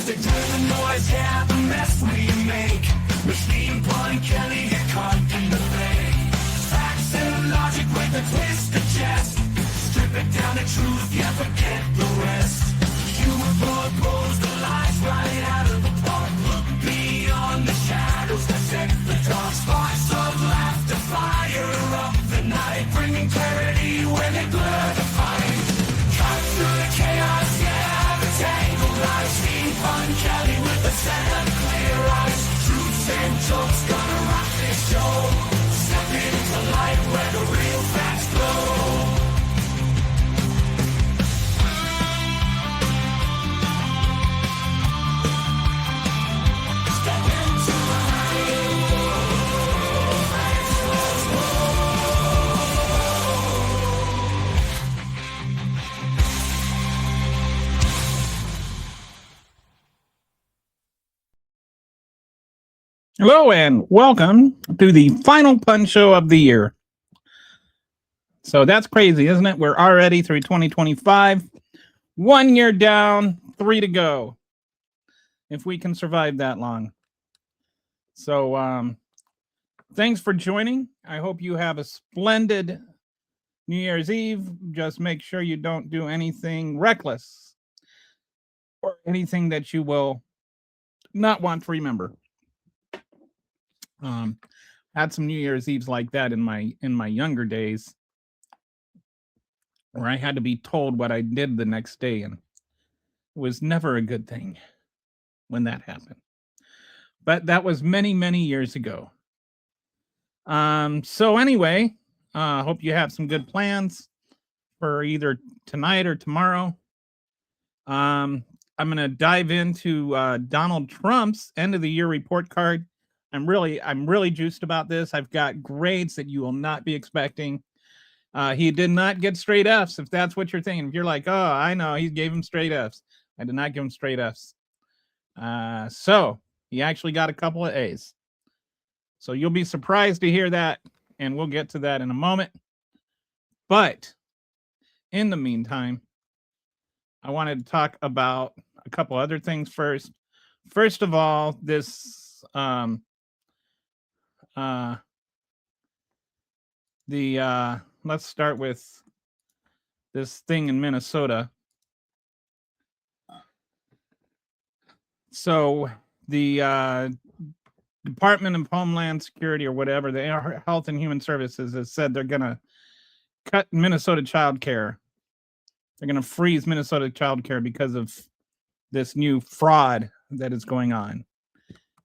Music to the noise, yeah, the mess we make. Machine Pun Kelly get caught in the fake. Facts and logic with a twist of chest. Strip it down to truth, yeah, forget the rest. Humor blows the lies right out of the park. Look beyond the shadows that set the dark. Sparks of laughter fire up the night, bringing clarity when they blur the fight. Cut through the chaos, yeah, the tangled lies. Machine Pun Kelly with a set of clear eyes. Truths and jokes gonna rock this show. Step into light where the real facts glow. Hello and welcome to the final Pun Show of the year. So that's crazy, isn't it? We're already through 2025. 1 year down, 3 to go. If we can survive that long. So thanks for joining. I hope you have a splendid New Year's Eve. Just make sure you don't do anything reckless or anything that you will not want to remember. Had some New Year's Eves like that in my younger days, where I had to be told what I did the next day, and it was never a good thing when that happened. But that was many, many years ago. So anyway, hope you have some good plans for either tonight or tomorrow. I'm gonna dive into Donald Trump's end of the year report card. I'm really juiced about this. I've got grades that you will not be expecting. He did not get straight Fs, if that's what you're thinking. If you're like, oh, I know, he gave him straight Fs. I did not give him straight Fs. So he actually got a couple of A's. So you'll be surprised to hear that, and we'll get to that in a moment. But in the meantime, I wanted to talk about a couple other things first. First of all, this let's start with this thing in Minnesota. So the Department of Homeland Security, or whatever, the Health and Human Services, has said they're gonna cut Minnesota child care. They're gonna freeze Minnesota child care because of this new fraud that is going on.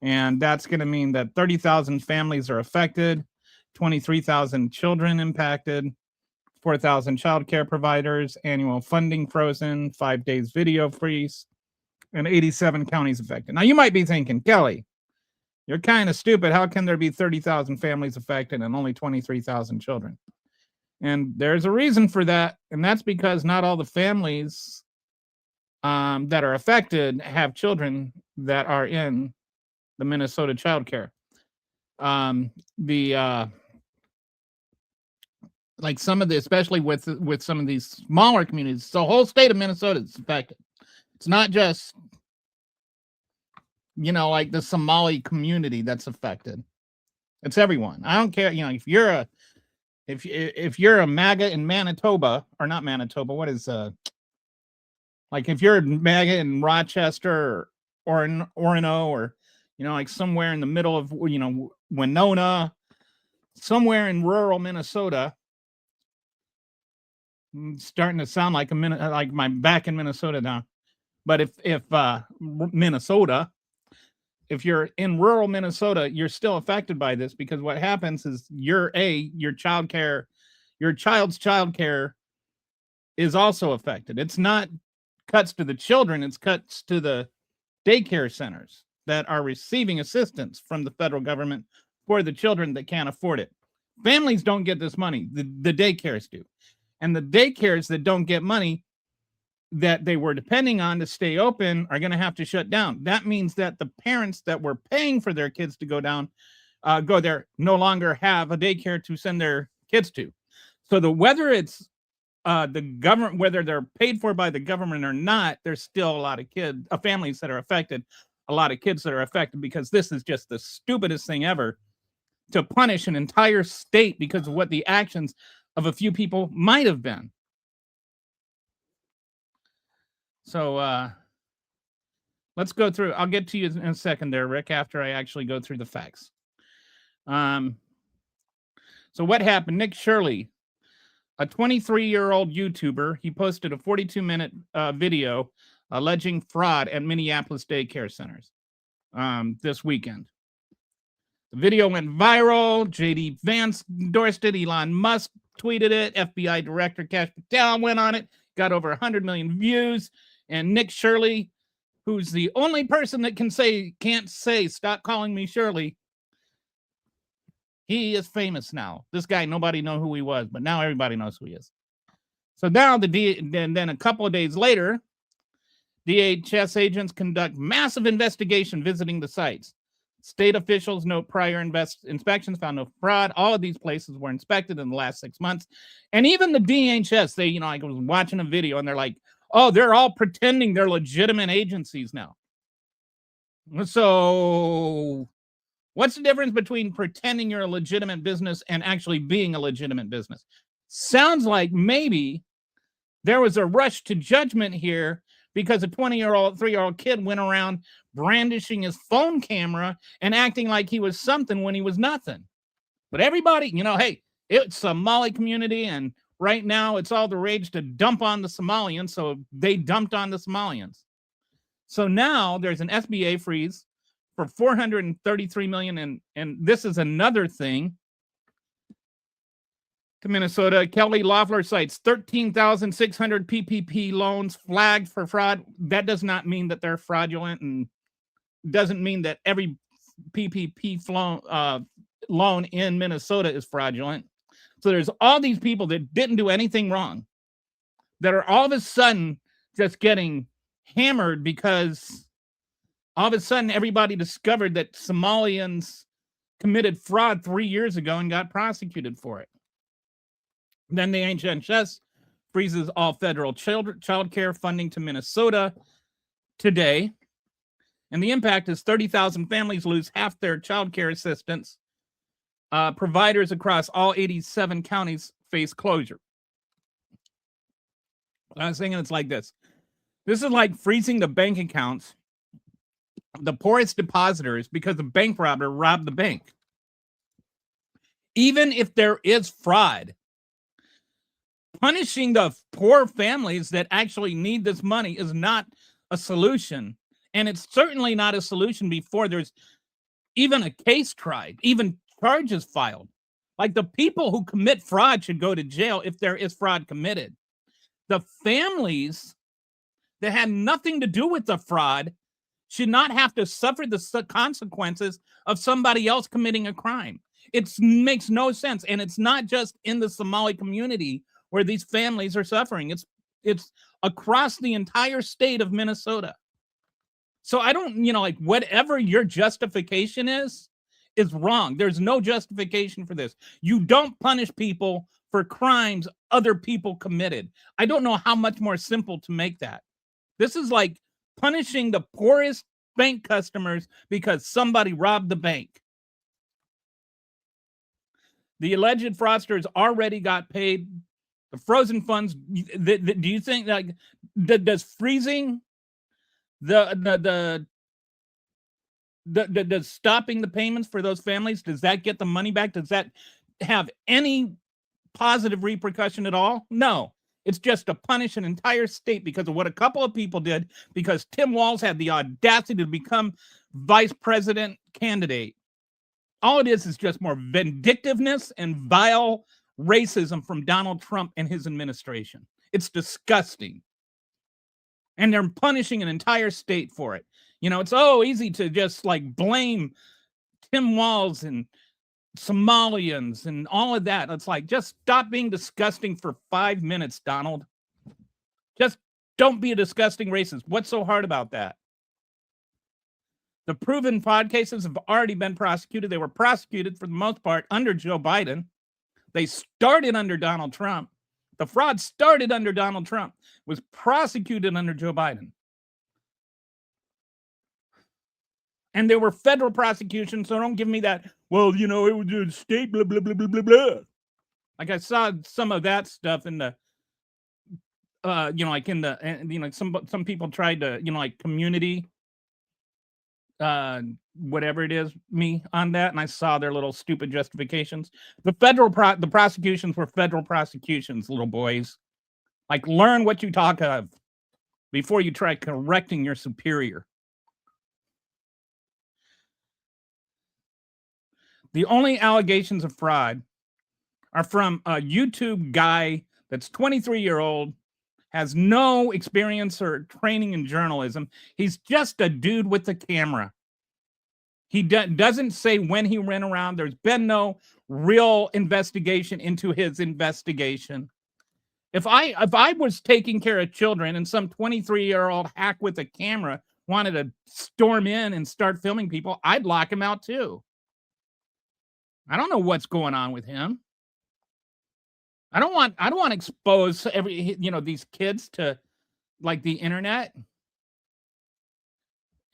And that's going to mean that 30,000 families are affected, 23,000 children impacted, 4,000 child care providers, annual funding frozen, 5 days video freeze, and 87 counties affected. Now, you might be thinking, Kelly, you're kind of stupid. How can there be 30,000 families affected and only 23,000 children? And there's a reason for that, and that's because not all the families that are affected have children that are in the Minnesota child care. Like some of the, especially with some of these smaller communities, the whole state of Minnesota is affected. It's not just, like the Somali community that's affected. It's everyone. I don't care. If you're a MAGA in Manitoba, or not Manitoba, what is like if you're a MAGA in Rochester or in Orono, or like somewhere in the middle of, Winona, somewhere in rural Minnesota. I'm starting to sound like like my back in Minnesota now. But if Minnesota, if you're in rural Minnesota, you're still affected by this, because what happens is your child's child care is also affected. It's not cuts to the children, it's cuts to the daycare centers that are receiving assistance from the federal government for the children that can't afford it. Families don't get this money. The daycares do. And the daycares that don't get money that they were depending on to stay open are going to have to shut down. That means that the parents that were paying for their kids to go there no longer have a daycare to send their kids to. So whether it's the government, whether they're paid for by the government or not, there's still a lot of kids, families that are affected, a lot of kids that are affected, because this is just the stupidest thing ever, to punish an entire state because of what the actions of a few people might have been. So let's go through. I'll get to you in a second there, Rick, after I actually go through the facts. So what happened? Nick Shirley, a 23-year-old YouTuber, he posted a 42-minute video alleging fraud at Minneapolis daycare centers this weekend. The video went viral. J.D. Vance endorsed it. Elon Musk tweeted it. FBI Director Kash Patel went on it. Got over 100 million views. And Nick Shirley, who's the only person that can't say, "Stop calling me Shirley," he is famous now. This guy, nobody knew who he was, but now everybody knows who he is. So now then a couple of days later, DHS agents conduct massive investigation visiting the sites. State officials note prior inspections found no fraud. All of these places were inspected in the last 6 months. And even the DHS, I was watching a video and they're like, oh, they're all pretending they're legitimate agencies now. So what's the difference between pretending you're a legitimate business and actually being a legitimate business? Sounds like maybe there was a rush to judgment here because a 3-year-old kid went around brandishing his phone camera and acting like he was something when he was nothing. But everybody, hey, it's a Somali community, and right now it's all the rage to dump on the Somalians, so they dumped on the Somalians. So now there's an SBA freeze for $433 million, and this is another thing to Minnesota. Kelly Loeffler cites 13,600 PPP loans flagged for fraud. That does not mean that they're fraudulent, and doesn't mean that every PPP loan in Minnesota is fraudulent. So there's all these people that didn't do anything wrong that are all of a sudden just getting hammered because all of a sudden everybody discovered that Somalians committed fraud 3 years ago and got prosecuted for it. Then the HHS freezes all federal child care funding to Minnesota today. And the impact is 30,000 families lose half their child care assistance. Providers across all 87 counties face closure. I was thinking it's like this. This is like freezing the bank accounts of the poorest depositors because the bank robber robbed the bank. Even if there is fraud, punishing the poor families that actually need this money is not a solution. And it's certainly not a solution before there's even a case tried, even charges filed. Like, the people who commit fraud should go to jail if there is fraud committed. The families that had nothing to do with the fraud should not have to suffer the consequences of somebody else committing a crime. It makes no sense. And it's not just in the Somali community where these families are suffering. It's across the entire state of Minnesota. So I don't, whatever your justification is wrong. There's no justification for this. You don't punish people for crimes other people committed. I don't know how much more simple to make that. This is like punishing the poorest bank customers because somebody robbed the bank. The alleged fraudsters already got paid. The frozen funds, do you think, like, does freezing the stopping the payments for those families, does that get the money back? Does that have any positive repercussion at all? No. It's just to punish an entire state because of what a couple of people did, because Tim Walz had the audacity to become vice president candidate. All it is just more vindictiveness and vile racism from Donald Trump and his administration. It's disgusting. And they're punishing an entire state for it. It's so easy to just blame Tim Walz and Somalians and all of that. It's like, just stop being disgusting for 5 minutes, Donald. Just don't be a disgusting racist. What's so hard about that? The proven fraud cases have already been prosecuted. They were prosecuted for the most part under Joe Biden. They started under Donald Trump. The fraud started under Donald Trump, was prosecuted under Joe Biden. And there were federal prosecutions, so don't give me that, well, you know, it was a state, blah, blah, blah, blah, blah, blah. Like I saw some of that stuff in the, you know, like in the, you know, some people tried to, you know, like community, whatever it is, me on that, and I saw their little stupid justifications. The the prosecutions were federal prosecutions, little boys. Like, learn what you talk of before you try correcting your superior. The only allegations of fraud are from a YouTube guy that's 23-year-old, has no experience or training in journalism. He's just a dude with a camera. He doesn't say when he ran around. There's been no real investigation into his investigation. If I was taking care of children and some 23-year-old hack with a camera wanted to storm in and start filming people, I'd lock him out too. I don't know what's going on with him. I don't want to expose these kids to like the internet.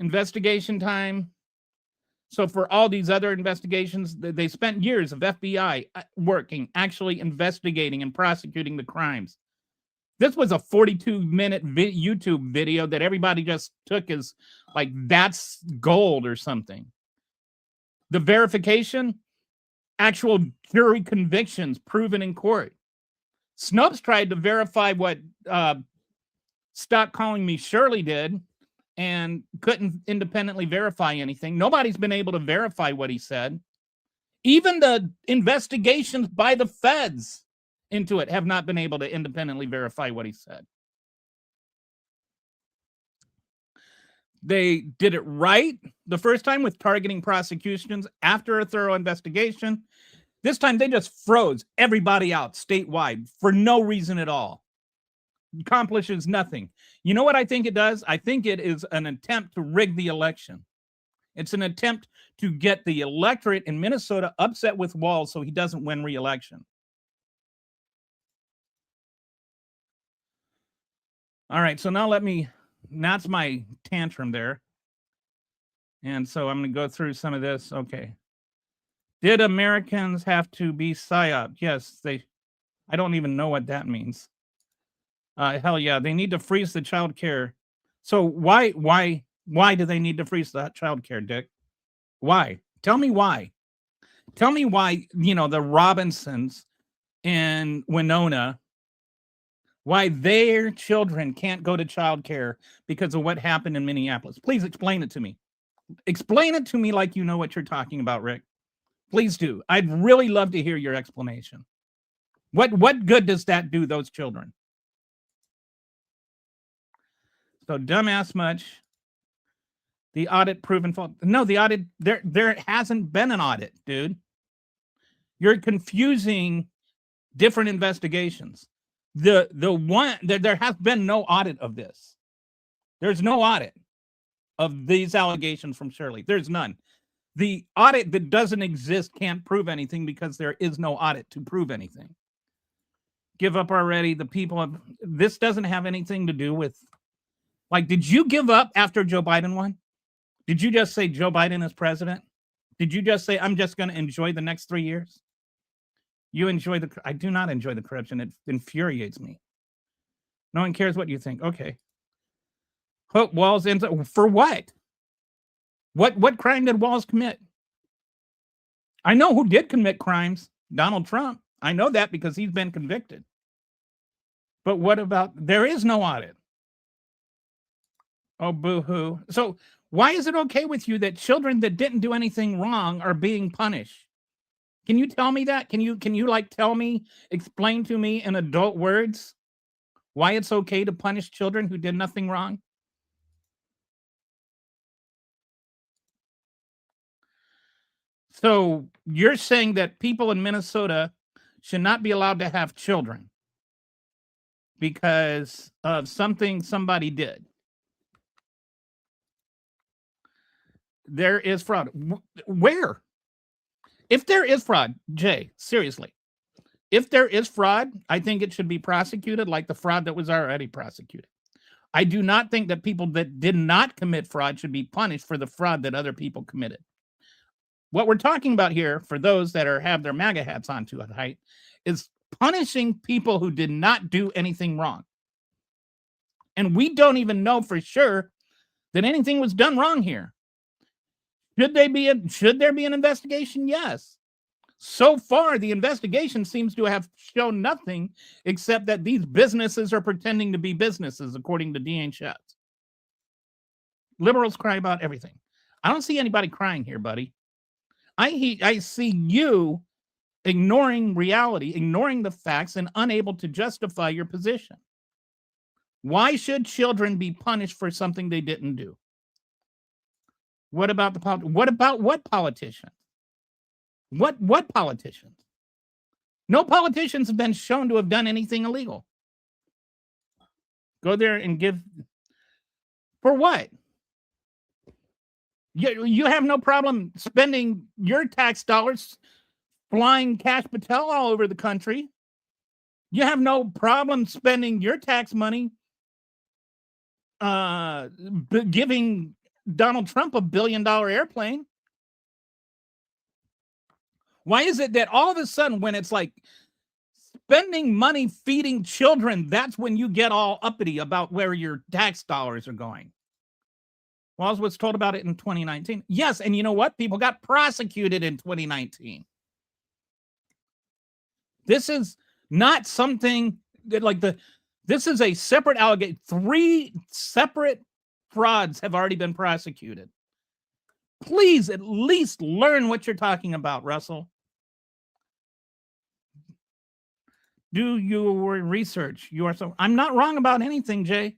Investigation time. So for all these other investigations, they spent years of FBI working, actually investigating and prosecuting the crimes. This was a 42-minute YouTube video that everybody just took as like that's gold or something. The verification, actual jury convictions proven in court. Snopes tried to verify what Stop Calling Me Shirley did and couldn't independently verify anything. Nobody's been able to verify what he said. Even the investigations by the feds into it have not been able to independently verify what he said. They did it right the first time with targeting prosecutions after a thorough investigation. This time they just froze everybody out statewide for no reason at all. Accomplishes nothing. You know what I think it does? I think it is an attempt to rig the election. It's an attempt to get the electorate in Minnesota upset with Walz so he doesn't win re-election. All right, so now that's my tantrum there. And so I'm going to go through some of this. Okay. Did Americans have to be psyoped? Yes, I don't even know what that means. Hell yeah, they need to freeze the child care. So why do they need to freeze that child care, Dick? Why? Tell me why. Tell me why, the Robinsons in Winona, why their children can't go to child care because of what happened in Minneapolis. Please explain it to me. Explain it to me like you know what you're talking about, Rick. Please do. I'd really love to hear your explanation. What good does that do those children? So dumbass much. The audit proven false. No, the audit, there hasn't been an audit, dude. You're confusing different investigations. There has been no audit of this. There's no audit of these allegations from Shirley. There's none. The audit that doesn't exist can't prove anything because there is no audit to prove anything. Give up already. The people this doesn't have anything to do with, like, did you give up after Joe Biden won? Did you just say Joe Biden is president? Did you just say, I'm just going to enjoy the next 3 years? I do not enjoy the corruption. It infuriates me. No one cares what you think. Okay. Put Walz in for what? What crime did Walz commit? I know who did commit crimes. Donald Trump. I know that because he's been convicted. But what about, there is no audit. Oh, boo-hoo. So why is it okay with you that children that didn't do anything wrong are being punished? Can you tell me that? Can you like tell me, explain to me in adult words why it's okay to punish children who did nothing wrong? So you're saying that people in Minnesota should not be allowed to have children because of something somebody did. There is fraud. Where? If there is fraud, Jay, seriously, If there is fraud, I think it should be prosecuted like the fraud that was already prosecuted. I do not think that people that did not commit fraud should be punished for the fraud that other people committed. What we're talking about here, for those that have their MAGA hats on too high, is punishing people who did not do anything wrong. And we don't even know for sure that anything was done wrong here. Should there be an investigation? Yes. So far, the investigation seems to have shown nothing except that these businesses are pretending to be businesses, according to Deanne Schatz. Liberals cry about everything. I don't see anybody crying here, buddy. I see you ignoring reality, ignoring the facts, and unable to justify your position. Why should children be punished for something they didn't do? What about what politicians? What politicians? No politicians have been shown to have done anything illegal. Go there and give for what? You have no problem spending your tax dollars flying Kash Patel all over the country. You have no problem spending your tax money giving Donald Trump $1 billion airplane. Why is it that all of a sudden, when it's like spending money feeding children, that's when you get all uppity about where your tax dollars are going? Well, I was told about it in 2019. Yes, and you know what? People got prosecuted in 2019. This is not something that this is a separate allegation. 3 separate frauds have already been prosecuted. Please at least learn what you're talking about, Russell. Do your research. I'm not wrong about anything, Jay.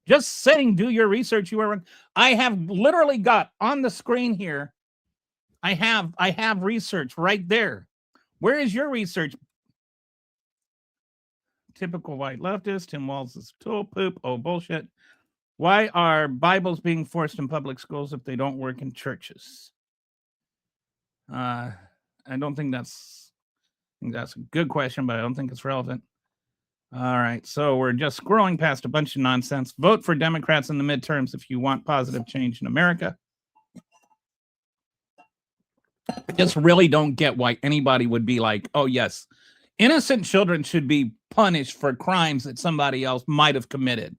Just saying, do your research. You are wrong. I have literally got on the screen here. I have research right there. Where is your research? Typical white leftist. Tim Walz is total poop. Oh, bullshit. Why are Bibles being forced in public schools if they don't work in churches? I don't think that's a good question, but I don't think it's relevant. All right, so we're just scrolling past a bunch of nonsense. Vote for Democrats in the midterms if you want positive change in America. I just really don't get why anybody would be like, oh, yes, innocent children should be punished for crimes that somebody else might have committed.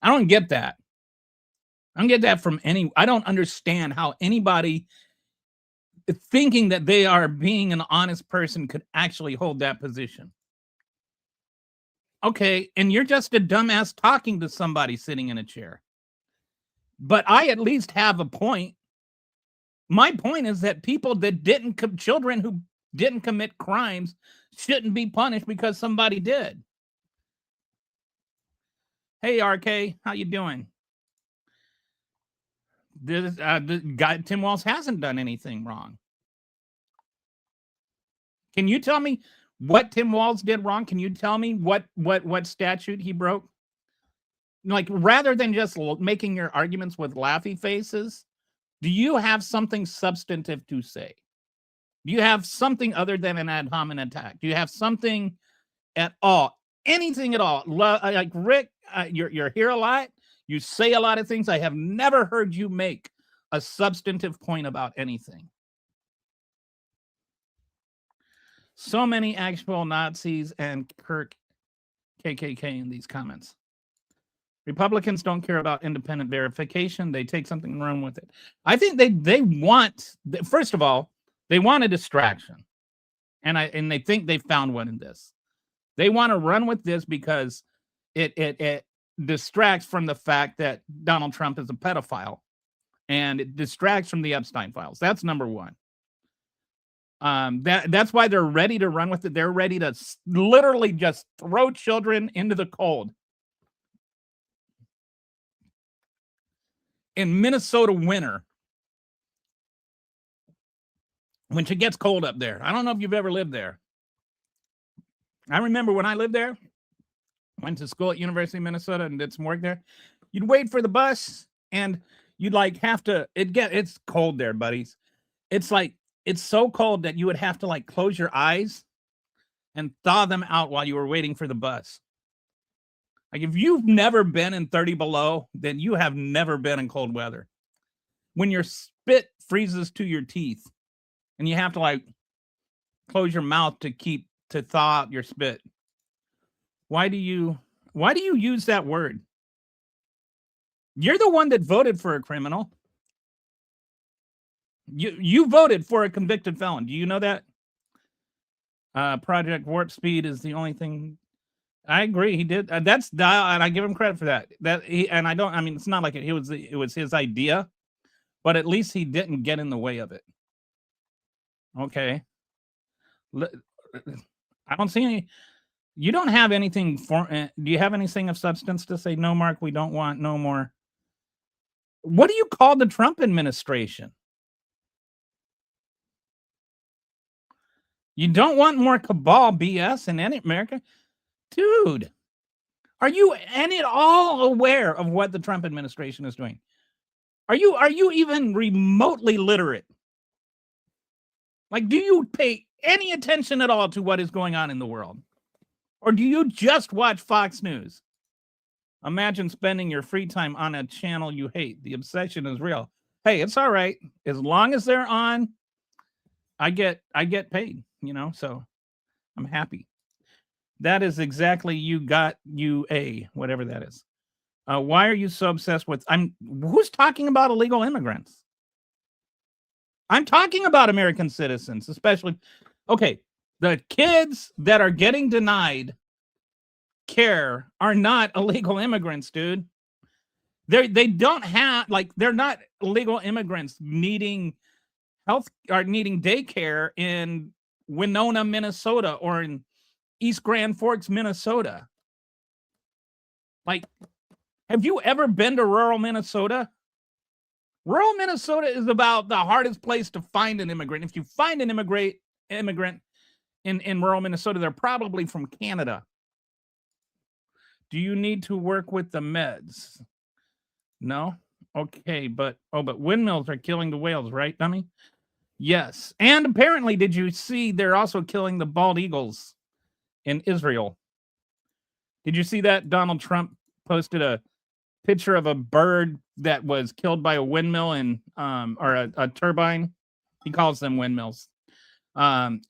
I don't get that. I don't get that from I don't understand how anybody thinking that they are being an honest person could actually hold that position. Okay, and you're just a dumbass talking to somebody sitting in a chair. But I at least have a point. My point is that children who didn't commit crimes shouldn't be punished because somebody did. Hey, RK, how you doing? This guy Tim Walz hasn't done anything wrong. Can you tell me what Tim Walz did wrong? Can you tell me what statute he broke? Like, rather than just making your arguments with laughy faces, do you have something substantive to say? Do you have something other than an ad hominem attack? Do you have something at all? Anything at all? Like Rick, you're here a lot. You say a lot of things. I have never heard you make a substantive point about anything. So many actual Nazis and Kirk KKK in these comments. Republicans don't care about independent verification. They take something and run with it. I think they want, first of all, they want a distraction. And they think they found one in this. They want to run with this because it distracts from the fact that Donald Trump is a pedophile. And it distracts from the Epstein files. That's number one. That's why they're ready to run with it. They're ready to literally just throw children into the cold. In Minnesota winter, when it gets cold up there. I don't know if you've ever lived there. I remember when I lived there, went to school at University of Minnesota and did some work there. You'd wait for the bus and you'd like have to, it's cold there, buddies. It's like, it's so cold that you would have to like close your eyes and thaw them out while you were waiting for the bus. Like, if you've never been in 30 below, then you have never been in cold weather. When your spit freezes to your teeth and you have to like close your mouth to thaw out your spit. Why do you use that word? You're the one that voted for a criminal. You voted for a convicted felon. Do you know that? Project Warp Speed is the only thing. I agree. He did. And I give him credit for that. It's not like it was his idea, but at least he didn't get in the way of it. Okay. I don't see any. You don't have anything for. Do you have anything of substance to say? No, Mark. We don't want no more. What do you call the Trump administration? You don't want more cabal BS in any America? Dude, are you at all aware of what the Trump administration is doing? Are you even remotely literate? Like, do you pay any attention at all to what is going on in the world? Or do you just watch Fox News? Imagine spending your free time on a channel you hate. The obsession is real. Hey, it's all right. As long as they're on, I get paid, so I'm happy. That is exactly whatever that is. Why are you so obsessed with who's talking about illegal immigrants? I'm talking about American citizens, especially. Okay, the kids that are getting denied care are not illegal immigrants, dude. They don't have, they're not illegal immigrants needing health or needing daycare in Winona, Minnesota, or in East Grand Forks, Minnesota. Like, have you ever been to rural Minnesota? Rural Minnesota is about the hardest place to find an immigrant. If you find an immigrant in rural Minnesota, they're probably from Canada. Do you need to work with the meds? No? Okay, but windmills are killing the whales, right, dummy? Yes. And apparently, did you see they're also killing the bald eagles in Israel? Did you see that? Donald Trump posted a picture of a bird that was killed by a windmill or a turbine. He calls them windmills.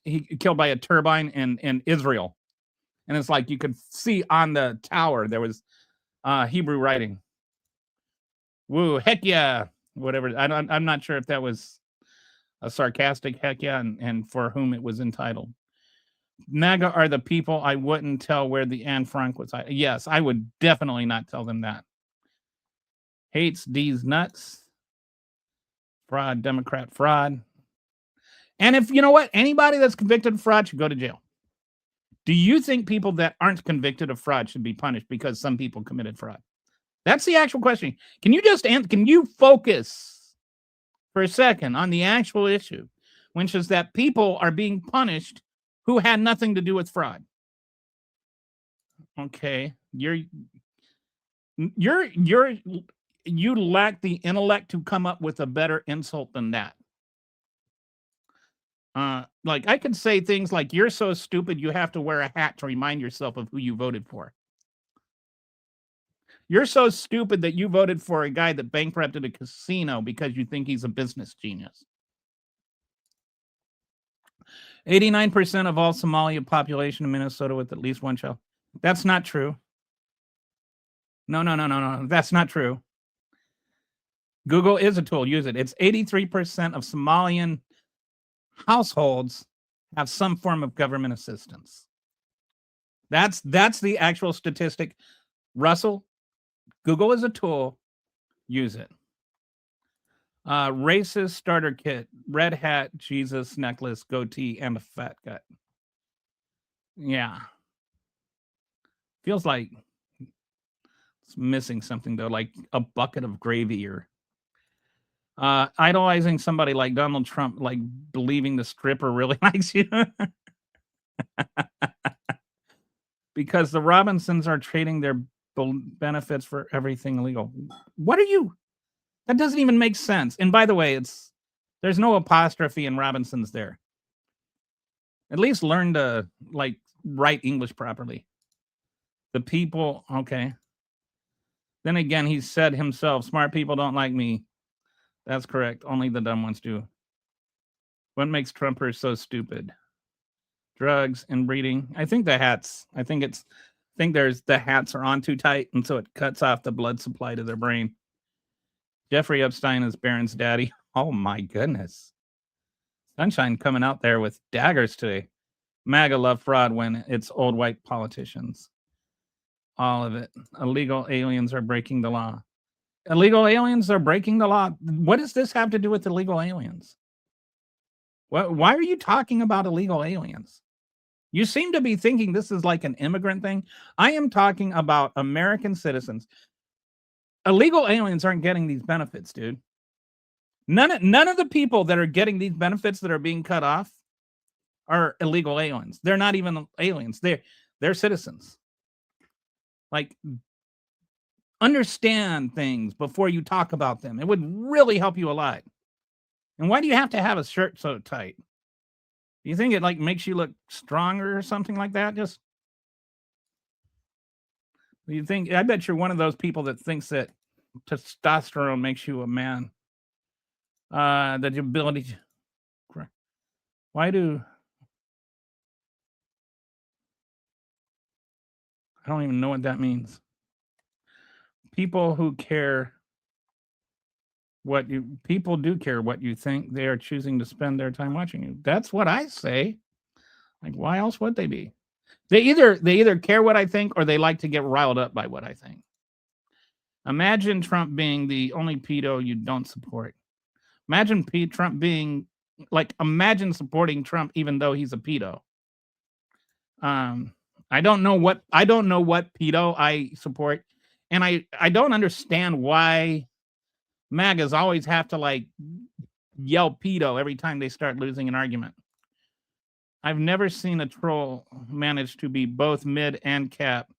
He killed by a turbine in Israel. And it's like you could see on the tower there was Hebrew writing. Woo, heck yeah, whatever. I'm not sure if that was a sarcastic heck yeah and for whom it was entitled. MAGA are the people I wouldn't tell where the Anne Frank was. Yes, I would definitely not tell them that. Hates D's nuts. Fraud, Democrat fraud. And if you know what, anybody that's convicted of fraud should go to jail. Do you think people that aren't convicted of fraud should be punished because some people committed fraud? That's the actual question. Can you focus for a second on the actual issue, which is that people are being punished who had nothing to do with fraud? Okay, you lack the intellect to come up with a better insult than that. Like, I could say things like, you're so stupid you have to wear a hat to remind yourself of who you voted for. You're so stupid that you voted for a guy that bankrupted a casino because you think he's a business genius. 89% of all Somali population in Minnesota with at least one child. That's not true. No. That's not true. Google is a tool. Use it. It's 83% of Somalian households have some form of government assistance. That's the actual statistic. Russell, Google is a tool. Use it. Racist starter kit, red hat, Jesus necklace, goatee, and a fat gut. Yeah. Feels like it's missing something, though, like a bucket of gravy or idolizing somebody like Donald Trump, like believing the stripper really likes you. Because the Robinsons are trading their benefits for everything illegal. What are you? That doesn't even make sense. And by the way, there's no apostrophe in Robinsons there. At least learn to write English properly. The people, okay. Then again, he said himself, smart people don't like me. That's correct. Only the dumb ones do. What makes Trumpers so stupid? Drugs, inbreeding. I think the hats. I think there's the hats are on too tight, and so it cuts off the blood supply to their brain. Jeffrey Epstein is Barron's daddy. Oh my goodness. Sunshine coming out there with daggers today. MAGA love fraud when it's old white politicians. All of it. Illegal aliens are breaking the law. Illegal aliens are breaking the law. What does this have to do with illegal aliens? Why are you talking about illegal aliens? You seem to be thinking this is like an immigrant thing. I am talking about American citizens. Illegal aliens aren't getting these benefits, dude. None of the people that are getting these benefits that are being cut off are illegal aliens. They're not even aliens. They're citizens. Like, understand things before you talk about them. It would really help you a lot. And why do you have to have a shirt so tight? Do you think it like makes you look stronger or something like that? Just you think? I bet you're one of those people that thinks that testosterone makes you a man. The ability to, why do I don't even know what that means. People who care people do care what you think. They are choosing to spend their time watching you. That's what I say. Like, why else would they be? They either care what I think or they like to get riled up by what I think. Imagine Trump being the only pedo you don't support. Imagine Trump being like, imagine supporting Trump even though he's a pedo. I don't know what pedo I support, and I don't understand why MAGAs always have to like yell pedo every time they start losing an argument. I've never seen a troll manage to be both mid and cap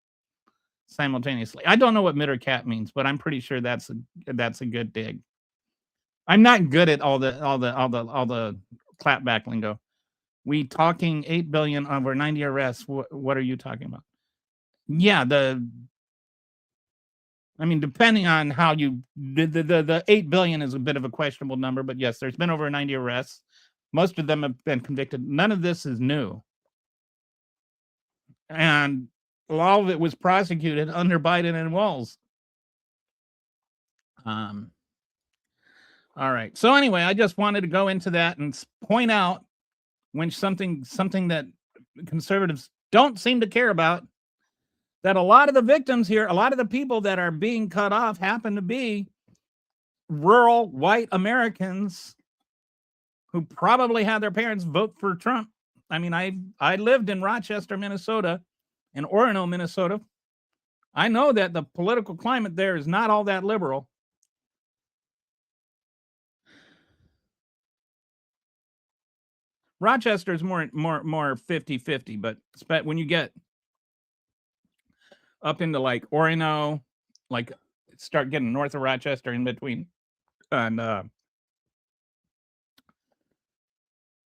simultaneously. I don't know what mid or cap means, but I'm pretty sure that's a good dig. I'm not good at all the clapback lingo. We talking 8 billion over 90 arrests. What are you talking about? Yeah, I mean, depending on how you the 8 billion is a bit of a questionable number, but yes, there's been over 90 arrests. Most of them have been convicted. None of this is new. And all of it was prosecuted under Biden and Walz. All right. So anyway, I just wanted to go into that and point out when something that conservatives don't seem to care about, that a lot of the victims here, a lot of the people that are being cut off happen to be rural white Americans who probably had their parents vote for Trump. I mean, I lived in Rochester, Minnesota, and Orono, Minnesota. I know that the political climate there is not all that liberal. Rochester is more 50-50, but when you get up into like Orono, like start getting north of Rochester in between, and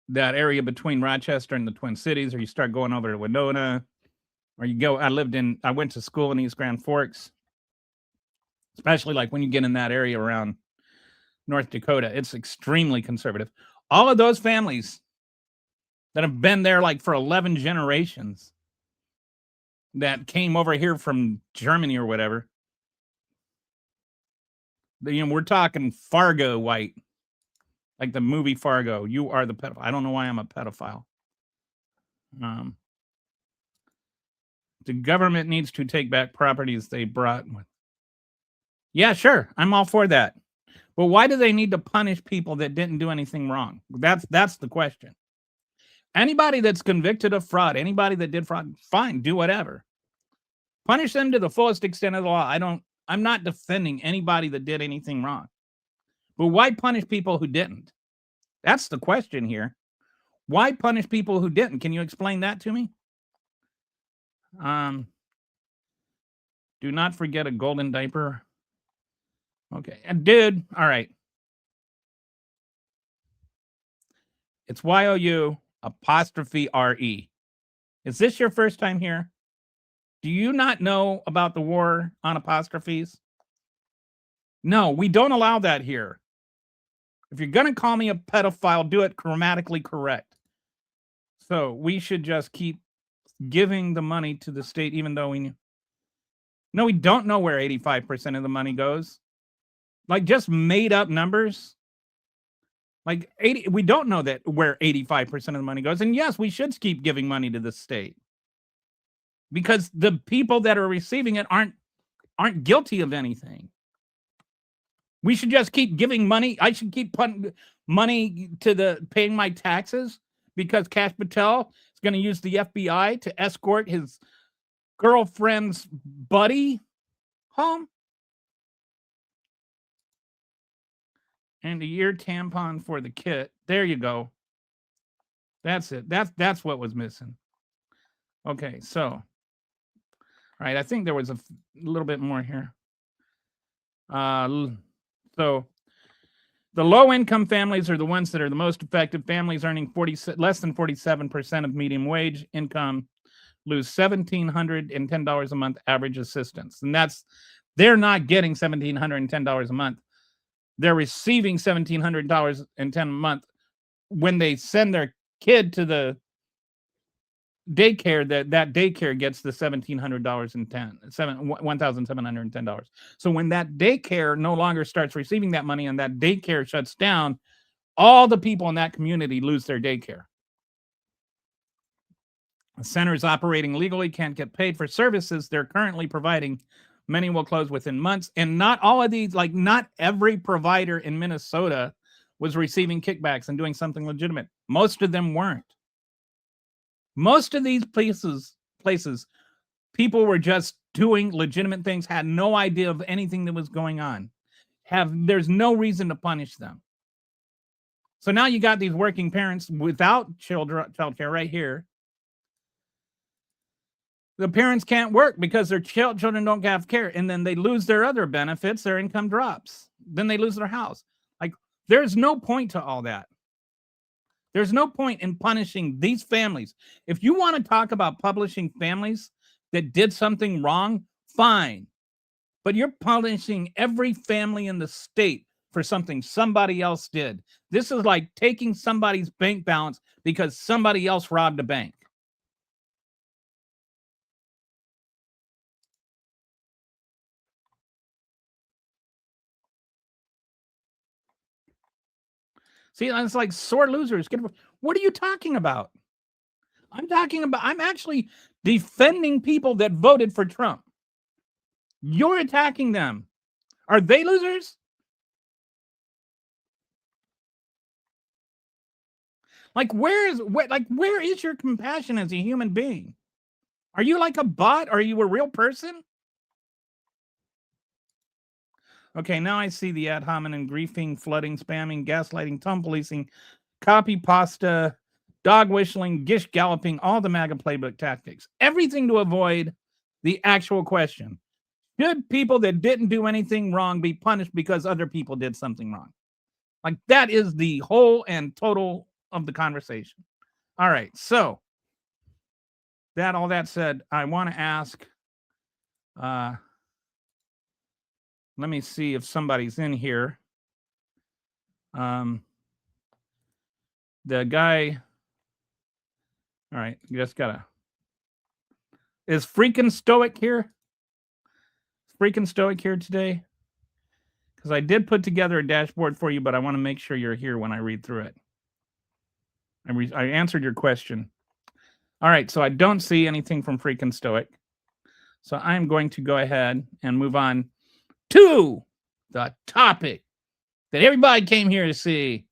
that area between Rochester and the Twin Cities, or you start going over to Winona, or you go, I went to school in East Grand Forks, especially like when you get in that area around North Dakota, it's extremely conservative. All of those families that have been there like for 11 generations that came over here from Germany or whatever, we're talking Fargo white. Like the movie Fargo, you are the pedophile. I don't know why I'm a pedophile. The government needs to take back properties they brought with. Yeah, sure. I'm all for that. But why do they need to punish people that didn't do anything wrong? That's the question. Anybody that's convicted of fraud, anybody that did fraud, fine, do whatever. Punish them to the fullest extent of the law. I'm not defending anybody that did anything wrong. But why punish people who didn't? That's the question here. Why punish people who didn't? Can you explain that to me? Do not forget a golden diaper. Okay. And dude, all right. It's YOU''RE. Is this your first time here? Do you not know about the war on apostrophes? No, we don't allow that here. If you're going to call me a pedophile, do it grammatically correct. So we should just keep giving the money to the state, even though we don't know where 85% of the money goes. Like, just made up numbers. Like, we don't know that where 85% of the money goes. And yes, we should keep giving money to the state, because the people that are receiving it aren't guilty of anything. We should just keep giving money. I should keep putting money to paying my taxes because Kash Patel is going to use the FBI to escort his girlfriend's buddy home. And a year tampon for the kit. There you go. That's it. That's what was missing. Okay, so, all right, I think there was a little bit more here. So the low-income families are the ones that are the most affected. Families earning less than 47% of median wage income lose $1,710 a month average assistance. And they're not getting $1,710 a month. They're receiving $1,710 a month when they send their kid to the daycare. That daycare gets the $1,710. So when that daycare no longer starts receiving that money and that daycare shuts down, all the people in that community lose their daycare. Centers operating legally can't get paid for services they're currently providing. Many will close within months. And not all of these, like, not every provider in Minnesota was receiving kickbacks and doing something legitimate. Most of them weren't. Most of these places, people were just doing legitimate things, had no idea of anything that was going on. There's no reason to punish them. So now you got these working parents without childcare right here. The parents can't work because their children don't have care, and then they lose their other benefits. Their income drops. Then they lose their house. Like, there's no point to all that. There's no point in punishing these families. If you want to talk about punishing families that did something wrong, fine. But you're punishing every family in the state for something somebody else did. This is like taking somebody's bank balance because somebody else robbed a bank. See, it's like sore losers. What are you talking about? I'm actually defending people that voted for Trump. You're attacking them. Are they losers? Where is your compassion as a human being? Are you like a bot? Are you a real person? Okay, now I see the ad hominem, griefing, flooding, spamming, gaslighting, tongue policing, copy pasta, dog whistling, gish galloping, all the MAGA playbook tactics. Everything to avoid the actual question. Should people that didn't do anything wrong be punished because other people did something wrong? Like, that is the whole and total of the conversation. All right, so all that said, I want to ask, let me see if somebody's in here. The guy, all right, you just gotta, is Freaking Stoic here? Freaking Stoic here today? Because I did put together a dashboard for you, but I want to make sure you're here when I read through it. I answered your question. All right, so I don't see anything from Freaking Stoic. So I'm going to go ahead and move on to the topic that everybody came here to see.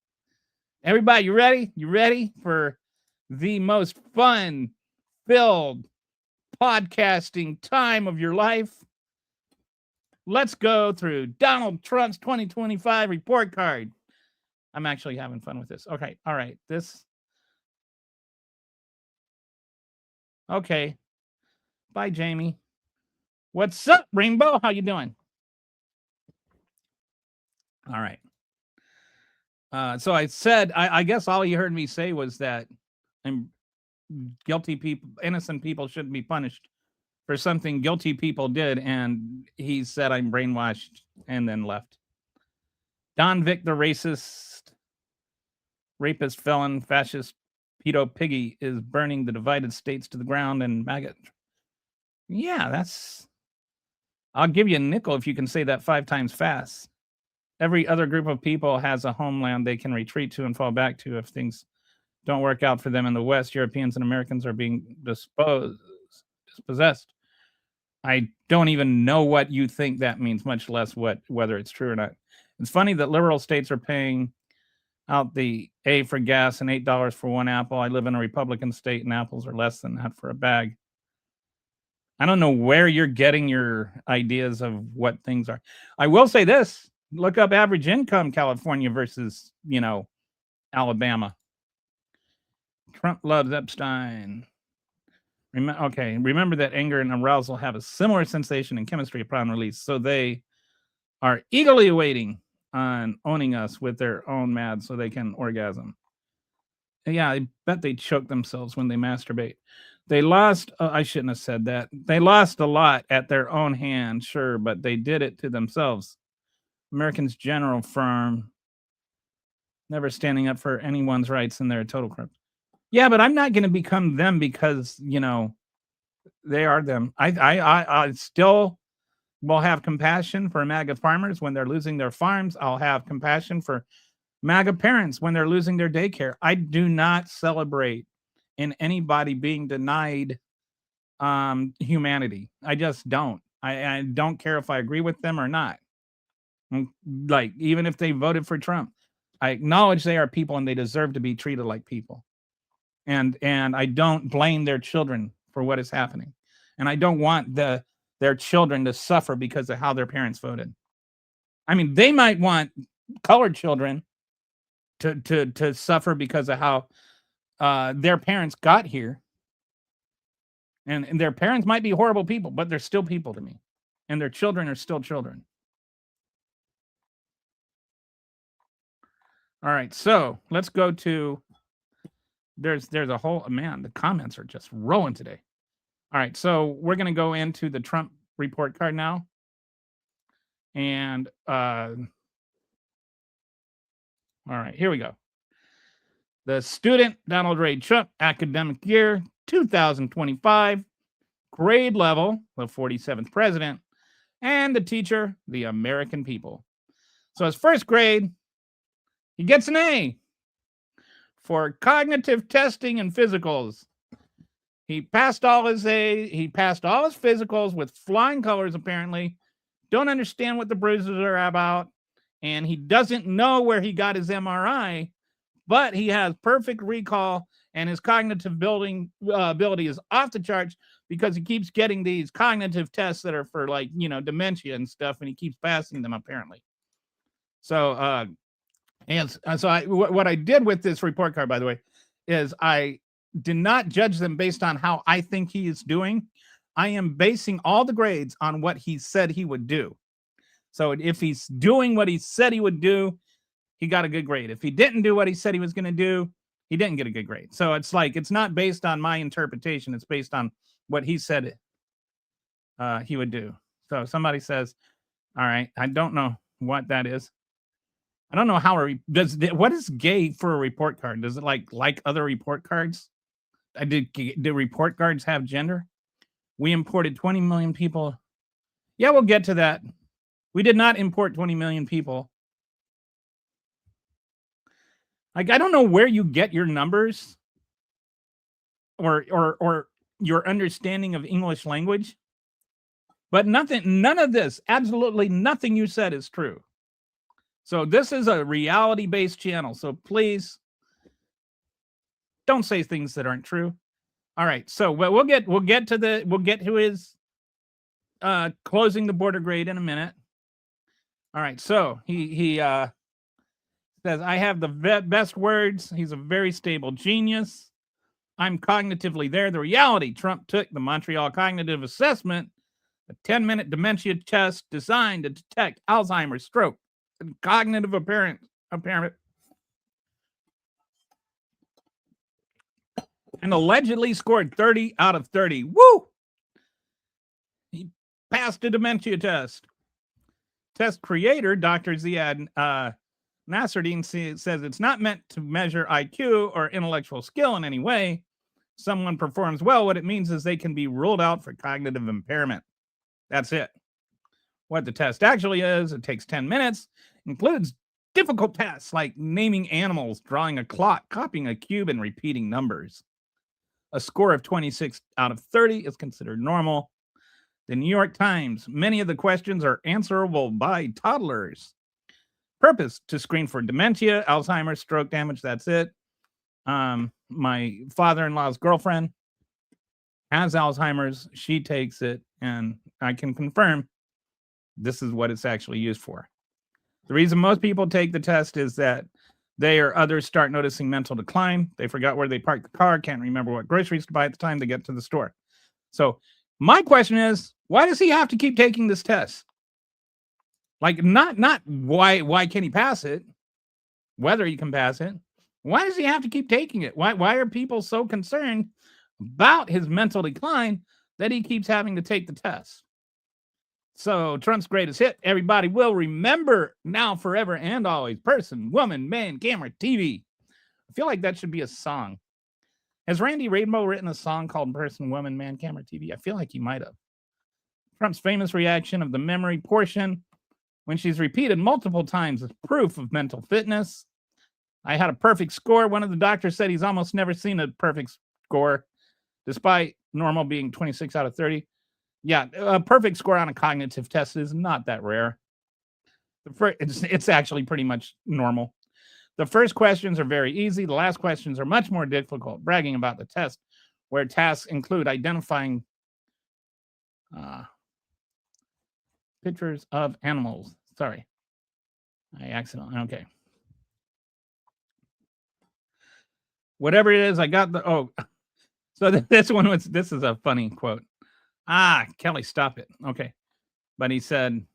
Everybody, you ready? You ready for the most fun-filled podcasting time of your life? Let's go through Donald Trump's 2025 report card. I'm actually having fun with this. Okay, all right. Okay. Bye, Jamie. What's up, Rainbow? How you doing? All right. So I said, I guess all you heard me say was that I'm guilty people, innocent people shouldn't be punished for something guilty people did. And he said, I'm brainwashed, and then left. Don Vick, the racist, rapist, felon, fascist, pedo piggy, is burning the divided states to the ground and maggot. Yeah, that's. I'll give you a nickel if you can say that 5 times fast. Every other group of people has a homeland they can retreat to and fall back to if things don't work out for them in the West. Europeans and Americans are being dispossessed. I don't even know what you think that means, much less whether it's true or not. It's funny that liberal states are paying out the A for gas and $8 for 1 apple. I live in a Republican state and apples are less than that for a bag. I don't know where you're getting your ideas of what things are. I will say this. Look up average income California versus, Alabama. Trump loves Epstein. Remember that anger and arousal have a similar sensation in chemistry upon release, so they are eagerly waiting on owning us with their own mad so they can orgasm. Yeah, I bet they choke themselves when they masturbate. They lost, I shouldn't have said that. They lost a lot at their own hand, sure, but they did it to themselves. Americans general firm, never standing up for anyone's rights, and they're a total crap. Yeah, but I'm not going to become them because, they are them. I still will have compassion for MAGA farmers when they're losing their farms. I'll have compassion for MAGA parents when they're losing their daycare. I do not celebrate in anybody being denied humanity. I just don't. I don't care if I agree with them or not. Like, even if they voted for Trump, I acknowledge they are people and they deserve to be treated like people. And I don't blame their children for what is happening. And I don't want their children to suffer because of how their parents voted. I mean, they might want colored children to suffer because of how their parents got here. And their parents might be horrible people, but they're still people to me. And their children are still children. All right, so let's go to, there's a whole, man, the comments are just rolling today. All right, so we're going to go into the Trump report card now. And, all right, here we go. The student, Donald Ray Trump, academic year 2025, grade level, the 47th president, and the teacher, the American people. So his first grade, he gets an A for cognitive testing and physicals. He passed all his physicals with flying colors, apparently. Don't understand what the bruises are about. And he doesn't know where he got his MRI, but he has perfect recall and his cognitive ability is off the charts because he keeps getting these cognitive tests that are for, like, dementia and stuff, and he keeps passing them, apparently. So, what I did with this report card, by the way, is I did not judge them based on how I think he is doing. I am basing all the grades on what he said he would do. So if he's doing what he said he would do, he got a good grade. If he didn't do what he said he was going to do, he didn't get a good grade. So it's like, it's not based on my interpretation. It's based on what he said he would do. So somebody says, all right, I don't know what that is. I don't know how what is gay for a report card? Does it like other report cards? Do report cards have gender? We imported 20 million people. Yeah, we'll get to that. We did not import 20 million people. Like, I don't know where you get your numbers or your understanding of English language, but none of this, absolutely nothing you said is true. So this is a reality-based channel. So please don't say things that aren't true. All right. So we'll get to his closing the border grade in a minute. All right. So he says, I have the best words. He's a very stable genius. I'm cognitively there. The reality, Trump took the Montreal Cognitive Assessment, a 10-minute dementia test designed to detect Alzheimer's, stroke, and cognitive impairment. and allegedly scored 30 out of 30. Woo! He passed a dementia test. Test creator, Dr. Ziad Nasruddin, says it's not meant to measure IQ or intellectual skill in any way. Someone performs well, what it means is they can be ruled out for cognitive impairment. That's it. What the test actually is, it takes 10 minutes, includes difficult tasks like naming animals, drawing a clock, copying a cube, and repeating numbers. A score of 26 out of 30 is considered normal. The New York Times, many of the questions are answerable by toddlers. Purpose, to screen for dementia, Alzheimer's, stroke damage, that's it. My father-in-law's girlfriend has Alzheimer's. She takes it, and I can confirm this is what it's actually used for. The reason most people take the test is that they or others start noticing mental decline. They forgot where they parked the car, can't remember what groceries to buy at the time they get to the store. So my question is, why does he have to keep taking this test? Like, not why can he pass it? Whether he can pass it. Why does he have to keep taking it? Why are people so concerned about his mental decline that he keeps having to take the test? So Trump's greatest hit, everybody will remember now, forever, and always. Person, woman, man, camera, TV. I feel like that should be a song. Has Randy Rainbow written a song called Person, Woman, Man, Camera, TV? I feel like he might have. Trump's famous reaction of the memory portion, when she's repeated multiple times, is proof of mental fitness. I had a perfect score. One of the doctors said he's almost never seen a perfect score, despite normal being 26 out of 30. Yeah, a perfect score on a cognitive test is not that rare. It's actually pretty much normal. The first questions are very easy. The last questions are much more difficult, bragging about the test, where tasks include identifying pictures of animals. Sorry. I accidentally, okay. Whatever it is, I got the, so this is a funny quote. Kelly, stop it. Okay. But he said,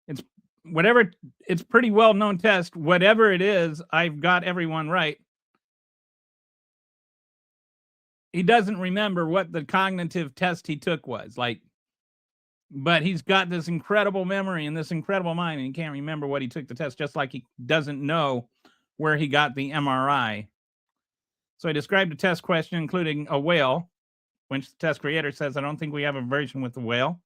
it's pretty well-known test. Whatever it is, I've got everyone right. He doesn't remember what the cognitive test he took was. But he's got this incredible memory and this incredible mind, and he can't remember what he took the test, just like he doesn't know where he got the MRI. So I described the test question, including a whale, which the test creator says, I don't think we have a version with the whale.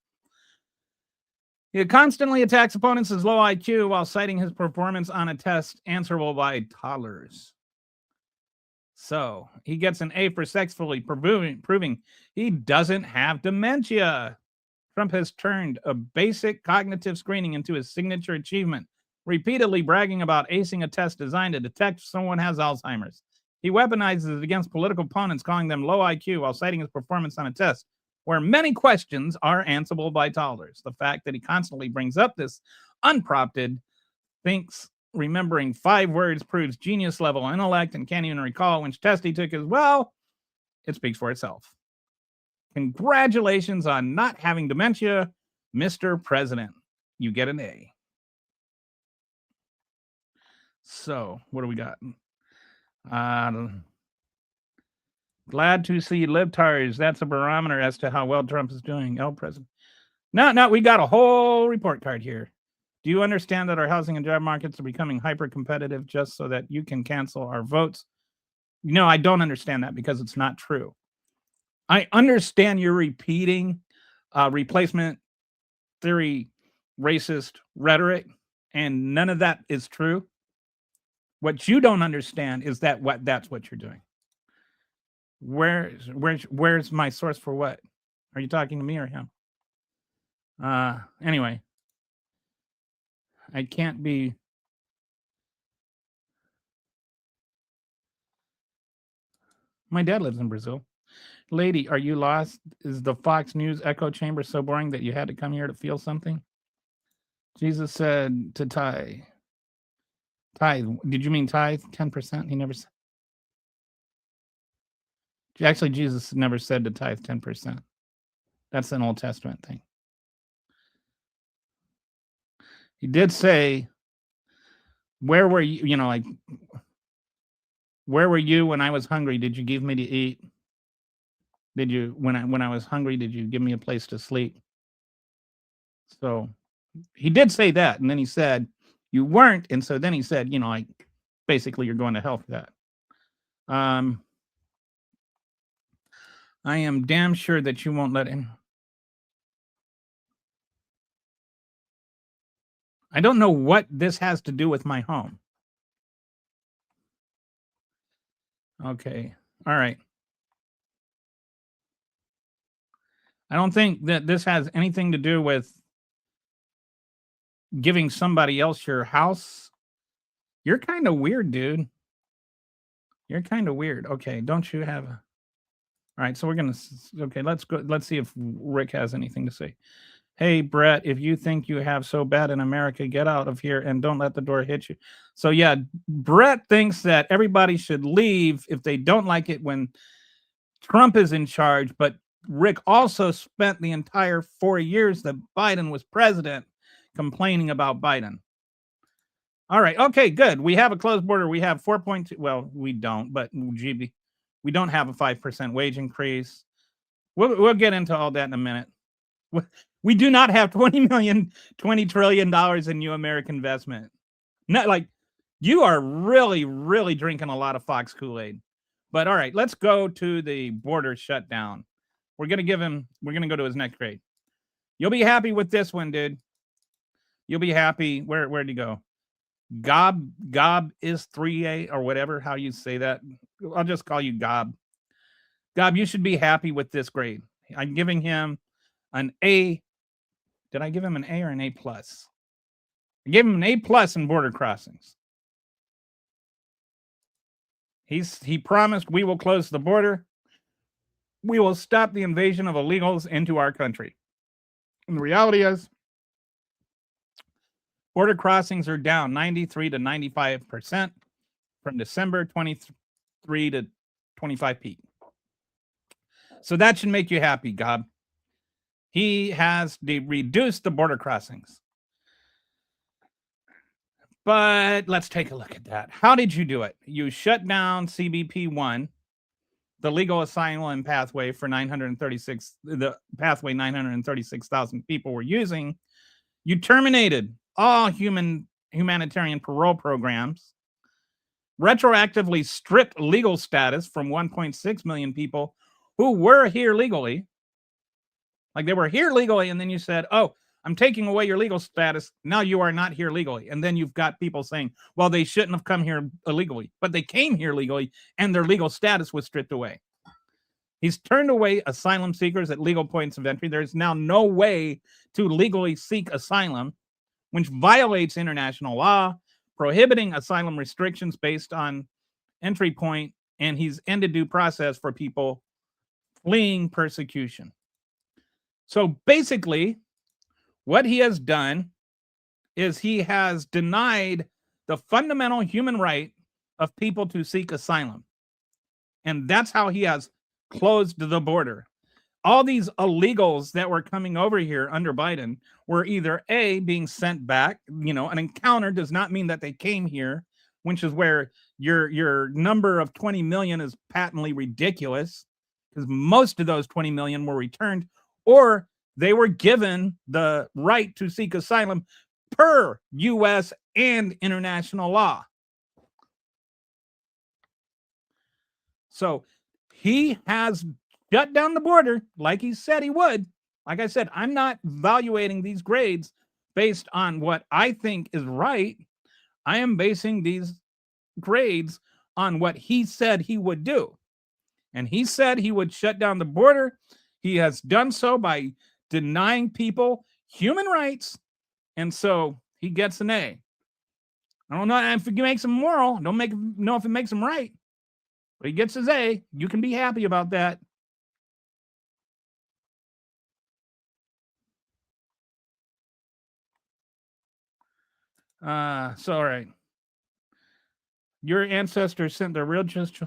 He constantly attacks opponents as low IQ while citing his performance on a test answerable by toddlers. So he gets an A for successfully proving he doesn't have dementia. Trump has turned a basic cognitive screening into his signature achievement, repeatedly bragging about acing a test designed to detect if someone has Alzheimer's. He weaponizes it against political opponents, calling them low IQ while citing his performance on a test where many questions are answerable by toddlers. The fact that he constantly brings up this unprompted, thinks remembering 5 words proves genius level intellect and can't even recall which test he took as well, it speaks for itself. Congratulations on not having dementia, Mr. President. You get an A. So, what do we got? Glad to see libtards. That's a barometer as to how well Trump is doing. El President. No, we got a whole report card here. Do you understand that our housing and job markets are becoming hyper competitive just so that you can cancel our votes? No, I don't understand that because it's not true. I understand you're repeating replacement theory, racist rhetoric, and none of that is true. What you don't understand is that's what you're doing. Where's my source for what? Are you talking to me or him? Anyway, I can't be. My dad lives in Brazil. Lady, are you lost? Is the Fox News echo chamber so boring that you had to come here to feel something? Jesus said to tithe. Did you mean tithe? 10%? He never said. Actually, Jesus never said to tithe 10%. That's an Old Testament thing. He did say, where were you, like, Where were you when I was hungry? Did you give me to eat? Did you when I was hungry, did you give me a place to sleep? So he did say that, and then he said you weren't, and so then he said, like basically you're going to hell for that. I am damn sure that you won't let him. I don't know what this has to do with my home. Okay. All right. I don't think that this has anything to do with giving somebody else your house. You're kind of weird, dude. You're kind of weird. Okay, don't you have a... All right, so we're going to... Okay, let's go. Let's see if Rick has anything to say. Hey, Brett, if you think you have so bad in America, get out of here and don't let the door hit you. So, yeah, Brett thinks that everybody should leave if they don't like it when Trump is in charge. But Rick also spent the entire 4 years that Biden was president complaining about Biden. All right. Okay, good. We have a closed border. We have 4.2. Well, we don't, but GB, we don't have a 5% wage increase. We'll get into all that in a minute. We do not have $20 trillion in new American investment. Not like you are really, really drinking a lot of Fox Kool-Aid. But all right, let's go to the border shutdown. We're going to go to his next grade. You'll be happy with this one, dude. You'll be happy. Where'd you go? Gob is 3A or whatever, how you say that. I'll just call you Gob. Gob, you should be happy with this grade. I'm giving him an A. Did I give him an A or an A plus? I gave him an A plus in border crossings. He promised we will close the border. We will stop the invasion of illegals into our country. And the reality is, border crossings are down 93 to 95% from December 23 to 25 peak. So that should make you happy, Gob. He has reduced the border crossings. But let's take a look at that. How did you do it? You shut down CBP-1, the legal asylum pathway for 936,000 people were using. You terminated all humanitarian parole programs, retroactively stripped legal status from 1.6 million people who were here legally. Like they were here legally, and then you said, oh, I'm taking away your legal status. Now you are not here legally. And then you've got people saying, well, they shouldn't have come here illegally, but they came here legally and their legal status was stripped away. He's turned away asylum seekers at legal points of entry. There's now no way to legally seek asylum, which violates international law, prohibiting asylum restrictions based on entry point, and he's ended due process for people fleeing persecution. So basically, what he has done is he has denied the fundamental human right of people to seek asylum. And that's how he has closed the border. All these illegals that were coming over here under Biden were either A, being sent back. An encounter does not mean that they came here, which is where your number of 20 million is patently ridiculous, because most of those 20 million were returned, or they were given the right to seek asylum per U.S. and international law. So he has shut down the border like he said he would. Like I said, I'm not evaluating these grades based on what I think is right. I am basing these grades on what he said he would do. And he said he would shut down the border. He has done so by denying people human rights. And so he gets an A. I don't know if it makes him moral. Don't know if it makes him right. But he gets his A. You can be happy about that. So all right. Your ancestors sent their real just.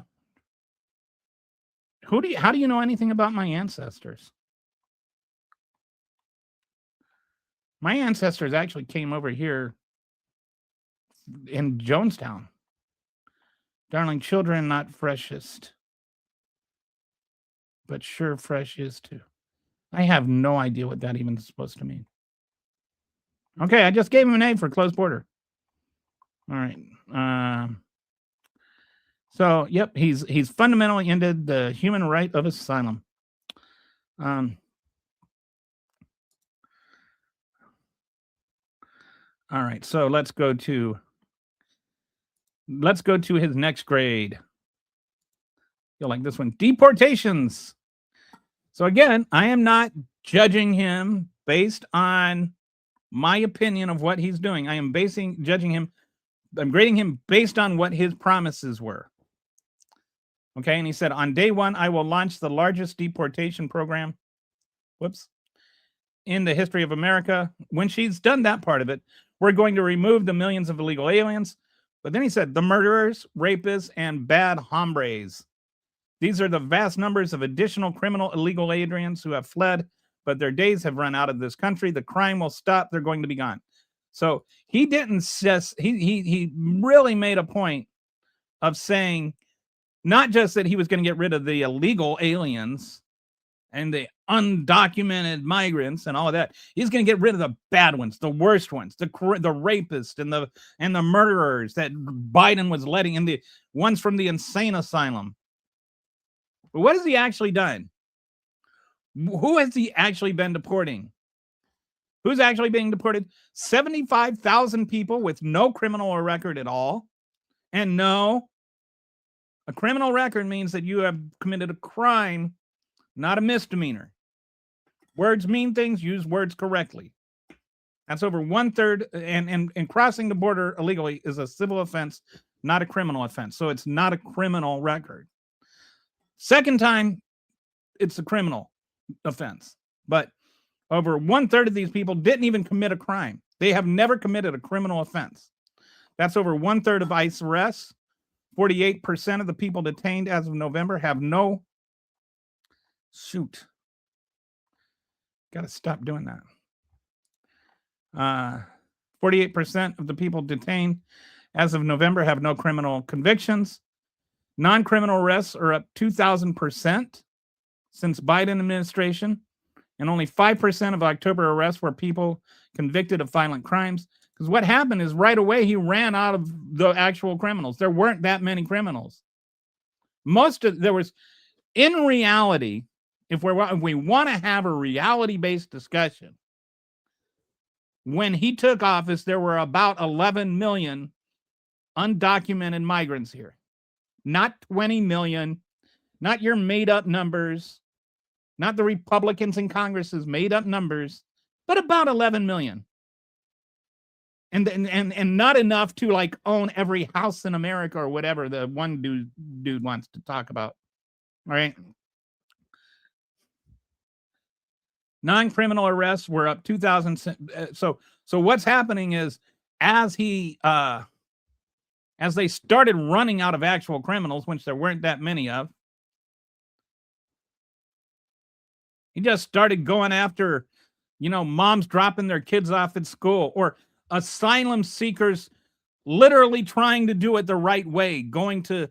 How do you know anything about my ancestors? My ancestors actually came over here in Jonestown. Darling, children not freshest, but sure fresh is too. I have no idea what that even is supposed to mean. Okay, I just gave him an A for close border. All right. So, yep, he's fundamentally ended the human right of asylum. All right, so let's go to his next grade. You'll like this one. Deportations. So again, I am not judging him based on my opinion of what he's doing. I am grading him based on what his promises were. Okay, and he said, on day one, I will launch the largest deportation program. In the history of America. When she's done that part of it, we're going to remove the millions of illegal aliens. But then he said, the murderers, rapists, and bad hombres. These are the vast numbers of additional criminal illegal aliens who have fled, but their days have run out of this country. The crime will stop. They're going to be gone. So he didn't just, he really made a point of saying not just that he was going to get rid of the illegal aliens and the undocumented migrants and all of that. He's going to get rid of the bad ones, the worst ones, the rapists and the murderers that Biden was letting in, the ones from the insane asylum. But what has he actually done? Who has he actually been deporting? Who's actually being deported? 75,000 people with no criminal record at all. And no, a criminal record means that you have committed a crime, not a misdemeanor. Words mean things, use words correctly. That's over 1/3, and crossing the border illegally is a civil offense, not a criminal offense. So it's not a criminal record. Second time, it's a criminal offense. But over 1/3 of these people didn't even commit a crime. They have never committed a criminal offense. That's over 1/3 of ICE arrests. 48% of the people detained as of November have no... Shoot. Got to stop doing that. 48% of the people detained as of November have no criminal convictions. Non-criminal arrests are up 2,000% since Biden administration. And only 5% of October arrests were people convicted of violent crimes. Because what happened is right away he ran out of the actual criminals. There weren't that many criminals. In reality, if we want to have a reality-based discussion, when he took office, there were about 11 million undocumented migrants here. Not 20 million, not your made-up numbers, not the Republicans in Congress's made-up numbers, but about 11 million. And not enough to like own every house in America or whatever the one dude wants to talk about. All right. Non-criminal arrests were up 2,000. So what's happening is as they started running out of actual criminals, which there weren't that many of, he just started going after, moms dropping their kids off at school, or asylum seekers literally trying to do it the right way, going to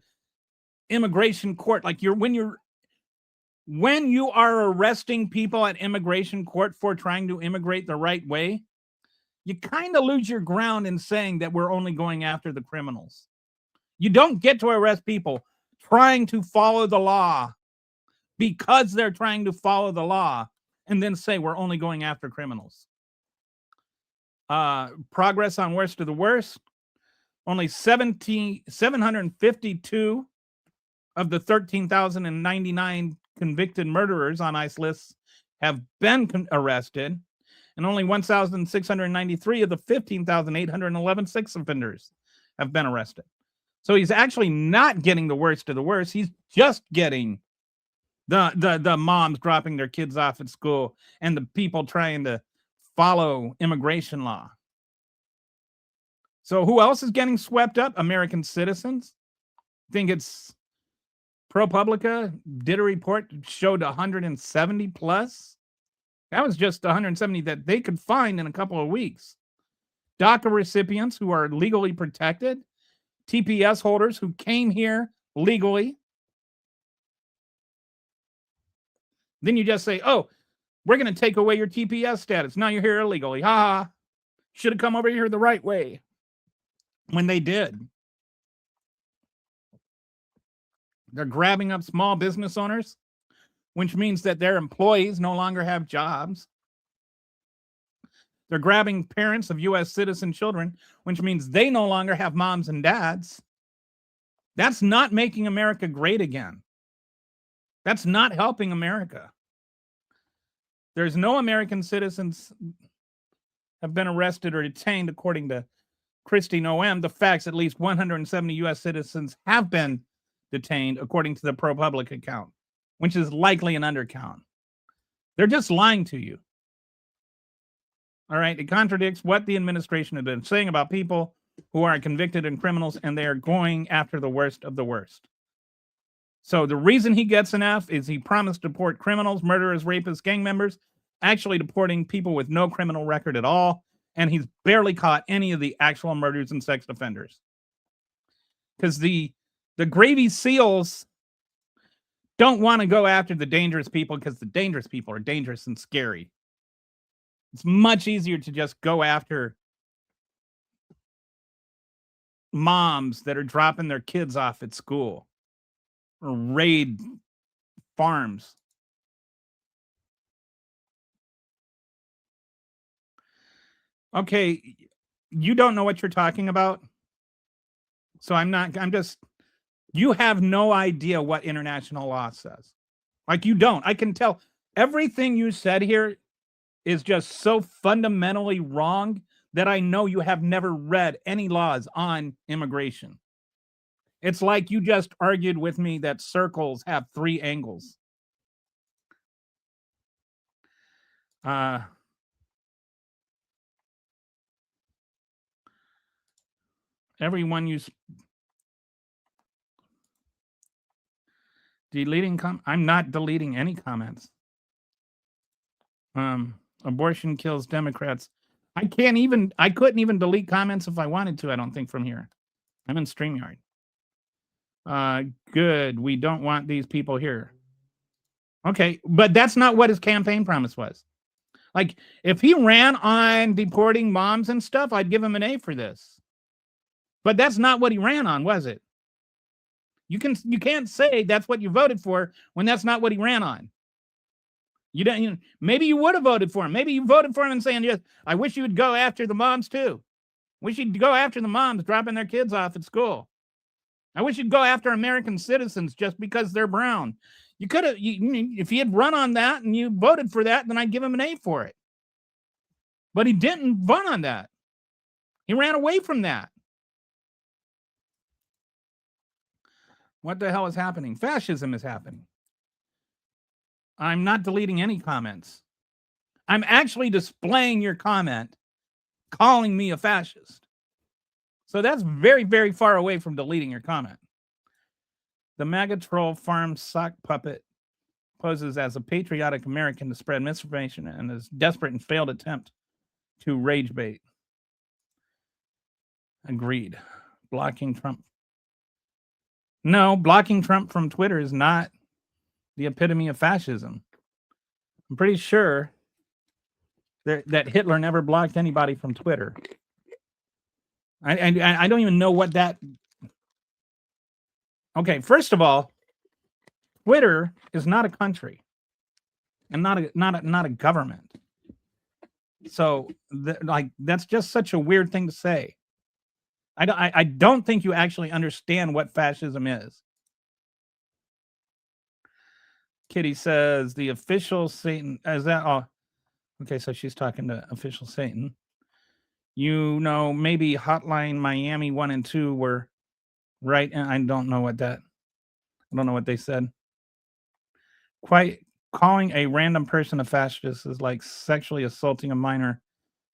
immigration court. Like when you are arresting people at immigration court for trying to immigrate the right way, you kind of lose your ground in saying that we're only going after the criminals. You don't get to arrest people trying to follow the law because they're trying to follow the law and then say we're only going after criminals. Progress on worst of the worst. Only 752 of the 13,099 convicted murderers on ICE lists have been arrested, and only 1,693 of the 15,811 sex offenders have been arrested. So he's actually not getting the worst of the worst. He's just getting the moms dropping their kids off at school and the people trying to follow immigration law. So who else is getting swept up? American citizens. I think it's ProPublica did a report, showed 170 plus. That was just 170 that they could find in a couple of weeks. DACA recipients who are legally protected, TPS holders who came here legally. Then you just say, oh, we're going to take away your TPS status. Now you're here illegally. Ha ha. Should have come over here the right way. When they did. They're grabbing up small business owners, which means that their employees no longer have jobs. They're grabbing parents of U.S. citizen children, which means they no longer have moms and dads. That's not making America great again. That's not helping America. There's no American citizens have been arrested or detained, according to Kristi Noem. The facts, at least 170 U.S. citizens have been detained, according to the ProPublica account, which is likely an undercount. They're just lying to you. All right, it contradicts what the administration has been saying about people who are convicted and criminals, and they are going after the worst of the worst. So the reason he gets an F is he promised to deport criminals, murderers, rapists, gang members, actually deporting people with no criminal record at all, and he's barely caught any of the actual murders and sex offenders. Because the Gravy SEALs don't want to go after the dangerous people, because the dangerous people are dangerous and scary. It's much easier to just go after moms that are dropping their kids off at school or raid farms. Okay, you don't know what you're talking about. So you have no idea what international law says. Like, you don't. I can tell everything you said here is just so fundamentally wrong that I know you have never read any laws on immigration. It's like you just argued with me that circles have 3 angles. Everyone you deleting I'm not deleting any comments. Abortion kills Democrats. I couldn't even delete comments if I wanted to, I don't think, from here. I'm in StreamYard. Good. We don't want these people here. Okay, but that's not what his campaign promise was. Like, if he ran on deporting moms and stuff, I'd give him an A for this. But that's not what he ran on, was it? You can't say that's what you voted for when that's not what he ran on. Maybe you would have voted for him. Maybe you voted for him and saying, yes, I wish you would go after the moms too. Wish you'd go after the moms dropping their kids off at school. I wish you'd go after American citizens just because they're brown. You could have, if he had run on that and you voted for that, then I'd give him an A for it. But he didn't run on that. He ran away from that. What the hell is happening? Fascism is happening. I'm not deleting any comments. I'm actually displaying your comment, calling me a fascist. So that's very, very far away from deleting your comment. The MAGA troll farm sock puppet poses as a patriotic American to spread misinformation and is desperate and failed attempt to rage bait. Agreed. Blocking Trump. No, blocking Trump from Twitter is not the epitome of fascism. I'm pretty sure that Hitler never blocked anybody from Twitter. I don't even know what that. Okay, first of all, Twitter is not a country and not a government. So that's just such a weird thing to say. I don't think you actually understand what fascism is. Kitty says the official Satan, is that all? Okay, so she's talking to official Satan. Maybe Hotline Miami 1 and 2 were right. And I don't know what they said. Quite calling a random person a fascist is like sexually assaulting a minor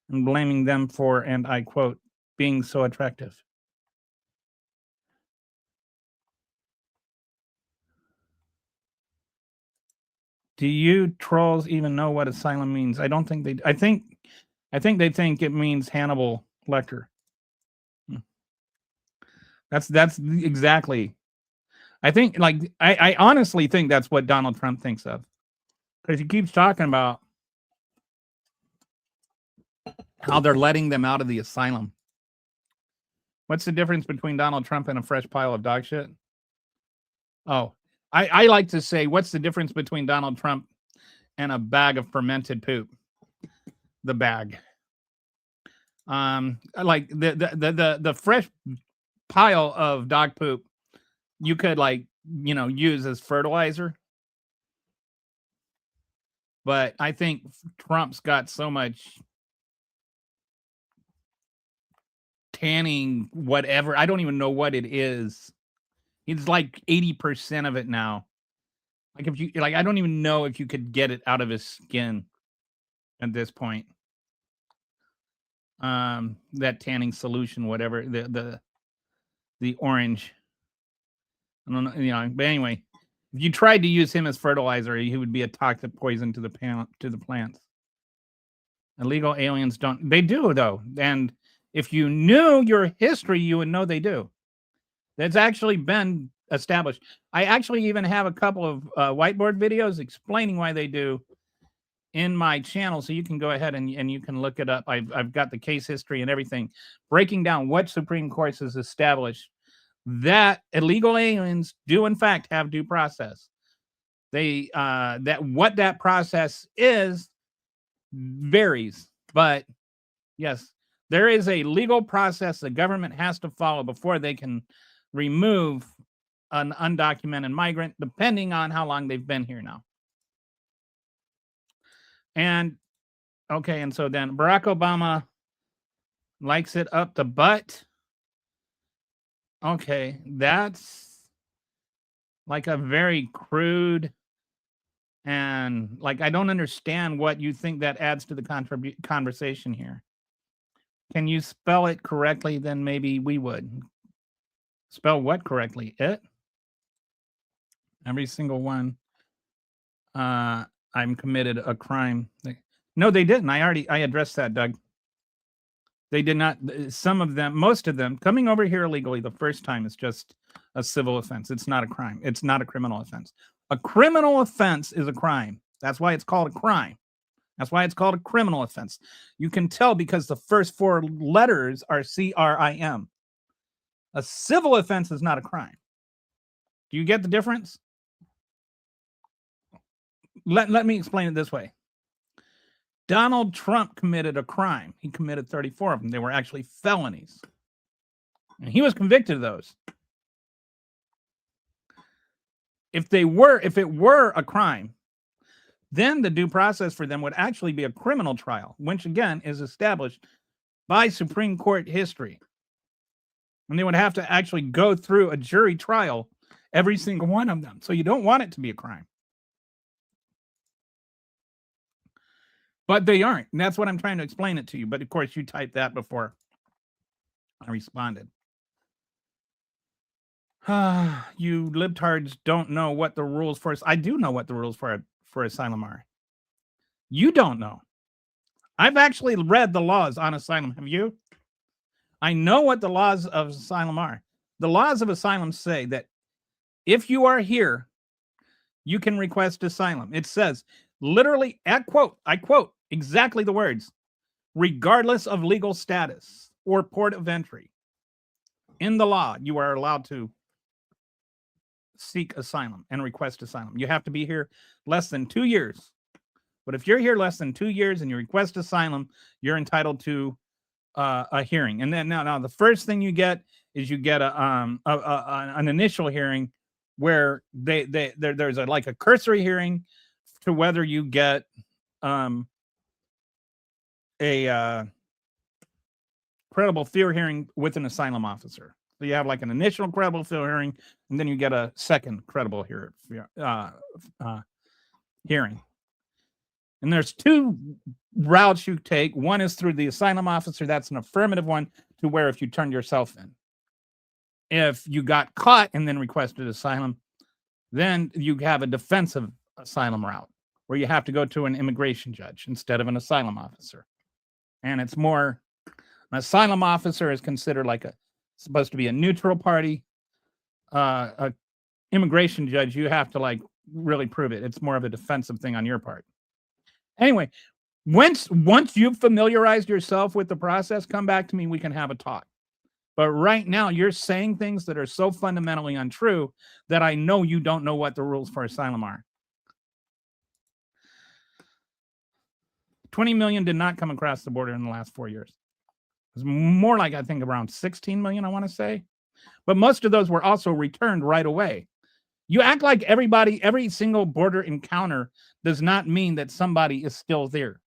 and blaming them for, and I quote, being so attractive. Do you trolls even know what asylum means? I don't think they. I think they think it means Hannibal Lecter. That's exactly. I think, like, I honestly think that's what Donald Trump thinks of, because he keeps talking about how they're letting them out of the asylum. What's the difference between Donald Trump and a fresh pile of dog shit? Oh, I like to say, what's the difference between Donald Trump and a bag of fermented poop? The bag. Like the fresh pile of dog poop, you could, like, use as fertilizer. But I think Trump's got so much tanning, whatever. I don't even know what it is. It's like 80% of it now. Like, if you like, I don't even know if you could get it out of his skin at this point. That tanning solution, whatever, the orange. I don't know, but anyway, if you tried to use him as fertilizer, he would be a toxic poison to the plants. Illegal aliens don't. They do, though. And if you knew your history, you would know they do. That's actually been established. I actually even have a couple of whiteboard videos explaining why they do in my channel, so you can go ahead and you can look it up. I've got the case history and everything, breaking down what Supreme Court has established that illegal aliens do in fact have due process. They that what that process is varies, but yes, there is a legal process the government has to follow before they can remove an undocumented migrant, depending on how long they've been here now. And okay, and so then Barack Obama likes it up the butt. Okay, that's like a very crude, and like, I don't understand what you think that adds to the conversation here. Can you spell it correctly? Then maybe we would. Spell what correctly? It? Every single one. I'm committed a crime. No, they didn't. I addressed that, Doug. They did not. Some of them, most of them, coming over here illegally the first time is just a civil offense. It's not a crime. It's not a criminal offense. A criminal offense is a crime. That's why it's called a crime. That's why it's called a criminal offense. You can tell because the first four letters are CRIM. A civil offense is not a crime. Do you get the difference? Let me explain it this way. Donald Trump committed a crime. He committed 34 of them. They were actually felonies. And he was convicted of those. If it were a crime, then the due process for them would actually be a criminal trial, which again is established by Supreme Court history. And they would have to actually go through a jury trial, every single one of them. So you don't want it to be a crime. But they aren't. And that's what I'm trying to explain it to you. But of course, you typed that before I responded. You libtards don't know what the rules for. I do know what the rules for asylum are. You don't know. I've actually read the laws on asylum. Have you? I know what the laws of asylum are. The laws of asylum say that if you are here, you can request asylum. It says, literally, I quote exactly the words, regardless of legal status or port of entry. In the law, you are allowed to seek asylum and request asylum. You have to be here less than 2 years. But if you're here less than 2 years and you request asylum, you're entitled to a hearing. And then now the first thing you get is you get an initial hearing where there's a cursory hearing to whether you get a credible fear hearing with an asylum officer. So you have like an initial credible fear hearing, and then you get a second credible hearing. And there's two routes you take. One is through the asylum officer. That's an affirmative one, to where if you turned yourself in. If you got caught and then requested asylum, then you have a defensive asylum route where you have to go to an immigration judge instead of an asylum officer. And it's more, an asylum officer is considered like It's supposed to be a neutral party. A immigration judge, you have to like really prove it. It's more of a defensive thing on your part. Anyway, once you've familiarized yourself with the process, come back to me. We can have a talk. But right now, you're saying things that are so fundamentally untrue that I know you don't know what the rules for asylum are. 20 million did not come across the border in the last 4 years. It was more like, I think, around 16 million, I want to say. But most of those were also returned right away. You act like every single border encounter does not mean that somebody is still there.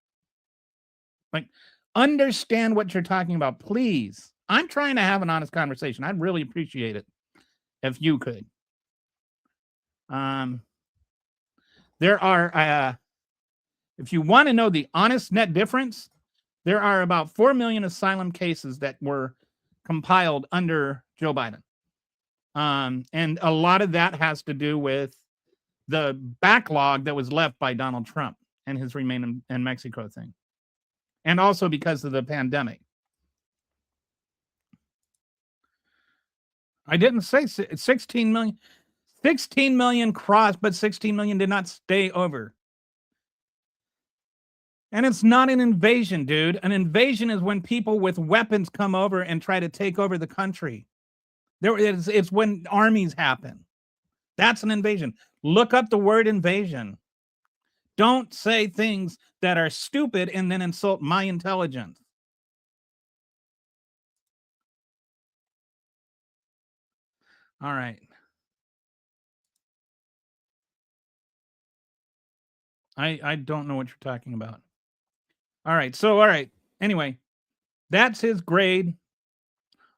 Like, understand what you're talking about, please. I'm trying to have an honest conversation. I'd really appreciate it if you could. There are, if you want to know the honest net difference, there are about 4 million asylum cases that were compiled under Joe Biden. And a lot of that has to do with the backlog that was left by Donald Trump and his Remain in Mexico thing. And also because of the pandemic. I didn't say 16 million. 16 million crossed, but 16 million did not stay over. And it's not an invasion, dude. An invasion is when people with weapons come over and try to take over the country. It's when armies happen. That's an invasion. Look up the word invasion. Don't say things that are stupid and then insult my intelligence. All right. I don't know what you're talking about. All right. Anyway, that's his grade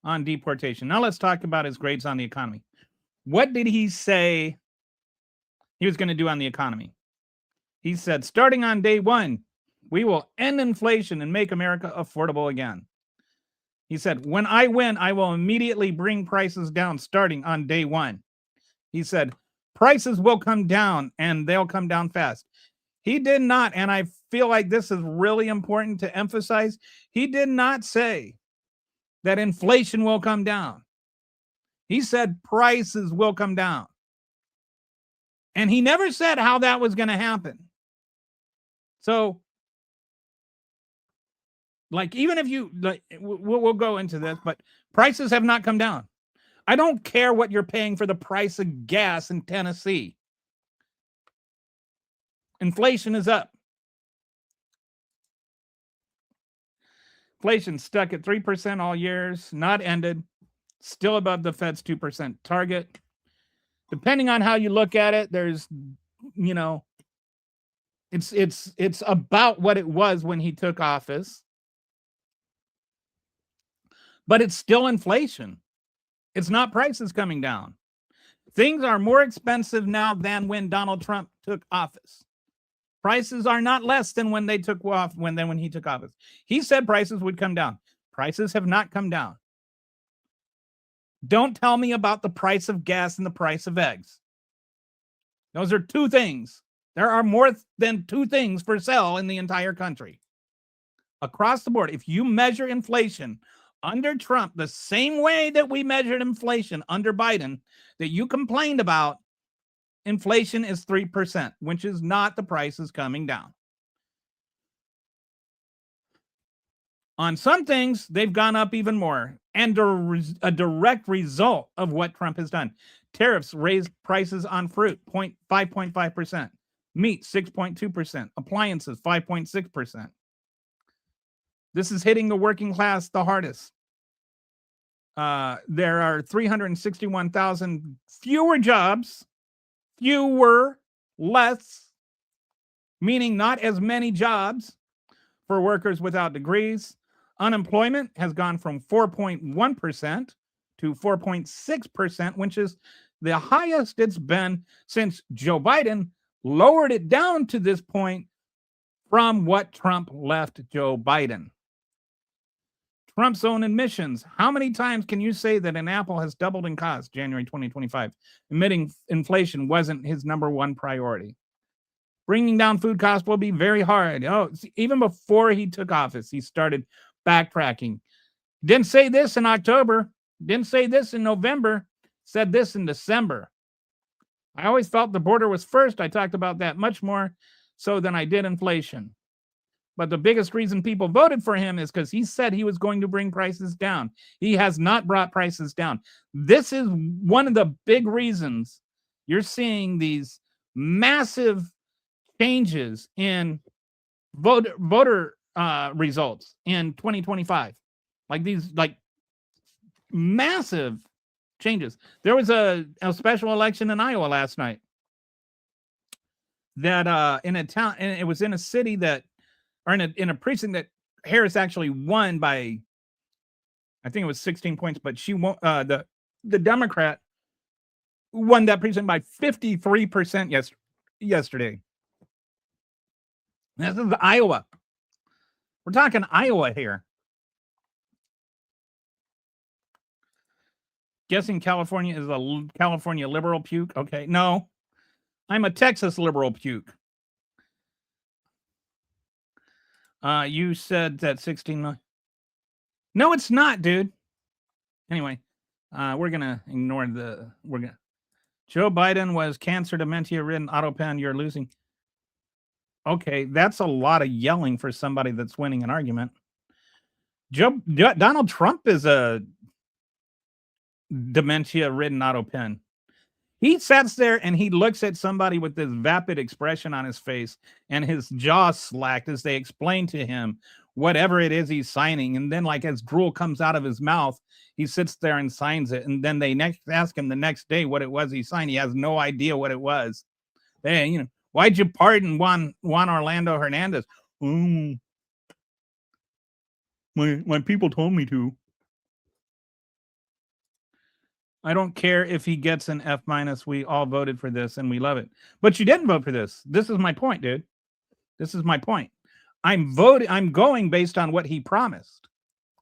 on deportation. Now let's talk about his grades on the economy. What did he say he was going to do on the economy? He said, starting on day one, we will end inflation and make America affordable again. He said, when I win, I will immediately bring prices down starting on day one. He said, prices will come down and they'll come down fast. He did not, and I feel like this is really important to emphasize, he did not say that inflation will come down. He said prices will come down. And he never said how that was going to happen. So, like, even if you, like, we'll go into this, but prices have not come down. I don't care what you're paying for the price of gas in Tennessee. Inflation is up. Inflation stuck at 3% all years, not ended, still above the Fed's 2% target. Depending on how you look at it, there's, you know, it's about what it was when he took office. But it's still inflation. It's not prices coming down. Things are more expensive now than when Donald Trump took office. Prices are not less than when they took off when he took office. He said prices would come down. Prices have not come down. Don't tell me about the price of gas and the price of eggs. Those are two things. There are more than two things for sale in the entire country. Across the board, if you measure inflation under Trump the same way that we measured inflation under Biden that you complained about, inflation is 3%, which is not the prices coming down. On some things, they've gone up even more, and a direct result of what Trump has done. Tariffs raised prices on fruit 5.5%, meat 6.2%, appliances 5.6%. This is hitting the working class the hardest. There are 361,000 fewer jobs, less, meaning not as many jobs for workers without degrees. Unemployment has gone from 4.1% to 4.6%, which is the highest it's been since Joe Biden lowered it down to this point from what Trump left Joe Biden. Trump's own admissions. How many times can you say that an apple has doubled in cost January 2025? Admitting inflation wasn't his number one priority. Bringing down food costs will be very hard. Even before he took office, he started backtracking. Didn't say this in October. Didn't say this in November, said this in December. I always felt the border was first. I talked about that much more so than I did inflation. But the biggest reason people voted for him is because he said he was going to bring prices down. He has not brought prices down. This is one of the big reasons you're seeing these massive changes in voter results in 2025. Like these, like massive changes. There was a special election in Iowa last night that in a town, and it was in a city that, or in a precinct that Harris actually won by, I think it was 16 points, but she won. The Democrat won that precinct by 53% yesterday. This is Iowa. We're talking Iowa here. Guessing California is a California liberal puke. Okay, no, I'm a Texas liberal puke. You said that 16 million. No, it's not, dude. Anyway, we're gonna ignore Joe Biden was cancer, dementia-ridden, autopan. You're losing. Okay, that's a lot of yelling for somebody that's winning an argument. Donald Trump is a dementia-ridden autopen. He sits there and he looks at somebody with this vapid expression on his face and his jaw slacked as they explain to him whatever it is he's signing. And then, like, as drool comes out of his mouth, he sits there and signs it. And then they ask him the next day what it was he signed. He has no idea what it was. Hey, why'd you pardon Juan Orlando Hernandez? My people told me to. I don't care if he gets an F-. We all voted for this and we love it. But you didn't vote for this. This is my point, dude. This is my point. I'm going based on what he promised.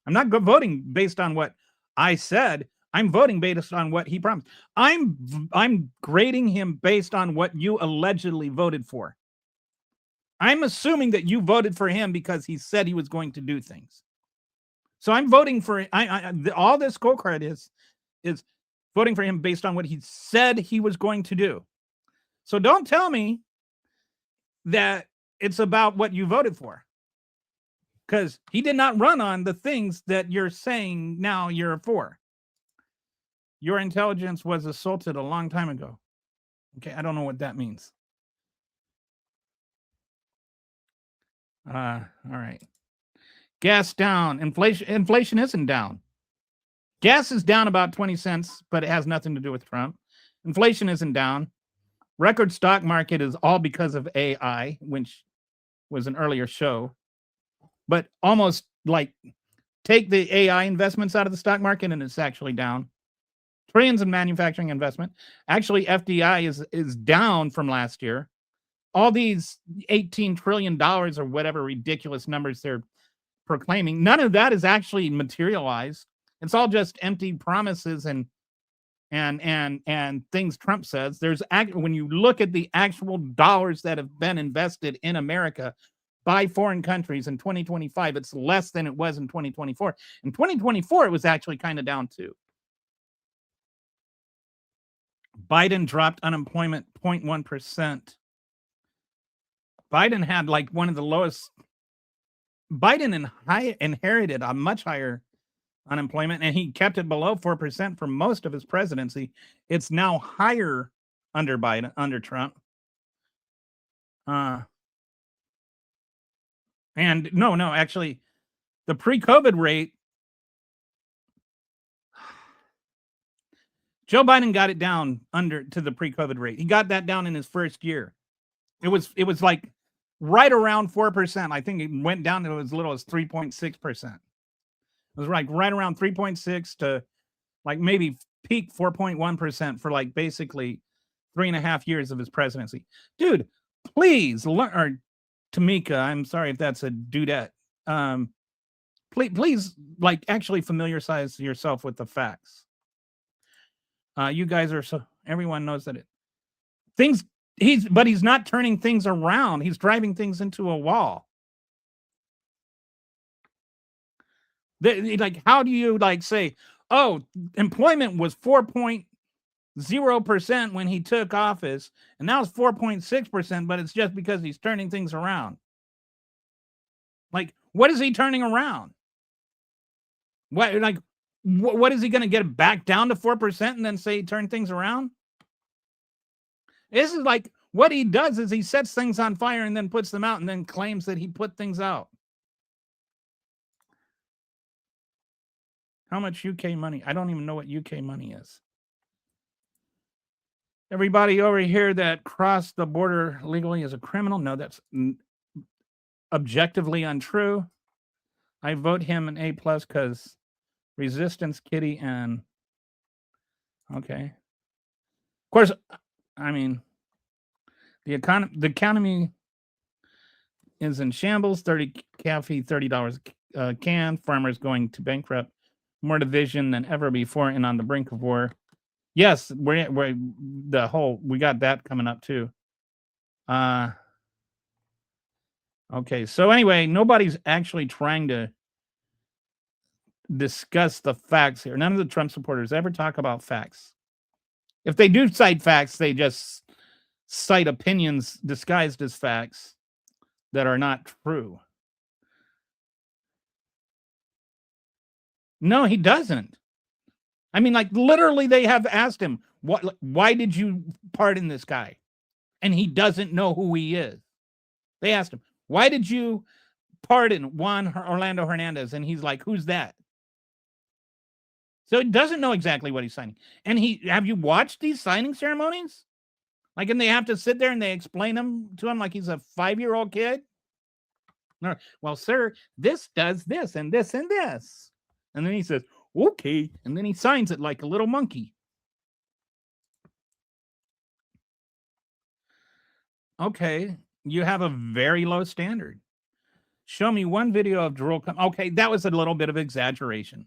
I'm not voting based on what I said. I'm voting based on what he promised. I'm grading him based on what you allegedly voted for. I'm assuming that you voted for him because he said he was going to do things. So I'm voting for all this scorecard is voting for him based on what he said he was going to do. So don't tell me that it's about what you voted for, because he did not run on the things that you're saying now you're for. Your intelligence was assaulted a long time ago. Okay, I don't know what that means. All right. Gas down. Inflation isn't down. Gas is down about 20 cents, but it has nothing to do with Trump. Inflation isn't down. Record stock market is all because of AI, which was an earlier show. But almost like take the AI investments out of the stock market and it's actually down. Trillions in manufacturing investment. Actually, FDI is down from last year. All these $18 trillion or whatever ridiculous numbers they're proclaiming, none of that is actually materialized. It's all just empty promises and things Trump says. When you look at the actual dollars that have been invested in America by foreign countries in 2025, it's less than it was in 2024. In 2024, it was actually kind of down too. Biden dropped unemployment 0.1%. Biden had like one of the lowest. Biden inherited a much higher unemployment, and he kept it below 4% for most of his presidency. It's now higher under Biden, under Trump. And no, actually, the pre-COVID rate, Joe Biden got it down to the pre-COVID rate. He got that down in his first year. It was like right around 4%. I think it went down to as little as 3.6%. It was like right around 3.6 to like maybe peak 4.1% for like basically 3.5 years of his presidency. Dude, please learn. Or Tamika, I'm sorry if that's a dudette. Please like actually familiarize yourself with the facts. You guys are everyone knows that he's not turning things around. He's driving things into a wall. Like, how do you like say, oh, employment was 4.0% when he took office, and now it's 4.6%, but it's just because he's turning things around. Like, what is he turning around? What is he going to get it back down to 4% and then say turn things around? This is like what he does is he sets things on fire and then puts them out and then claims that he put things out. How much UK money? I don't even know what UK money is. Everybody over here that crossed the border legally is a criminal. No, that's objectively untrue. I vote him an A+ because Resistance Kitty and okay. Of course, I mean the economy is in shambles. 30 coffee, $30 a can. Farmers going to bankrupt. More division than ever before, and on the brink of war. Yes, we got that coming up too. Okay, so anyway, nobody's actually trying to discuss the facts here. None of the Trump supporters ever talk about facts. If they do cite facts, they just cite opinions disguised as facts that are not true. No, he doesn't. I mean, like literally they have asked him, why did you pardon this guy? And he doesn't know who he is. They asked him, why did you pardon Juan Orlando Hernandez? And he's like, who's that? So he doesn't know exactly what he's signing. And have you watched these signing ceremonies? Like, and they have to sit there and they explain them to him like he's a 5-year-old kid. No, well, sir, this does this and this and this. And then he says, okay. And then he signs it like a little monkey. Okay. You have a very low standard. Show me one video of Jerome. Okay. That was a little bit of exaggeration.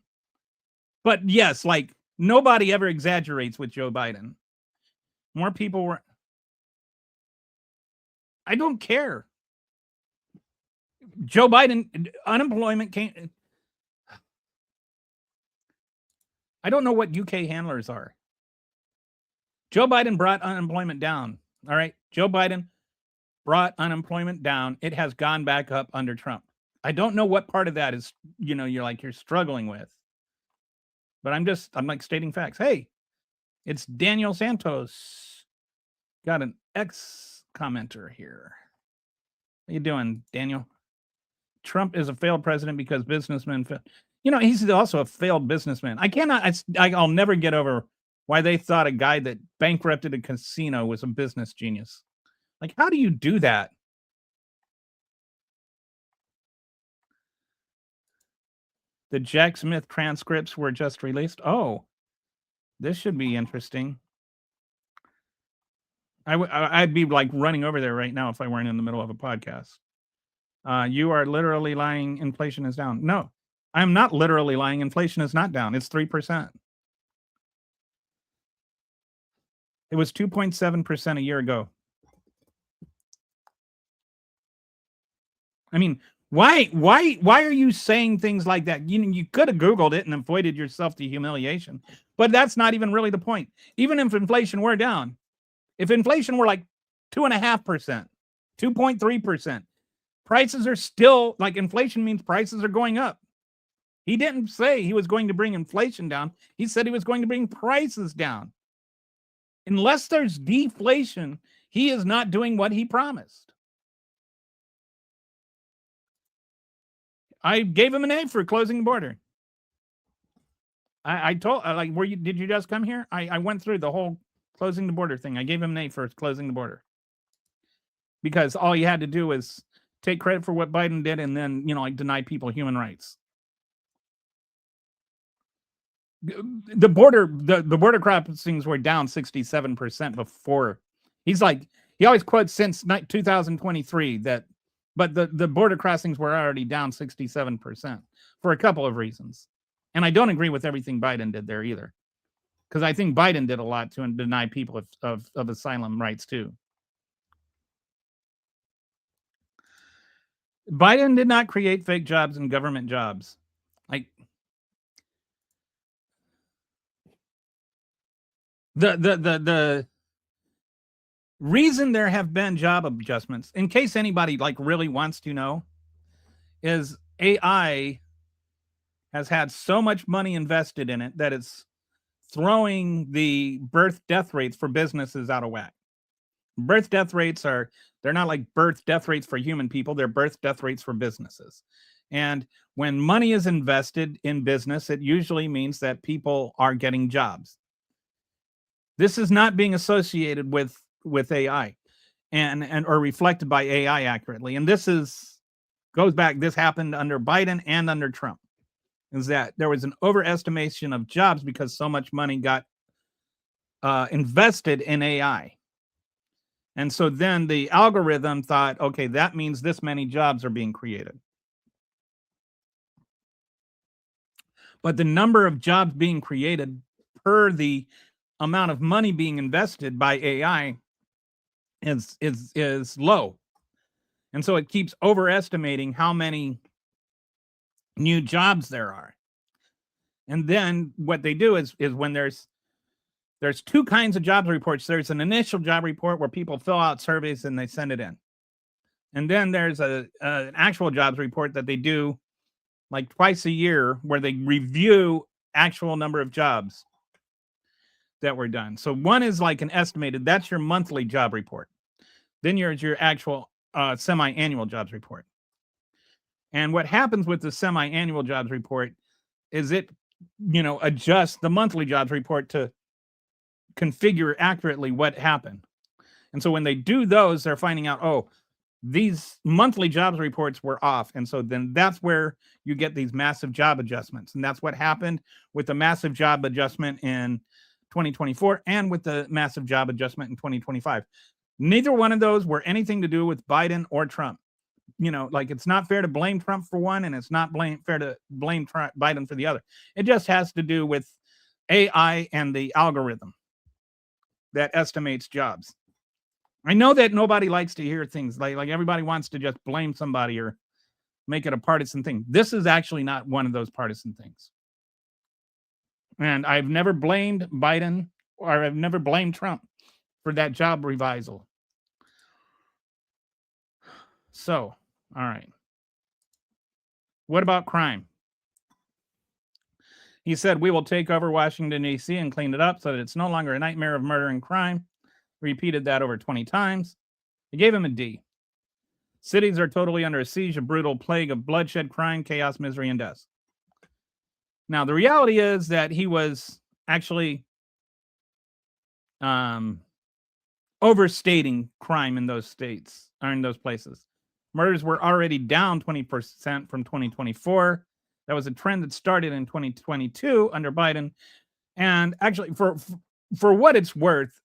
But yes, like nobody ever exaggerates with Joe Biden. More people were. I don't care. Joe Biden, unemployment came. I don't know what UK handlers are. Joe Biden brought unemployment down. All right. Joe Biden brought unemployment down. It has gone back up under Trump. I don't know what part of that is, you're struggling with. But I'm like stating facts. Hey, it's Daniel Santos. Got an X commenter here. How you doing, Daniel? Trump is a failed president because businessmen he's also a failed businessman. I'll never get over why they thought a guy that bankrupted a casino was a business genius. Like, how do you do that? The Jack Smith transcripts were just released. Oh, this should be interesting. I'd be like running over there right now if I weren't in the middle of a podcast. You are literally lying. Inflation is down. No, I'm not literally lying. Inflation is not down. It's 3%. It was 2.7% a year ago. I mean, why are you saying things like that? You could have Googled it and avoided yourself the humiliation. But that's not even really the point. Even if inflation were down, if inflation were like 2.5%, 2.3%, prices are still like inflation means prices are going up. He didn't say he was going to bring inflation down. He said he was going to bring prices down. Unless there's deflation, he is not doing what he promised. I gave him an A for closing the border. I told did you just come here? I went through the whole closing the border thing. I gave him an A for closing the border. Because all you had to do was take credit for what Biden did and then, deny people human rights. The border crossings were down 67% before. He always quotes since 2023 but the border crossings were already down 67% for a couple of reasons. And I don't agree with everything Biden did there either. Because I think Biden did a lot to deny people of asylum rights too. Biden did not create fake jobs and government jobs. Like, The reason there have been job adjustments, in case anybody like really wants to know, is AI has had so much money invested in it that it's throwing the birth death rates for businesses out of whack. Birth death rates they're not like birth death rates for human people, they're birth death rates for businesses. And when money is invested in business, it usually means that people are getting jobs. This is not being associated with AI and or reflected by AI accurately. And this happened under Biden and under Trump. Is that there was an overestimation of jobs because so much money got invested in AI. And so then the algorithm thought, okay, that means this many jobs are being created. But the number of jobs being created per the amount of money being invested by AI is low. And so it keeps overestimating how many new jobs there are. And then what they do is when there's two kinds of jobs reports. There's an initial job report where people fill out surveys and they send it in. And then there's an actual jobs report that they do like twice a year where they review actual number of jobs that were done. So one is like an estimated, that's your monthly job report. Then there's your actual semi-annual jobs report. And what happens with the semi-annual jobs report is it, adjusts the monthly jobs report to configure accurately what happened. And so when they do those, they're finding out, oh, these monthly jobs reports were off. And so then that's where you get these massive job adjustments. And that's what happened with the massive job adjustment in 2024 and with the massive job adjustment in 2025. Neither one of those were anything to do with Biden or Trump. Like it's not fair to blame Trump for one, and it's not fair to blame Biden for the other. It just has to do with AI and the algorithm that estimates jobs. I know that nobody likes to hear things like everybody wants to just blame somebody or make it a partisan thing. This is actually not one of those partisan things. And I've never blamed Biden or I've never blamed Trump for that job revisal. So, all right. What about crime? He said, we will take over Washington, D.C. and clean it up so that it's no longer a nightmare of murder and crime. Repeated that over 20 times. He gave him a D. Cities are totally under a siege, a brutal plague of bloodshed, crime, chaos, misery, and death. Now, the reality is that he was actually overstating crime in those states or in those places. Murders were already down 20% from 2024. That was a trend that started in 2022 under Biden. And actually, for what it's worth,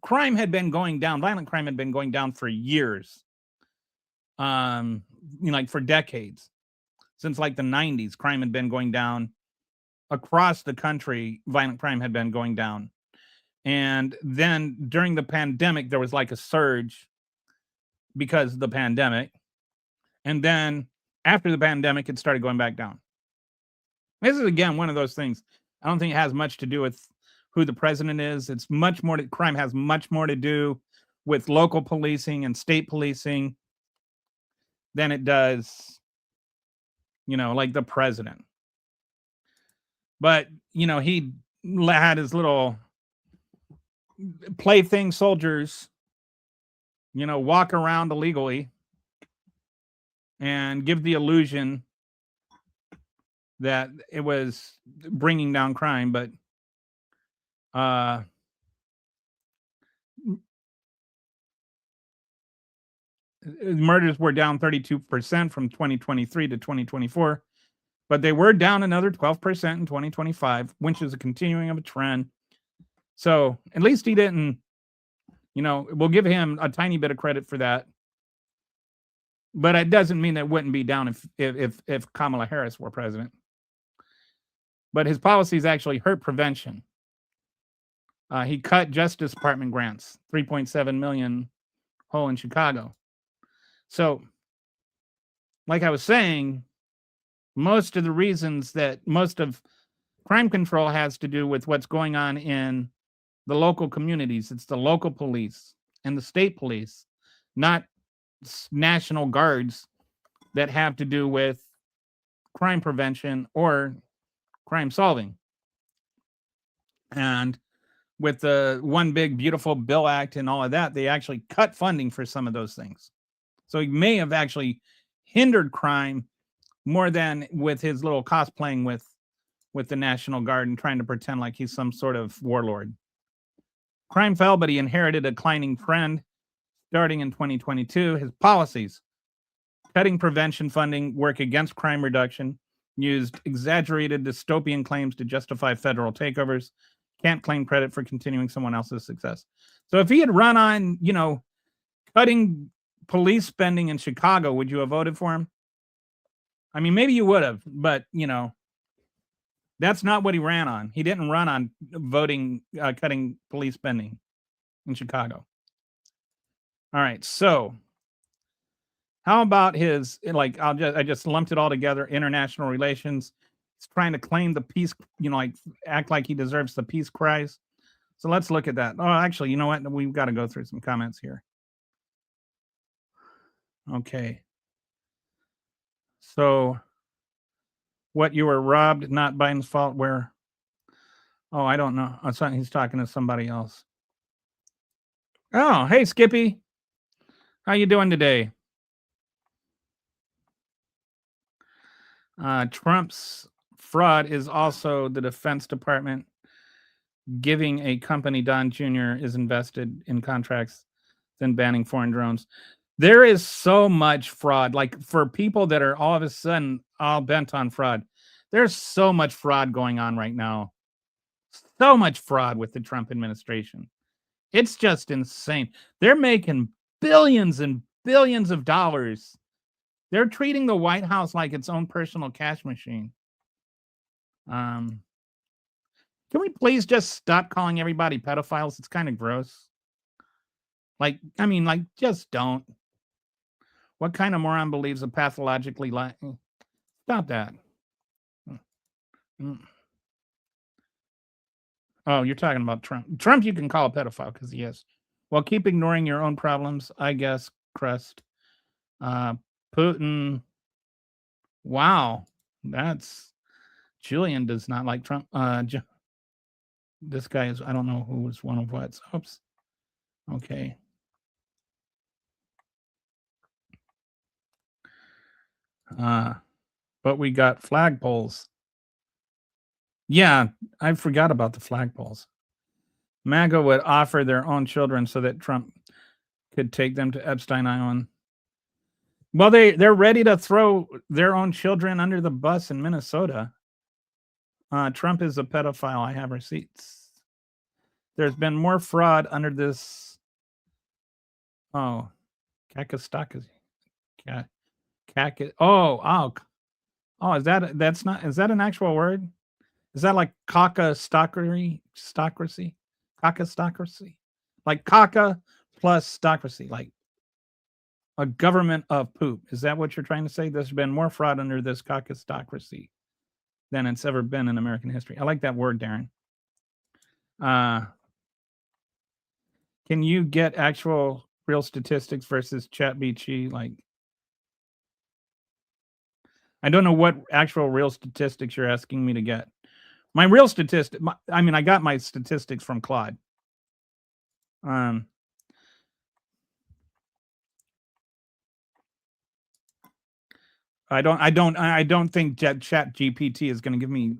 crime had been going down. Violent crime had been going down for years. Like for decades. Since like the 90s, crime had been going down across the country. Violent crime had been going down. And then during the pandemic, there was like a surge because of the pandemic. And then after the pandemic, it started going back down. This is, again, one of those things. I don't think it has much to do with who the president is. It's much more, crime has much more to do with local policing and state policing than it does, like the president. But, he had his little plaything soldiers, walk around illegally and give the illusion that it was bringing down crime, but murders were down 32% from 2023 to 2024, but they were down another 12% in 2025, which is a continuing of a trend. So at least he didn't, we'll give him a tiny bit of credit for that. But it doesn't mean that it wouldn't be down if Kamala Harris were president. But his policies actually hurt prevention. He cut Justice Department grants, $3.7 million hole in Chicago. So, like I was saying, most of the reasons that most of crime control has to do with what's going on in the local communities. It's the local police and the state police, not national guards that have to do with crime prevention or crime solving. And with the One Big Beautiful Bill Act and all of that, they actually cut funding for some of those things. So he may have actually hindered crime more than with his little cosplaying with the National Guard and trying to pretend like he's some sort of warlord. Crime fell, but he inherited a declining trend starting in 2022. His policies: cutting prevention funding, work against crime reduction, used exaggerated dystopian claims to justify federal takeovers, can't claim credit for continuing someone else's success. So if he had run on, cutting police spending in Chicago, would you have voted for him? I mean, maybe you would have, but that's not what he ran on. He didn't run on cutting police spending in Chicago. All right, so how about his, I just lumped it all together, international relations. He's trying to claim the peace, act like he deserves the peace prize. So let's look at that. Oh, actually, you know what? We've got to go through some comments here. Okay. So what, you were robbed, not Biden's fault, where? Oh, I don't know. He's talking to somebody else. Oh, hey, Skippy. How you doing today? Trump's fraud is also the Defense Department giving a company, Don Jr., is invested in contracts, then banning foreign drones. There is so much fraud. Like, for people that are all of a sudden all bent on fraud, there's so much fraud going on right now. So much fraud with the Trump administration. It's just insane. They're making billions and billions of dollars. They're treating the White House like its own personal cash machine. Can we please just stop calling everybody pedophiles? It's kind of gross. Just don't. What kind of moron believes a pathologically lying? Stop that. Oh, you're talking about Trump. Trump you can call a pedophile because he is. Well, keep ignoring your own problems, I guess, Crust. Putin. Wow. Julian does not like Trump. This guy is, I don't know who was one of what. Oops. Okay. But we got flagpoles. Yeah, I forgot about the flagpoles. MAGA would offer their own children so that Trump could take them to Epstein Island. Well, they're ready to throw their own children under the bus in Minnesota. Trump is a pedophile. I have receipts. There's been more fraud under this. Oh, Kakistocracy. Is that an actual word? Is that like Kakistocracy? Kakistocracy? Like caca plus stocracy, like a government of poop. Is that what you're trying to say? There's been more fraud under this Kakistocracy than it's ever been in American history. I like that word, Darren. Can you get actual real statistics versus ChatGPT? Like, I don't know what actual real statistics you're asking me to get. My real statistic, I got my statistics from Claude. I don't think ChatGPT is going to give me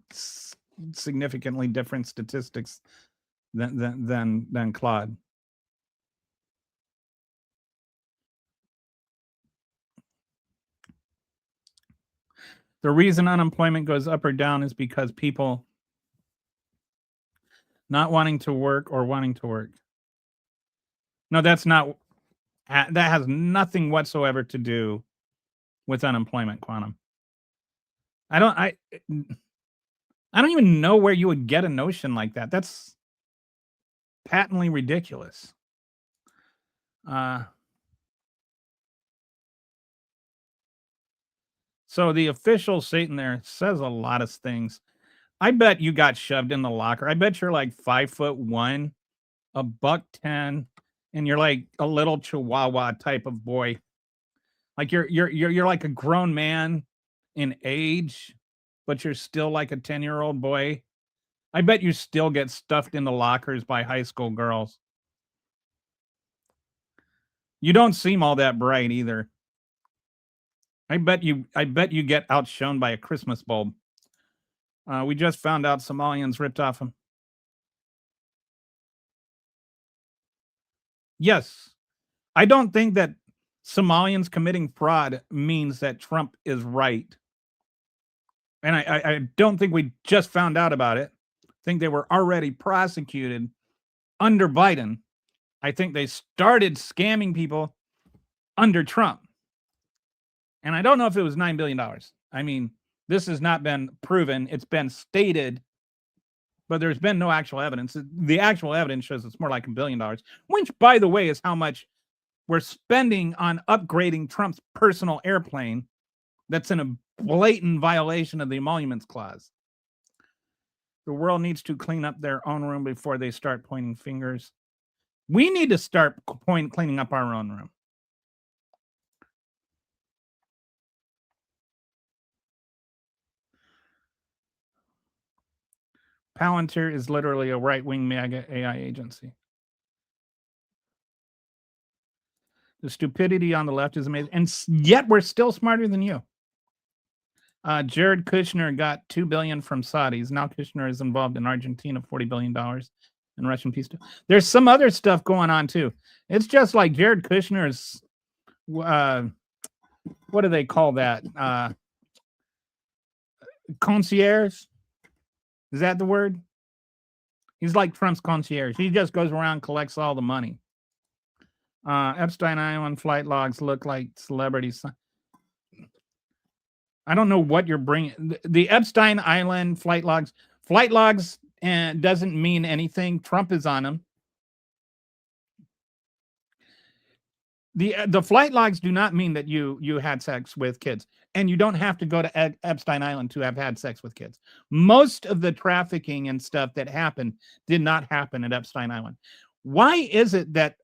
significantly different statistics than Claude. The reason unemployment goes up or down is because people not wanting to work or wanting to work. No, that has nothing whatsoever to do with unemployment, Quantum. I don't even know where you would get a notion like that. That's patently ridiculous. So the official Satan there says a lot of things. I bet you got shoved in the locker. I bet you're like 5'1", 110, and you're like a little Chihuahua type of boy. Like you're like a grown man in age, but you're still like a 10-year-old boy. I bet you still get stuffed into lockers by high school girls. You don't seem all that bright either. I bet you get outshone by a Christmas bulb. We just found out Somalians ripped off him. Yes. I don't think that Somalians committing fraud means that Trump is right. And I don't think we just found out about it. I think they were already prosecuted under Biden. I think they started scamming people under Trump. And I don't know if it was $9 billion. I mean, this has not been proven. It's been stated, but there's been no actual evidence. The actual evidence shows it's more like $1 billion, which, by the way, is how much we're spending on upgrading Trump's personal airplane that's in a blatant violation of the Emoluments Clause. The world needs to clean up their own room before they start pointing fingers. We need to start cleaning up our own room. Palantir is literally a right-wing MAGA AI agency. The stupidity on the left is amazing, and yet we're still smarter than you. Jared Kushner got $2 billion from Saudis. Now Kushner is involved in Argentina, $40 billion in Russian peace. There's some other stuff going on too. It's just like Jared Kushner's, what do they call that? Concierge? Is that the word? He's like Trump's concierge. He just goes around, collects all the money. Epstein Island flight logs look like celebrities. I don't know what you're bringing. The Epstein Island flight logs doesn't mean anything. Trump is on them. The flight logs do not mean that you had sex with kids, and you don't have to go to Epstein Island to have had sex with kids. Most of the trafficking and stuff that happened did not happen at Epstein Island. Why is it that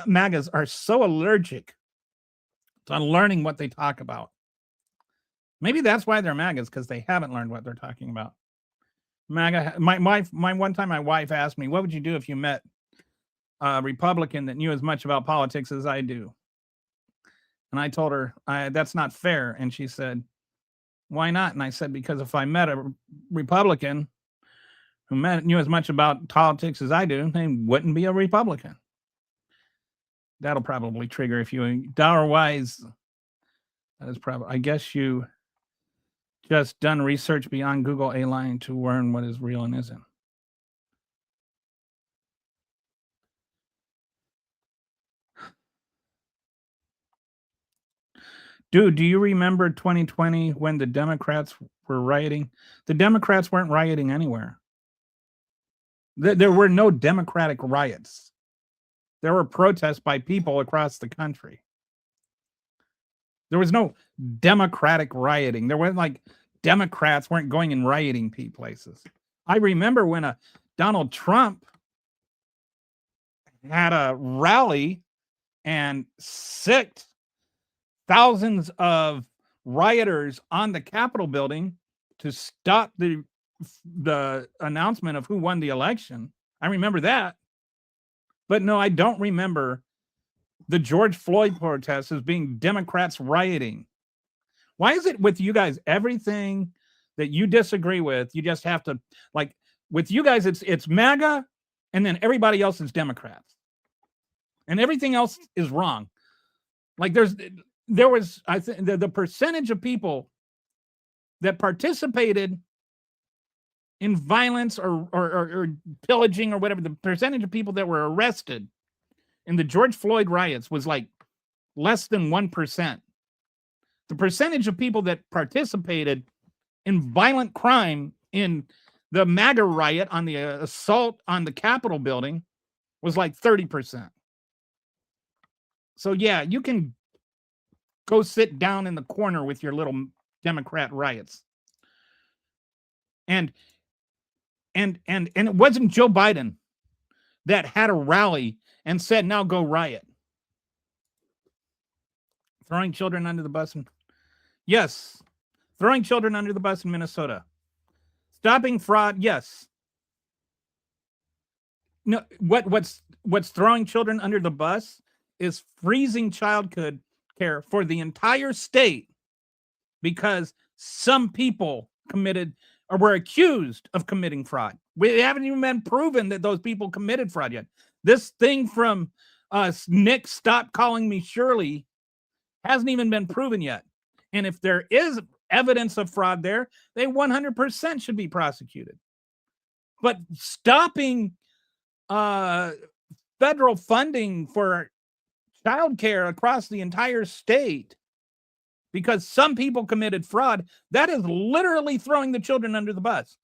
MAGAs are so allergic to learning what they talk about? Maybe that's why they're MAGAs, because they haven't learned what they're talking about. MAGA. My one time, my wife asked me, "What would you do if you met a Republican that knew as much about politics as I do?" And I told her, that's not fair. And she said, "Why not?" And I said, because if I met a Republican who knew as much about politics as I do, they wouldn't be a Republican. That'll probably trigger if you dollar-wise. That is probably, I guess you just done research beyond Google A-line to learn what is real and isn't. Dude, do you remember 2020 when the Democrats were rioting? The Democrats weren't rioting anywhere. There were no Democratic riots. There were protests by people across the country. There was no Democratic rioting. There wasn't like Democrats weren't going and rioting places. I remember when Donald Trump had a rally and sicked thousands of rioters on the Capitol building to stop the announcement of who won the election. I remember that. But no, I don't remember the George Floyd protests as being Democrats rioting. Why is it with you guys, everything that you disagree with, you just have to, like, with you guys, it's MAGA, and then everybody else is Democrats. And everything else is wrong. Like there was, I think, the percentage of people that participated in violence or pillaging or whatever, the percentage of people that were arrested in the George Floyd riots was like less than 1%. The percentage of people that participated in violent crime in the MAGA riot on the assault on the Capitol building was like 30%. So yeah, you can go sit down in the corner with your little Democrat riots. And it wasn't Joe Biden that had a rally and said, now go riot. Throwing children under the bus. Yes. Throwing children under the bus in Minnesota. Stopping fraud. Yes. No, what's throwing children under the bus is freezing child care for the entire state because some people committed or were accused of committing fraud. We haven't even been proven that those people committed fraud yet. This thing from Nick, stop calling me Shirley, hasn't even been proven yet. And if there is evidence of fraud there, they 100% should be prosecuted. But stopping federal funding for childcare across the entire state because some people committed fraud, that is literally throwing the children under the bus.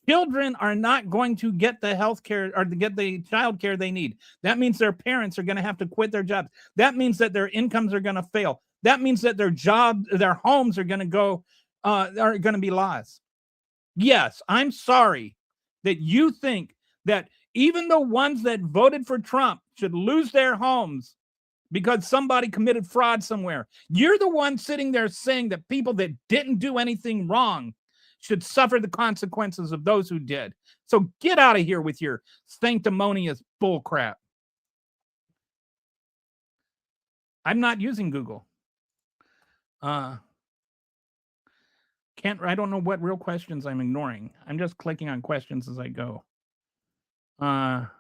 Children are not going to get the health care or to get the child care they need. That means their parents are going to have to quit their jobs. That means that their incomes are going to fail. That means that their homes are going to go, are going to be lost. Yes, I'm sorry that you think that even the ones that voted for Trump should lose their homes because somebody committed fraud somewhere. You're the one sitting there saying that people that didn't do anything wrong should suffer the consequences of those who did. So get out of here with your sanctimonious bullcrap. I'm not using Google. I don't know what real questions I'm ignoring. I'm just clicking on questions as I go. Crime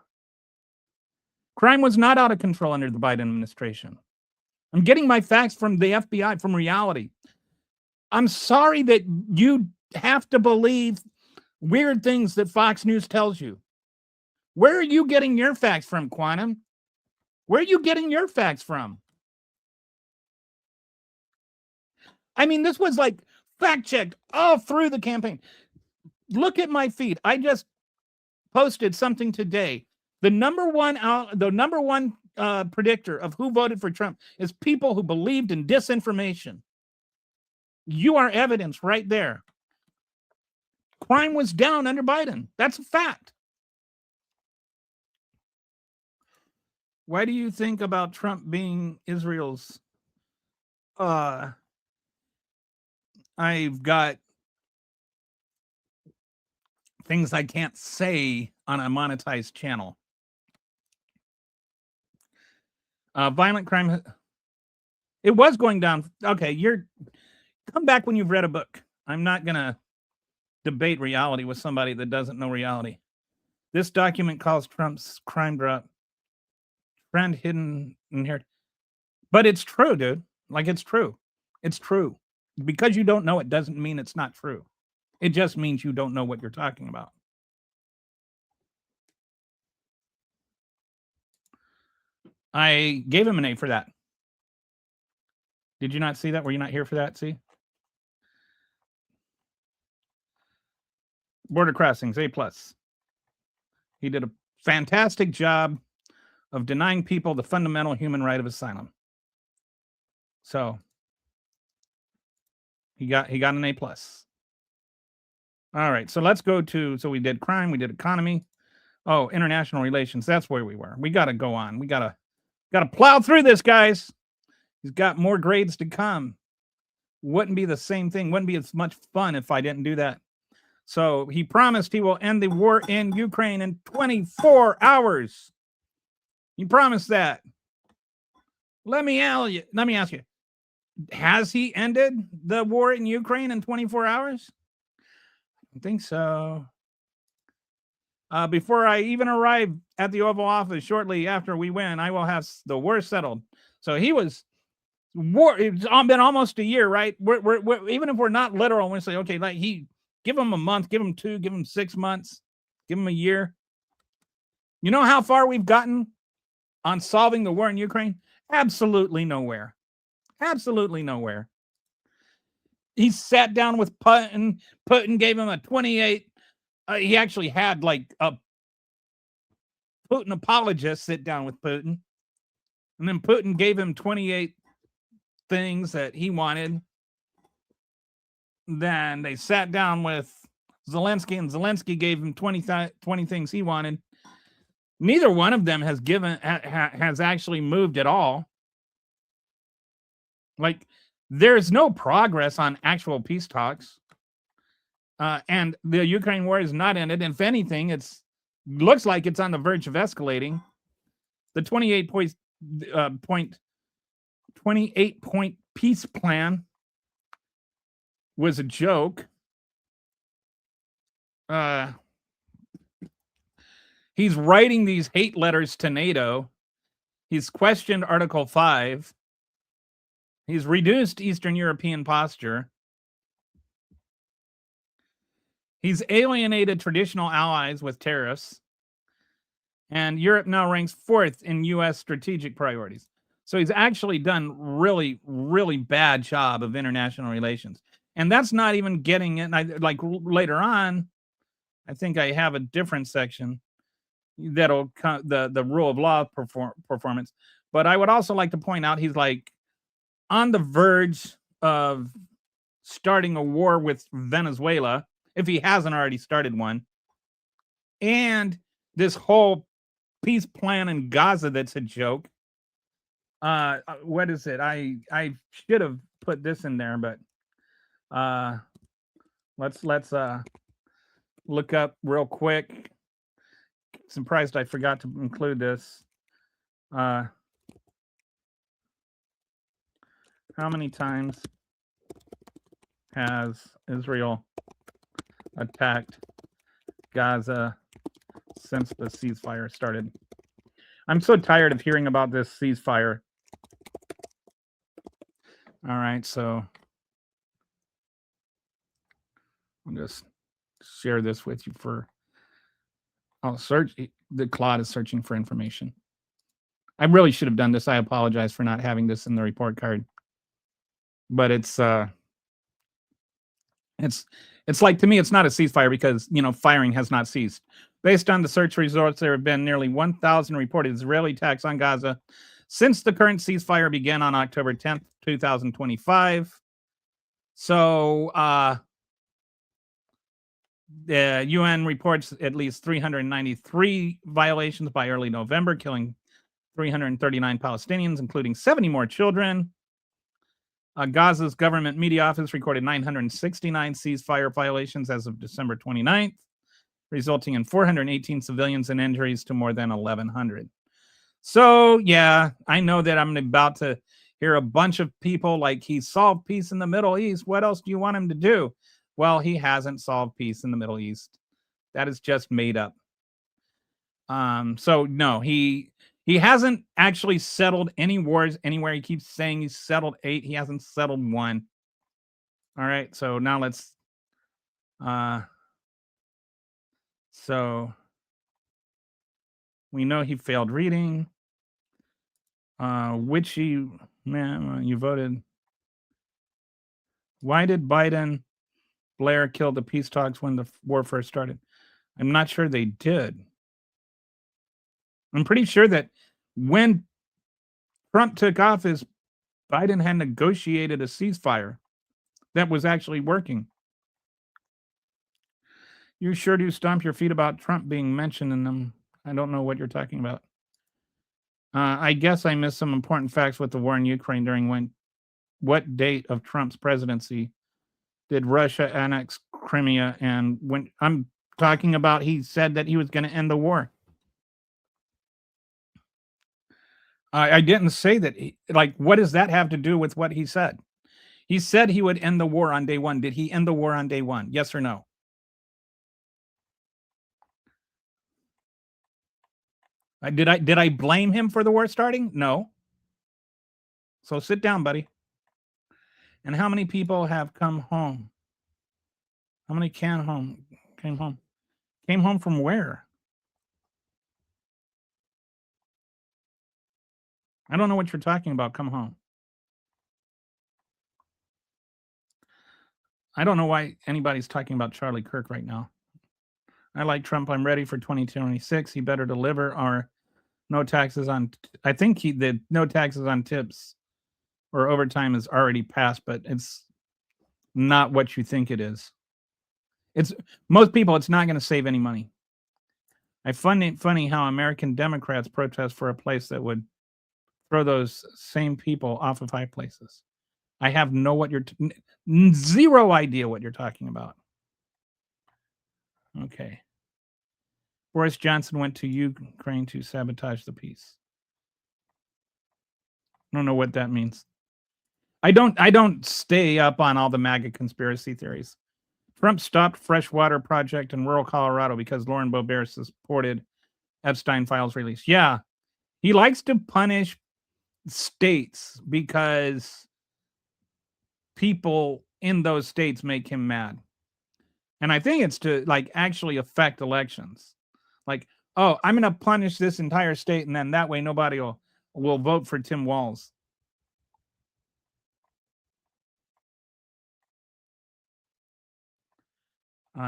was not out of control under the Biden administration. I'm getting my facts from the FBI, from reality. I'm sorry that you have to believe weird things that Fox News tells you. Where are you getting your facts from, Quantum? Where are you getting your facts from? I mean, this was like fact-checked all through the campaign. Look at my feed. I just posted something today. The number one predictor of who voted for Trump is people who believed in disinformation. You are evidence right there. Crime was down under Biden. That's a fact. Why do you think about Trump being Israel's? I've got things I can't say on a monetized channel. Violent crime. It was going down. Okay, come back when you've read a book. I'm not going to debate reality with somebody that doesn't know reality. This document calls Trump's crime drop trend hidden inherit. But it's true, dude. Like, it's true. It's true. Because you don't know it doesn't mean it's not true. It just means you don't know what you're talking about. I gave him an A for that. Did you not see that? Were you not here for that? See? Border crossings, A+. He did a fantastic job of denying people the fundamental human right of asylum. So he got an A+. All right, so let's go to, so we did crime, we did economy. Oh, international relations, that's where we were. We got to go on. We got to plow through this, guys. He's got more grades to come. Wouldn't be the same thing. Wouldn't be as much fun if I didn't do that. So he promised he will end the war in Ukraine in 24 hours. He promised that. Let me ask you. Has he ended the war in Ukraine in 24 hours? I think so. Before I even arrive at the Oval Office shortly after we win, I will have the war settled. So he was war. It's been almost a year, right? We're even if we're not literal, we say, okay, like give him a month, give him 2, give him 6 months, give him a year. You know how far we've gotten on solving the war in Ukraine? Absolutely nowhere. Absolutely nowhere. He sat down with Putin. Putin gave him a 28. He actually had like a Putin apologist sit down with Putin. And then Putin gave him 28 things that he wanted. Then they sat down with Zelensky, and Zelensky gave him 20 things he wanted. Neither one of them has has actually moved at all. Like, there's no progress on actual peace talks. And the Ukraine war is not ended. If anything, it's looks like it's on the verge of escalating. The 28-point peace plan was a joke. He's writing these hate letters to NATO. He's questioned Article 5. He's reduced Eastern European posture. He's alienated traditional allies with tariffs. And Europe now ranks 4th in U.S. strategic priorities. So he's actually done really, really bad job of international relations. And that's not even getting it. Like later on, I think I have a different section that'll the rule of law performance. But I would also like to point out he's like on the verge of starting a war with Venezuela, if he hasn't already started one. And this whole peace plan in Gaza that's a joke. What is it? I should have put this in there, but let's look up real quick. Surprised I forgot to include this. How many times has Israel attacked Gaza since the ceasefire started? I'm so tired of hearing about this ceasefire. All right, so I'll just share this with you for. I'll search. The Claude is searching for information. I really should have done this. I apologize for not having this in the report card. But it's like, to me, it's not a ceasefire because, firing has not ceased. Based on the search results, there have been nearly 1,000 reported Israeli attacks on Gaza since the current ceasefire began on October 10th, 2025. So the UN reports at least 393 violations by early November, killing 339 Palestinians, including 70 more children. Gaza's government media office recorded 969 ceasefire violations as of December 29th, resulting in 418 civilians and injuries to more than 1,100. So, yeah, I know that I'm about to hear a bunch of people like, he solved peace in the Middle East. What else do you want him to do? Well, he hasn't solved peace in the Middle East. That is just made up. So, no, he hasn't actually settled any wars anywhere. He keeps saying he's settled 8. He hasn't settled 1. All right, so now let's... So we know he failed reading. You voted. Why did Blair kill the peace talks when the war first started? I'm not sure they did. I'm pretty sure that when Trump took office, Biden had negotiated a ceasefire that was actually working. You sure do stomp your feet about Trump being mentioned in them. I don't know what you're talking about. I guess I missed some important facts with the war in Ukraine during what date of Trump's presidency did Russia annex Crimea? And when I'm talking about, he said that he was going to end the war. I didn't say that. What does that have to do with what he said? He said he would end the war on day 1. Did he end the war on day 1? Yes or no? Did I blame him for the war starting? No. So sit down, buddy. And how many people have come home? How many came home? Came home from where? I don't know what you're talking about. Come home. I don't know why anybody's talking about Charlie Kirk right now. I like Trump. I'm ready for 2026. He better deliver, or no taxes on. I think the no taxes on tips or overtime is already passed, but it's not what you think it is. It's most people. It's not going to save any money. I find it funny how American Democrats protest for a place that would throw those same people off of high places. I have zero idea what you're talking about. Okay. Boris Johnson went to Ukraine to sabotage the peace. I don't know what that means. I don't stay up on all the MAGA conspiracy theories. Trump stopped freshwater project in rural Colorado because Lauren Boebert supported Epstein files release. Yeah, he likes to punish states because people in those states make him mad. And I think it's to like actually affect elections. Like, oh, I'm going to punish this entire state, and then that way nobody will vote for Tim Walz.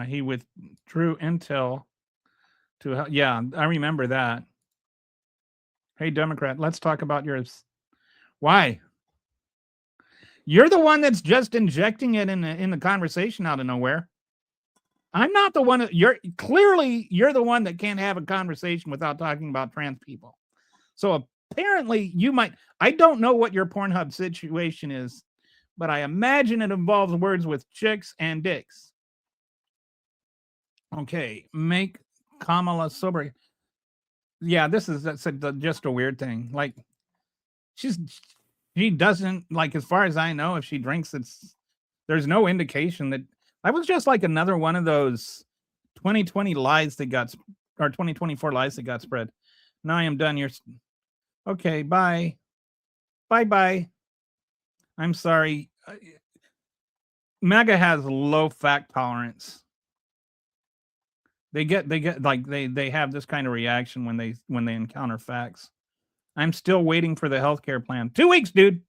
He withdrew intel to, yeah, I remember that. Hey, Democrat, let's talk about yours. Why? You're the one that's just injecting it in the conversation out of nowhere. I'm not the one. You're the one that can't have a conversation without talking about trans people. So apparently you might. I don't know what your Pornhub situation is, but I imagine it involves words with chicks and dicks. Okay, make Kamala sober. Yeah, this is just a weird thing. Like, she doesn't, like, as far as I know, if she drinks, there's no indication that. I was just like another one of those 2020 lies that got, or 2024 lies that got spread. Now I am done. Okay, bye. Bye. I'm sorry. MAGA has low fact tolerance. They get like they have this kind of reaction when they encounter facts. I'm still waiting for the healthcare plan. 2 weeks, dude.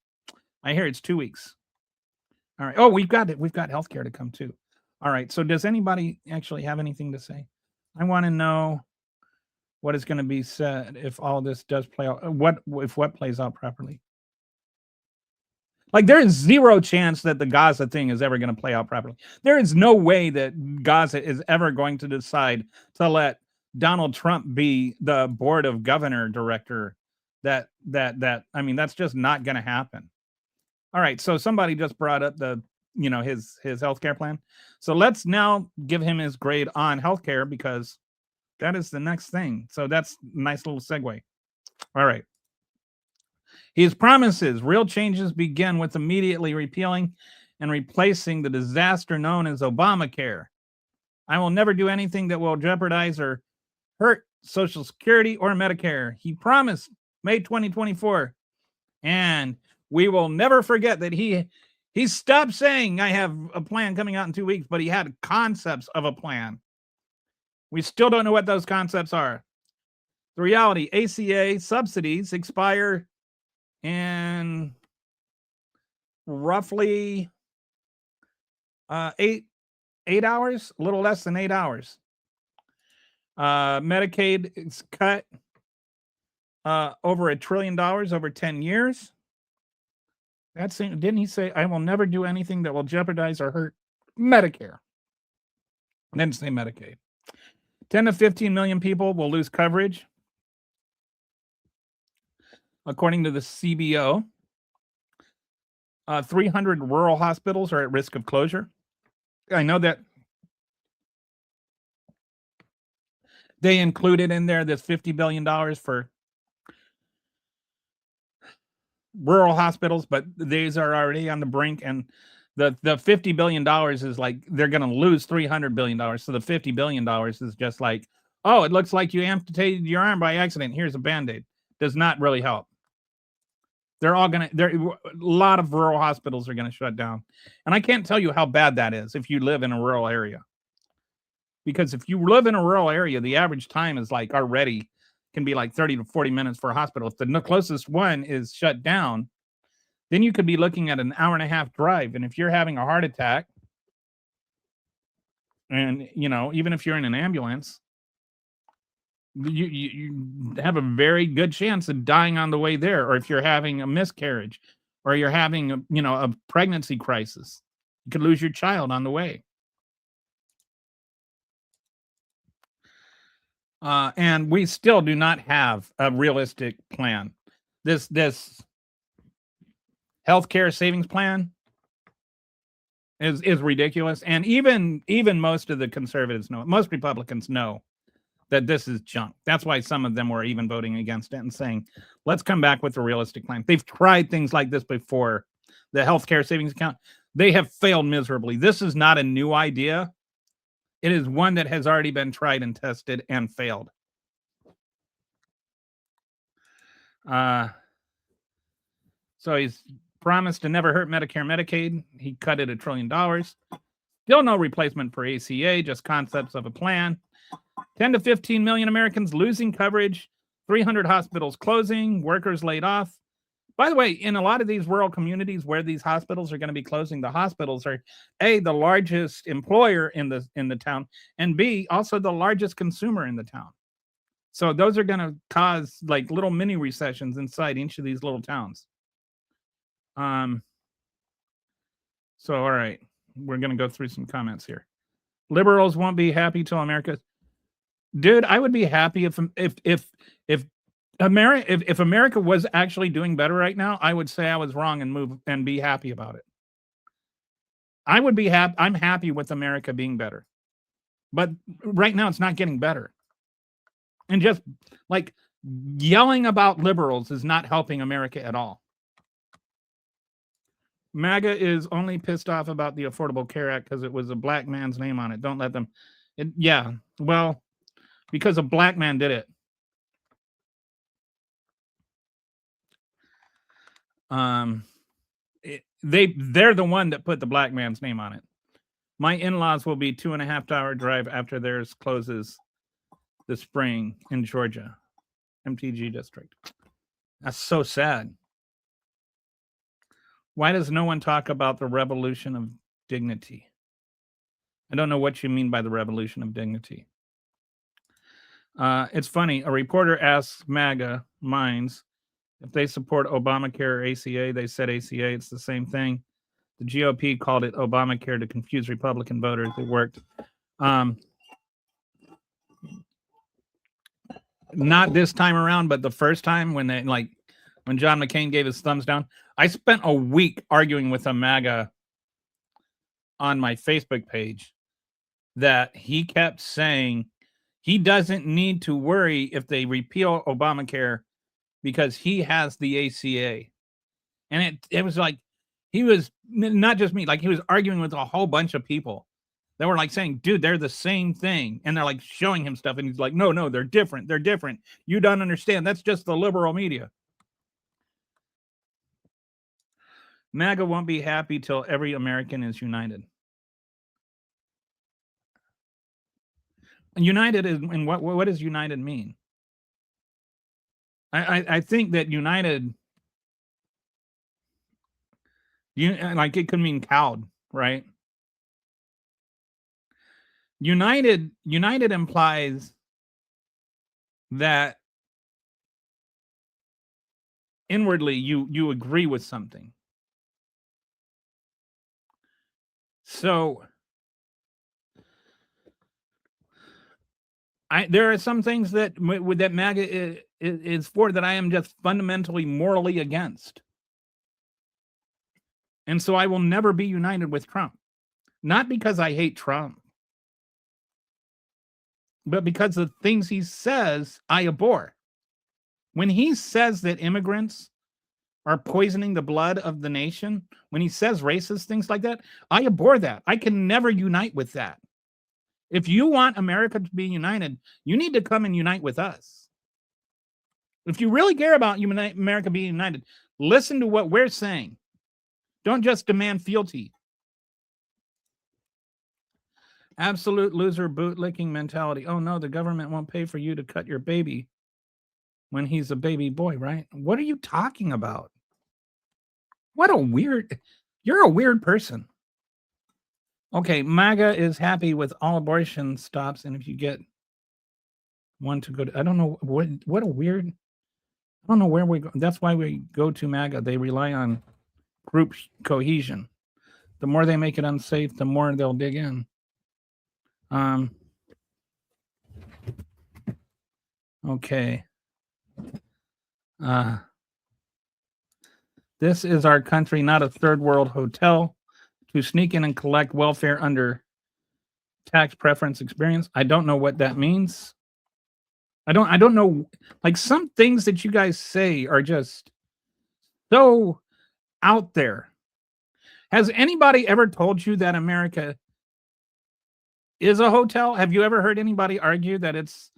I hear it's 2 weeks. All right. Oh, we've got healthcare to come too. All right. So does anybody actually have anything to say? I want to know what is going to be said if all this does play out. What plays out properly? Like, there is zero chance that the Gaza thing is ever going to play out properly. There is no way that Gaza is ever going to decide to let Donald Trump be the board of governor director. That I mean, that's just not going to happen. All right, so somebody just brought up his healthcare plan. So let's now give him his grade on healthcare, because that is the next thing. So that's a nice little segue. All right. His promises, real changes begin with immediately repealing and replacing the disaster known as Obamacare. I will never do anything that will jeopardize or hurt Social Security or Medicare. He promised May 2024. And we will never forget that he stopped saying, I have a plan coming out in 2 weeks, but he had concepts of a plan. We still don't know what those concepts are. The reality, ACA subsidies expire in roughly 8 hours, a little less than 8 hours. Medicaid is cut over $1 trillion over 10 years. Didn't he say, I will never do anything that will jeopardize or hurt Medicare? Didn't say Medicaid. 10 to 15 million people will lose coverage, according to the CBO. 300 rural hospitals are at risk of closure. I know that they included in there this $50 billion for rural hospitals, but these are already on the brink, and the $50 billion is like they're going to lose $300 billion. So the $50 billion is just like, oh, it looks like you amputated your arm by accident. Here's a Band-Aid. Does not really help. A lot of rural hospitals are going to shut down. And I can't tell you how bad that is if you live in a rural area. Because if you live in a rural area, the average time is like already can be like 30 to 40 minutes for a hospital. If the closest one is shut down, then you could be looking at an hour-and-a-half drive. And if you're having a heart attack, and, even if you're in an ambulance, you have a very good chance of dying on the way there. Or if you're having a miscarriage, or you're having a pregnancy crisis, you could lose your child on the way. And we still do not have a realistic plan. This healthcare savings plan is ridiculous. And even most of the conservatives know, most Republicans know that this is junk. That's why some of them were even voting against it and saying, let's come back with a realistic plan. They've tried things like this before. The healthcare savings account, they have failed miserably. This is not a new idea. It is one that has already been tried and tested and failed. So he's promised to never hurt Medicare and Medicaid. He cut it $1 trillion. Still no replacement for ACA, just concepts of a plan. 10 to 15 million Americans losing coverage, 300 hospitals closing, workers laid off. By the way, in a lot of these rural communities where these hospitals are going to be closing, the hospitals are A, the largest employer in the town, and B, also the largest consumer in the town. So those are going to cause like little mini recessions inside each of these little towns. So all right, we're going to go through some comments here. Liberals won't be happy till America. Dude, I would be happy if America was actually doing better right now. I would say I was wrong and move and be happy about it. I would be happy. I'm happy with America being better, but right now it's not getting better. And just like yelling about liberals is not helping America at all. MAGA is only pissed off about the Affordable Care Act because it was a black man's name on it. Don't let them. Yeah, well, because a black man did it. They're the one that put the black man's name on it. My in-laws will be 2.5 hour drive after theirs closes this spring in Georgia, MTG district. That's so sad. Why does no one talk about the revolution of dignity? I don't know what you mean by the revolution of dignity. It's funny. A reporter asks MAGA minds if they support Obamacare or ACA. They said ACA. It's the same thing. The GOP called it Obamacare to confuse Republican voters. It worked. Not this time around, but the first time when John McCain gave his thumbs down. I spent a week arguing with a MAGA on my Facebook page that he kept saying he doesn't need to worry if they repeal Obamacare because he has the ACA. And it was like, he was not just me, like he was arguing with a whole bunch of people that were like saying, dude, they're the same thing. And they're like showing him stuff. And he's like, no, they're different. They're different. You don't understand. That's just the liberal media. MAGA won't be happy till every American is united. United is, and what does united mean? I think that united, like it could mean cowed, right? United implies that inwardly you agree with something. So there are some things that MAGA is for that I am just fundamentally morally against. And so I will never be united with Trump. Not because I hate Trump, but because the things he says I abhor. When he says that immigrants are poisoning the blood of the nation, when he says racist things like that, I abhor that. I can never unite with that. If you want America to be united, you need to come and unite with us. If you really care about America being united, listen to what we're saying. Don't just demand fealty. Absolute loser bootlicking mentality. Oh no, the government won't pay for you to cut your baby when he's a baby boy, right? What are you talking about? You're a weird person. Okay, MAGA is happy with all abortion stops, and if you get one to go to, I don't know what a weird, I don't know where we go. That's why we go to MAGA. They rely on group cohesion. The more they make it unsafe, the more they'll dig in. Okay. This is our country, not a third world hotel. To sneak in and collect welfare under tax preference experience. I don't know what that means. I don't know. Like, some things that you guys say are just so out there. Has anybody ever told you that America is a hotel? Have you ever heard anybody argue that it's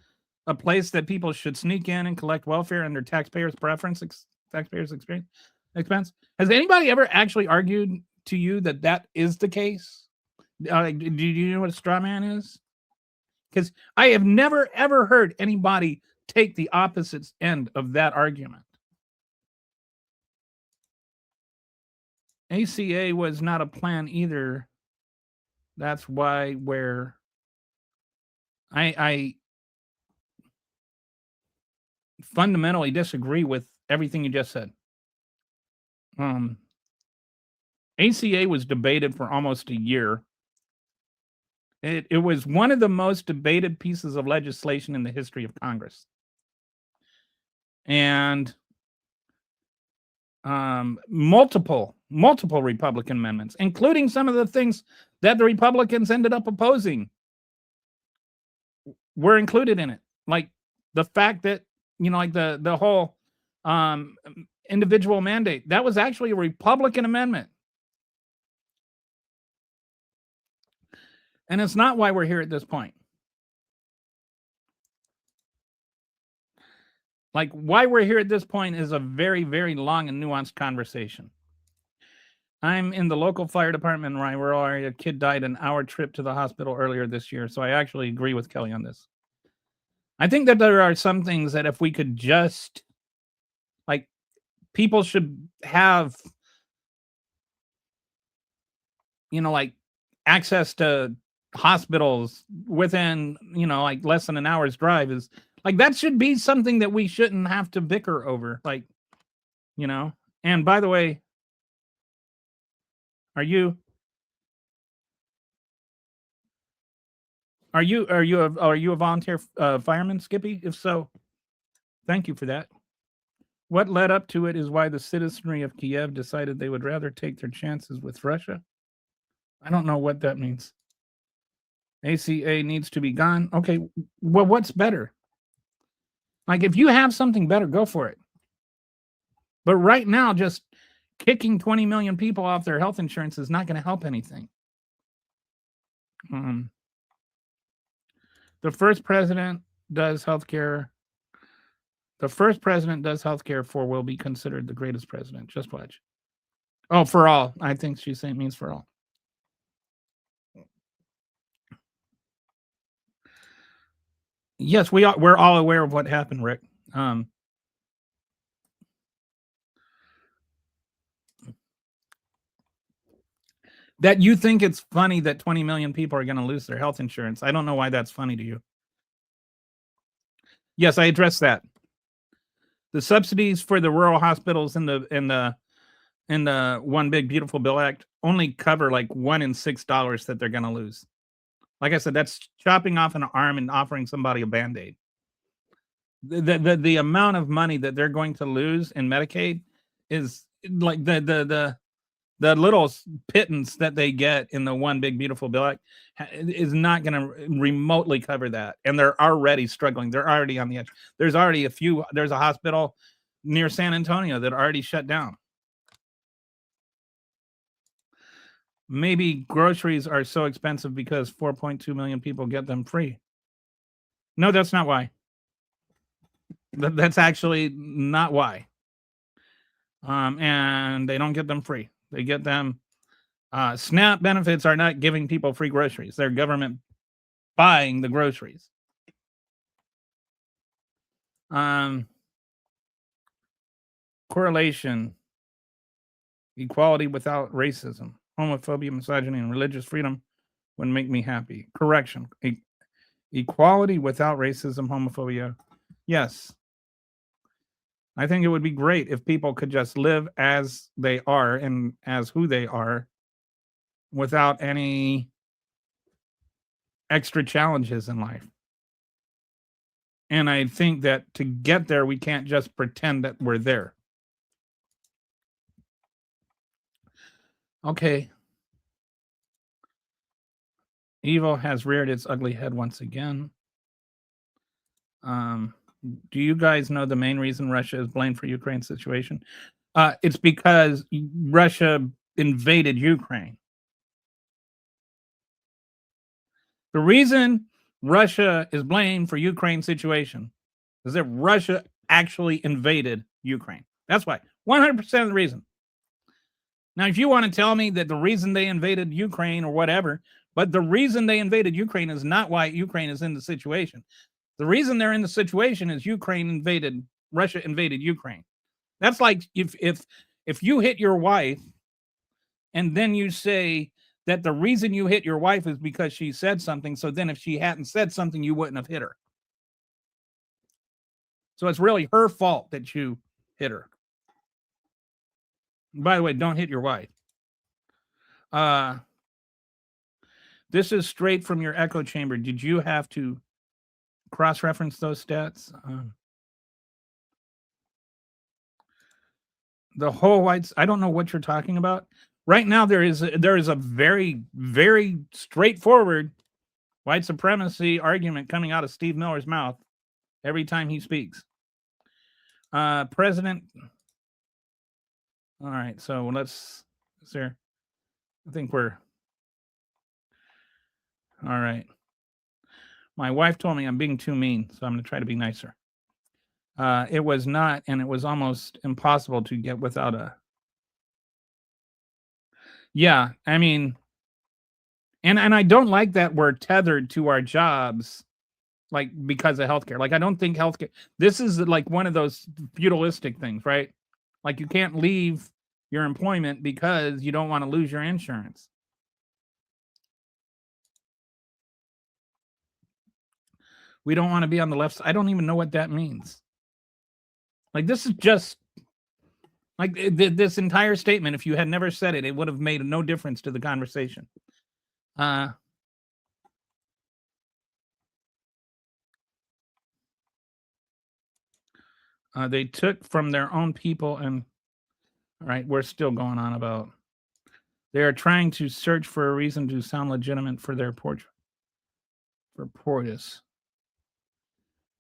a place that people should sneak in and collect welfare under taxpayers' taxpayers' experience expense? Has anybody ever actually argued to you that that is the case? Do you know what a straw man is? Because I have never ever heard anybody take the opposite end of that argument. ACA was not a plan either. That's why where I fundamentally disagree with everything you just said. ACA was debated for almost a year. It was one of the most debated pieces of legislation in the history of Congress. And multiple Republican amendments, including some of the things that the Republicans ended up opposing, were included in it. Like the fact that, like the whole individual mandate, that was actually a Republican amendment. And it's not why we're here at this point. Like, why we're here at this point is a very, very long and nuanced conversation. I'm in the local fire department in rural area. A kid died an hour trip to the hospital earlier this year. So I actually agree with Kelly on this. I think that there are some things that if we could just, like, people should have, like, access to hospitals within, like less than an hour's drive is like, that should be something that we shouldn't have to bicker over. Like, and by the way, are you a volunteer fireman, Skippy? If so, thank you for that. What led up to it is why the citizenry of Kiev decided they would rather take their chances with Russia. I don't know what that means. ACA needs to be gone. Okay, well, what's better? Like, if you have something better, go for it. But right now, just kicking 20 million people off their health insurance is not going to help anything. The first president does healthcare. The first president does healthcare for will be considered the greatest president. Just watch. Oh, for all. I think she's saying means for all. Yes, we're all aware of what happened, Rick. That you think it's funny that 20 million people are going to lose their health insurance. I don't know why that's funny to you. Yes, I addressed that. The subsidies for the rural hospitals in the One Big Beautiful Bill Act only cover like $1 in $6 that they're going to lose. Like I said, that's chopping off an arm and offering somebody a Band-Aid. The amount of money that they're going to lose in Medicaid is like the little pittance that they get in the One Big Beautiful Bill Act is not going to remotely cover that. And they're already struggling. They're already on the edge. There's a hospital near San Antonio that already shut down. Maybe groceries are so expensive because 4.2 million people get them free. No, that's not why. That's actually not why. And they don't get them free. They get them. SNAP benefits are not giving people free groceries. They're government buying the groceries. Correlation. Equality without racism. Homophobia, misogyny, and religious freedom would make me happy. Correction. Equality without racism, homophobia. Yes. I think it would be great if people could just live as they are and as who they are without any extra challenges in life. And I think that to get there, we can't just pretend that we're there. Okay. Evil has reared its ugly head once again. Do you guys know the main reason Russia is blamed for Ukraine's situation? It's because Russia invaded Ukraine. The reason Russia is blamed for Ukraine's situation is that Russia actually invaded Ukraine. That's why. 100% of the reason. Now, if you want to tell me that the reason they invaded Ukraine or whatever, but the reason they invaded Ukraine is not why Ukraine is in the situation. The reason they're in the situation is Russia invaded Ukraine. That's like if you hit your wife and then you say that the reason you hit your wife is because she said something. So then if she hadn't said something, you wouldn't have hit her. So it's really her fault that you hit her. By the way, don't hit your wife. This is straight from your echo chamber. Did you have to cross-reference those stats? The whole whites, I don't know what you're talking about. Right now, there is a very, very straightforward white supremacy argument coming out of Steve Miller's mouth every time he speaks. President. All right, so let's. I think we're. All right. My wife told me I'm being too mean, so I'm going to try to be nicer. It was not, and it was almost impossible to get without a. Yeah, I mean, and I don't like that we're tethered to our jobs, like because of healthcare. Like I don't think healthcare. This is like one of those feudalistic things, right? Like you can't leave your employment because you don't want to lose your insurance. We don't want to be on the left side. I don't even know what that means. Like this is just like this entire statement. If you had never said it, it would have made no difference to the conversation. They took from their own people and all right, we're still going on about. They are trying to search for a reason to sound legitimate for their portrait. For Portis.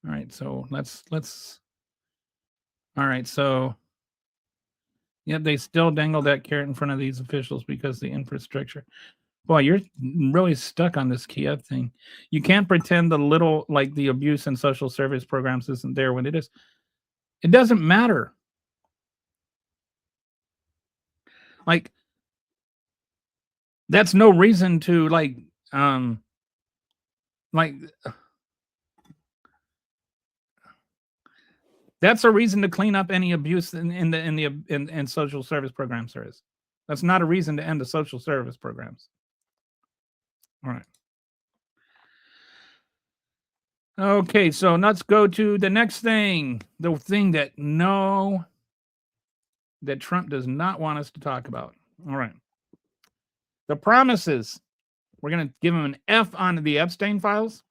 All right, so let's. All right, so. Yet they still dangle that carrot in front of these officials because the infrastructure. Boy, you're really stuck on this Kiev thing. You can't pretend the abuse in social service programs isn't there when it is. It doesn't matter. Like, that's no reason to that's a reason to clean up any abuse in social service programs. There is. That's not a reason to end the social service programs. All right. Okay, so let's go to the next thing. The thing that Trump does not want us to talk about. All right. The promises. We're going to give him an F on the Epstein files.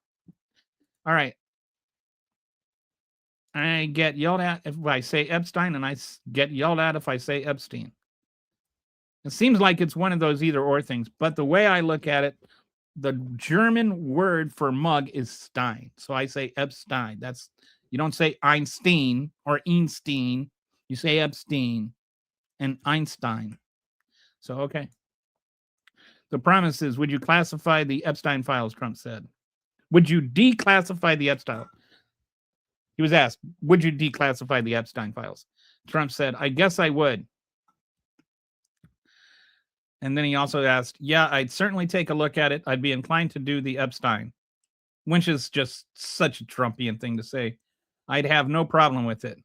All right. I get yelled at if I say Epstein, and I get yelled at if I say Epstein. It seems like it's one of those either or things, but the way I look at it, the German word for mug is Stein. So I say Epstein. You don't say Einstein or Einstein. You say Epstein and Einstein. So, okay. The promise is, would you classify the Epstein files, Trump said. Would you declassify the Epstein? He was asked, would you declassify the Epstein files? Trump said, I guess I would. And then he also asked, yeah, I'd certainly take a look at it. I'd be inclined to do the Epstein, which is just such a Trumpian thing to say. I'd have no problem with it.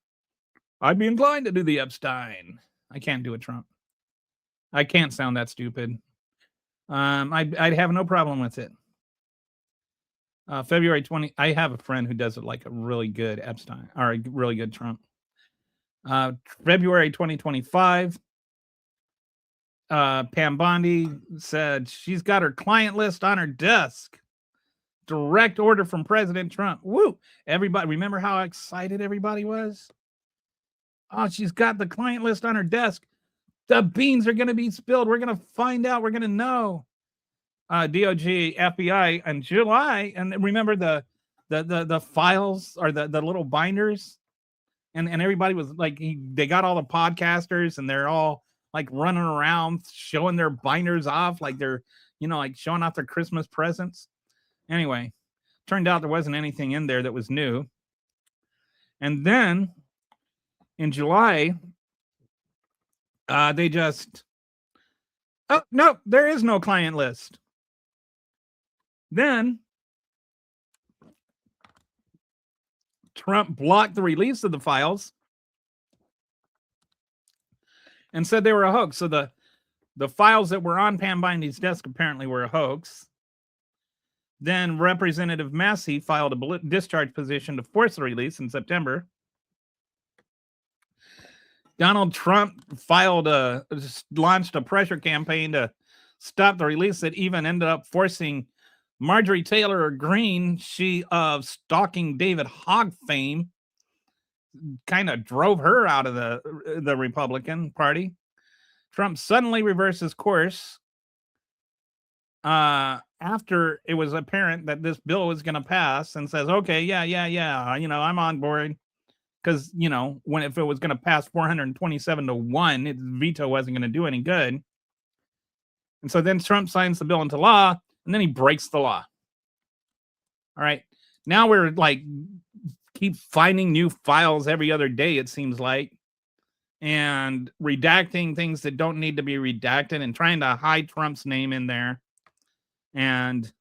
I'd be inclined to do the Epstein. I can't do it, Trump. I can't sound that stupid. I'd have no problem with it. February 20. I have a friend who does it like a really good Epstein or a really good Trump. February 2025. Pam Bondi said she's got her client list on her desk. direct order from President Trump. Woo! Everybody, remember how excited everybody was? Oh, she's got the client list on her desk. The beans are going to be spilled. We're going to find out. We're going to know. DOJ, FBI in July, and remember the files or the little binders, and everybody was like, they got all the podcasters, and they're all like running around showing their binders off, like they're, like showing off their Christmas presents. Anyway, turned out there wasn't anything in there that was new. And then in July, they just, oh no, there is no client list. Then Trump blocked the release of the files and said they were a hoax. So the files that were on Pam Bindy's desk apparently were a hoax. Then Representative Massey filed a discharge petition to force the release in September. Donald Trump launched a pressure campaign to stop the release that even ended up forcing Marjorie Taylor Greene, she of stalking David Hogg fame, kind of drove her out of the Republican Party. Trump suddenly reverses course after it was apparent that this bill was going to pass, and says, okay, yeah, I'm on board. Because, if it was going to pass 427-1, its veto wasn't going to do any good. And so then Trump signs the bill into law, and then he breaks the law. All right. Now we're like, keep finding new files every other day, it seems like, and redacting things that don't need to be redacted and trying to hide Trump's name in there. And,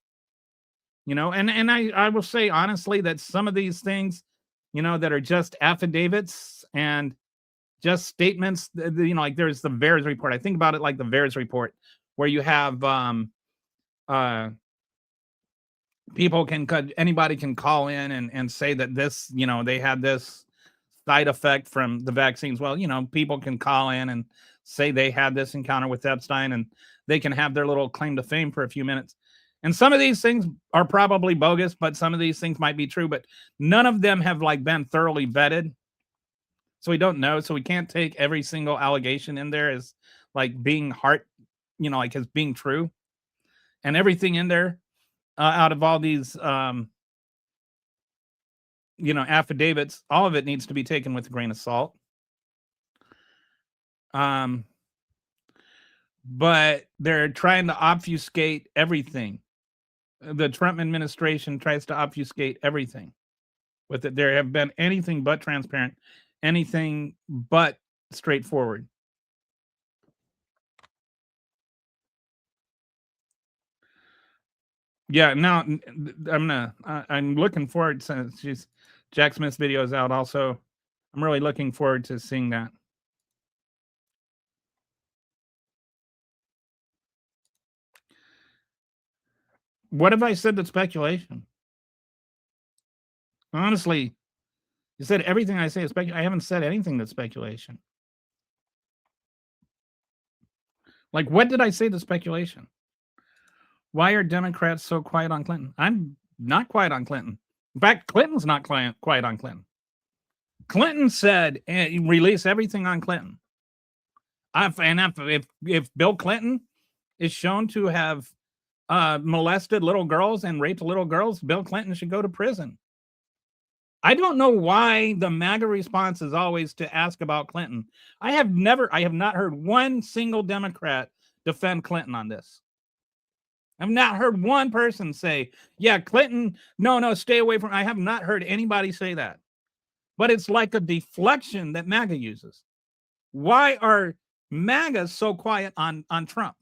and I will say honestly that some of these things, that are just affidavits and just statements, like there's the VAERS report. I think about it like the VAERS report, where you have anybody can call in and say that this, they had this side effect from the vaccines. Well, people can call in and say they had this encounter with Epstein, and they can have their little claim to fame for a few minutes. And some of these things are probably bogus, but some of these things might be true, but none of them have been thoroughly vetted. So we don't know. So we can't take every single allegation in there as being as being true. And everything in there out of all these, affidavits, all of it needs to be taken with a grain of salt. But they're trying to obfuscate everything. The Trump administration tries to obfuscate everything with it. There have been anything but transparent, anything but straightforward. Yeah, now I'm looking forward, since Jack Smith's video is out also. I'm really looking forward to seeing that. What have I said that's speculation? Honestly, you said everything I say is speculation. I haven't said anything that's speculation. What did I say that's speculation? Why are Democrats so quiet on Clinton? I'm not quiet on Clinton. In fact, Clinton's not quiet on Clinton. Clinton said, release everything on Clinton. If Bill Clinton is shown to have molested little girls and raped little girls, Bill Clinton should go to prison. I don't know why the MAGA response is always to ask about Clinton. I have not heard one single Democrat defend Clinton on this. I've not heard one person say, yeah, Clinton, no, stay away from. I have not heard anybody say that. But it's like a deflection that MAGA uses. Why are MAGA so quiet on Trump?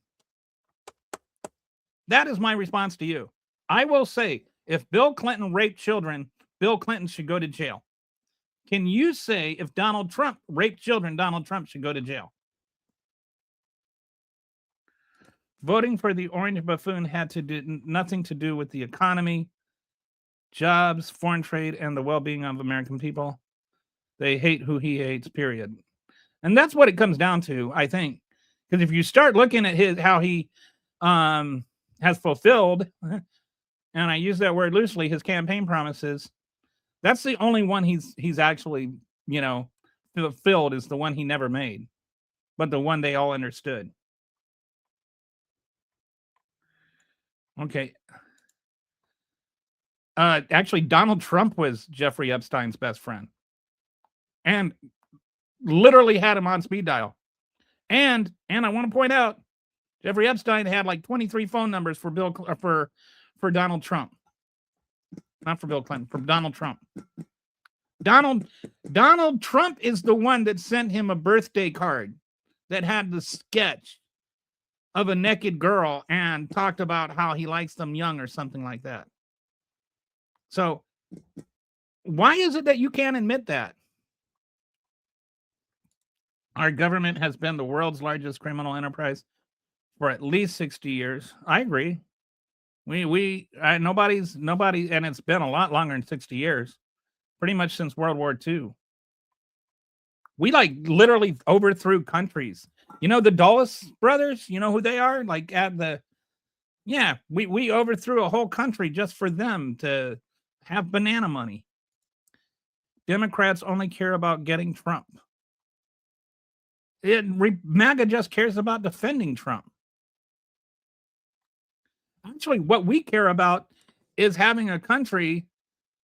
That is my response to you. I will say, if Bill Clinton raped children, Bill Clinton should go to jail. Can you say if Donald Trump raped children, Donald Trump should go to jail? Voting for the orange buffoon had to do nothing to do with the economy, jobs, foreign trade, and the well-being of American people. They hate who he hates, period. And that's what it comes down to, I think. Because if you start looking at how he has fulfilled and I use that word loosely, his campaign promises, that's the only one he's actually, fulfilled, is the one he never made, but the one they all understood. Okay. Actually, Donald Trump was Jeffrey Epstein's best friend, and literally had him on speed dial. And I want to point out, Jeffrey Epstein had like 23 phone numbers for Donald Trump. Not for Bill Clinton, for Donald Trump. Donald Trump is the one that sent him a birthday card that had the sketch of a naked girl and talked about how he likes them young or something like that. So why is it that you can't admit that? Our government has been the world's largest criminal enterprise for at least 60 years. I agree. Nobody, and it's been a lot longer than 60 years, pretty much since World War II. We like literally overthrew countries. You know, the Dulles brothers, you know who they are? Like we overthrew a whole country just for them to have banana money. Democrats only care about getting Trump. MAGA just cares about defending Trump. Actually, what we care about is having a country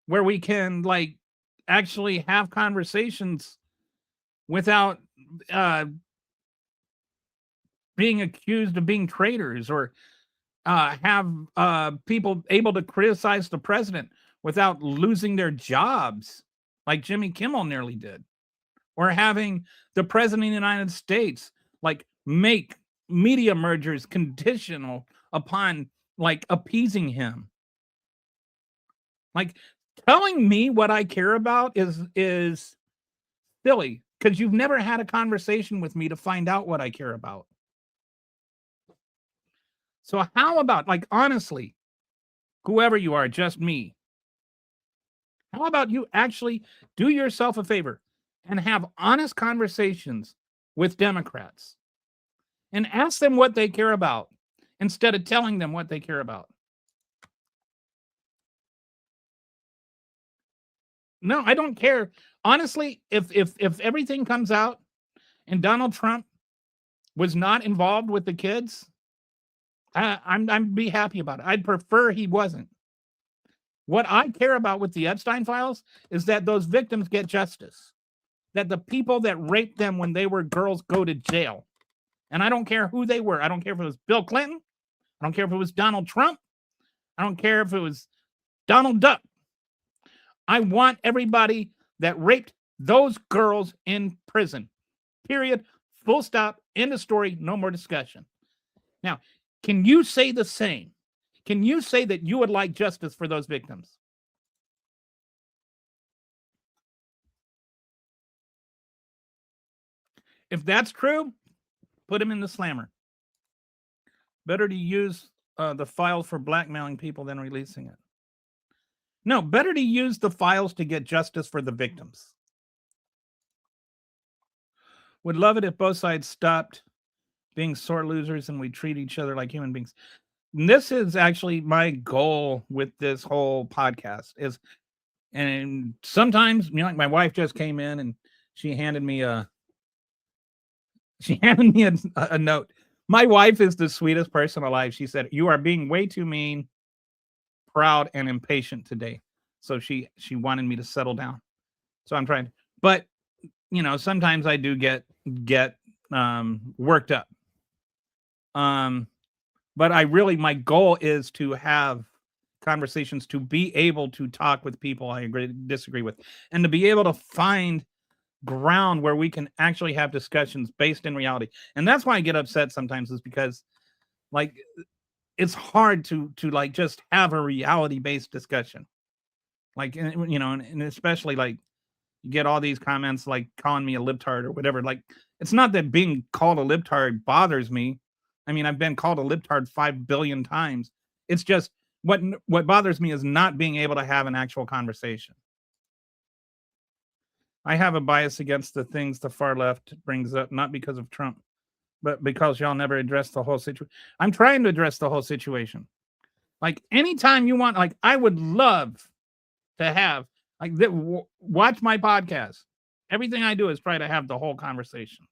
where we can actually have conversations without being accused of being traitors, or have people able to criticize the president without losing their jobs, like Jimmy Kimmel nearly did, or having the president of the United States make media mergers conditional upon appeasing him. Telling me what I care about is silly, because you've never had a conversation with me to find out what I care about. So how about, honestly, whoever you are, just me, how about you actually do yourself a favor and have honest conversations with Democrats and ask them what they care about instead of telling them what they care about? No, I don't care. Honestly, if everything comes out and Donald Trump was not involved with the kids, I'm be happy about it. I'd prefer he wasn't. What I care about with the Epstein files is that those victims get justice, that the people that raped them when they were girls go to jail. And I don't care who they were. I don't care if it was Bill Clinton. I don't care if it was Donald Trump. I don't care if it was Donald Duck. I want everybody that raped those girls in prison. Period. Full stop. End of story. No more discussion. Now, can you say the same? Can you say that you would like justice for those victims? If that's true, put him in the slammer. Better to use the file for blackmailing people than releasing it. No, better to use the files to get justice for the victims. Would love it if both sides stopped being sore losers and we treat each other like human beings. And this is actually my goal with this whole podcast and sometimes, my wife just came in and she handed me a note. My wife is the sweetest person alive. She said, "You are being way too mean, proud, and impatient today." So she wanted me to settle down. So I'm trying, but sometimes I do get worked up. But my goal is to have conversations, to be able to talk with people I disagree with, and to be able to find ground where we can actually have discussions based in reality. And that's why I get upset sometimes, is because it's hard to just have a reality based discussion. And especially you get all these comments calling me a libtard or whatever. It's not that being called a libtard bothers me. I mean, I've been called a libtard 5 billion times. It's just what bothers me is not being able to have an actual conversation. I have a bias against the things the far left brings up, not because of Trump, but because y'all never address the whole situation. I'm trying to address the whole situation. Like anytime you want, like I would love to have like watch my podcast. Everything I do is try to have the whole conversation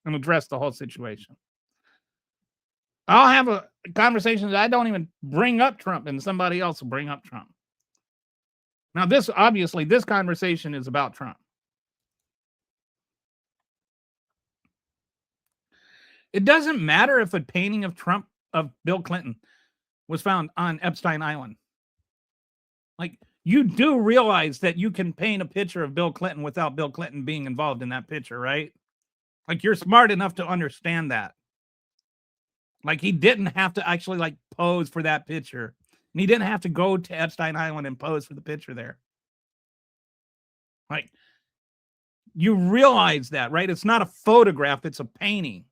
and address the whole situation. I'll have a conversation that I don't even bring up Trump, and somebody else will bring up Trump. Now, this obviously this conversation is about Trump. It doesn't matter if a painting of Trump of Bill Clinton was found on Epstein Island. Like, you do realize that you can paint a picture of Bill Clinton without Bill Clinton being involved in that picture, right? Like, you're smart enough to understand that. Like, he didn't have to actually like pose for that picture. And he didn't have to go to Epstein Island and pose for the picture there. Like, you realize that, right? It's not a photograph, it's a painting.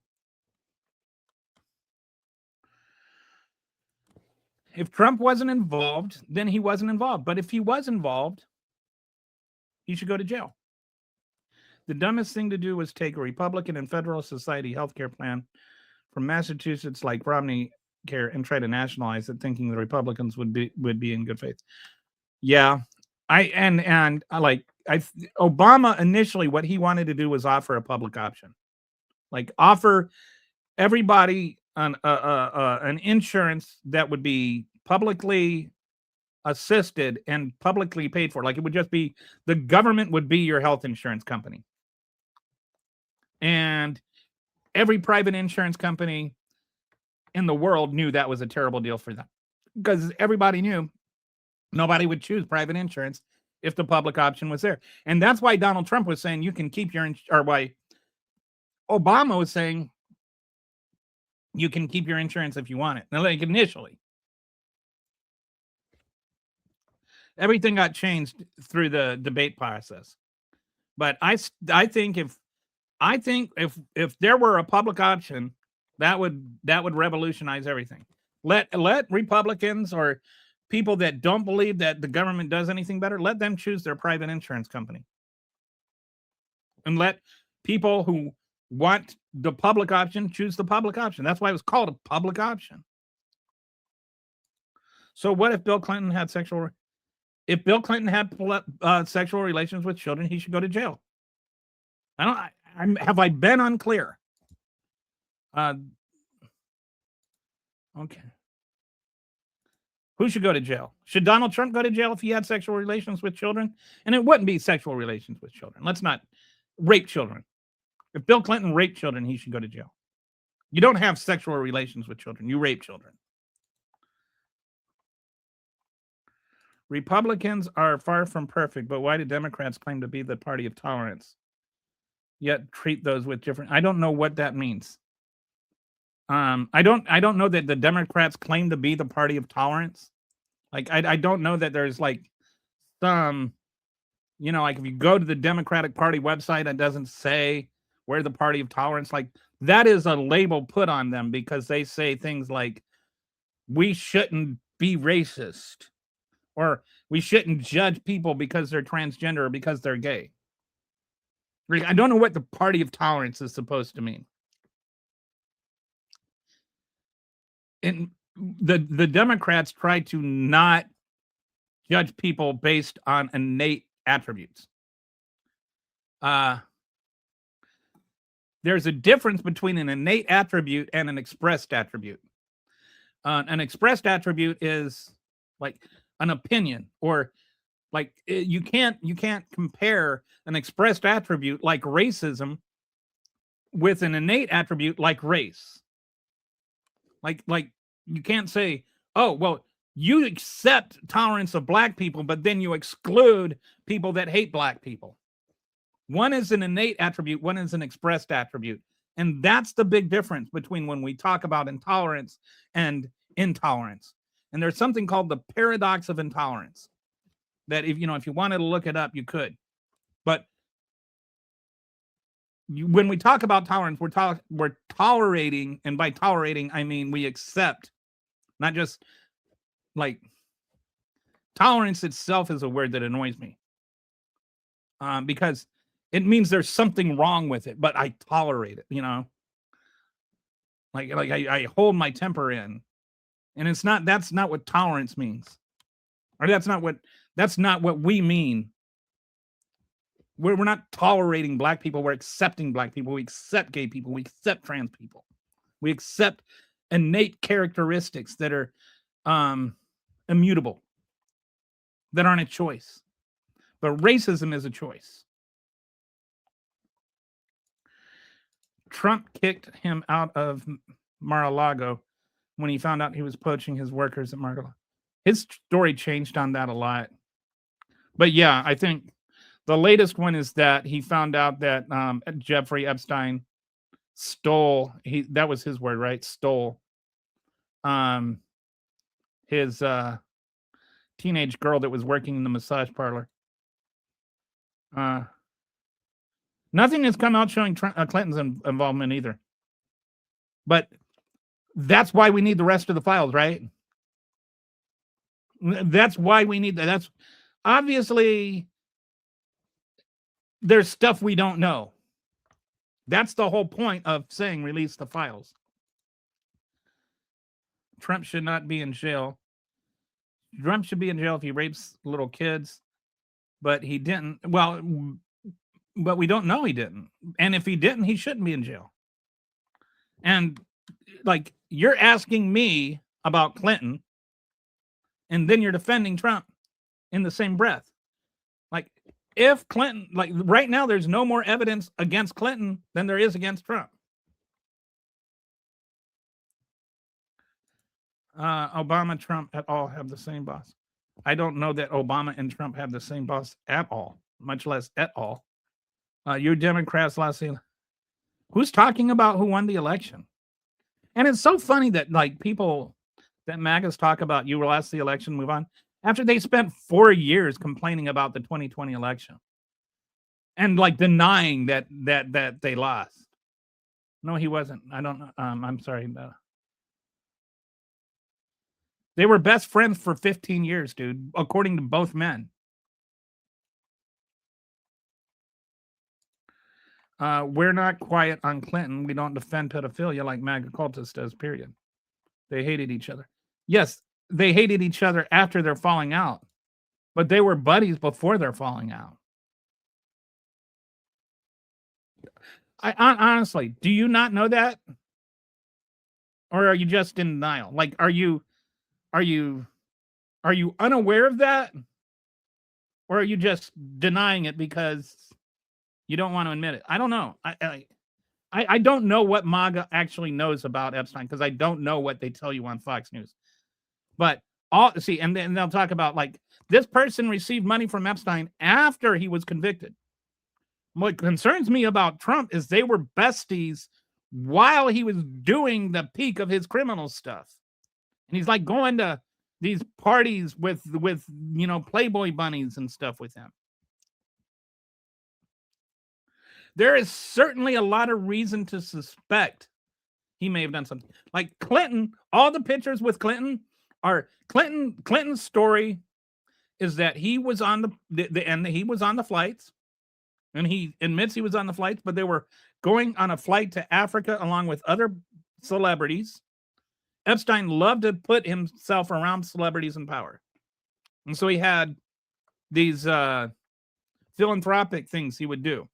If Trump wasn't involved, then he wasn't involved. But if he was involved, he should go to jail. The dumbest thing to do was take a Republican and Federal Society healthcare plan from Massachusetts like Romney Care and try to nationalize it, thinking the Republicans would be in good faith. Yeah, Obama initially what he wanted to do was offer a public option, like offer everybody an insurance that would be publicly assisted and publicly paid for. Like it would just be the government would be your health insurance company. And every private insurance company in the world knew that was a terrible deal for them because everybody knew nobody would choose private insurance if the public option was there. And that's why Donald Trump was saying you can keep your or why Obama was saying you can keep your insurance if you want it. Now, like initially, everything got changed through the debate process. But I think if there were a public option, that would revolutionize everything. Let Republicans or people that don't believe that the government does anything better, let them choose their private insurance company. And let people who want the public option choose the public option. That's why it was called a public option. So what if Bill Clinton had sexual relations with children, he should go to jail. Have I been unclear? Okay. Who should go to jail? Should Donald Trump go to jail if he had sexual relations with children? And it wouldn't be sexual relations with children. Let's not rape children. If Bill Clinton raped children, he should go to jail. You don't have sexual relations with children. You rape children. Republicans are far from perfect, but why do Democrats claim to be the party of tolerance, yet treat those with different? I don't know what that means. I don't know that the Democrats claim to be the party of tolerance. Like I don't know that there's like some, like if you go to the Democratic Party website, it doesn't say we're the party of tolerance. Like that is a label put on them because they say things like we shouldn't be racist or we shouldn't judge people because they're transgender or because they're gay. I don't know what the party of tolerance is supposed to mean. And the Democrats try to not judge people based on innate attributes. There's a difference between an innate attribute and an expressed attribute. An expressed attribute is like an opinion, or like you can't compare an expressed attribute like racism with an innate attribute like race. Like you can't say, oh, well, you accept tolerance of black people, but then you exclude people that hate black people. One is an innate attribute, one is an expressed attribute. And that's the big difference between when we talk about intolerance and intolerance. And there's something called the paradox of intolerance that if you wanted to look it up, you could. But when we talk about tolerance, we're tolerating, and by tolerating, I mean we accept, not just like tolerance itself is a word that annoys me because it means there's something wrong with it, but I tolerate it, like I hold my temper in And that's not what tolerance means. Or that's not what we mean. We're not tolerating black people, we're accepting black people, we accept gay people, we accept trans people. We accept innate characteristics that are immutable, that aren't a choice. But racism is a choice. Trump kicked him out of Mar-a-Lago when he found out he was poaching his workers at Mar-a-Lago. His story changed on that a lot. But yeah, I think the latest one is that he found out that Jeffrey Epstein stole, that was his word, right? Stole his teenage girl that was working in the massage parlor. Nothing has come out showing Clinton's involvement either. But that's why we need the rest of the files, right? That's why we need that. That's obviously there's stuff we don't know. That's the whole point of saying release the files. Trump should not be in jail. Trump should be in jail if he rapes little kids, but he didn't. Well, but we don't know he didn't. And if he didn't, he shouldn't be in jail. And like, you're asking me about Clinton, and then you're defending Trump in the same breath. Like, if Clinton, like right now, there's no more evidence against Clinton than there is against Trump. Obama, Trump at all have the same boss. I don't know that Obama and Trump have the same boss at all, much less at all. Your Democrats last year. Who's talking about who won the election? And it's so funny that like people that MAGAs talk about you lost the election, move on, after they spent 4 years complaining about the 2020 election and like denying that they lost. No, he wasn't. I don't know. I'm sorry. They were best friends for 15 years, dude, according to both men. We're not quiet on Clinton. We don't defend pedophilia like MAGA cultists does, period. They hated each other. Yes, they hated each other after their falling out, but they were buddies before their falling out. Honestly, do you not know that? Or are you just in denial? Like, are you unaware of that? Or are you just denying it because you don't want to admit it? I don't know. I don't know what MAGA actually knows about Epstein because I don't know what they tell you on Fox News. But and then they'll talk about like this person received money from Epstein after he was convicted. What concerns me about Trump is they were besties while he was doing the peak of his criminal stuff. And he's like going to these parties with Playboy bunnies and stuff with him. There is certainly a lot of reason to suspect he may have done something. Like Clinton, all the pictures with Clinton are Clinton's story is that he was on he was on the flights, and he admits he was on the flights, but they were going on a flight to Africa along with other celebrities. Epstein loved to put himself around celebrities in power. And so he had these philanthropic things he would do.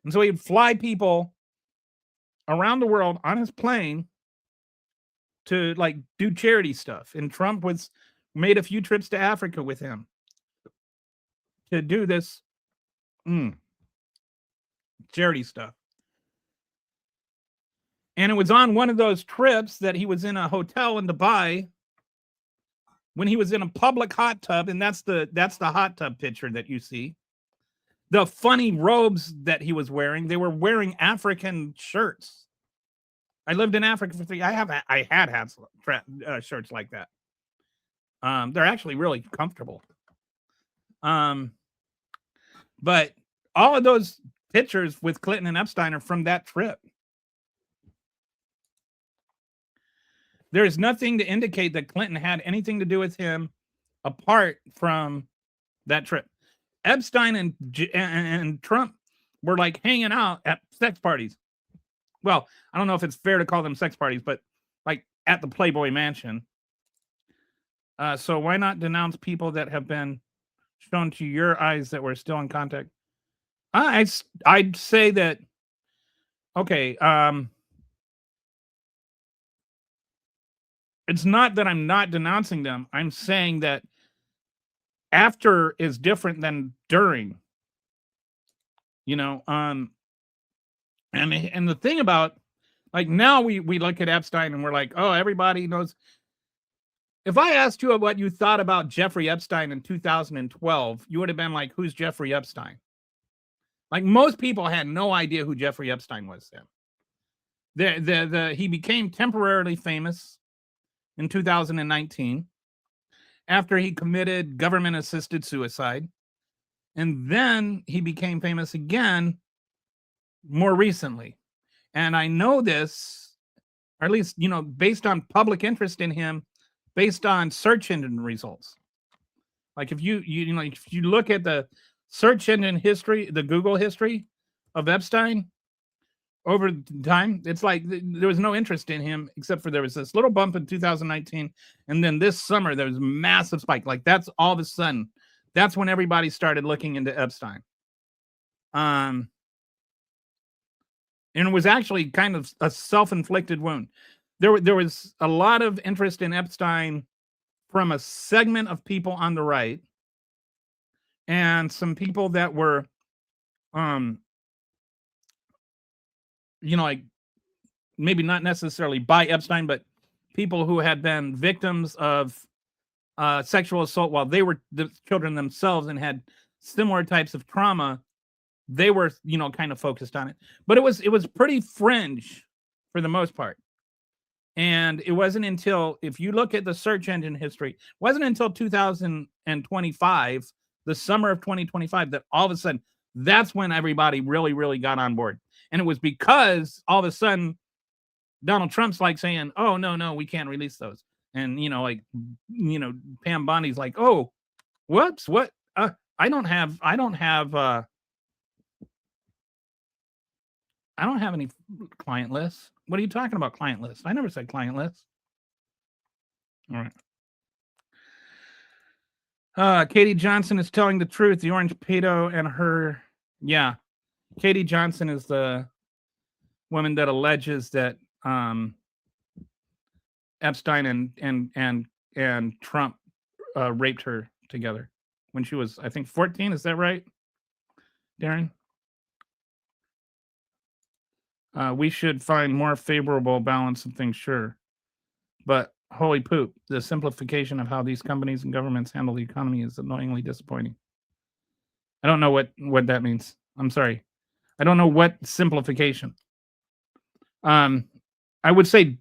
And so he'd fly people around the world on his plane to like do charity stuff. And Trump made a few trips to Africa with him to do this charity stuff. And it was on one of those trips that he was in a hotel in Dubai when he was in a public hot tub. And that's the hot tub picture that you see. The funny robes that he was wearing, they were wearing African shirts. I lived in Africa for 3 years. I had shirts like that. They're actually really comfortable. But all of those pictures with Clinton and Epstein are from that trip. There is nothing to indicate that Clinton had anything to do with him apart from that trip. Epstein and Trump were like hanging out at sex parties. Well, I don't know if it's fair to call them sex parties, but like at the Playboy Mansion. So why not denounce people that have been shown to your eyes that were still in contact? I'd say that, okay, it's not that I'm not denouncing them. I'm saying that after is different than during. And the thing about, like, now we look at Epstein and we're like, oh, everybody knows. If I asked you what you thought about Jeffrey Epstein in 2012, you would have been like, who's Jeffrey Epstein? Like, most people had no idea who Jeffrey Epstein was then. He became temporarily famous in 2019 after he committed government-assisted suicide. And then he became famous again more recently. And I know this, or at least, based on public interest in him, based on search engine results. Like, if you look at the search engine history, the Google history of Epstein over time, it's like there was no interest in him, except for there was this little bump in 2019. And then this summer, there was a massive spike. Like, that's all of a sudden, that's when everybody started looking into Epstein. And it was actually kind of a self-inflicted wound. There was a lot of interest in Epstein from a segment of people on the right, and some people that were, like, maybe not necessarily by Epstein, but people who had been victims of sexual assault while they were the children themselves and had similar types of trauma. They were, kind of focused on it, but it was pretty fringe for the most part. And it wasn't until, if you look at the search engine history, it wasn't until 2025, the summer of 2025, that all of a sudden, that's when everybody really, really got on board. And it was because all of a sudden, Donald Trump's like saying, oh, no, we can't release those. And, Pam Bondi's like, oh, whoops, what? I don't have any client lists. What are you talking about, client lists? I never said client lists. All right. Katie Johnson is telling the truth. The orange pedo and her. Yeah. Katie Johnson is the woman that alleges that Epstein and Trump raped her together when she was, I think, 14. Is that right, Darren? We should find more favorable balance of things, sure. But holy poop, the simplification of how these companies and governments handle the economy is annoyingly disappointing. I don't know what that means. I'm sorry. I don't know what simplification. I would say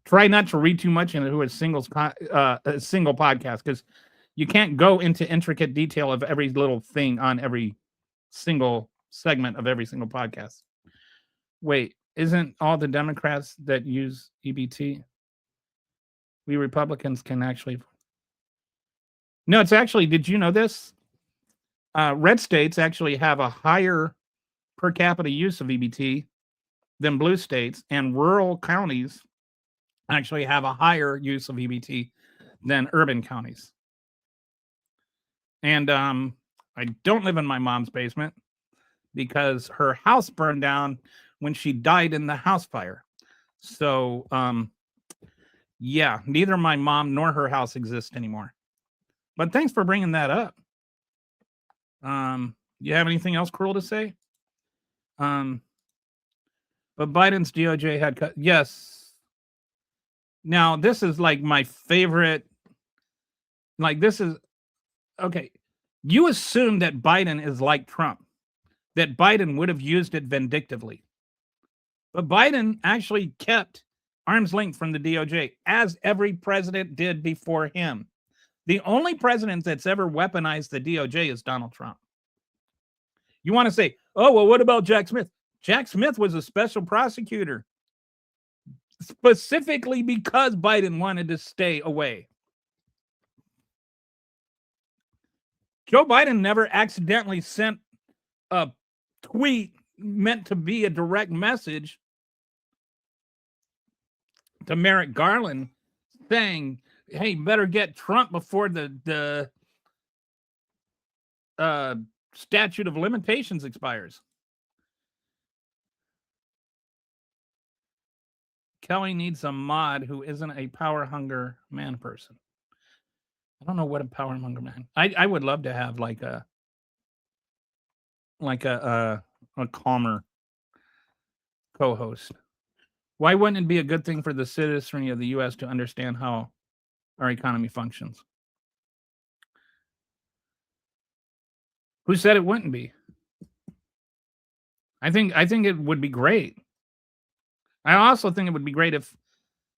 try not to read too much into a single podcast, because you can't go into intricate detail of every little thing on every single segment of every single podcast. Wait, isn't all the Democrats that use EBT? We Republicans can actually. No, it's actually, did you know this? Red states actually have a higher per capita use of EBT than blue states, and rural counties actually have a higher use of EBT than urban counties. And I don't live in my mom's basement because her house burned down when she died in the house fire. So, yeah, neither my mom nor her house exist anymore. But thanks for bringing that up. You have anything else cruel to say? But Biden's DOJ had cut. Yes. Now, this is like my favorite. Like, this is okay. You assume that Biden is like Trump, that Biden would have used it vindictively. But Biden actually kept arm's length from the DOJ, as every president did before him. The only president that's ever weaponized the DOJ is Donald Trump. You want to say, oh, well, what about Jack Smith? Jack Smith was a special prosecutor specifically because Biden wanted to stay away. Joe Biden never accidentally sent a tweet meant to be a direct message to Merrick Garland saying, Hey, better get Trump before the statute of limitations expires. Kelly needs a mod who isn't a power hunger man person. I don't know what a power hunger man. I would love to have like a calmer co-host. Why wouldn't it be a good thing for the citizenry of the U.S. to understand how our economy functions? Who said it wouldn't be? I think it would be great. I also think it would be great if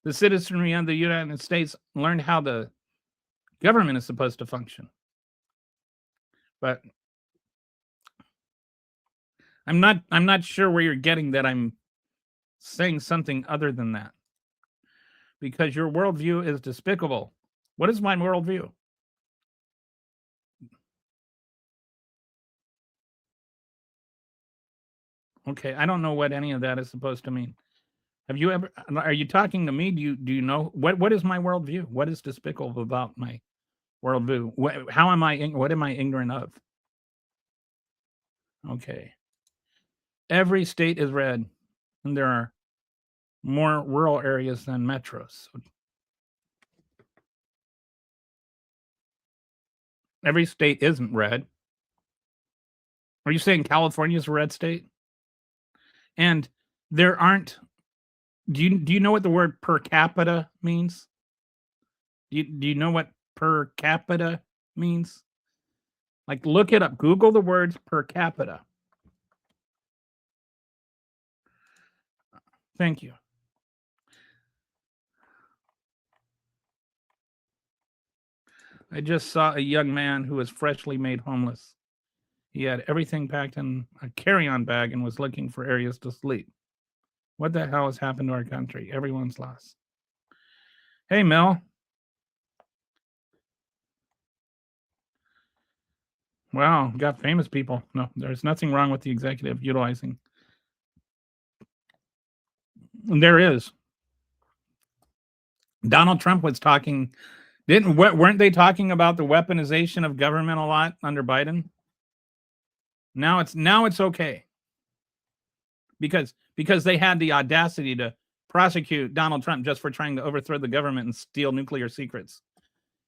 the citizenry of the United States learned how the government is supposed to function. But I'm not sure where you're getting that I'm saying something other than that. Because your worldview is despicable. What is my worldview? Okay, I don't know what any of that is supposed to mean. Have you ever? Are you talking to me? Do you know what is my worldview? What is despicable about my worldview? How am I? What am I ignorant of? Okay. Every state is red, and there are more rural areas than metros. Every state isn't red. Are you saying California is a red state? And there aren't. Do you know what the word per capita means? Do you know what per capita means? Like, look it up. Google the words per capita. Thank you. I just saw a young man who was freshly made homeless. He had everything packed in a carry-on bag and was looking for areas to sleep. What the hell has happened to our country? Everyone's lost. Hey, Mel. Wow, got famous people. No, there's nothing wrong with the executive utilizing. There is. Donald Trump was talking. Weren't they talking about the weaponization of government a lot under Biden? Now it's okay. Because they had the audacity to prosecute Donald Trump just for trying to overthrow the government and steal nuclear secrets.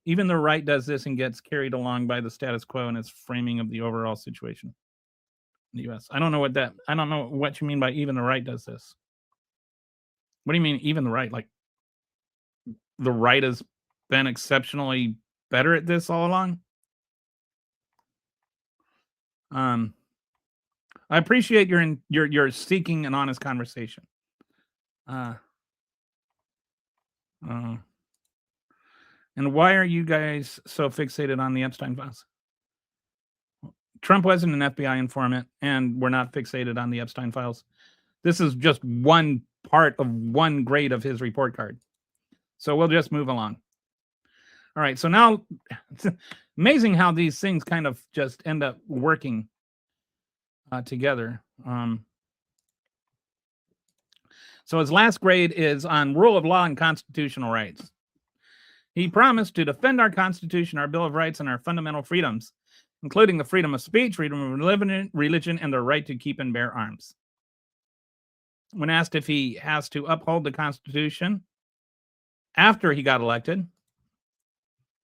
Even the right does this and gets carried along by the status quo in its framing of the overall situation in the U.S. I don't know what you mean by even the right does this. What do you mean even the right? Like the right has been exceptionally better at this all along? I appreciate you're seeking an honest conversation. And why are you guys so fixated on the Epstein files? Trump wasn't an FBI informant, and we're not fixated on the Epstein files. This is just one part of one grade of his report card. So we'll just move along. All right, so now it's amazing how these things kind of just end up working together. So his last grade is on rule of law and constitutional rights. He promised to defend our Constitution, our Bill of Rights, and our fundamental freedoms, including the freedom of speech, freedom of religion, and the right to keep and bear arms. When asked if he has to uphold the Constitution after he got elected,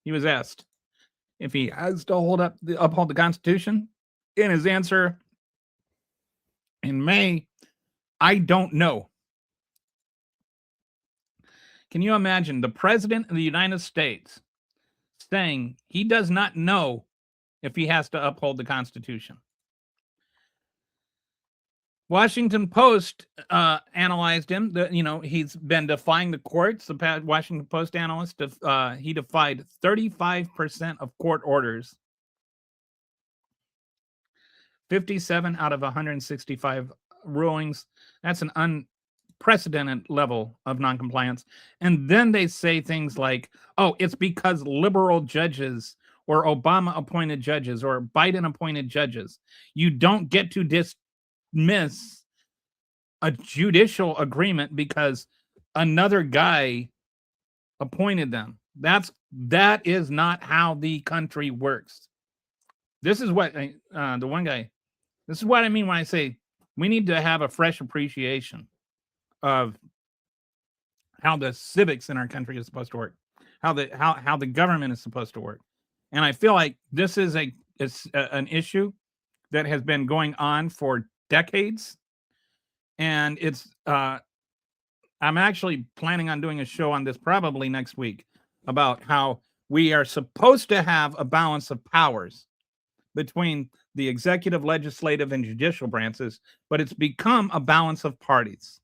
he was asked if he has to uphold the Constitution. In his answer in May, I don't know. Can you imagine the president of the United States saying he does not know if he has to uphold the Constitution? Washington Post analyzed him. He's been defying the courts. The Washington Post analyst, he defied 35% of court orders. 57 out of 165 rulings. That's an unprecedented level of noncompliance. And then they say things like, oh, it's because liberal judges or Obama-appointed judges or Biden-appointed judges. You don't get to dismiss a judicial agreement because another guy appointed them. That is not how the country works. This is what the one guy. This is what I mean when I say we need to have a fresh appreciation of how the civics in our country is supposed to work, how the government is supposed to work. And I feel like this is an issue that has been going on for decades, and it's I'm actually planning on doing a show on this probably next week about how we are supposed to have a balance of powers between the executive, legislative, and judicial branches, but it's become a balance of parties.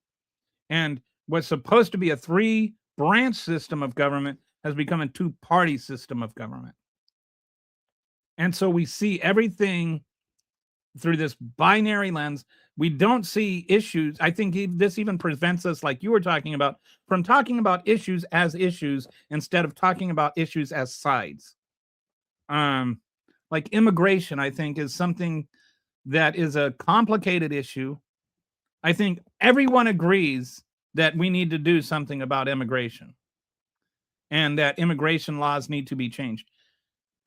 And what's supposed to be a 3-branch system of government has become a 2-party system of government. And so we see everything through this binary lens. We don't see issues. I think this even prevents us, like you were talking about, from talking about issues as issues instead of talking about issues as sides. Like immigration, I think, is something that is a complicated issue. I think everyone agrees that we need to do something about immigration and that immigration laws need to be changed.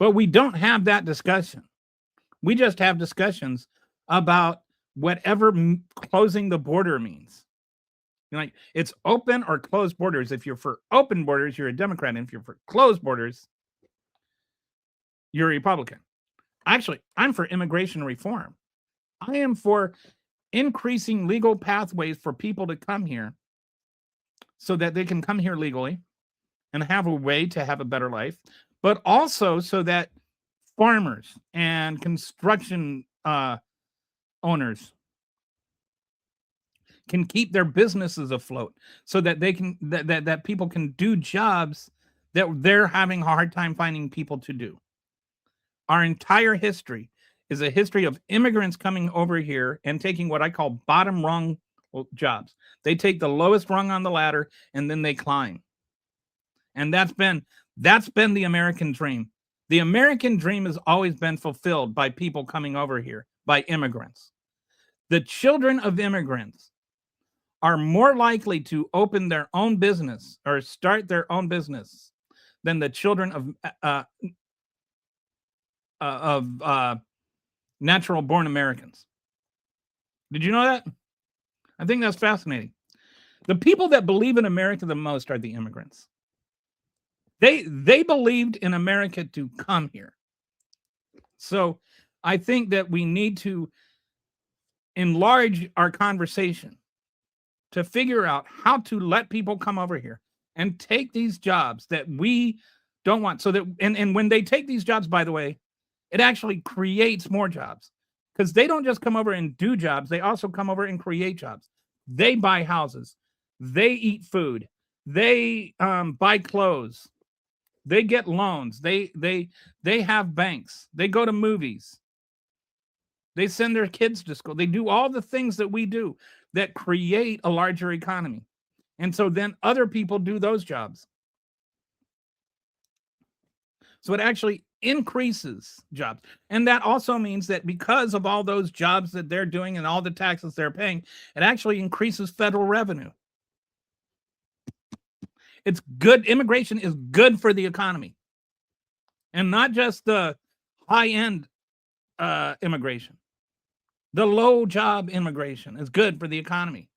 But we don't have that discussion. We just have discussions about whatever closing the border means. Like, it's open or closed borders. If you're for open borders, you're a Democrat. And if you're for closed borders, you're a Republican. Actually, I'm for immigration reform. I am for increasing legal pathways for people to come here so that they can come here legally and have a way to have a better life, but also so that farmers and construction owners can keep their businesses afloat, so that they can that people can do jobs that they're having a hard time finding people to do. Our entire history is a history of immigrants coming over here and taking what I call bottom rung jobs. They take the lowest rung on the ladder and then they climb. And that's been the American dream. The American dream has always been fulfilled by people coming over here, by immigrants. The children of immigrants are more likely to open their own business or start their own business than the children of natural born Americans. Did you know that? I think that's fascinating. The people that believe in America the most are the immigrants. They believed in America to come here. So I think that we need to enlarge our conversation to figure out how to let people come over here and take these jobs that we don't want. So that and when they take these jobs, by the way, it actually creates more jobs, because they don't just come over and do jobs. They also come over and create jobs. They buy houses. They eat food. They buy clothes. They get loans. They have banks. They go to movies. They send their kids to school. They do all the things that we do that create a larger economy. And so then other people do those jobs. So it actually increases jobs. And that also means that because of all those jobs that they're doing and all the taxes they're paying, it actually increases federal revenue. It's good. Immigration is good for the economy. And not just the high-end immigration. The low job immigration is good for the economy.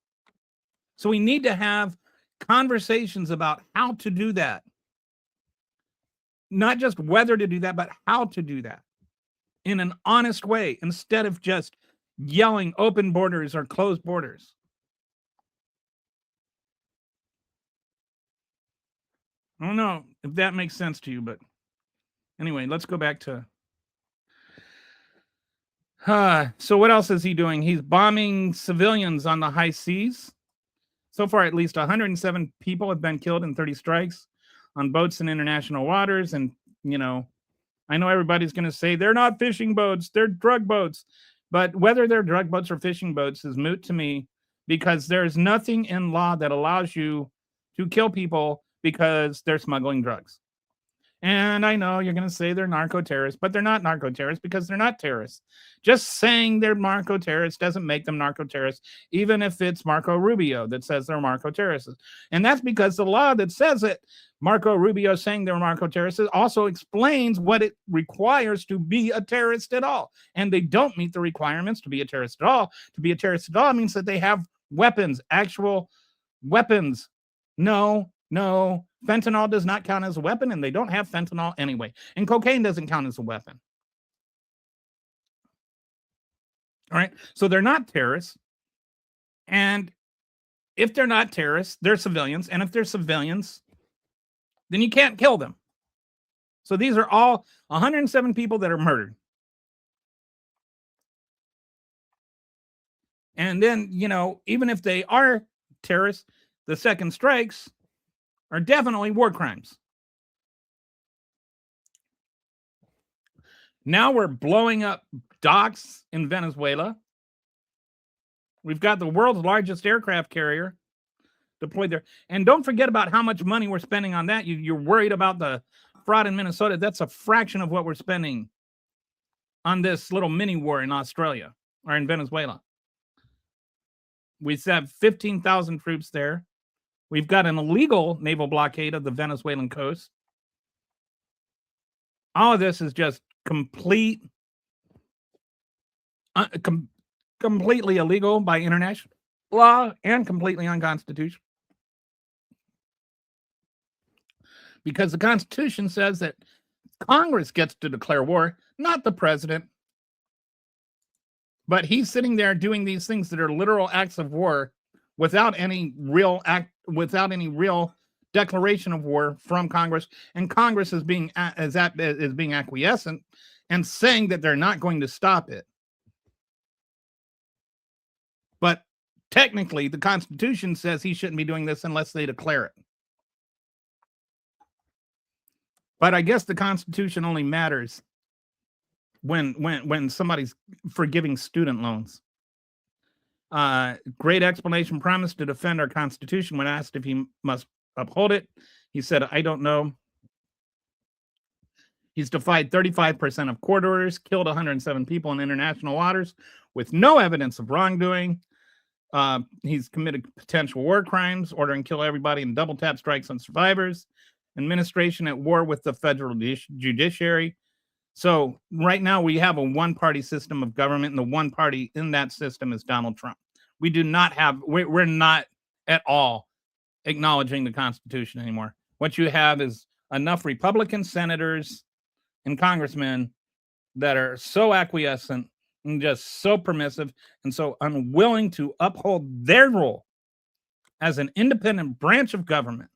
So we need to have conversations about how to do that. Not just whether to do that, but how to do that in an honest way, instead of just yelling open borders or closed borders. I don't know if that makes sense to you, but anyway, let's go back to... so what else is he doing? He's bombing civilians on the high seas. So far, at least 107 people have been killed in 30 strikes on boats in international waters. And, you know, I know everybody's going to say they're not fishing boats, they're drug boats. But whether they're drug boats or fishing boats is moot to me, because there's nothing in law that allows you to kill people because they're smuggling drugs. And I know you're going to say they're narco-terrorists, but they're not narco-terrorists because they're not terrorists. Just saying they're narco-terrorists doesn't make them narco-terrorists, even if it's Marco Rubio that says they're narco-terrorists. And that's because the law that says it, Marco Rubio saying they're narco-terrorists, also explains what it requires to be a terrorist at all. And they don't meet the requirements to be a terrorist at all. To be a terrorist at all means that they have weapons, actual weapons. No. Fentanyl does not count as a weapon, and they don't have fentanyl anyway. And cocaine doesn't count as a weapon. All right. So they're not terrorists. And if they're not terrorists, they're civilians. And if they're civilians, then you can't kill them. So these are all 107 people that are murdered. And then, even if they are terrorists, the second strikes are definitely war crimes. Now we're blowing up docks in Venezuela. We've got the world's largest aircraft carrier deployed there. And don't forget about how much money we're spending on that. You're worried about the fraud in Minnesota. That's a fraction of what we're spending on this little mini war in Australia or in Venezuela. We have 15,000 troops there. We've got an illegal naval blockade of the Venezuelan coast. All of this is just completely illegal by international law and completely unconstitutional. Because the Constitution says that Congress gets to declare war, not the president. But he's sitting there doing these things that are literal acts of war without any real declaration of war from Congress, and Congress is being acquiescent and saying that they're not going to stop it. But technically, the Constitution says he shouldn't be doing this unless they declare it. But I guess the Constitution only matters when somebody's forgiving student loans. Great explanation promised to defend our Constitution when asked if he must uphold it. He said, I don't know. He's defied 35% of court orders, killed 107 people in international waters with no evidence of wrongdoing. He's committed potential war crimes, ordering kill everybody and double tap strikes on survivors. Administration at war with the federal judiciary. So right now we have a one-party system of government, and the one party in that system is Donald Trump. We're not at all acknowledging the Constitution anymore. What you have is enough Republican senators and congressmen that are so acquiescent and just so permissive and so unwilling to uphold their role as an independent branch of government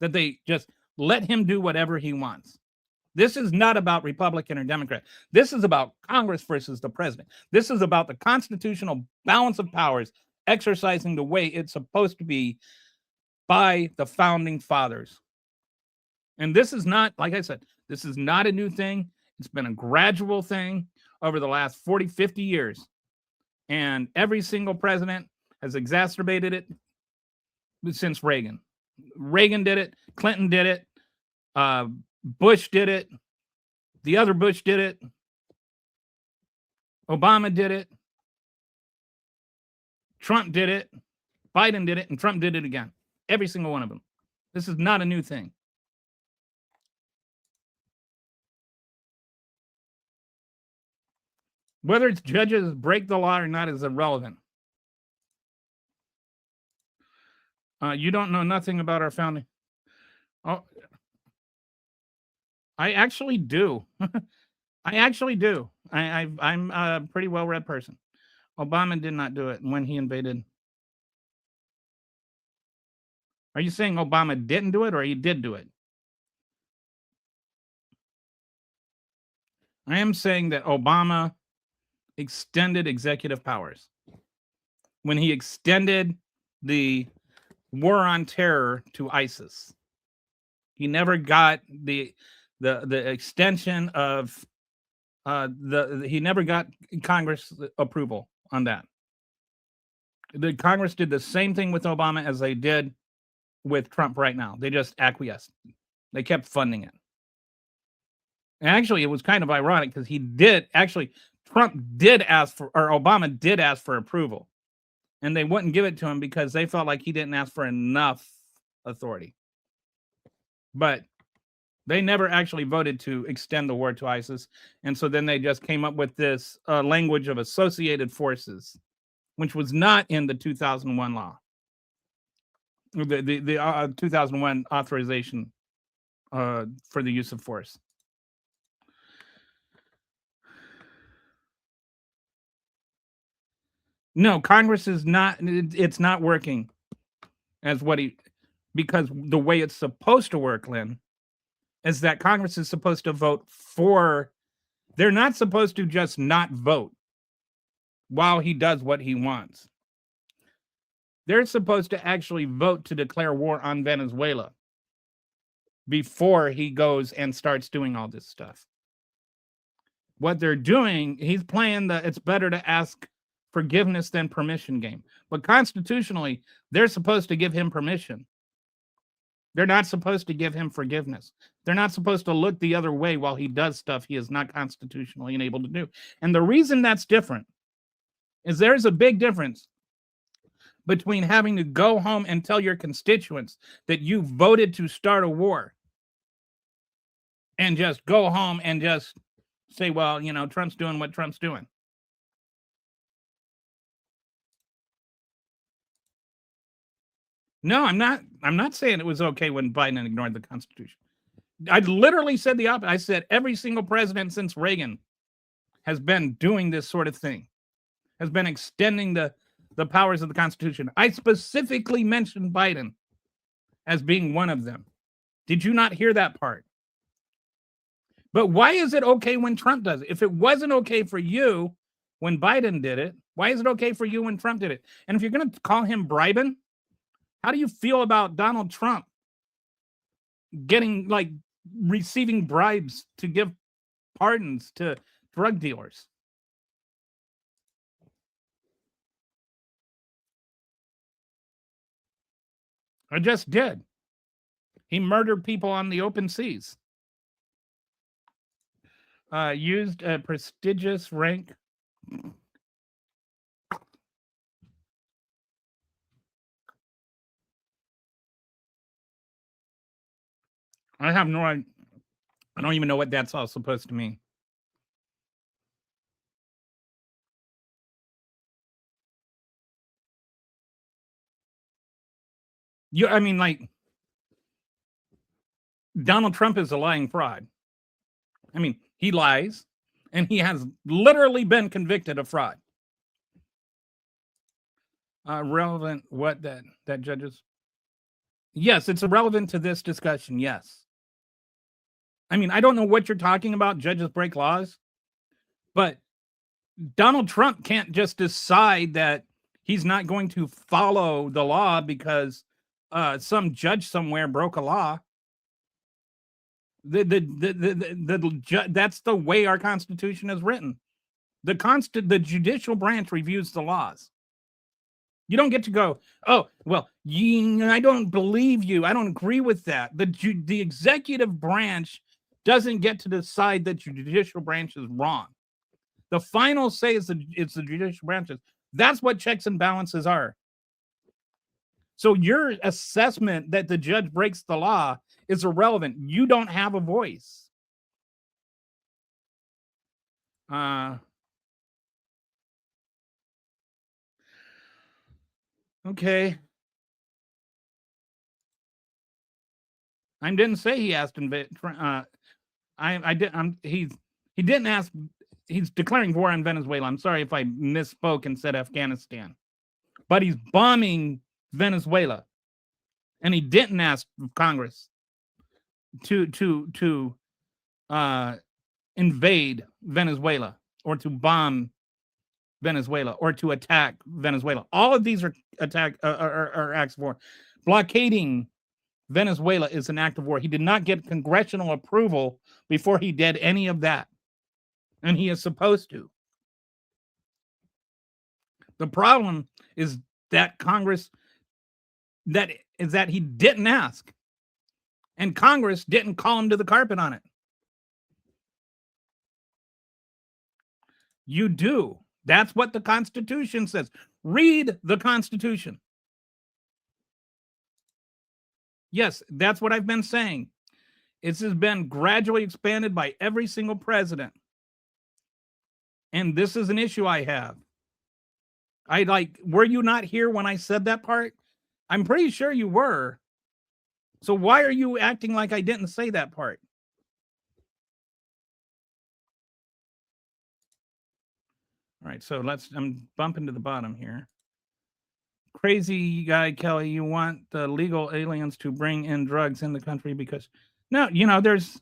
that they just let him do whatever he wants. This is not about Republican or Democrat. This is about Congress versus the president. This is about the constitutional balance of powers exercising the way it's supposed to be by the founding fathers. And this is not, like I said, this is not a new thing. It's been a gradual thing over the last 40, 50 years. And every single president has exacerbated it since Reagan. Reagan did it. Clinton did it. Bush did it. The other Bush did it. Obama did it. Trump did it. Biden did it. And Trump did it again. Every single one of them. This is not a new thing. Whether it's judges break the law or not is irrelevant. You don't know nothing about our founding. Oh, I actually do. I actually do. I'm a pretty well-read person. Obama did not do it when he invaded. Are you saying Obama didn't do it or he did do it? I am saying that Obama extended executive powers. When he extended the war on terror to ISIS, he never got the extension of he never got Congress approval on that. The Congress did the same thing with Obama as they did with Trump right now. They just acquiesced. They kept funding it. Actually, it was kind of ironic because Trump did ask for, or Obama did ask for approval, and they wouldn't give it to him because they felt like he didn't ask for enough authority. But they never actually voted to extend the war to ISIS. And so then they just came up with this language of associated forces, which was not in the 2001 law, the 2001 authorization for the use of force. No, Congress is not, it's not working as because the way it's supposed to work, Lynn, is that Congress is supposed to vote for, they're not supposed to just not vote while he does what he wants. They're supposed to actually vote to declare war on Venezuela before he goes and starts doing all this stuff. What they're doing, he's playing the it's better to ask forgiveness than permission game. But constitutionally, they're supposed to give him permission. They're not supposed to give him forgiveness. They're not supposed to look the other way while he does stuff he is not constitutionally enabled to do. And the reason that's different is there's a big difference between having to go home and tell your constituents that you voted to start a war and just go home and just say, well, Trump's doing what Trump's doing. No, I'm not saying it was okay when Biden ignored the Constitution. I literally said the opposite. I said every single president since Reagan has been doing this sort of thing, has been extending the powers of the Constitution. I specifically mentioned Biden as being one of them. Did you not hear that part? But why is it okay when Trump does it? If it wasn't okay for you when Biden did it, why is it okay for you when Trump did it? And if you're going to call him bribing, how do you feel about Donald Trump receiving bribes to give pardons to drug dealers? I just did. He murdered people on the open seas. Used a prestigious rank. I have no idea. I don't even know what that's all supposed to mean. Donald Trump is a lying fraud. He lies, and he has literally been convicted of fraud. Relevant what that judges? Yes, it's irrelevant to this discussion, yes. I don't know what you're talking about, judges break laws, but Donald Trump can't just decide that he's not going to follow the law because some judge somewhere broke a law. That's the way our Constitution is written. The judicial branch reviews the laws. You don't get to go, oh, well, I don't believe you. I don't agree with that. The executive branch doesn't get to decide that your judicial branch is wrong. The final say is it's the judicial branches. That's what checks and balances are. So your assessment that the judge breaks the law is irrelevant. You don't have a voice. Okay. I didn't say he asked he didn't ask. He's declaring war on Venezuela. I'm sorry if I misspoke and said Afghanistan, but he's bombing Venezuela, and he didn't ask Congress to invade Venezuela or to bomb Venezuela or to attack Venezuela. All of these are acts of war. Blockading Venezuela is an act of war. He did not get congressional approval before he did any of that, and he is supposed to. The problem is that that he didn't ask, and Congress didn't call him to the carpet on it. You do. That's what the Constitution says. Read the Constitution. Yes, that's what I've been saying. This has been gradually expanded by every single president. And this is an issue I have. Were you not here when I said that part? I'm pretty sure you were. So why are you acting like I didn't say that part? All right, so I'm bumping to the bottom here. Crazy guy, Kelly, you want the legal aliens to bring in drugs in the country because no, there's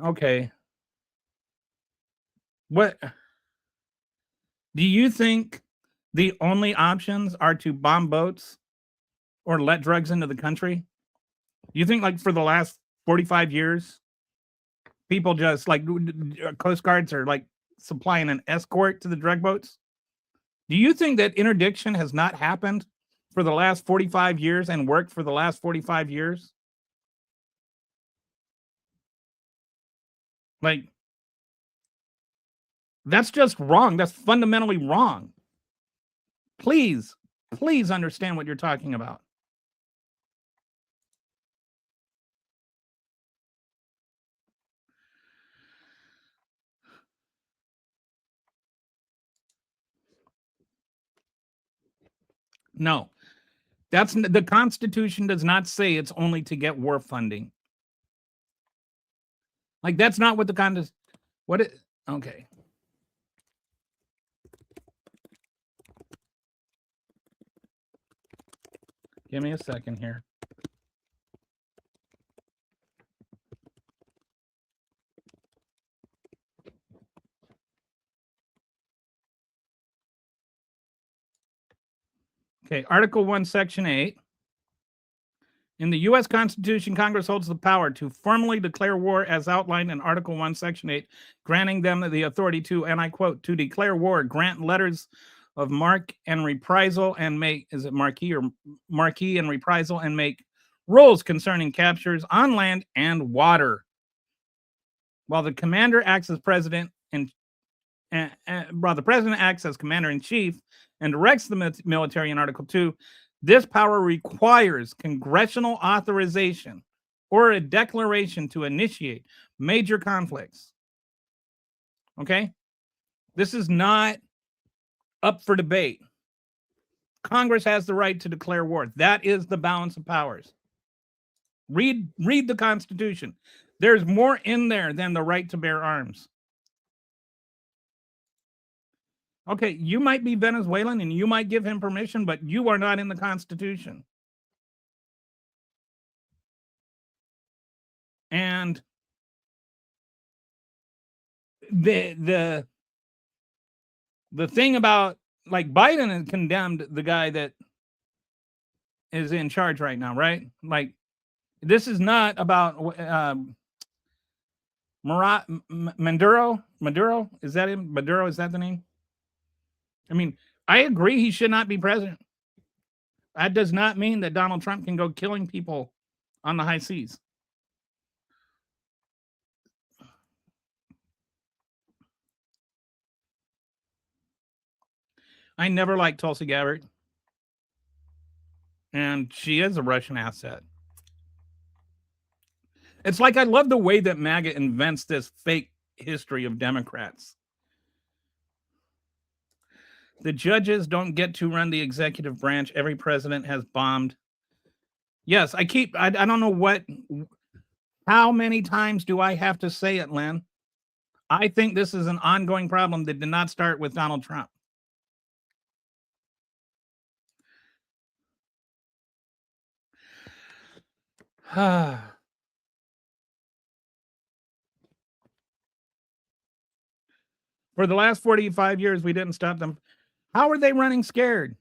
okay. What do you think the only options are to bomb boats or let drugs into the country? You think like for the last 45 years, people just like Coast Guards are like supplying an escort to the drug boats? Do you think that interdiction has not happened for the last 45 years and worked for the last 45 years? Like, that's just wrong. That's fundamentally wrong. Please understand what you're talking about. No, the Constitution does not say it's only to get war funding. Like, that's not what the Constitution. Okay. Give me a second here. Okay, Article 1, Section 8. In the U.S. Constitution, Congress holds the power to formally declare war as outlined in Article 1, Section 8, granting them the authority to, and I quote, to declare war, grant letters of marque and reprisal, and make, is it marquee or marquee and reprisal, and make rules concerning captures on land and water. While the commander acts as president and while the president acts as commander-in-chief and directs the military in Article 2, this power requires congressional authorization or a declaration to initiate major conflicts. Okay? This is not up for debate. Congress has the right to declare war. That is the balance of powers. Read the Constitution. There's more in there than the right to bear arms. Okay, you might be Venezuelan and you might give him permission, but you are not in the Constitution. And the thing about, like, Biden has condemned the guy that is in charge right now, right? Like, this is not about Maduro. Is that him? Maduro, is that the name? I mean, I agree he should not be president. That does not mean that Donald Trump can go killing people on the high seas. I never liked Tulsi Gabbard. And she is a Russian asset. It's like I love the way that MAGA invents this fake history of Democrats. The judges don't get to run the executive branch. Every president has bombed. Yes, I don't know how many times do I have to say it, Len? I think this is an ongoing problem that did not start with Donald Trump. For the last 45 years, we didn't stop them. How are they running scared?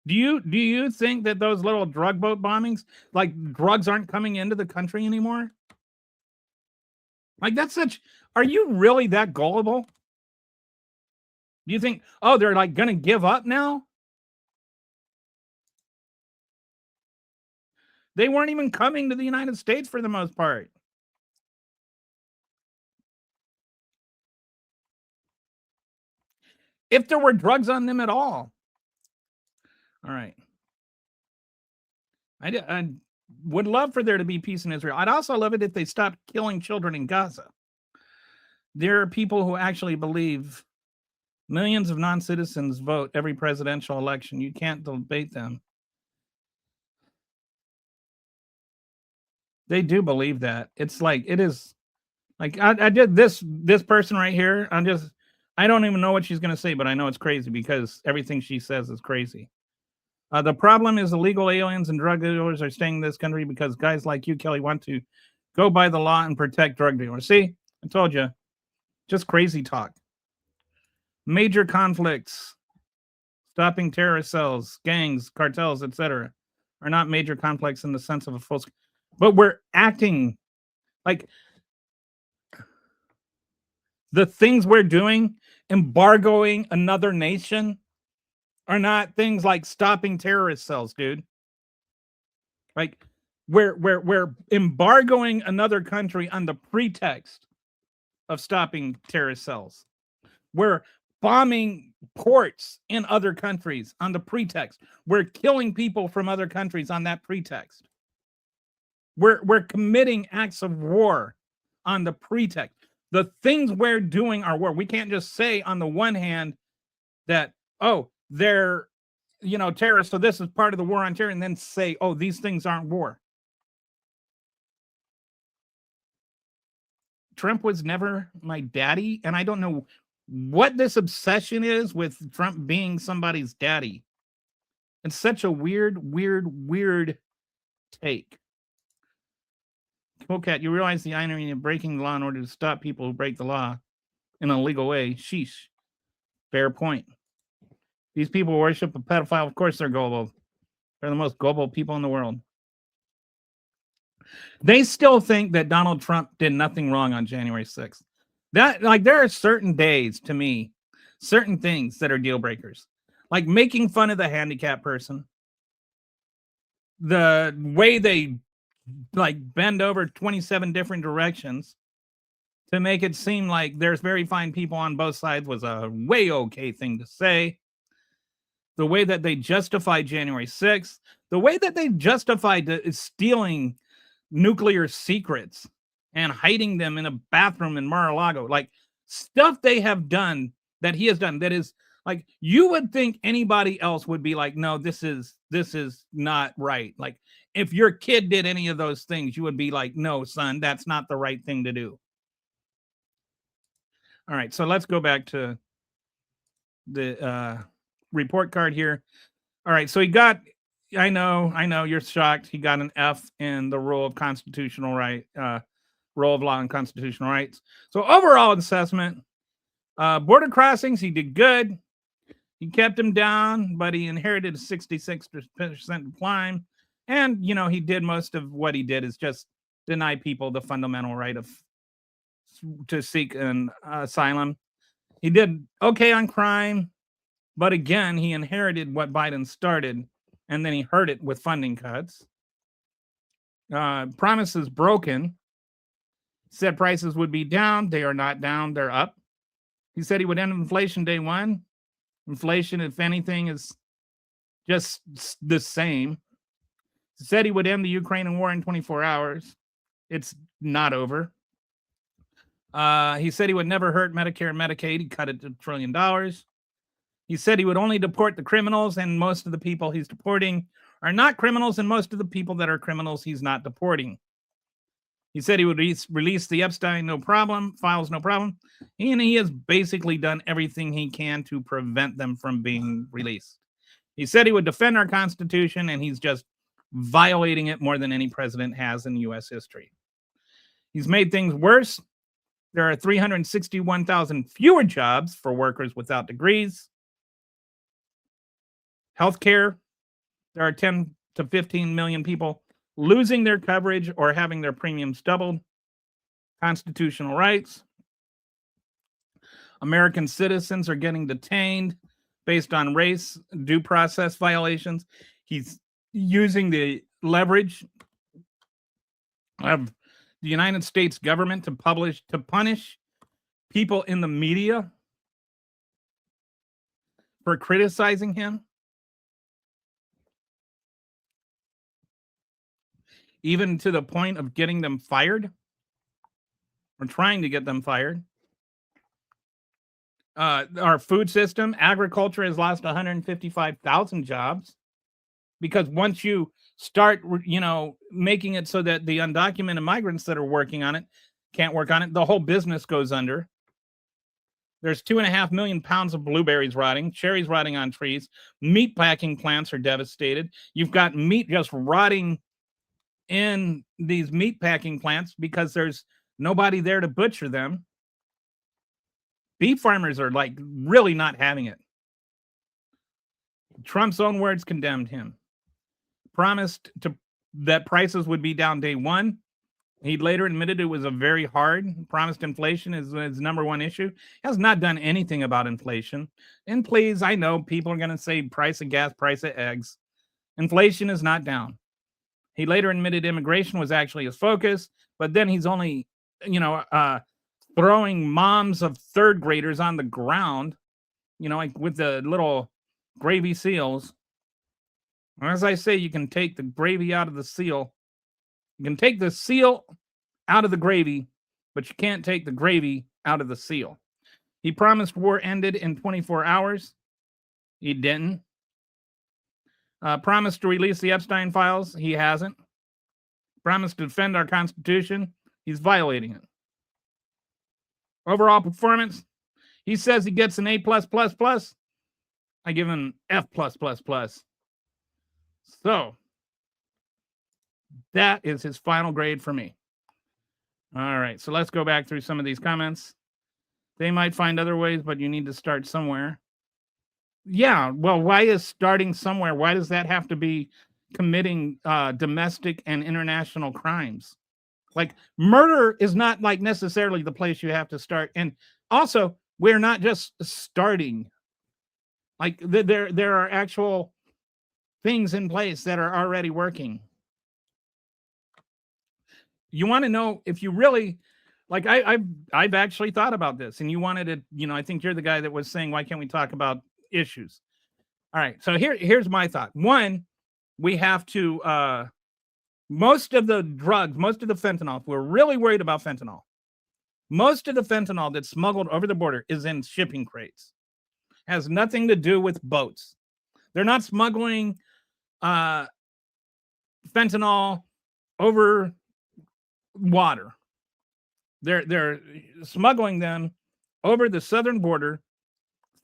Do you think that those little drug boat bombings, like, drugs aren't coming into the country anymore? Like, are you really that gullible? Do you think, oh, they're like going to give up now? They weren't even coming to the United States for the most part. if there were drugs on them at all. All right. I would love for there to be peace in Israel. I'd also love it if they stopped killing children in Gaza. There are people who actually believe millions of non-citizens vote every presidential election. You can't debate them. They do believe that. It's like, it is like, I did this person right here. I don't even know what she's going to say, but I know it's crazy because everything she says is crazy. The problem is illegal aliens and drug dealers are staying in this country because guys like you, Kelly, want to go by the law and protect drug dealers. See, I told you, just crazy talk. Major conflicts, stopping terrorist cells, gangs, cartels, etc., are not major conflicts in the sense of a full. But we're acting like the things we're doing, embargoing another nation, are not things like stopping terrorist cells, dude. Like we're embargoing another country on the pretext of stopping terrorist cells. We're bombing ports in other countries on the pretext. We're killing people from other countries on that pretext. We're committing acts of war on the pretext. The things we're doing are war. We can't just say on the one hand that, oh, they're, terrorists, so this is part of the war on terror, and then say, oh, these things aren't war. Trump was never my daddy, and I don't know what this obsession is with Trump being somebody's daddy. It's such a weird take. Coolcat, you realize the irony of breaking the law in order to stop people who break the law in a legal way. Sheesh. Fair point. These people worship a pedophile. Of course they're gullible. They're the most gullible people in the world. They still think that Donald Trump did nothing wrong on January 6th. That, like, there are certain days, to me, certain things that are deal breakers. Like making fun of the handicapped person. The way they like bend over 27 different directions to make it seem like there's very fine people on both sides was a way okay thing to say. The way that they justified January 6th, the way that they justified stealing nuclear secrets and hiding them in a bathroom in Mar-a-Lago, like stuff they have done, that he has done, that is like, you would think anybody else would be like, no, this is not right. Like if your kid did any of those things, you would be like, no, son, that's not the right thing to do. All right, so let's go back to the report card here. All right, so he got, I know you're shocked. He got an F in the rule of constitutional right, rule of law and constitutional rights. So overall assessment, border crossings, he did good. He kept him down, but he inherited a 66% decline. And, he did most of what he did is just deny people the fundamental right to seek an asylum. He did okay on crime, but again, he inherited what Biden started, and then he hurt it with funding cuts. Promises broken. Said prices would be down. They are not down. They're up. He said he would end inflation day one. Inflation, if anything, is just the same. He said he would end the Ukraine war in 24 hours. It's not over. He said he would never hurt Medicare and Medicaid. He cut it to $1 trillion. He said he would only deport the criminals, and most of the people he's deporting are not criminals, and most of the people that are criminals he's not deporting. He said he would release the Epstein files no problem, and he has basically done everything he can to prevent them from being released. He said he would defend our Constitution, and he's just violating it more than any president has in U.S. history. He's made things worse. There are 361,000 fewer jobs for workers without degrees. Healthcare, there are 10 to 15 million people losing their coverage or having their premiums doubled. Constitutional rights. American citizens are getting detained based on race, due process violations. He's using the leverage of the United States government to punish people in the media for criticizing him, even to the point of getting them fired or trying to get them fired. Our food system, agriculture has lost 155,000 jobs because once you start, making it so that the undocumented migrants that are working on it can't work on it, the whole business goes under. There's 2.5 million pounds of blueberries rotting, cherries rotting on trees, meat packing plants are devastated. You've got meat just rotting in these meat packing plants because there's nobody there to butcher them. Beef farmers are like really not having it. Trump's own words condemned him. Promised that prices would be down day one. He later admitted it was a very hard. Promised inflation is his number one issue. He has not done anything about inflation. And please, I know people are going to say price of gas, price of eggs. Inflation is not down. He later admitted immigration was actually his focus, but then he's only, throwing moms of third graders on the ground, like with the little gravy seals. As I say, you can take the gravy out of the seal. You can take the seal out of the gravy, but you can't take the gravy out of the seal. He promised war ended in 24 hours. He didn't. Promised to release the Epstein files. He hasn't. Promised to defend our Constitution. He's violating it. Overall performance, he says he gets an A+++. I give him F+++. So that is his final grade for me. All right, so let's go back through some of these comments. They might find other ways, but you need to start somewhere. Yeah, well, why is starting somewhere? Why does that have to be committing domestic and international crimes? Like murder is not like necessarily the place you have to start. And also, we're not just starting. Like there are actual things in place that are already working. You want to know if you really like I've actually thought about this, and you wanted to, I think you're the guy that was saying, why can't we talk about issues? All right, so here's my thought. One, we have to most of the drugs, most of the fentanyl, if we're really worried about fentanyl, most of the fentanyl that's smuggled over the border is in shipping crates. Has nothing to do with boats. They're not smuggling fentanyl over water. They're smuggling them over the southern border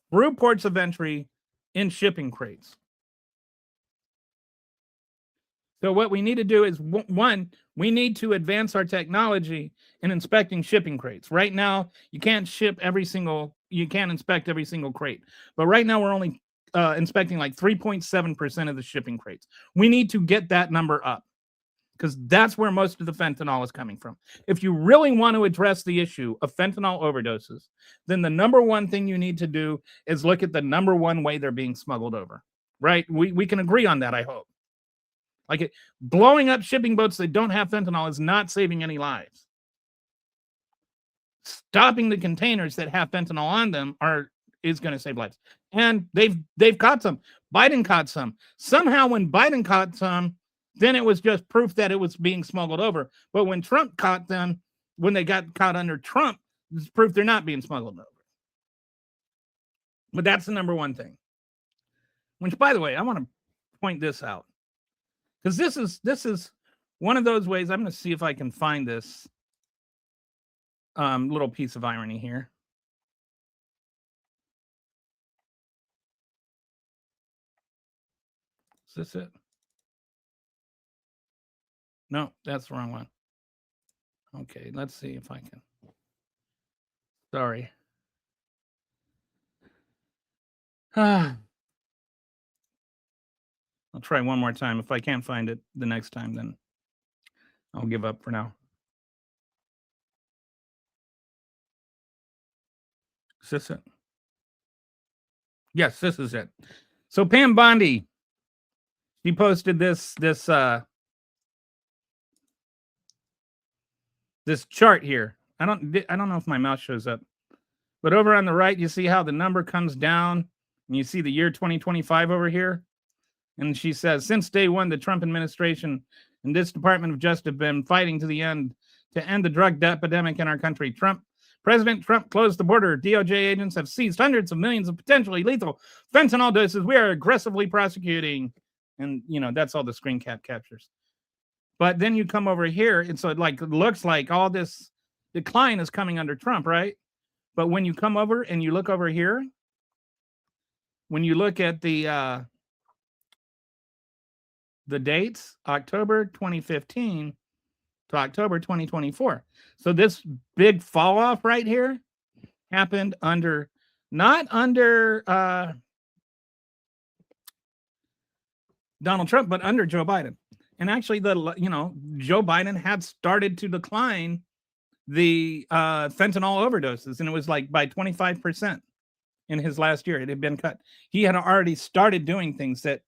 through ports of entry in shipping crates. So what we need to do is, one, we need to advance our technology in inspecting shipping crates. Right now, you can't inspect every single crate. But right now, we're only inspecting like 3.7% of the shipping crates. We need to get that number up because that's where most of the fentanyl is coming from. If you really want to address the issue of fentanyl overdoses, then the number one thing you need to do is look at the number one way they're being smuggled over, right? We can agree on that, I hope. Like blowing up shipping boats that don't have fentanyl is not saving any lives. Stopping the containers that have fentanyl on them is going to save lives. And they've caught some. Biden caught some. Somehow when Biden caught some, then it was just proof that it was being smuggled over. But when Trump caught them, when they got caught under Trump, it's proof they're not being smuggled over. But that's the number one thing. Which, by the way, I want to point this out. Because this is one of those ways. I'm going to see if I can find this little piece of irony here. Is this it? No, that's the wrong one. Okay, let's see if I can. Sorry. I'll try one more time. If I can't find it the next time, then I'll give up for now. Is this it? Yes, this is it. So Pam Bondi, she posted this chart here. I don't know if my mouse shows up, but over on the right, you see how the number comes down And you see the year 2025 over here. And she says, since day one, the Trump administration and this Department of Justice have been fighting to end the drug epidemic in our country. President Trump closed the border. DOJ agents have seized hundreds of millions of potentially lethal fentanyl doses. We are aggressively prosecuting. And, that's all the screen cap captures. But then you come over here, and so it looks like all this decline is coming under Trump, right? But when you come over and you look over here, when you look at the dates, October 2015 to October 2024. So this big fall off right here happened not under Donald Trump, but under Joe Biden. And actually, Joe Biden had started to decline the fentanyl overdoses, and it was like by 25% in his last year. It had been cut. He had already started doing things that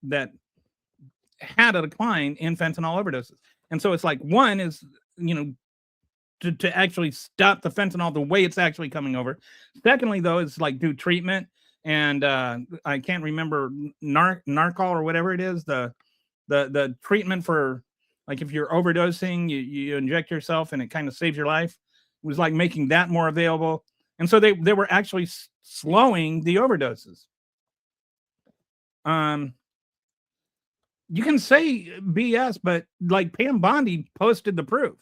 had a decline in fentanyl overdoses. And so it's like, one is, to actually stop the fentanyl the way it's actually coming over. Secondly, though, is like do treatment. And I can't remember Narcal or whatever it is, the treatment for, like, if you're overdosing, you inject yourself and it kind of saves your life. It was like making that more available. And so they were actually slowing the overdoses. You can say BS, but like Pam Bondi posted the proof.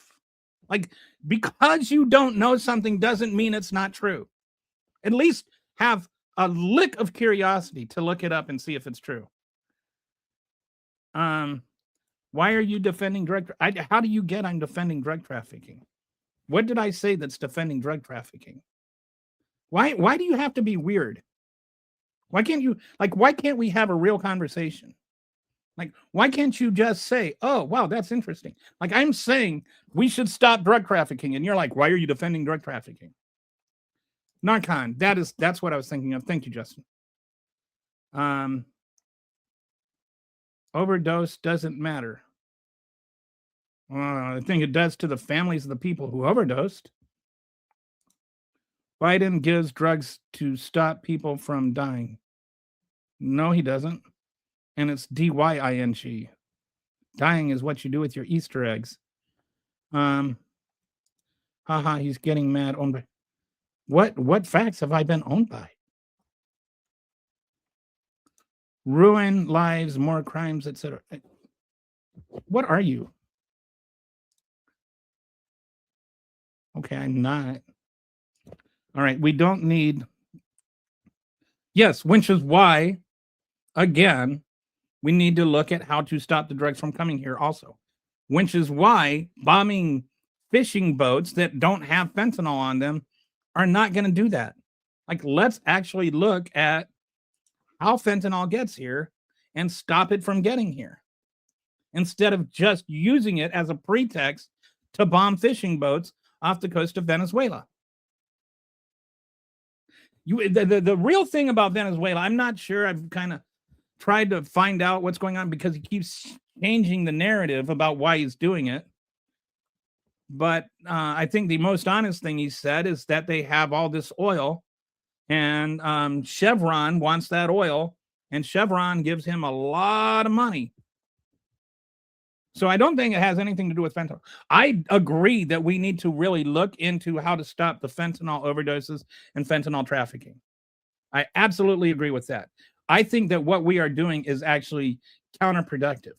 Like, because you don't know something doesn't mean it's not true. At least have a lick of curiosity to look it up and see if it's true. Why are you defending drug? How do you get I'm defending drug trafficking? What did I say that's defending drug trafficking? Why do you have to be weird? Why can't we have a real conversation? Like, why can't you just say, oh, wow, that's interesting. Like, I'm saying we should stop drug trafficking. And you're like, why are you defending drug trafficking? Narcon, that's what I was thinking of. Thank you, Justin. Overdose doesn't matter. I think it does to the families of the people who overdosed. Biden gives drugs to stop people from dying. No, he doesn't. And it's DYING. Dying is what you do with your Easter eggs. Haha, he's getting mad. Owned by what facts have I been owned by? Ruin lives, more crimes, etc. What are you? Okay, I'm not. All right, we don't need. Yes, which is why, again, we need to look at how to stop the drugs from coming here also. Which is why bombing fishing boats that don't have fentanyl on them are not going to do that. Like, let's actually look at how fentanyl gets here and stop it from getting here, instead of just using it as a pretext to bomb fishing boats off the coast of Venezuela. The real thing about Venezuela, I'm not sure. I've kind of tried to find out what's going on because he keeps changing the narrative about why he's doing it. But I think the most honest thing he said is that they have all this oil, and Chevron wants that oil, and Chevron gives him a lot of money. So I don't think it has anything to do with fentanyl. I agree that we need to really look into how to stop the fentanyl overdoses and fentanyl trafficking. I absolutely agree with that. I think that what we are doing is actually counterproductive.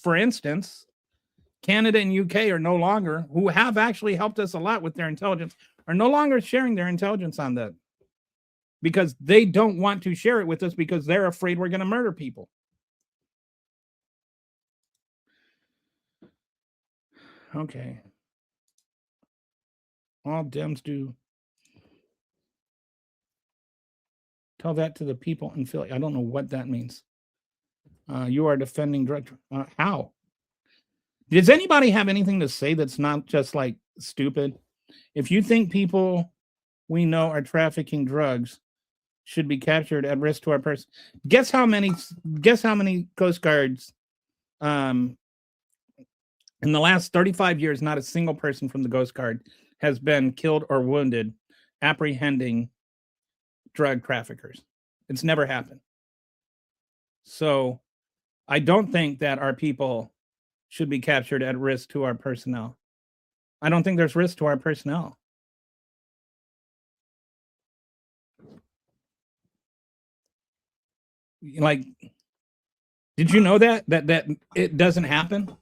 For instance, Canada and UK are no longer, who have actually helped us a lot with their intelligence, are no longer sharing their intelligence on that because they don't want to share it with us because they're afraid we're going to murder people. Okay. All Dems do. Tell that to the people in Philly. I don't know what that means. You are defending drug. How? Does anybody have anything to say that's not just like stupid? If you think people we know are trafficking drugs should be captured at risk to our person, guess how many Coast Guards in the last 35 years, not a single person from the Coast Guard has been killed or wounded apprehending drug traffickers. It's never happened. So I don't think that our people should be captured at risk to our personnel. I don't think there's risk to our personnel. Like, did you know that it doesn't happen?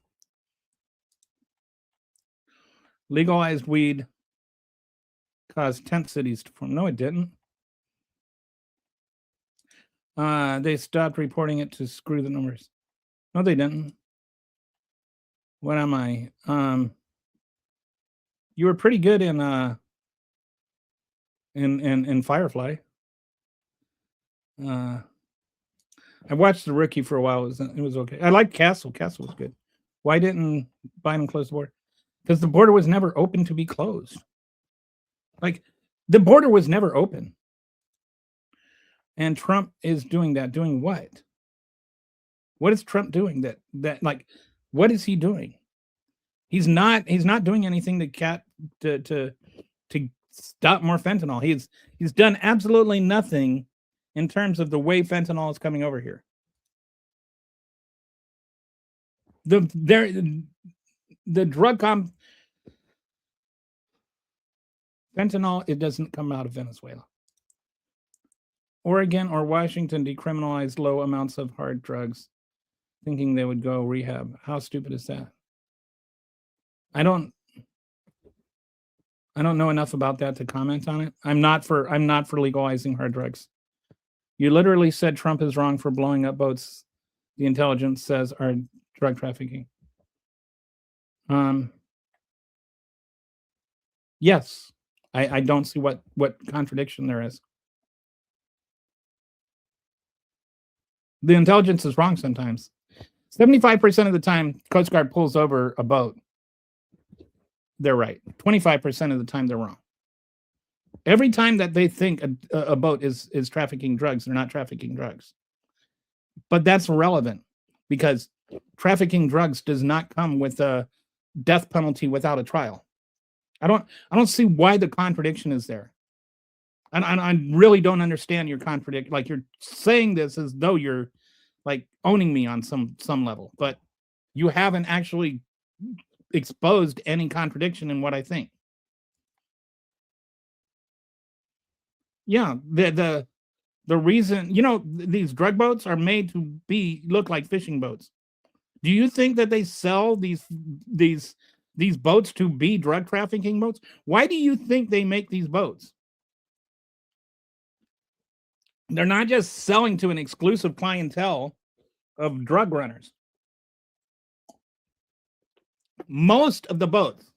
Legalized weed caused tent cities to form. No, it didn't. They stopped reporting it to screw the numbers. No, they didn't. What am I? You were pretty good in Firefly. I watched The Rookie for a while. It was okay. I liked Castle. Castle was good. Why didn't Biden close the border? Because the border was never open to be closed. Like, the border was never open. And Trump is doing that. Doing what? What is Trump doing? That like, what is he doing? He's not doing anything to stop more fentanyl. He's done absolutely nothing in terms of the way fentanyl is coming over here. The drug fentanyl, it doesn't come out of Venezuela. Oregon or Washington decriminalized low amounts of hard drugs, thinking they would go rehab. How stupid is that? I don't know enough about that to comment on it. I'm not for legalizing hard drugs. You literally said Trump is wrong for blowing up boats the intelligence says are drug trafficking. Yes. I don't see what contradiction there is. The intelligence is wrong sometimes. 75% of the time, Coast Guard pulls over a boat, they're right. 25% of the time, they're wrong. Every time that they think a boat is trafficking drugs, they're not trafficking drugs. But that's irrelevant because trafficking drugs does not come with a death penalty without a trial. I don't see why the contradiction is there. And I really don't understand your contradiction. Like, you're saying this as though you're like owning me on some level, but you haven't actually exposed any contradiction in what I think. Yeah, the reason, these drug boats are made to look like fishing boats. Do you think that they sell these boats to be drug trafficking boats? Why do you think they make these boats? They're not just selling to an exclusive clientele of drug runners. Most of the boats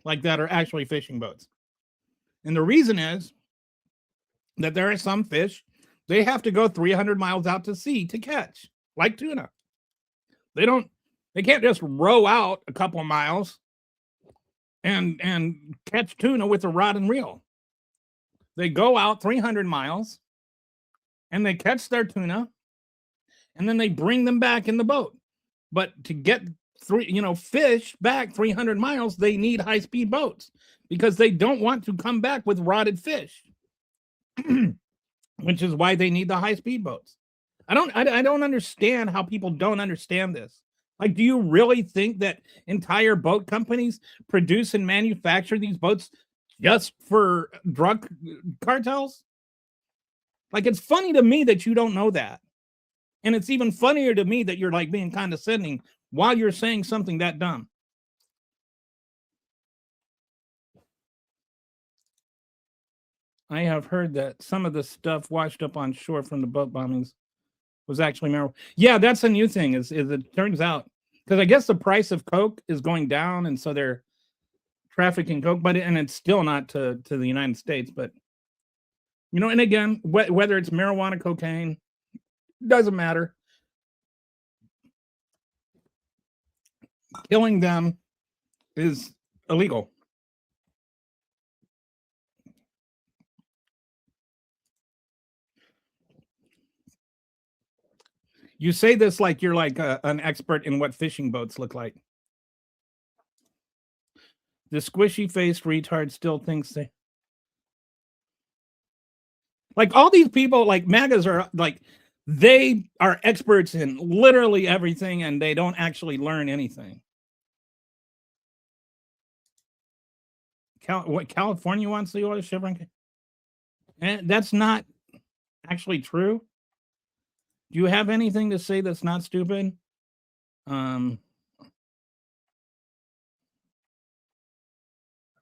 like that are actually fishing boats. And the reason is that there are some fish they have to go 300 miles out to sea to catch, like tuna. They can't just row out a couple of miles and catch tuna with a rod and reel. They go out 300 miles and they catch their tuna and then they bring them back in the boat. But to get fish back 300 miles, they need high-speed boats because they don't want to come back with rotted fish, which is why they need the high-speed boats. I don't understand how people don't understand this. Like, do you really think that entire boat companies produce and manufacture these boats just for drug cartels? Like, it's funny to me that you don't know that. And it's even funnier to me that you're like being condescending while you're saying something that dumb. I have heard that some of the stuff washed up on shore from the boat bombings was actually marijuana. Yeah, that's a new thing. Is it turns out, because I guess the price of coke is going down, and so they're trafficking coke, and it's still not to the United States. But and again, whether it's marijuana, cocaine, doesn't matter. Killing them is illegal. You say this like you're like an expert in what fishing boats look like. The squishy-faced retard still thinks they... Like all these people, like MAGAs are like, they are experts in literally everything and they don't actually learn anything. What California wants the oil Chevron? And that's not actually true. Do you have anything to say that's not stupid? All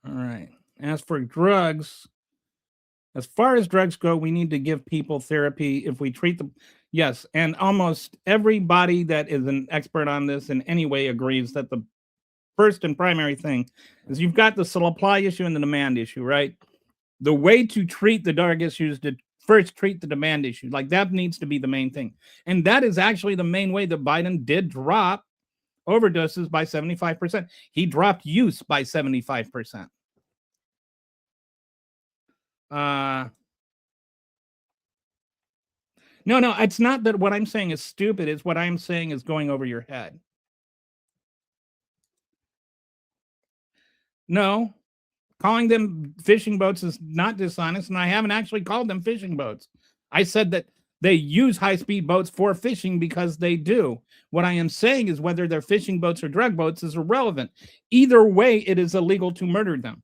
right. As for drugs, as far as drugs go, we need to give people therapy if we treat them. Yes, and almost everybody that is an expert on this in any way agrees that the first and primary thing is you've got the supply issue and the demand issue, right? The way to treat the drug issue is to first treat the demand issue. Like that needs to be the main thing. And that is actually the main way that Biden did drop overdoses by 75%. He dropped use by 75%. No, it's not that what I'm saying is stupid. It's what I'm saying is going over your head. No, calling them fishing boats is not dishonest, and I haven't actually called them fishing boats. I said that they use high-speed boats for fishing because they do. What I am saying is whether they're fishing boats or drug boats is irrelevant. Either way, it is illegal to murder them.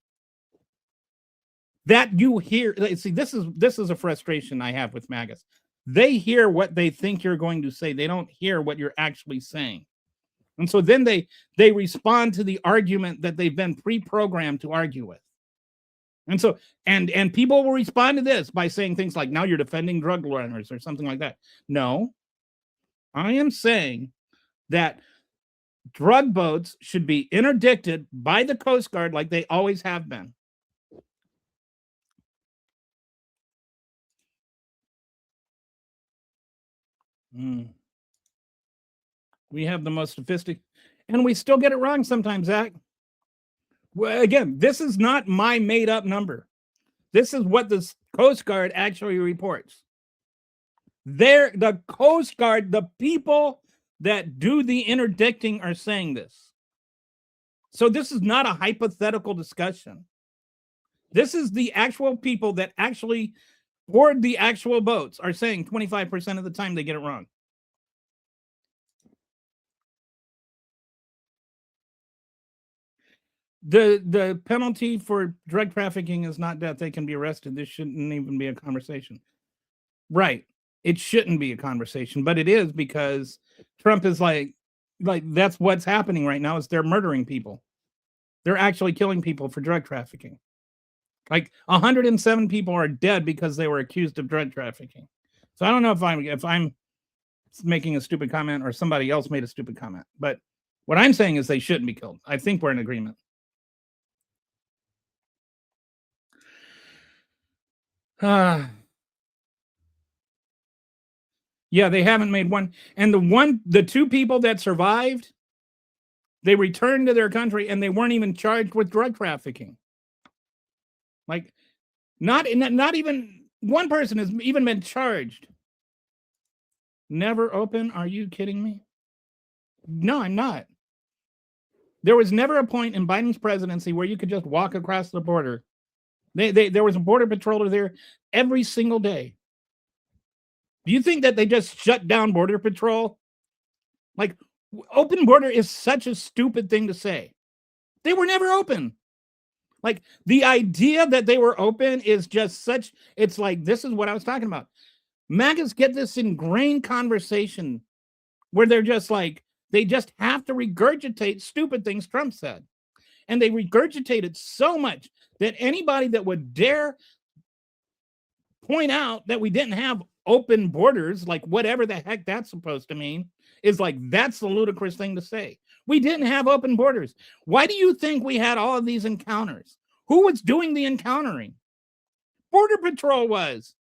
That you hear, see, this is a frustration I have with MAGAs. They hear what they think you're going to say. They don't hear what you're actually saying. And so then they respond to the argument that they've been pre-programmed to argue with. And so and people will respond to this by saying things like, now you're defending drug runners or something like that. No, I am saying that drug boats should be interdicted by the Coast Guard like they always have been. We have the most sophisticated, and we still get it wrong sometimes, Zach. Well, again, this is not my made up number. This is what the Coast Guard actually reports. The Coast Guard, the people that do the interdicting are saying this. So this is not a hypothetical discussion. This is the actual people that actually board the actual boats are saying 25% of the time they get it wrong. The penalty for drug trafficking is not death. They can be arrested. This shouldn't even be a conversation. Right. It shouldn't be a conversation, but it is because Trump is like that's what's happening right now is they're murdering people. They're actually killing people for drug trafficking. Like 107 people are dead because they were accused of drug trafficking. So I don't know if I'm making a stupid comment or somebody else made a stupid comment, but what I'm saying is they shouldn't be killed. I think we're in agreement. Yeah, they haven't made one. And the two people that survived, they returned to their country and they weren't even charged with drug trafficking. Like, not even one person has even been charged. Never open? Are you kidding me? No, I'm not. There was never a point in Biden's presidency where you could just walk across the border. There was a border patroller there every single day. Do you think that they just shut down Border Patrol? Like, open border is such a stupid thing to say. They were never open. Like, the idea that they were open is just such, it's like, this is what I was talking about. MAGAs get this ingrained conversation where they're just like, they just have to regurgitate stupid things Trump said. And they regurgitate it so much that anybody that would dare point out that we didn't have open borders, like whatever the heck that's supposed to mean, is like, that's the ludicrous thing to say. We didn't have open borders. Why do you think we had all of these encounters? Who was doing the encountering? Border Patrol was.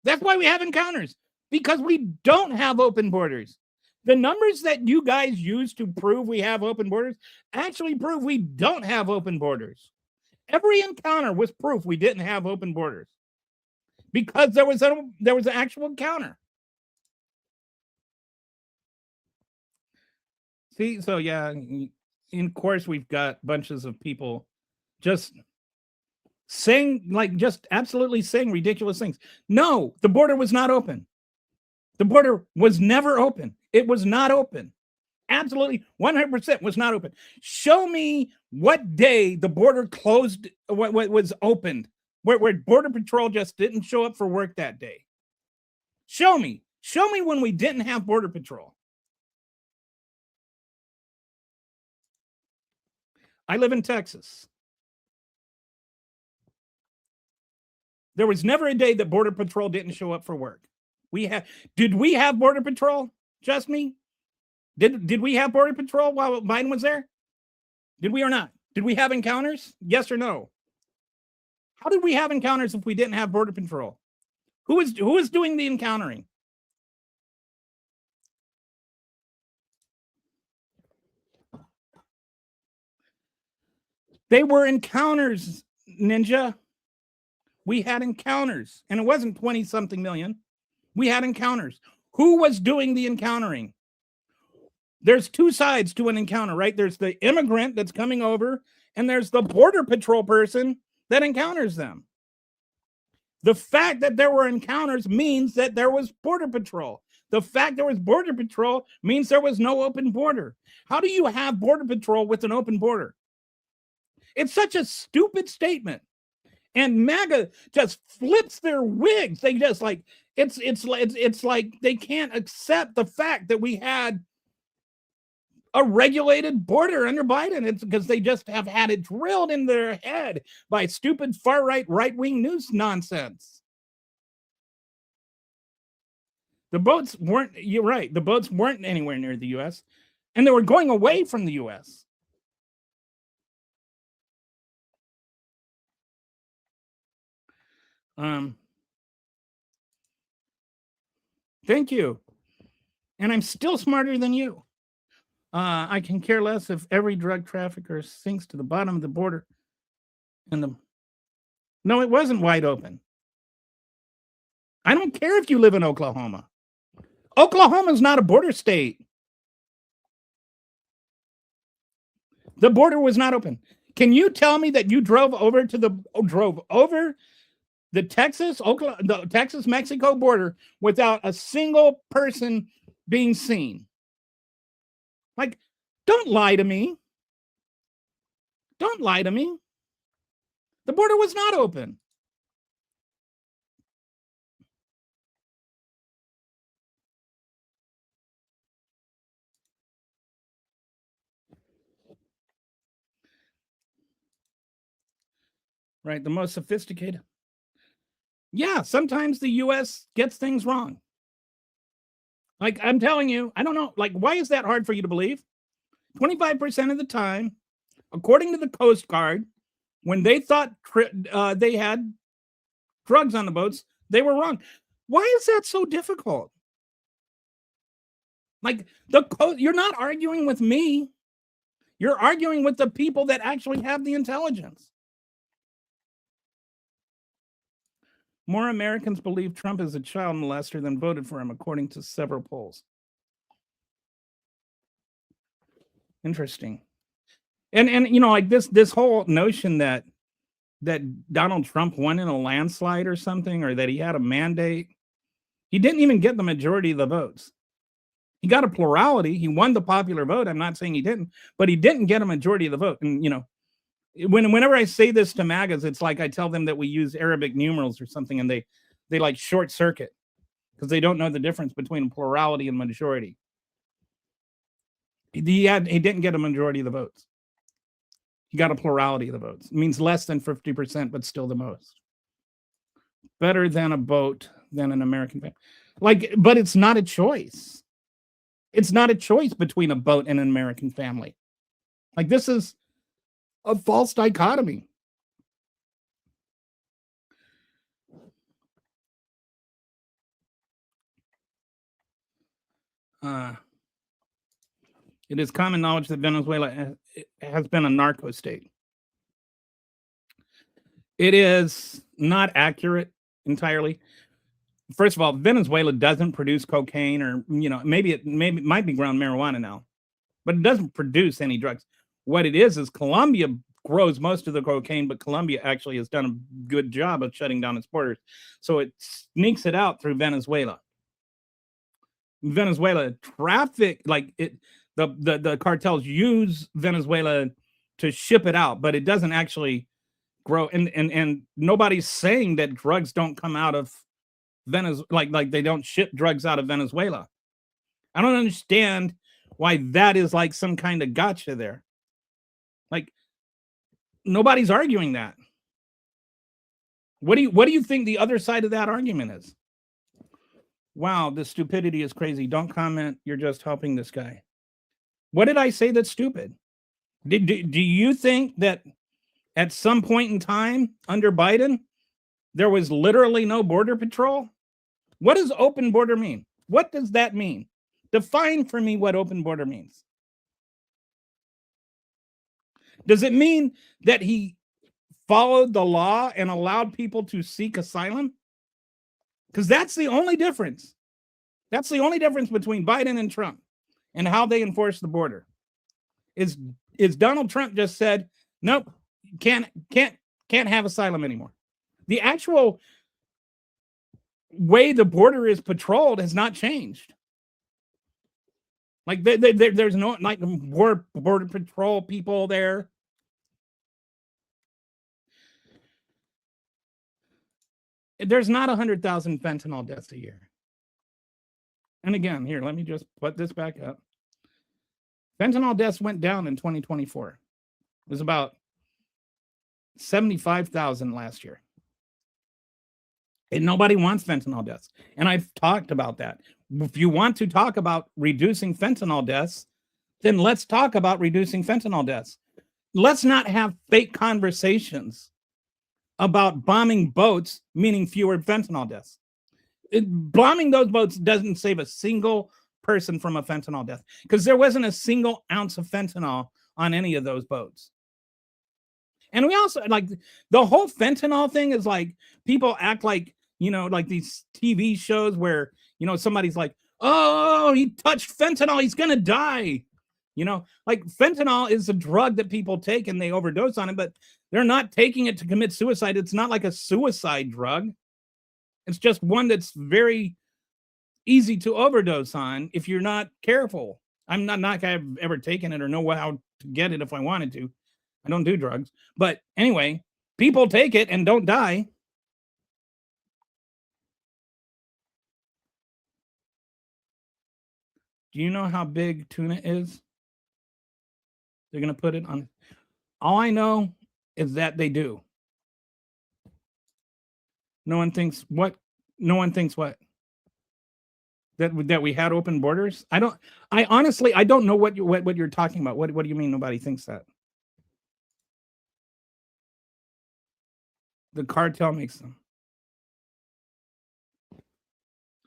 That's why we have encounters, because we don't have open borders. The numbers that you guys use to prove we have open borders actually prove we don't have open borders. Every encounter was proof we didn't have open borders because there was an actual encounter. See, so yeah, in course we've got bunches of people just saying, like, just absolutely saying ridiculous things. No, the border was not open. The border was never open. It was not open. Absolutely 100% was not open. Show me what day the border closed, what was opened, where Border Patrol just didn't show up for work that day. Show me when we didn't have Border Patrol. I live in Texas. There was never a day that Border Patrol didn't show up for work. Did we have Border Patrol? Just me? Did we have Border Patrol while Biden was there? Did we or not? Did we have encounters? Yes or no? How did we have encounters if we didn't have Border Patrol? Who was doing the encountering? They were encounters, Ninja. We had encounters, and it wasn't 20-something million. We had encounters. Who was doing the encountering? There's two sides to an encounter, right? There's the immigrant that's coming over, and there's the Border Patrol person that encounters them. The fact that there were encounters means that there was Border Patrol. The fact there was Border Patrol means there was no open border. How do you have Border Patrol with an open border? It's such a stupid statement. And MAGA just flips their wigs. They just like, it's like they can't accept the fact that we had a regulated border under Biden. It's because they just have had it drilled in their head by stupid far-right, right-wing news nonsense. The boats weren't, you're right, the boats weren't anywhere near the U.S., and they were going away from the U.S. Thank you. And I'm still smarter than you. I can care less if every drug trafficker sinks to the bottom of the border. No, it wasn't wide open. I don't care if you live in Oklahoma. Oklahoma's not a border state. The border was not open. Can you tell me that you drove over the Texas-Mexico border without a single person being seen? Like, don't lie to me. Don't lie to me. The border was not open. Right, the most sophisticated. Yeah, sometimes the U.S. gets things wrong. Like, I'm telling you, I don't know. Like, why is that hard for you to believe? 25% of the time, according to the Coast Guard, when they thought they had drugs on the boats, they were wrong. Why is that so difficult? Like, you're not arguing with me. You're arguing with the people that actually have the intelligence. More Americans believe Trump is a child molester than voted for him, according to several polls. Interesting. And you know, like this whole notion that Donald Trump won in a landslide or something, or that he had a mandate. He didn't even get the majority of the votes. He got a plurality. He won the popular vote. I'm not saying he didn't, but he didn't get a majority of the vote. And you know, whenever I say this to MAGAs, it's like I tell them that we use Arabic numerals or something, and they like short circuit because they don't know the difference between plurality and majority. He didn't get a majority of the votes. He got a plurality of the votes. It means less than 50%, but still the most. Better than a vote than an American family. Like, but it's not a choice. It's not a choice between a vote and an American family. Like, this is a false dichotomy. It is common knowledge that Venezuela has been a narco state. It is not accurate entirely. First of all, Venezuela doesn't produce cocaine, or you know, maybe it might be ground marijuana now, but it doesn't produce any drugs. What it is Colombia grows most of the cocaine, but Colombia actually has done a good job of shutting down its borders. So it sneaks it out through Venezuela. Venezuela traffic, like it, the cartels use Venezuela to ship it out, but it doesn't actually grow. And nobody's saying that drugs don't come out of Venezuela, like they don't ship drugs out of Venezuela. I don't understand why that is like some kind of gotcha there. Like nobody's arguing that. What do you think the other side of that argument is? Wow, the stupidity is crazy. Don't comment. You're just helping this guy. What did I say that's stupid? Do you think that at some point in time under Biden, there was literally no border patrol? What does open border mean? What does that mean? Define for me what open border means. Does it mean that he followed the law and allowed people to seek asylum? Because that's the only difference. That's the only difference between Biden and Trump and how they enforce the border. Is Donald Trump just said, nope, can't have asylum anymore. The actual way the border is patrolled has not changed. Like there's no like border patrol people there. There's not 100,000 fentanyl deaths a year. And again, here, let me just put this back up. Fentanyl deaths went down in 2024. It was about 75,000 last year. And nobody wants fentanyl deaths. And I've talked about that. If you want to talk about reducing fentanyl deaths, then let's talk about reducing fentanyl deaths. Let's not have fake conversations about bombing boats, meaning fewer fentanyl deaths. Bombing those boats doesn't save a single person from a fentanyl death because there wasn't a single ounce of fentanyl on any of those boats. And we also like the whole fentanyl thing is like people act like, you know, like these TV shows where, you know, somebody's like, oh, he touched fentanyl, he's going to die. You know, like fentanyl is a drug that people take and they overdose on it, but they're not taking it to commit suicide. It's not like a suicide drug. It's just one that's very easy to overdose on if you're not careful. I'm not I've ever taken it or know how to get it if I wanted to. I don't do drugs. But anyway, people take it and don't die. Do you know how big tuna is? They're going to put it on. All I know is that they do. No one thinks what? No one thinks what? That we had open borders? I honestly don't know what you're talking about. What do you mean nobody thinks that? The cartel makes them.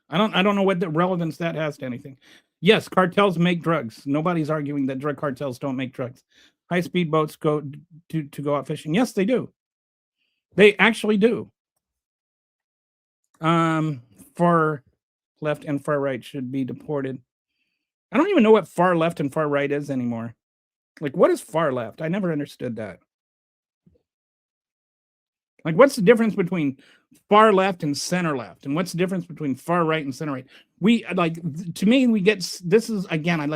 I don't know what the relevance that has to anything. Yes, cartels make drugs. Nobody's arguing that drug cartels don't make drugs. High-speed boats go to go out fishing. Yes, they do. They actually do. Far left and far right should be deported. I don't even know what far left and far right is anymore. Like, what is far left? I never understood that. Like, what's the difference between far left and center left? And what's the difference between far right and center right? We like, to me, we get, this is, again,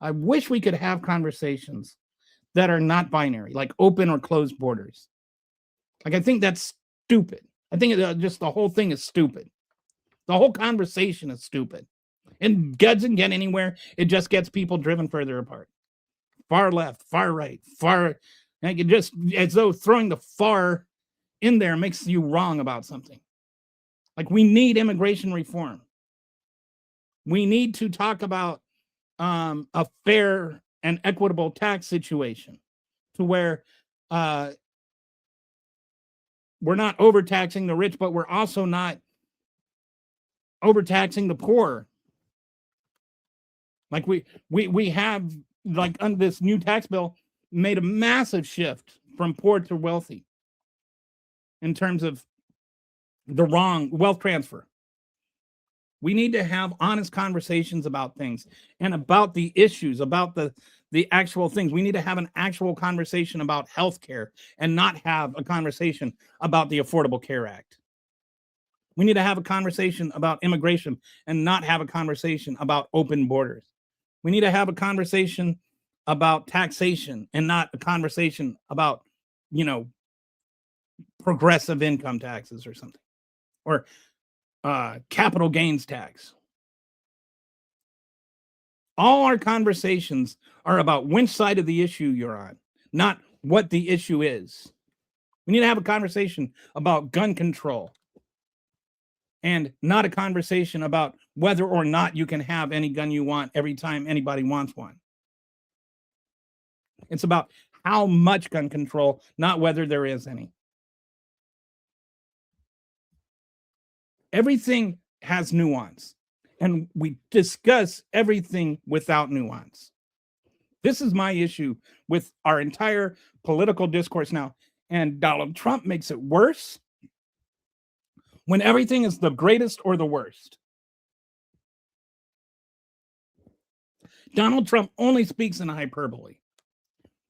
I wish we could have conversations that are not binary, like open or closed borders. Like, I think that's stupid. I think just the whole thing is stupid. The whole conversation is stupid. It doesn't get anywhere. It just gets people driven further apart. Far left, far right, far, like it just, as though throwing the far in there makes you wrong about something. Like, we need immigration reform. We need to talk about a fair and equitable tax situation to where we're not overtaxing the rich, but we're also not overtaxing the poor. Like we have, like, under this new tax bill, made a massive shift from poor to wealthy in terms of the wrong wealth transfer. We need to have honest conversations about things and about the issues, about the actual things. We need to have an actual conversation about healthcare and not have a conversation about the Affordable Care Act. We need to have a conversation about immigration and not have a conversation about open borders. We need to have a conversation about taxation and not a conversation about, progressive income taxes or something, or capital gains tax. All our conversations are about which side of the issue you're on, not what the issue is. We need to have a conversation about gun control and not a conversation about whether or not you can have any gun you want every time anybody wants one. It's about how much gun control, not whether there is any. Everything has nuance, and we discuss everything without nuance. This is my issue with our entire political discourse now. And Donald Trump makes it worse when everything is the greatest or the worst. Donald Trump only speaks in hyperbole.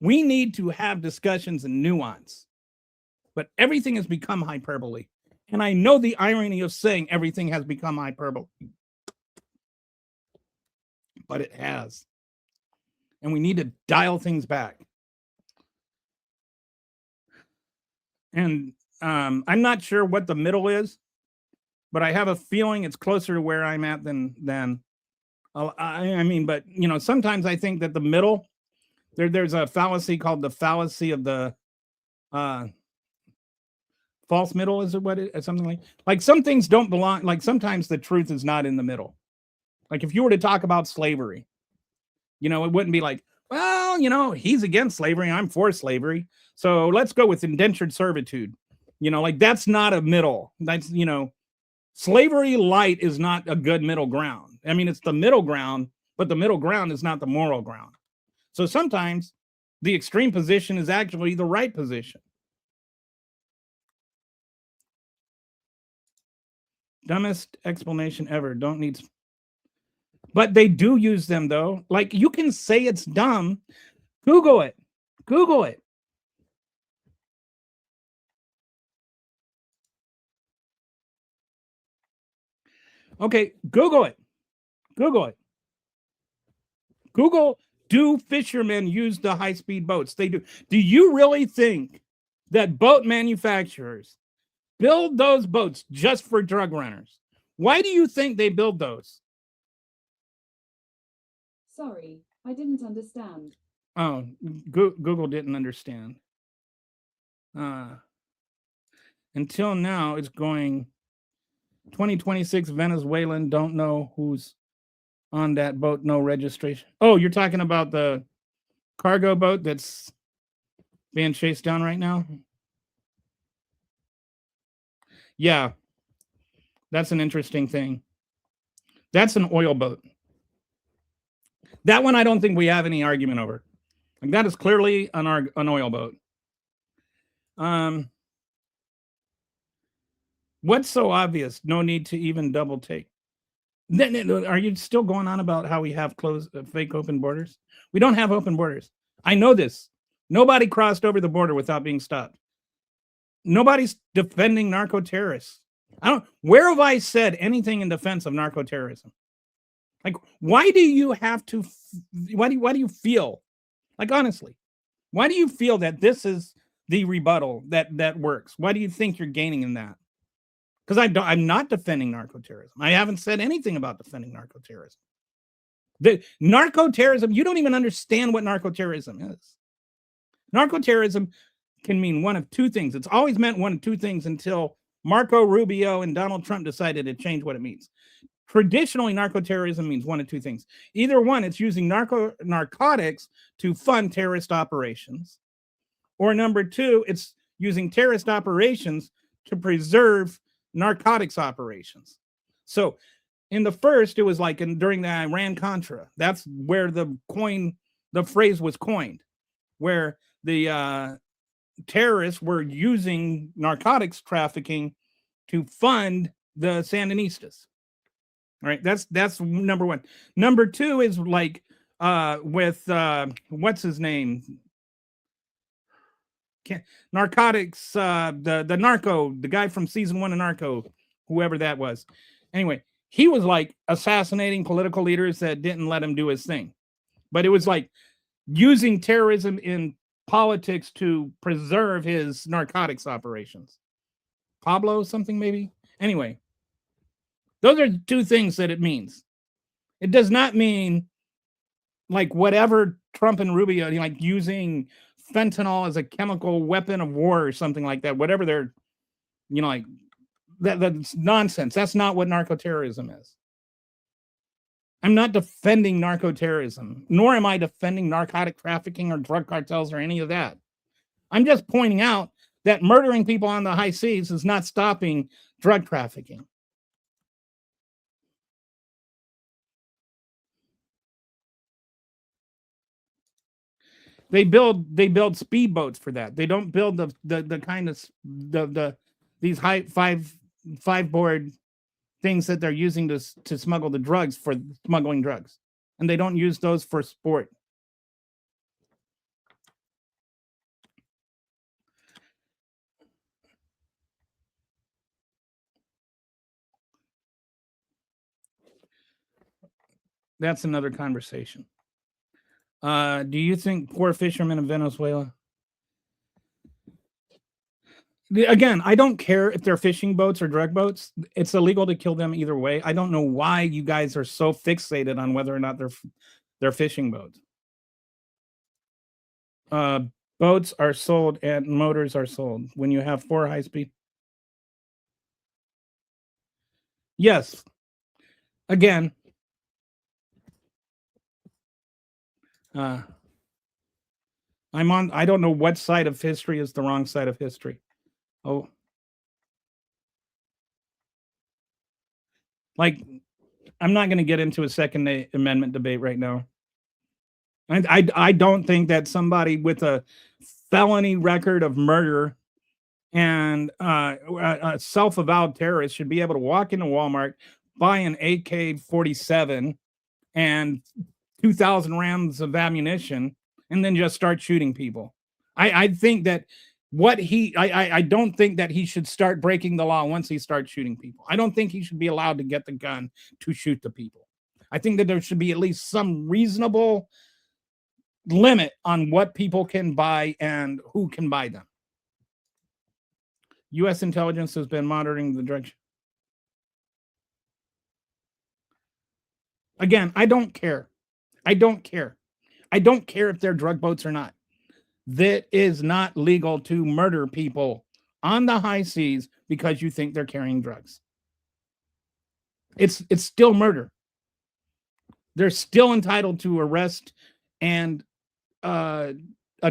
We need to have discussions in nuance, but everything has become hyperbole. And I know the irony of saying everything has become hyperbole, but it has. And we need to dial things back. And I'm not sure what the middle is, but I have a feeling it's closer to where I'm at than I mean, but sometimes I think that the middle, there's a fallacy called the fallacy of the false middle, is it what it is? Something like some things don't belong. Like sometimes the truth is not in the middle. Like if you were to talk about slavery, it wouldn't be like, well, he's against slavery, I'm for slavery, so let's go with indentured servitude. Like that's not a middle. That's, slavery light is not a good middle ground. I mean, it's the middle ground, but the middle ground is not the moral ground. So sometimes the extreme position is actually the right position. Dumbest explanation ever. Don't need. But they do use them though. Like you can say it's dumb. Google it. Google it. Okay, Google it. Google it. Google, do fishermen use the high-speed boats? They do. Do you really think that boat manufacturers build those boats just for drug runners? Why do you think they build those? Sorry, I didn't understand. Oh, Google didn't understand. Until now, it's going 2026 Venezuelan, don't know who's on that boat, no registration. Oh, you're talking about the cargo boat that's being chased down right now? Yeah, that's an interesting thing. That's an oil boat. That one I don't think we have any argument over. Like that is clearly an oil boat. What's so obvious? No need to even double take. Then are you still going on about how we have closed fake open borders? We don't have open borders. I know this. Nobody crossed over the border without being stopped. Nobody's defending narco terrorists. Where have I said anything in defense of narco terrorism? Like, why do you have to? Why do you feel? Like, honestly, why do you feel that this is the rebuttal that works? Why do you think you're gaining in that? Because I'm not defending narco-terrorism. I haven't said anything about defending narco-terrorism. The narco-terrorism, you don't even understand what narco-terrorism is. Narco-terrorism can mean one of two things. It's always meant one of two things until Marco Rubio and Donald Trump decided to change what it means. Traditionally, narco-terrorism means one of two things. Either one, it's using narcotics to fund terrorist operations. Or number two, it's using terrorist operations to preserve narcotics operations. So in the first, it was like during the Iran-Contra. That's where the phrase was coined, where the terrorists were using narcotics trafficking to fund the Sandinistas. Right? That's number one. Number two is like with what's his name? Narcotics, the narco, the guy from season 1 of Narco, whoever that was. Anyway, he was like assassinating political leaders that didn't let him do his thing. But it was like using terrorism in politics to preserve his narcotics operations. Pablo something maybe? Anyway, those are two things that it means. It does not mean like whatever Trump and Rubio, like using fentanyl as a chemical weapon of war or something like that, whatever they're, like that's nonsense. That's not what narco-terrorism is. I'm not defending narco-terrorism, nor am I defending narcotic trafficking or drug cartels or any of that. I'm just pointing out that murdering people on the high seas is not stopping drug trafficking. They build speedboats for that. They don't build the kind of these high five board things that they're using to smuggle the drugs for smuggling drugs, and they don't use those for sport. That's another conversation. Do you think poor fishermen in Venezuela? Again, I don't care if they're fishing boats or drug boats. It's illegal to kill them either way. I don't know why you guys are so fixated on whether or not they're fishing boats. Boats are sold and motors are sold when you have 4 high-speed. Yes. Again, I don't know what side of history is the wrong side of history. Oh. Like, I'm not going to get into a Second Amendment debate right now. And I don't think that somebody with a felony record of murder and a self-avowed terrorist should be able to walk into Walmart, buy an AK-47 and 2,000 rounds of ammunition, and then just start shooting people. I think that I don't think that he should start breaking the law once he starts shooting people. I don't think he should be allowed to get the gun to shoot the people. I think that there should be at least some reasonable limit on what people can buy and who can buy them. U.S. intelligence has been monitoring the drug. Again, I don't care. I don't care. I don't care if they're drug boats or not. That is not legal to murder people on the high seas because you think they're carrying drugs. It's still murder. They're still entitled to arrest and a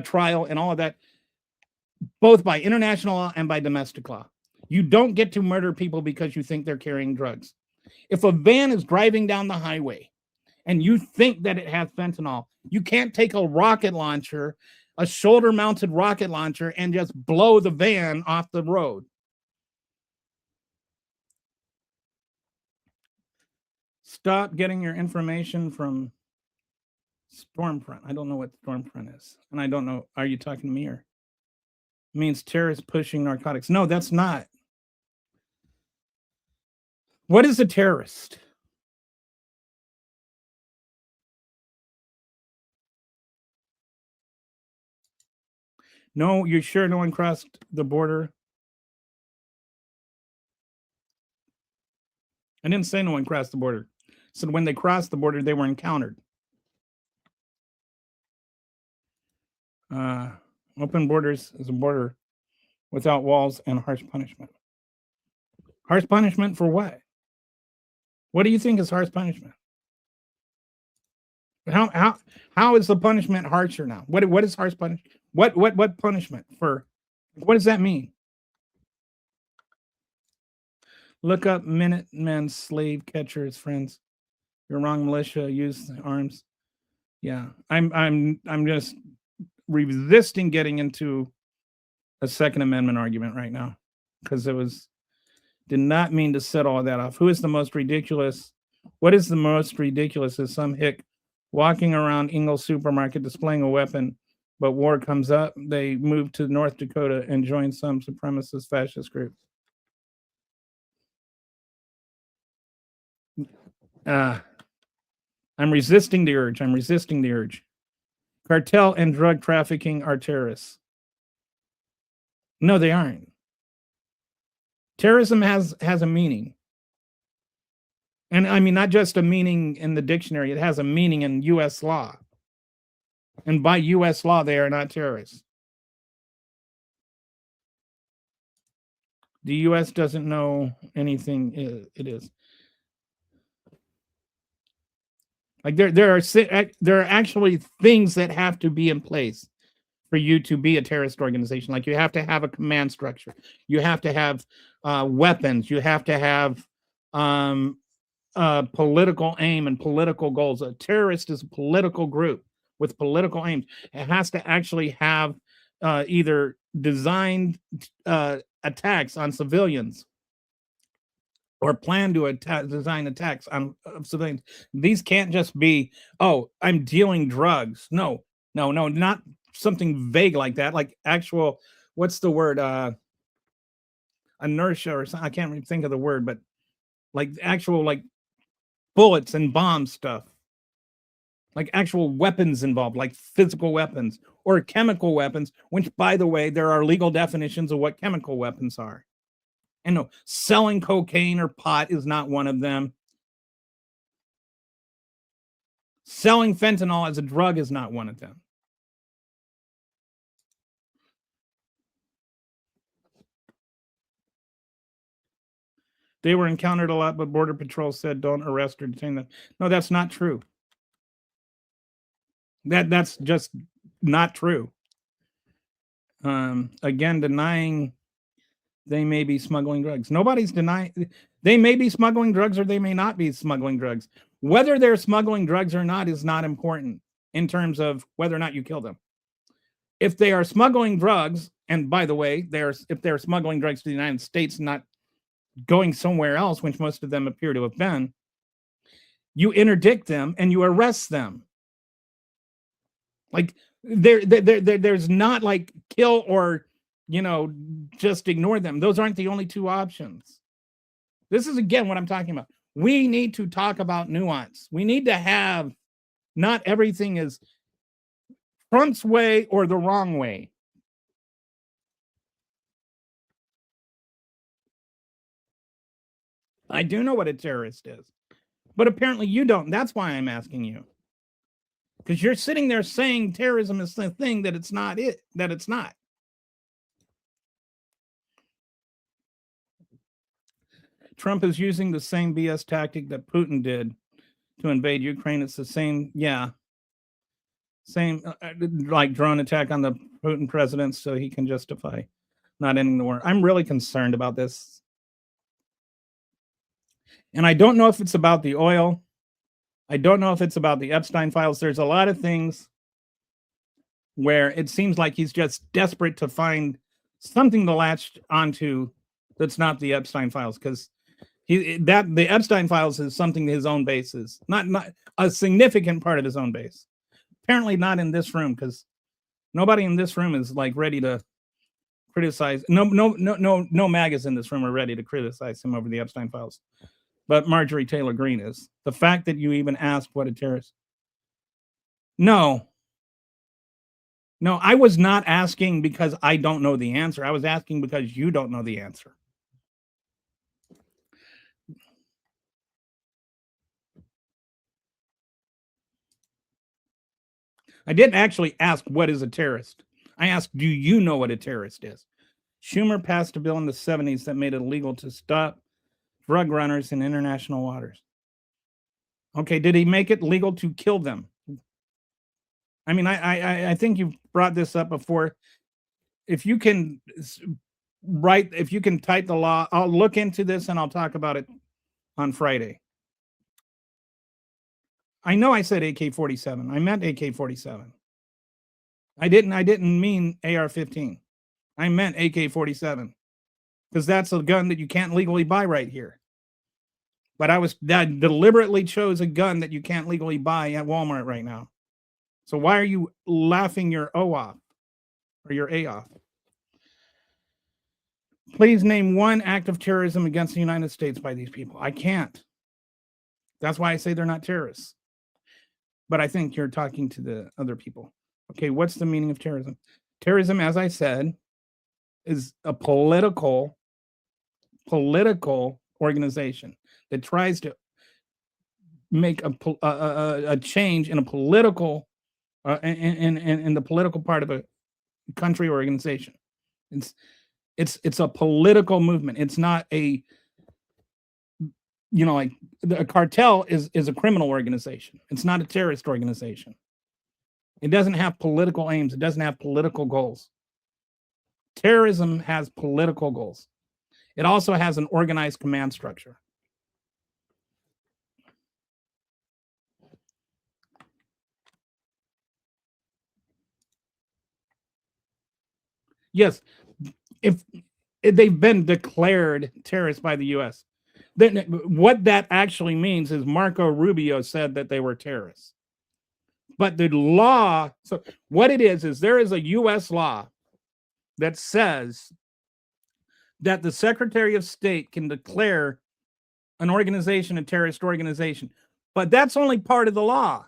trial and all of that, both by international law and by domestic law. You don't get to murder people because you think they're carrying drugs. If a van is driving down the highway and you think that it has fentanyl, you can't take a rocket launcher, a shoulder-mounted rocket launcher, and just blow the van off the road. Stop getting your information from Stormfront. I don't know what Stormfront is. And I don't know, are you talking to me or? It means terrorists pushing narcotics. No, that's not. What is a terrorist? No, you're sure no one crossed the border? I didn't say no one crossed the border. I said when they crossed the border, they were encountered. Open borders is a border without walls and harsh punishment. Harsh punishment for what? What do you think is harsh punishment? How is the punishment harsher now? What is harsh punishment? What punishment for? What does that mean? Look up Minutemen slave catchers, friends. You're wrong, militia. Use the arms. Yeah, I'm just resisting getting into a Second Amendment argument right now because did not mean to set all that off. Who is the most ridiculous What is the most ridiculous is some hick walking around Ingles supermarket displaying a weapon, but war comes up, they move to North Dakota and join some supremacist fascist group. I'm resisting the urge. I'm resisting the urge. Cartel and drug trafficking are terrorists. No, they aren't. Terrorism has a meaning. And I mean, not just a meaning in the dictionary, it has a meaning in U.S. law. And by U.S. law, they are not terrorists. The U.S. doesn't know anything. It is. Like there are actually things that have to be in place for you to be a terrorist organization. Like you have to have a command structure. You have to have weapons. You have to have political aim and political goals. A terrorist is a political group with political aims. It has to actually have either designed attacks on civilians or plan to design attacks on civilians. These can't just be, oh, I'm dealing drugs. No, not something vague like that. Like actual, what's the word? Inertia or something. I can't really think of the word, but like actual like bullets and bomb stuff. Like actual weapons involved, like physical weapons or chemical weapons, which, by the way, there are legal definitions of what chemical weapons are. And no, selling cocaine or pot is not one of them. Selling fentanyl as a drug is not one of them. They were encountered a lot, but Border Patrol said don't arrest or detain them. No, that's not true. That's just not true. Again, denying they may be smuggling drugs. Nobody's denying they may be smuggling drugs or they may not be smuggling drugs. Whether they're smuggling drugs or not is not important in terms of whether or not you kill them. If they are smuggling drugs, and by the way, if they're smuggling drugs to the United States, not going somewhere else, which most of them appear to have been, you interdict them and you arrest them. Like there's not like kill or, just ignore them. Those aren't the only two options. This is, again, what I'm talking about. We need to talk about nuance. We need to have, not everything is Trump's way or the wrong way. I do know what a terrorist is, but apparently you don't. That's why I'm asking you. Because you're sitting there saying terrorism is the thing that it's not that it's not. Trump is using the same BS tactic that Putin did to invade Ukraine. It's the same, same like drone attack on the Putin president so he can justify not ending the war. I'm really concerned about this. And I don't know if it's about the oil. I don't know if it's about the Epstein files. There's a lot of things where it seems like he's just desperate to find something to latch onto that's not the Epstein files, because the Epstein files is something his own base is, not a significant part of his own base. Apparently not in this room, because nobody in this room is like ready to criticize. No MAGAs in this room are ready to criticize him over the Epstein files. But Marjorie Taylor Greene is. The fact that you even asked what a terrorist. No, I was not asking because I don't know the answer. I was asking because you don't know the answer. I didn't actually ask what is a terrorist. I asked, do you know what a terrorist is? Schumer passed a bill in the 70s that made it illegal to stop drug runners in international waters. Okay, did he make it legal to kill them? I mean, I think you've brought this up before. If you can type the law, I'll look into this and I'll talk about it on Friday. I know I said AK-47. I meant AK-47. I didn't mean AR-15. I meant AK-47 because that's a gun that you can't legally buy right here. But that deliberately chose a gun that you can't legally buy at Walmart right now. So why are you laughing your O off or your A off? Please name one act of terrorism against the United States by these people. I can't. That's why I say they're not terrorists. But I think you're talking to the other people. Okay, what's the meaning of terrorism? Terrorism, as I said, is a political organization that tries to make a change in a political in the political part of a country or organization. It's a political movement. It's not a, like a cartel is a criminal organization. It's not a terrorist organization. It doesn't have political aims. It doesn't have political goals. Terrorism has political goals. It also has an organized command structure. Yes, if they've been declared terrorists by the U.S., then what that actually means is Marco Rubio said that they were terrorists. But the law, so what it is there is a U.S. law that says that the Secretary of State can declare an organization a terrorist organization. But that's only part of the law.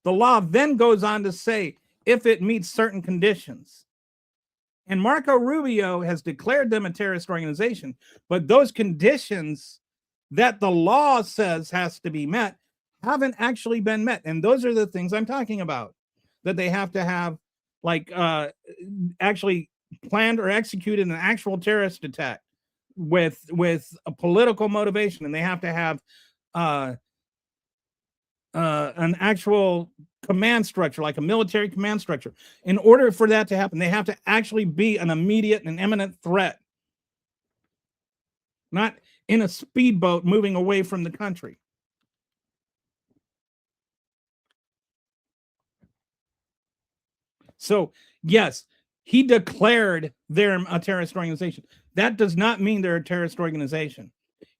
The law then goes on to say if it meets certain conditions. And Marco Rubio has declared them a terrorist organization, but those conditions that the law says has to be met haven't actually been met. And those are the things I'm talking about, that they have to have actually planned or executed an actual terrorist attack with a political motivation. And they have to have an actual command structure, like a military command structure. In order for that to happen, they have to actually be an immediate and imminent threat, not in a speedboat moving away from the country. So, yes, he declared them a terrorist organization. That does not mean they're a terrorist organization.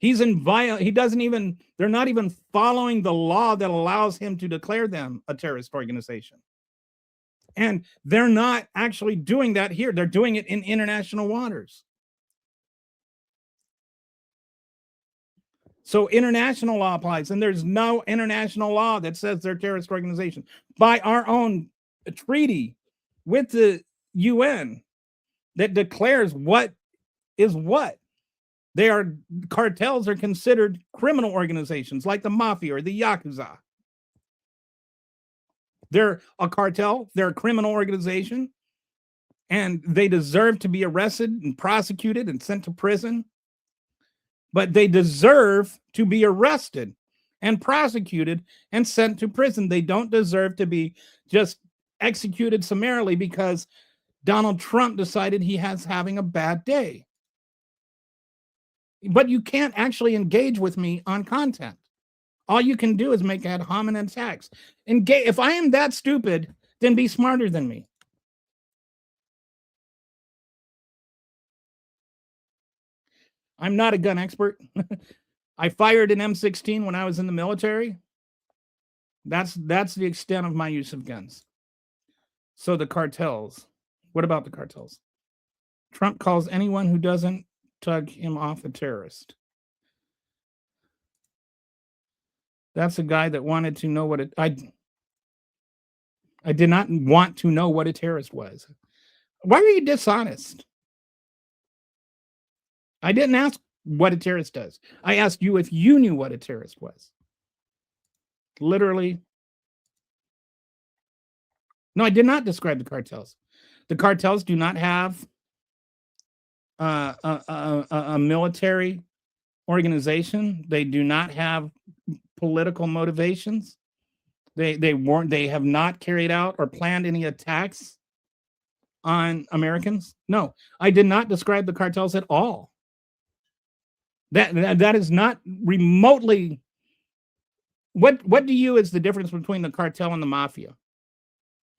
They're not even following the law that allows him to declare them a terrorist organization. And they're not actually doing that here. They're doing it in international waters. So international law applies, and there's no international law that says they're a terrorist organization. By our own treaty with the UN that declares what is what. Cartels are considered criminal organizations like the mafia or the Yakuza. They're a cartel, they're a criminal organization, and they deserve to be arrested and prosecuted and sent to prison. But they deserve to be arrested and prosecuted and sent to prison. They don't deserve to be just executed summarily because Donald Trump decided he has having a bad day. But you can't actually engage with me on content. All you can do is make ad hominem attacks. If I am that stupid, then be smarter than me. I'm not a gun expert. I fired an M16 when I was in the military. That's the extent of my use of guns. So the cartels. What about the cartels? Trump calls anyone who doesn't tug him off a terrorist. That's a guy that wanted to know what I did not want to know what a terrorist was. Why are you dishonest? I didn't ask what a terrorist does. I asked you if you knew what a terrorist was. Literally. No, I did not describe the cartels. The cartels do not have a military organization. They do not have political motivations. They have not carried out or planned any attacks on Americans. No, I did not describe the cartels at all. That is not remotely. What do you is the difference between the cartel and the mafia?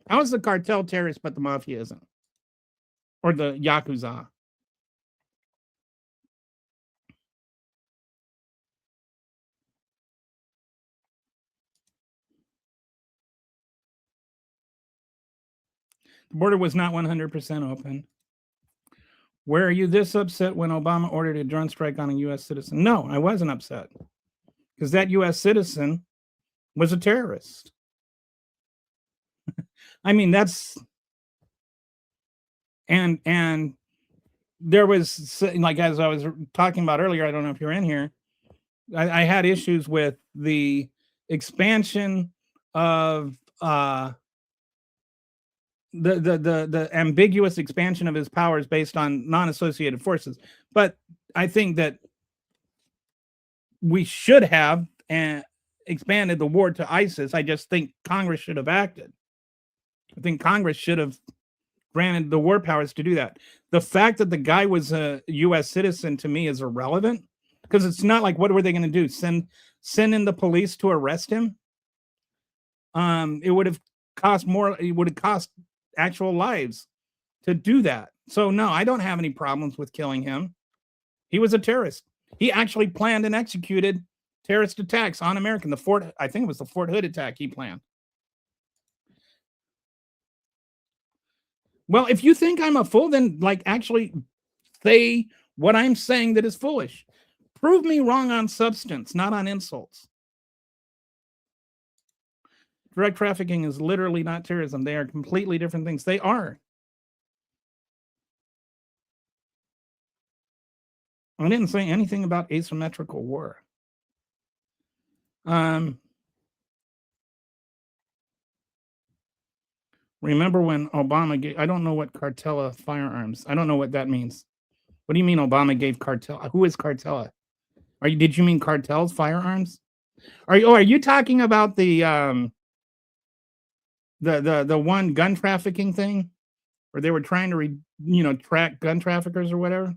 How is the cartel terrorist but the mafia isn't? Or the Yakuza? The border was not 100% open. Were you this upset when Obama ordered a drone strike on a U.S. citizen? No, I wasn't upset because that U.S. citizen was a terrorist. I mean, that's and there was, like, as I was talking about earlier, I don't know if you're in here, I had issues with the expansion of the ambiguous expansion of his powers based on non-associated forces. But I think that we should have expanded the war to ISIS. I just think Congress should have acted. I think Congress should have granted the war powers to do that. The fact that the guy was a U.S. citizen to me is irrelevant, because it's not like, what were they going to do? Send in the police to arrest him? It would have cost more. It would have cost actual lives to do that. So no, I don't have any problems with killing him. He was a terrorist. He actually planned and executed terrorist attacks on American. I think it was the Fort Hood attack he planned. Well, if you think I'm a fool, then like actually say what I'm saying that is foolish. Prove me wrong on substance, not on insults. Drug trafficking is literally not terrorism. They are completely different things. They are. I didn't say anything about asymmetrical war. Remember when Obama gave, I don't know what Cartella firearms. I don't know what that means. What do you mean Obama gave Cartella? Who is Cartella? Did you mean cartels firearms? Are you talking about the one gun trafficking thing where they were trying to track gun traffickers or whatever?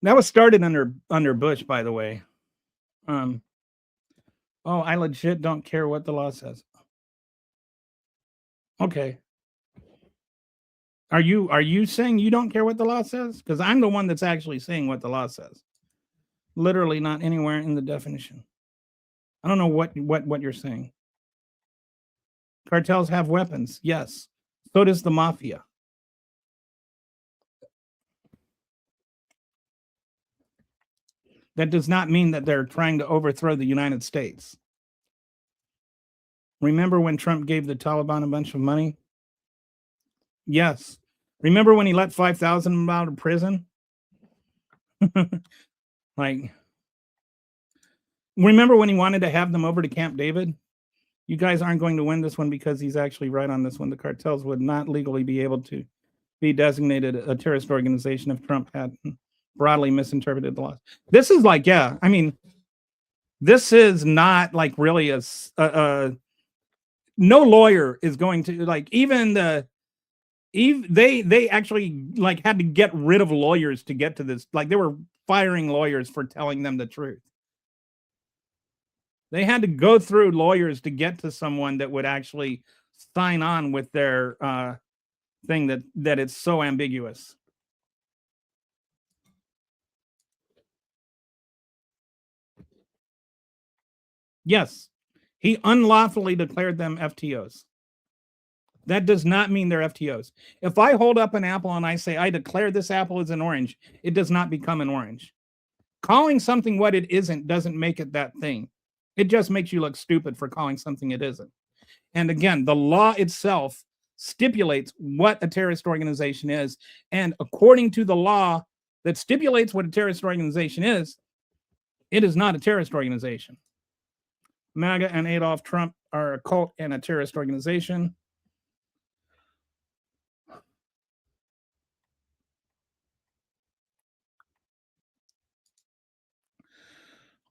That was started under Bush, by the way. Oh, I legit don't care what the law says. Okay. Are you saying you don't care what the law says? Because I'm the one that's actually saying what the law says. Literally not anywhere in the definition. I don't know what you're saying. Cartels have weapons. Yes. So does the mafia. That does not mean that they're trying to overthrow the United States. Remember when Trump gave the Taliban a bunch of money? Yes. Remember when he let 5,000 out of prison? Like, remember when he wanted to have them over to Camp David? You guys aren't going to win this one because he's actually right on this one. The cartels would not legally be able to be designated a terrorist organization if Trump had broadly misinterpreted the laws. This is like, yeah, I mean, this is not like really no lawyer is going to, like, they actually like had to get rid of lawyers to get to this. Like, they were firing lawyers for telling them the truth. They had to go through lawyers to get to someone that would actually sign on with their thing that it's so ambiguous. Yes, he unlawfully declared them FTOs. That does not mean they're FTOs. If I hold up an apple and I say, I declare this apple is an orange, it does not become an orange. Calling something what it isn't doesn't make it that thing. It just makes you look stupid for calling something it isn't. And again, the law itself stipulates what a terrorist organization is. And according to the law that stipulates what a terrorist organization is, it is not a terrorist organization. MAGA and Adolf Trump are a cult and a terrorist organization.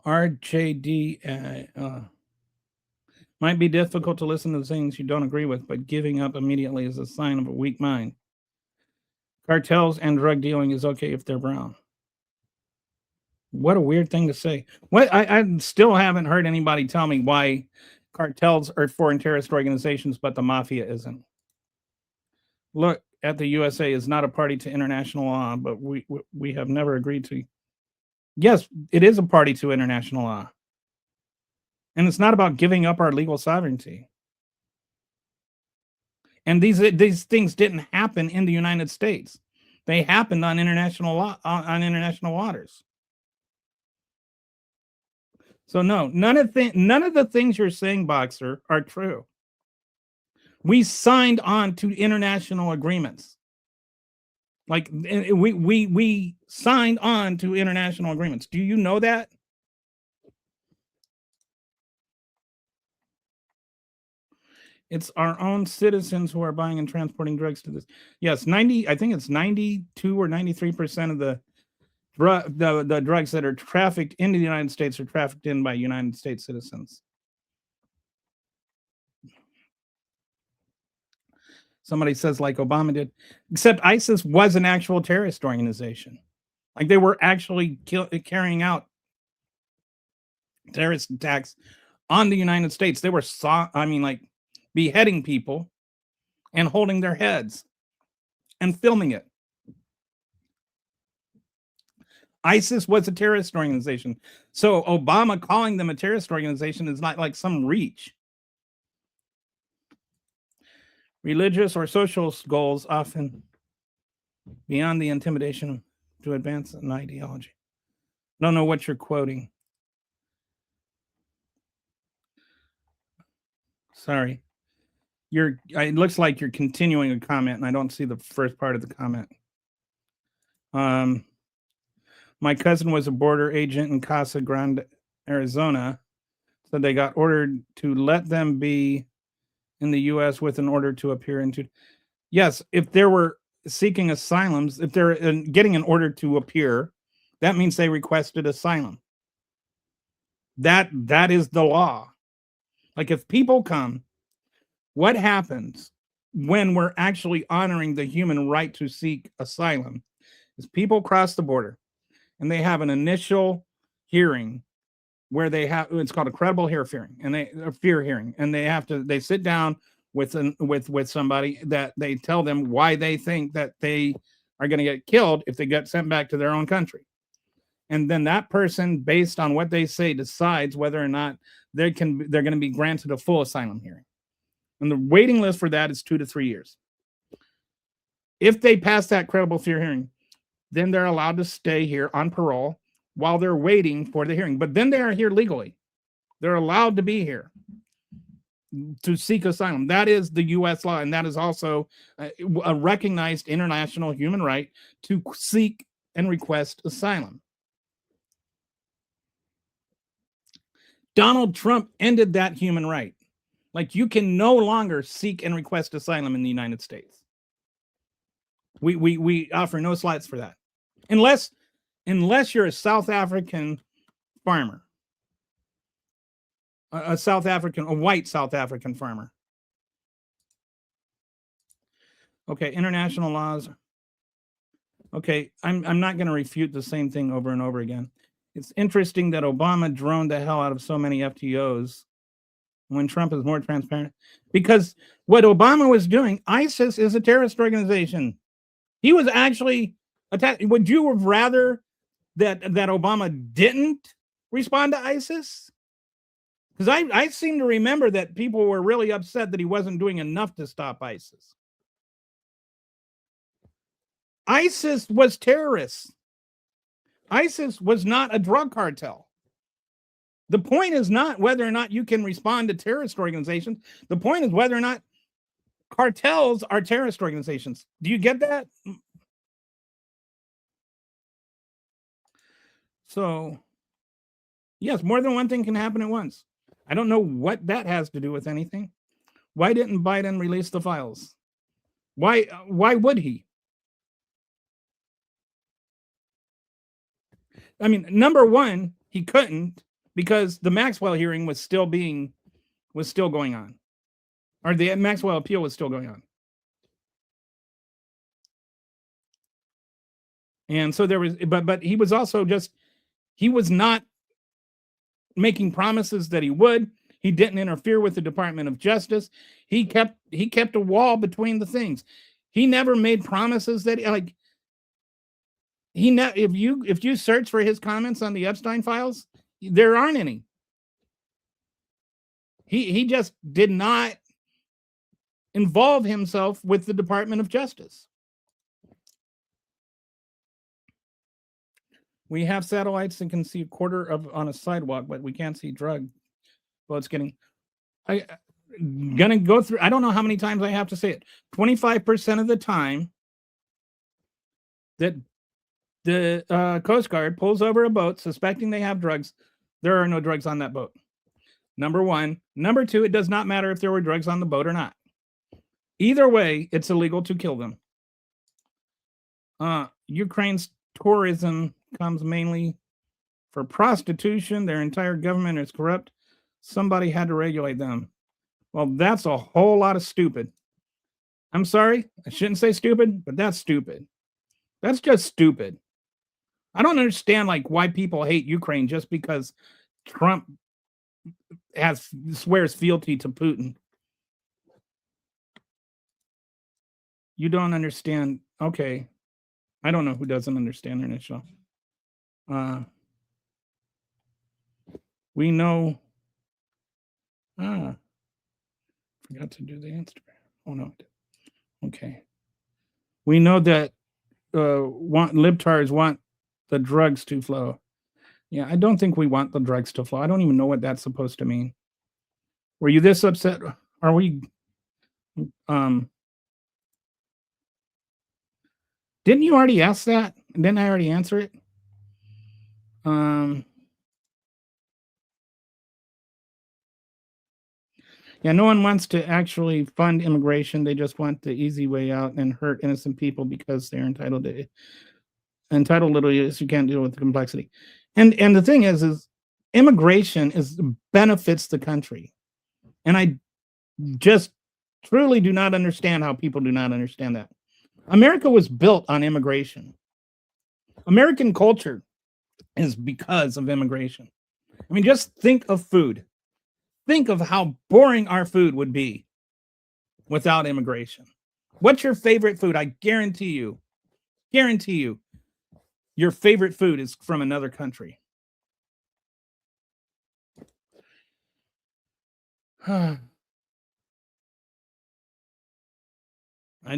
RJD might be difficult to listen to things you don't agree with, but giving up immediately is a sign of a weak mind. Cartels and drug dealing is okay if they're brown. What a weird thing to say. I still haven't heard anybody tell me why cartels are foreign terrorist organizations, but the mafia isn't. Look, at the USA is not a party to international law, but we have never agreed to. Yes, it is a party to international law. And it's not about giving up our legal sovereignty. And these things didn't happen in the United States. They happened on international law, on international waters. So no, none of the things you're saying, Boxer, are true. We signed on to international agreements. Like we signed on to international agreements. Do you know that? It's our own citizens who are buying and transporting drugs to this. Yes, I think it's 92 or 93% of the drugs that are trafficked into the United States are trafficked in by United States citizens. Somebody says like Obama did, except ISIS was an actual terrorist organization. Like they were actually carrying out terrorist attacks on the United States. They were beheading people and holding their heads and filming it. ISIS was a terrorist organization. So Obama calling them a terrorist organization is not like some reach. Religious or social goals often beyond the intimidation to advance an ideology. I don't know what you're quoting. Sorry. It looks like you're continuing a comment, and I don't see the first part of the comment. My cousin was a border agent in Casa Grande, Arizona. So they got ordered to let them be in the U.S. with an order to appear into. Yes, if they were seeking asylums, if they're getting an order to appear, that means they requested asylum. That is the law. Like if people come, what happens when we're actually honoring the human right to seek asylum is people cross the border and they have an initial hearing where it's called a credible fear hearing, and they sit down with somebody that they tell them why they think that they are going to get killed if they get sent back to their own country. And then that person, based on what they say, decides whether or not they're going to be granted a full asylum hearing. And the waiting list for that is 2 to 3 years. If they pass that credible fear hearing, then they're allowed to stay here on parole while they're waiting for the hearing. But then they are here legally. They're allowed to be here to seek asylum. That is the U.S. law, and that is also a recognized international human right to seek and request asylum. Donald Trump ended that human right. Like you can no longer seek and request asylum in the United States. We offer no slights for that. Unless you're a South African farmer. A white South African farmer. Okay, international laws. Okay, I'm not going to refute the same thing over and over again. It's interesting that Obama droned the hell out of so many FTOs when Trump is more transparent. Because what Obama was doing, ISIS is a terrorist organization. He was actually attacked. Would you have rather that Obama didn't respond to ISIS? Because I seem to remember that people were really upset that he wasn't doing enough to stop ISIS. ISIS was terrorists. ISIS was not a drug cartel. The point is not whether or not you can respond to terrorist organizations. The point is whether or not cartels are terrorist organizations. Do you get that? So, yes, more than one thing can happen at once. I don't know what that has to do with anything. Why didn't Biden release the files? Why would he? I mean, number one, he couldn't because the Maxwell hearing was still going on. Or the Maxwell appeal was still going on. And so there was, but he was also he was not making promises that he would. He didn't interfere with the Department of Justice. He kept a wall between the things. He never made promises that if you search for his comments on the Epstein files, there aren't any. He just did not involve himself with the Department of Justice. We have satellites that can see a quarter of on a sidewalk, but we can't see drug. Well, it's getting. I gonna go through. I don't know how many times I have to say it. 25% of the time that the Coast Guard pulls over a boat suspecting they have drugs, there are no drugs on that boat. Number one. Number two, it does not matter if there were drugs on the boat or not. Either way, it's illegal to kill them. Ukraine's tourism comes mainly for prostitution. Their entire government is corrupt. Somebody had to regulate them. Well, that's a whole lot of stupid. I'm sorry, I shouldn't say stupid, but that's stupid. That's just stupid. I don't understand like why people hate Ukraine just because Trump swears fealty to Putin. You don't understand. Okay. I don't know who doesn't understand their initial. We know. Forgot to do the Instagram. Oh no. Okay. We know that libtards want the drugs to flow. Yeah, I don't think we want the drugs to flow. I don't even know what that's supposed to mean. Were you this upset? Are we didn't you already ask that? Didn't I already answer it? Yeah, no one wants to actually fund immigration. They just want the easy way out and hurt innocent people because they're entitled literally is you can't deal with the complexity. And the thing is immigration benefits the country. And I just truly do not understand how people do not understand that. America was built on immigration. American culture is because of immigration. I mean, just think of food. Think of how boring our food would be without immigration. What's your favorite food? I guarantee you, your favorite food is from another country. I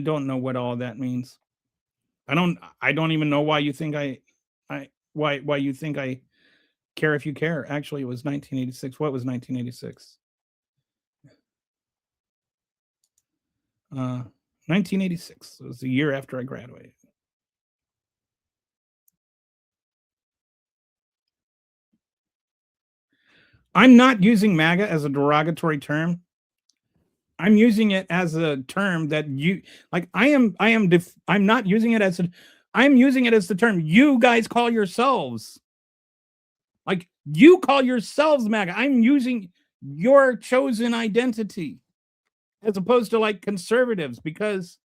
don't know what all that means. I don't even know why you think why you think I care if you care. Actually, it was 1986. What was 1986? 1986. It was the year after I graduated. I'm not using MAGA as a derogatory term. I'm using it as a term that you like. I'm not using it as I'm using it as the term you guys call yourselves. Like you call yourselves MAGA. I'm using your chosen identity as opposed to like conservatives, because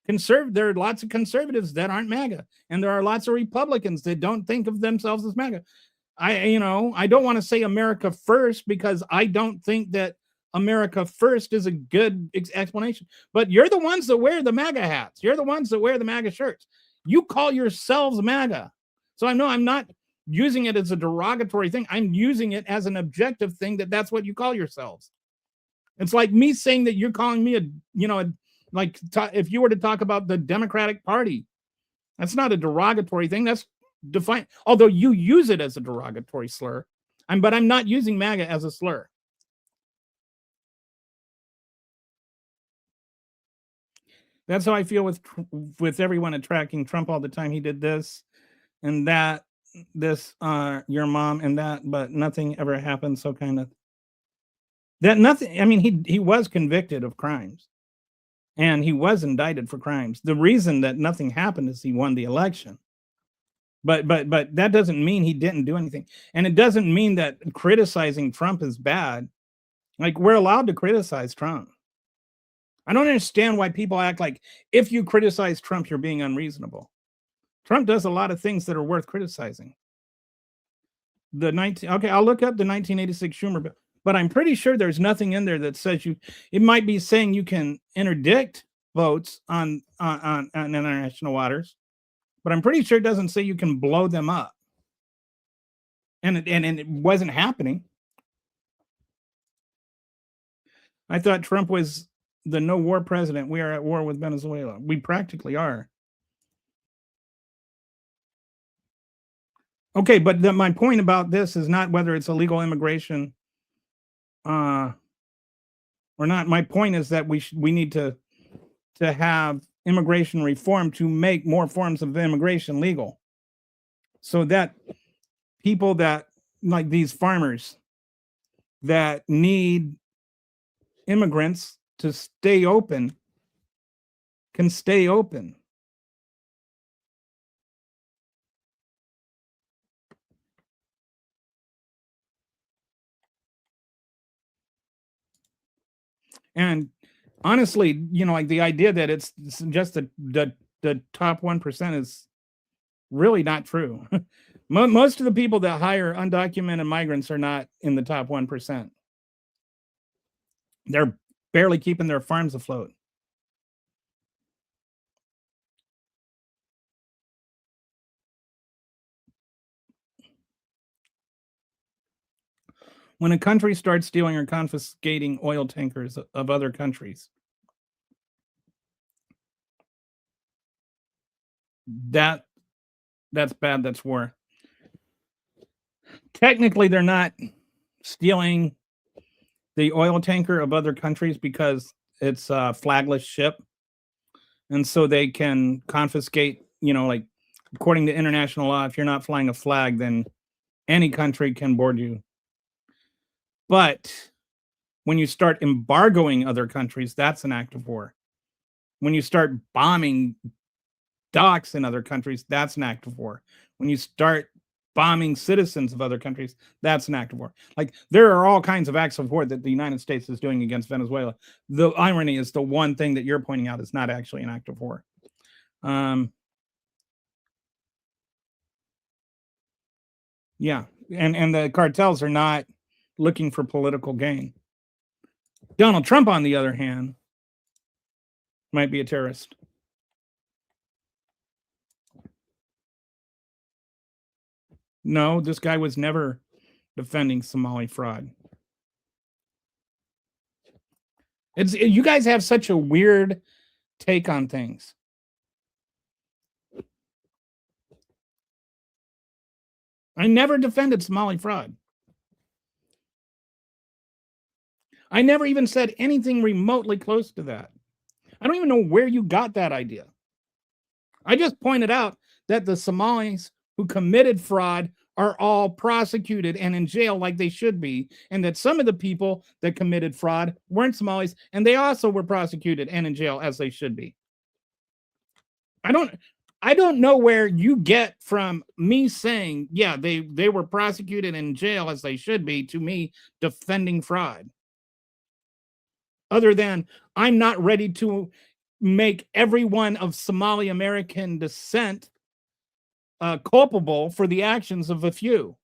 there are lots of conservatives that aren't MAGA, and there are lots of Republicans that don't think of themselves as MAGA. I don't want to say America first because I don't think that America first is a good explanation, but you're the ones that wear the MAGA hats. You're the ones that wear the MAGA shirts. You call yourselves MAGA. So I'm not using it as a derogatory thing. I'm using it as an objective thing that's what you call yourselves. It's like me saying that you're calling me if you were to talk about the Democratic Party, that's not a derogatory thing. That's defined, although you use it as a derogatory slur. But I'm not using MAGA as a slur. That's how I feel with everyone attacking Trump all the time. He did this and that, your mom and that, but nothing ever happened. So kind of that nothing. I mean, he was convicted of crimes and he was indicted for crimes. The reason that nothing happened is he won the election. But that doesn't mean he didn't do anything. And it doesn't mean that criticizing Trump is bad. Like, we're allowed to criticize Trump. I don't understand why people act like if you criticize Trump, you're being unreasonable. Trump does a lot of things that are worth criticizing. I'll look up the 1986 Schumer bill, but I'm pretty sure there's nothing in there that says it might be saying you can interdict votes on international waters, but I'm pretty sure it doesn't say you can blow them up. And it wasn't happening. I thought Trump was the no war president. We are at war with Venezuela. We practically are. Okay, but my point about this is not whether it's illegal immigration or not. My point is that we need to have immigration reform to make more forms of immigration legal, so that people that like these farmers that need immigrants to stay open can stay open. And honestly, like the idea that it's just the top 1% is really not true. Most of the people that hire undocumented migrants are not in the top 1%. They're barely keeping their farms afloat. When a country starts stealing or confiscating oil tankers of other countries, that's bad. That's war. Technically, they're not stealing the oil tanker of other countries because it's a flagless ship. And so they can confiscate, like according to international law, if you're not flying a flag, then any country can board you. But when you start embargoing other countries, that's an act of war. When you start bombing docks in other countries, that's an act of war. When you start bombing citizens of other countries, that's an act of war. Like there are all kinds of acts of war that the United States is doing against Venezuela. The irony is the one thing that you're pointing out is not actually an act of war. Yeah, and the cartels are not looking for political gain. Donald Trump, on the other hand, might be a terrorist. No, this guy was never defending Somali fraud. You guys have such a weird take on things. I never defended Somali fraud. I never even said anything remotely close to that. I don't even know where you got that idea. I just pointed out that the Somalis who committed fraud are all prosecuted and in jail like they should be, and that some of the people that committed fraud weren't Somalis, and they also were prosecuted and in jail as they should be. I don't know where you get from me saying, yeah, they were prosecuted and in jail as they should be, to me defending fraud. Other than I'm not ready to make everyone of Somali American descent culpable for the actions of a few.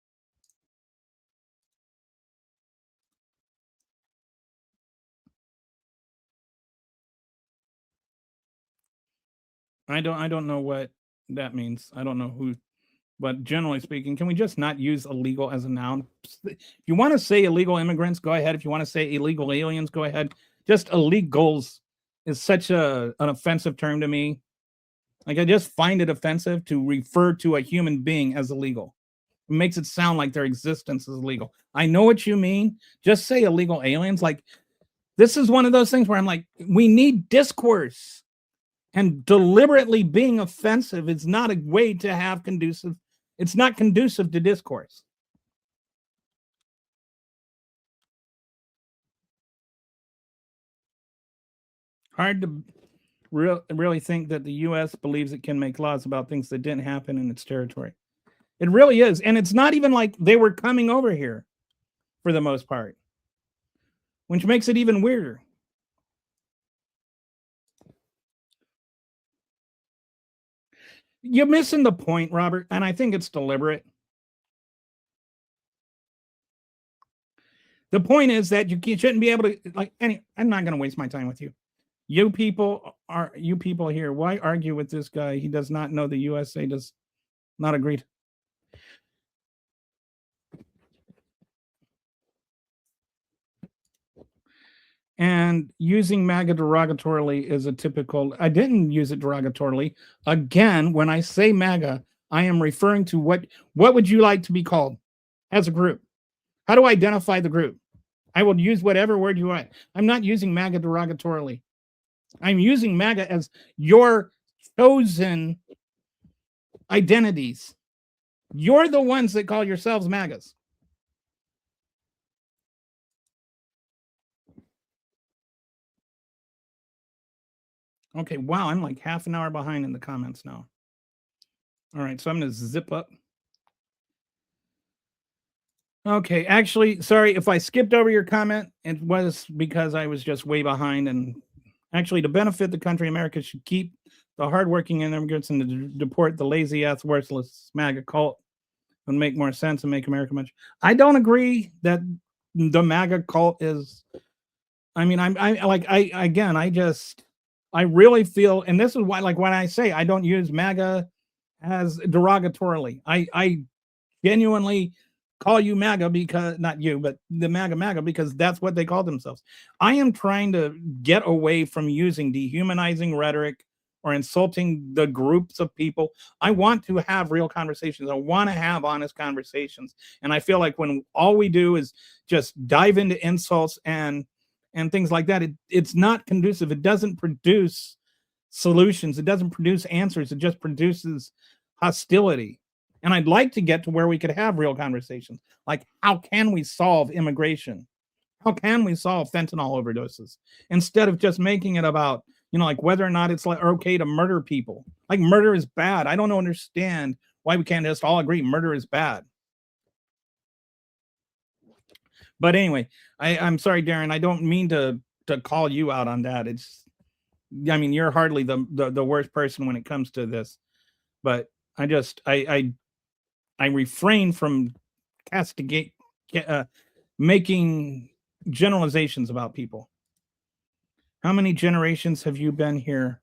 I don't know what that means. I don't know who, but generally speaking, can we just not use illegal as a noun? If you want to say illegal immigrants, go ahead. If you want to say illegal aliens, go ahead. Just illegals is such an offensive term to me. Like I just find it offensive to refer to a human being as illegal. It makes it sound like their existence is illegal. I know what you mean. Just say illegal aliens. Like this is one of those things where I'm like, we need discourse. And deliberately being offensive is not a way to have conducive. It's not conducive to discourse. Hard to really think that the U.S. believes it can make laws about things that didn't happen in its territory. It really is. And it's not even like they were coming over here for the most part, which makes it even weirder. You're missing the point, Robert, and I think it's deliberate. The point is that you shouldn't be able to, like, I'm not going to waste my time with you. You people here, why argue with this guy? He does not know the USA does not agree. And using MAGA derogatorily is a typical, I didn't use it derogatorily. Again, when I say MAGA, I am referring to what would you like to be called as a group? How do I identify the group? I will use whatever word you want. I'm not using MAGA derogatorily. I'm using MAGA as your chosen identities. You're the ones that call yourselves MAGAs. Okay, wow, I'm like half an hour behind in the comments now. All right, so I'm going to zip up. Okay, actually, sorry if I skipped over your comment. It was because I was just way behind. And actually, to benefit the country, America should keep the hardworking immigrants and to deport the lazy ass, worthless MAGA cult. Would make more sense and make America much. I don't agree that the MAGA cult is. I mean, I really feel, and this is why, like when I say I don't use MAGA as derogatorily, I genuinely call you MAGA because not you, but the MAGA because that's what they call themselves. I am trying to get away from using dehumanizing rhetoric or insulting the groups of people. I want to have real conversations. I want to have honest conversations. And I feel like when all we do is just dive into insults and things like that, it's not conducive. It doesn't produce solutions. It doesn't produce answers. It just produces hostility. And I'd like to get to where we could have real conversations. Like, how can we solve immigration? How can we solve fentanyl overdoses? Instead of just making it about, like whether or not it's like okay to murder people. Like murder is bad. I don't understand why we can't just all agree murder is bad. But anyway, I'm sorry, Darren. I don't mean to call you out on that. I mean, you're hardly the worst person when it comes to this. But I refrain from making generalizations about people. How many generations have you been here,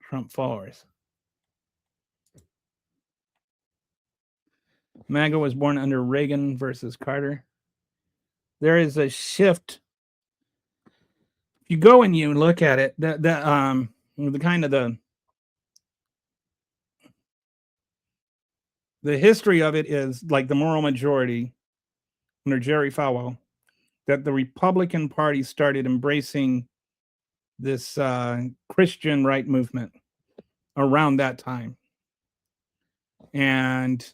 Trump followers? MAGA was born under Reagan versus Carter. There is a shift. If you go and you look at it, the kind of the history of it is like the moral majority under Jerry Falwell, that the Republican Party started embracing this Christian right movement around that time. And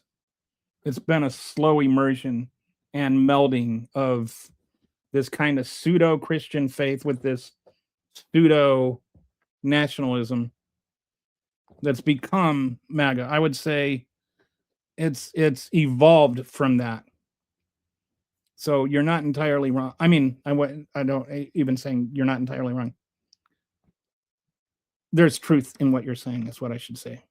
it's been a slow immersion and melding of this kind of pseudo-Christian faith with this pseudo-nationalism that's become MAGA. I would say it's evolved from that. So you're not entirely wrong. I mean, I don't even saying you're not entirely wrong. There's truth in what you're saying, is what I should say.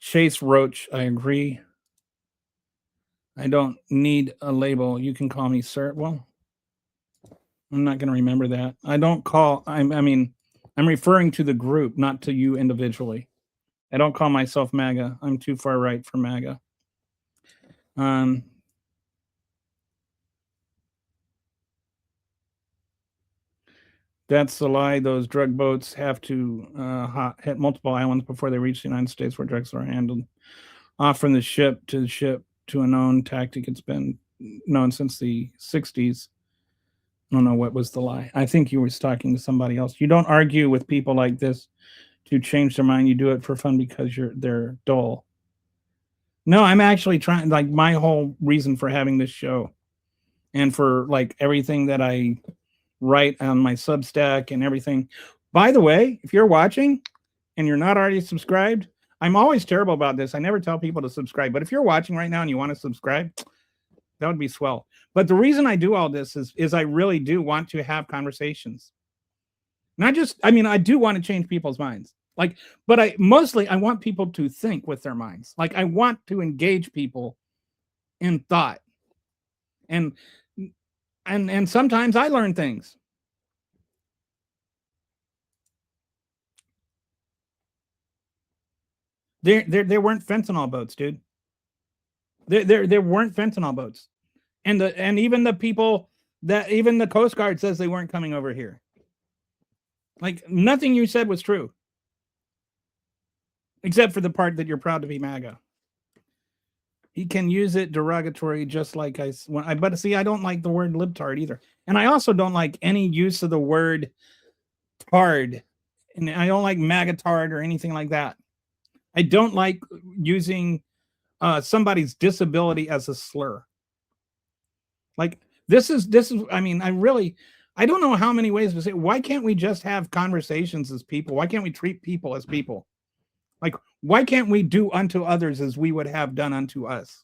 Chase Roach, I agree. I don't need a label. You can call me sir. Well, I'm not going to remember that. I don't call, I'm referring to the group, not to you individually. I don't call myself MAGA. I'm too far right for MAGA. That's the lie. Those drug boats have to hit multiple islands before they reach the United States, where drugs are handled off from the ship to a known tactic. It's been known since the 60s. I don't know what was the lie. I think you were talking to somebody else. You don't argue with people like this to change their mind. You do it for fun because they're dull. No, I'm actually trying, like, my whole reason for having this show and for like everything that I write on my Substack and everything. By the way, if you're watching and you're not already subscribed, I'm always terrible about this. I never tell people to subscribe, but if you're watching right now and you want to subscribe, that would be swell. But the reason I do all this is I really do want to have conversations. Not just, I mean, I do want to change people's minds. Like, but I want people to think with their minds. Like, I want to engage people in thought. And sometimes I learn things. There weren't fentanyl boats, dude. There weren't fentanyl boats. And even the people that even the Coast Guard says they weren't coming over here. Like nothing you said was true. Except for the part that you're proud to be MAGA. He can use it derogatory just like but see, I don't like the word libtard either. And I also don't like any use of the word tard. And I don't like magatard or anything like that. I don't like using somebody's disability as a slur. Like this is, I mean, I don't know how many ways to say, why can't we just have conversations as people? Why can't we treat people as people? Like, why can't we do unto others as we would have done unto us?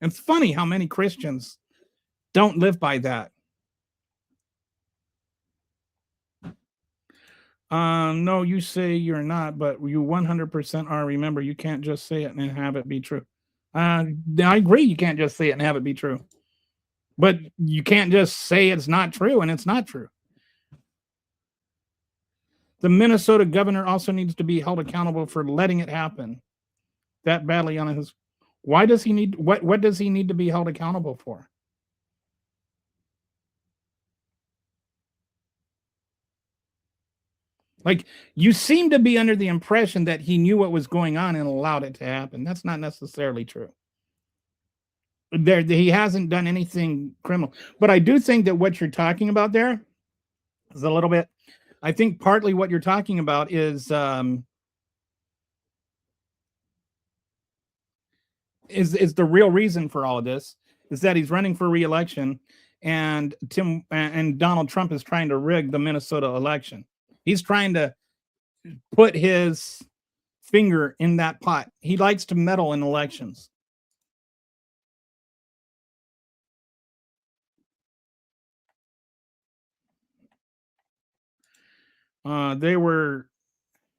And it's funny how many Christians don't live by that. No, you say you're not, but you 100% are. Remember, you can't just say it and have it be true. I agree, you can't just say it and have it be true. But you can't just say it's not true and it's not true. The Minnesota governor also needs to be held accountable for letting it happen that badly on his. Why does he need what does he need to be held accountable for? Like, you seem to be under the impression that he knew what was going on and allowed it to happen. That's not necessarily true. He hasn't done anything criminal. But I do think that what you're talking about there is a little bit, I think partly what you're talking about is the real reason for all of this is that he's running for re-election and Donald Trump is trying to rig the Minnesota election. He's trying to put his finger in that pot. He likes to meddle in elections. They wear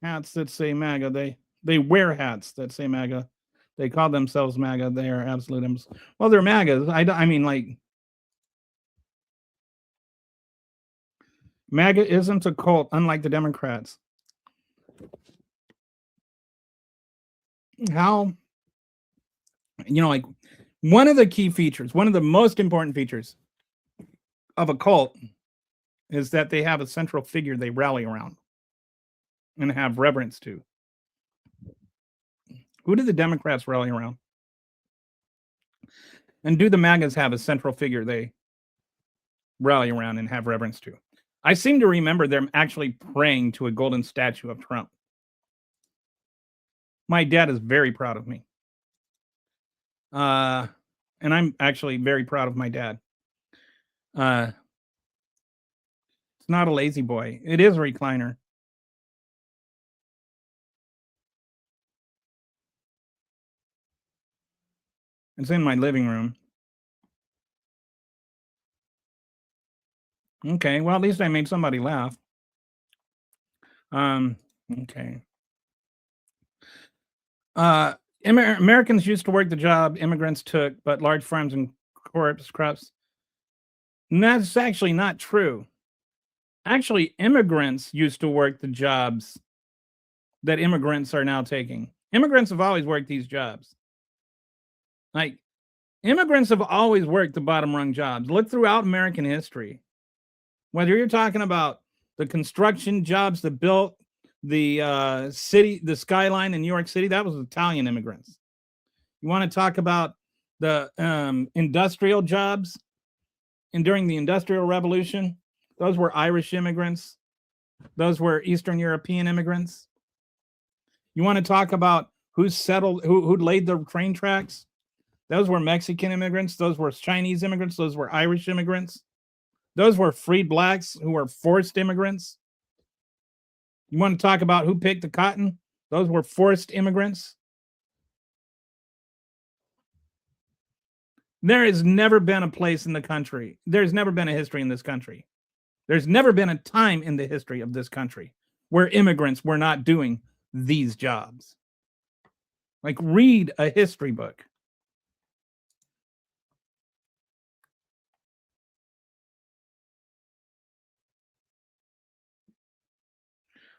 hats that say MAGA. They wear hats that say MAGA. They call themselves MAGA. They are absolute. Well, they're MAGAs. I mean, like, MAGA isn't a cult, unlike the Democrats. How, like, one of the key features, one of the most important features of a cult is that they have a central figure they rally around and have reverence to. Who do the Democrats rally around? And do the MAGAs have a central figure they rally around and have reverence to? I seem to remember them actually praying to a golden statue of Trump. My dad is very proud of me. And I'm actually very proud of my dad. It's not a lazy boy. It is a recliner. It's in my living room. Okay, well, at least I made somebody laugh. Okay. Americans used to work the job immigrants took, but large farms and crops. And that's actually not true. Actually, immigrants used to work the jobs that immigrants are now taking. Immigrants have always worked these jobs. Like, immigrants have always worked the bottom rung jobs. Look throughout American history. Whether you're talking about the construction jobs that built the the skyline in New York City, that was Italian immigrants. You want to talk about the industrial jobs and during the Industrial Revolution, those were Irish immigrants. Those were Eastern European immigrants. You want to talk about who settled, who laid the train tracks? Those were Mexican immigrants. Those were Chinese immigrants. Those were Irish immigrants. Those were freed blacks who were forced immigrants. You want to talk about who picked the cotton? Those were forced immigrants. There has never been a place in the country. There's never been a history in this country. There's never been a time in the history of this country where immigrants were not doing these jobs. Like, read a history book.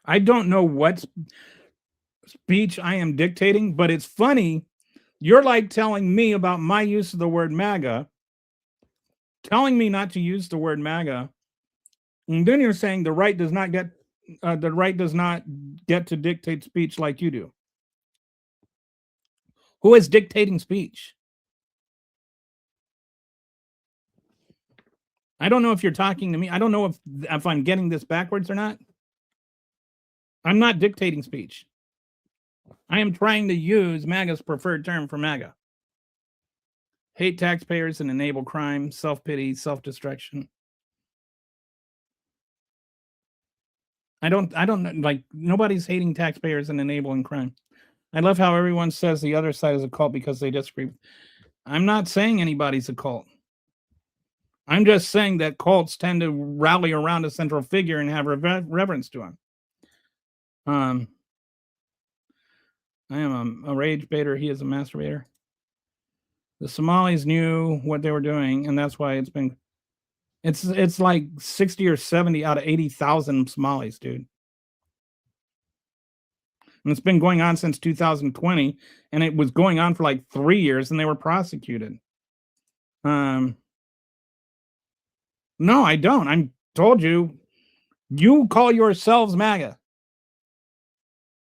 I don't know what speech I am dictating, but it's funny. You're like telling me about my use of the word MAGA, telling me not to use the word MAGA, and then you're saying the right does not get to dictate speech like you do. Who is dictating speech? I don't know if you're talking to me. I don't know if I'm getting this backwards or not. I'm not dictating speech. I am trying to use MAGA's preferred term for MAGA. Hate taxpayers and enable crime, self-pity, self-destruction. I don't like, nobody's hating taxpayers and enabling crime. I love how everyone says the other side is a cult because they disagree. I'm not saying anybody's a cult. I'm just saying that cults tend to rally around a central figure and have reverence to him. I am a rage baiter. He is a masturbator. The Somalis knew what they were doing, and that's why it's like 60 or 70 out of 80,000 Somalis, dude. And it's been going on since 2020, and it was going on for like 3 years, and they were prosecuted. No, I don't. I told you, you call yourselves MAGA.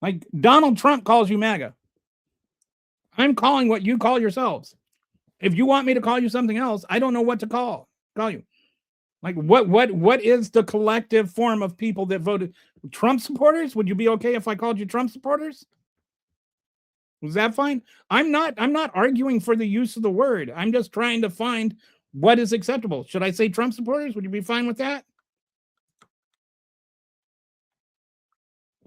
Like Donald Trump calls you MAGA. I'm calling what you call yourselves. If you want me to call you something else, I don't know what to call you. Like what is the collective form of people that voted Trump supporters? Would you be okay if I called you Trump supporters? Was that fine? I'm not arguing for the use of the word. I'm just trying to find what is acceptable. Should I say Trump supporters? Would you be fine with that?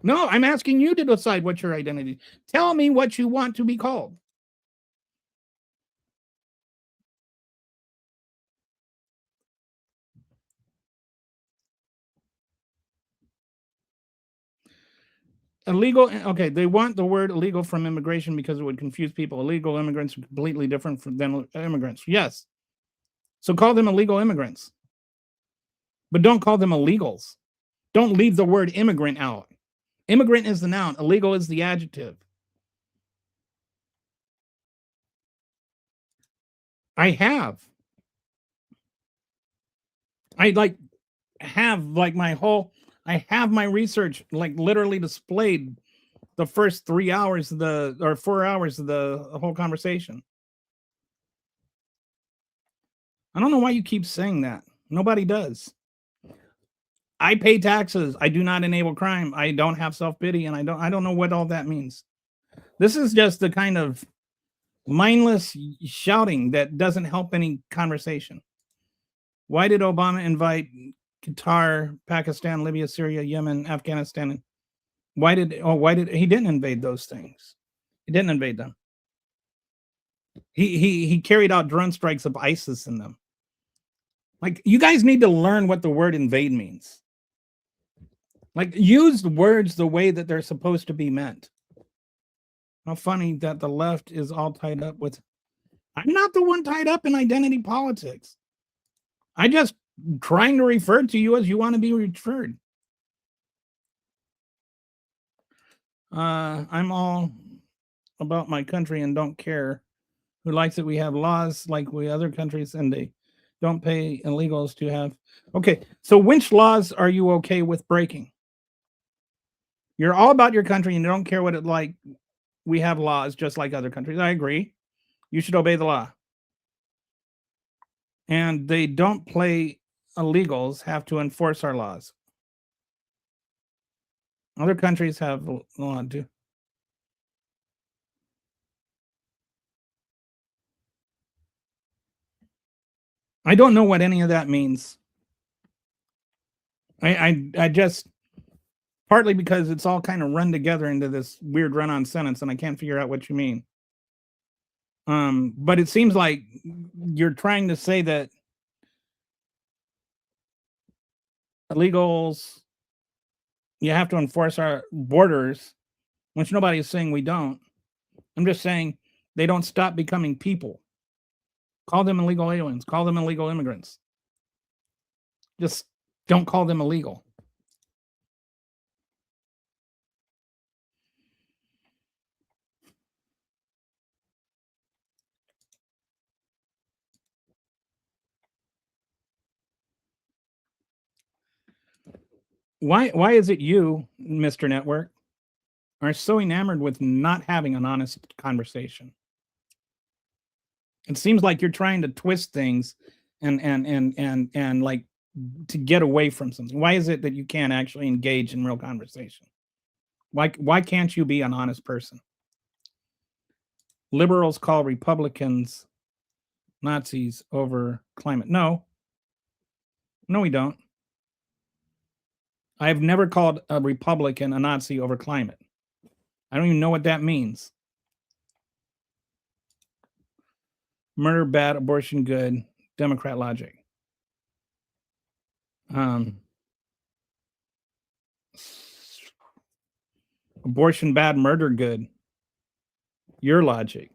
No, I'm asking you to decide what's your identity. Tell me what you want to be called. Illegal, okay, they want the word illegal from immigration because it would confuse people. Illegal immigrants are completely different than immigrants. Yes. So call them illegal immigrants. But don't call them illegals. Don't leave the word immigrant out. Immigrant is the noun. Illegal is the adjective. I have my research like literally displayed the first 3 hours or 4 hours of the whole conversation. I don't know why you keep saying that. Nobody does. I pay taxes. I do not enable crime. I don't have self-pity, and I don't know what all that means. This is just the kind of mindless shouting that doesn't help any conversation. Why did Obama invite Qatar, Pakistan, Libya, Syria, Yemen, Afghanistan? Why did he didn't invade those things? He didn't invade them. He carried out drone strikes of ISIS in them. Like, you guys need to learn what the word invade means. Like, use the words the way that they're supposed to be meant. How funny that the left is all tied up with. I'm not the one tied up in identity politics. I just trying to refer to you as you want to be referred. I'm all about my country and don't care who likes it. We have laws like we other countries, and they don't pay illegals to have. Okay, so which laws are you okay with breaking? You're all about your country and you don't care what it like. We have laws just like other countries. I agree. You should obey the law. And they don't play illegals have to enforce our laws. Other countries have a law too. I don't know what any of that means. I just, partly because it's all kind of run together into this weird run-on sentence, and I can't figure out what you mean. But it seems like you're trying to say that illegals, you have to enforce our borders, which nobody is saying we don't. I'm just saying they don't stop becoming people. Call them illegal aliens. Call them illegal immigrants. Just don't call them illegal. Why is it you, Mr. Network, are so enamored with not having an honest conversation? It seems like you're trying to twist things and like to get away from something. Why is it that you can't actually engage in real conversation? Why can't you be an honest person? Liberals call Republicans Nazis over climate. No, we don't. I've never called a Republican a Nazi over climate. I don't even know what that means. Murder bad, abortion good, Democrat logic. Abortion bad, murder good. Your logic.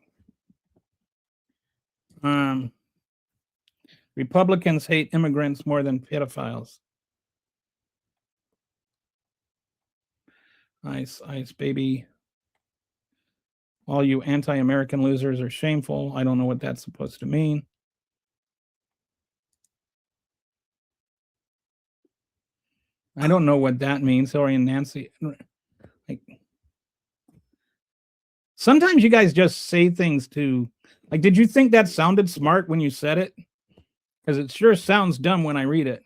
Republicans hate immigrants more than pedophiles. Ice, baby. All you anti-American losers are shameful. I don't know what that's supposed to mean. I don't know what that means. Hillary and Nancy. Like, sometimes you guys just say things to, like, did you think that sounded smart when you said it? Because it sure sounds dumb when I read it.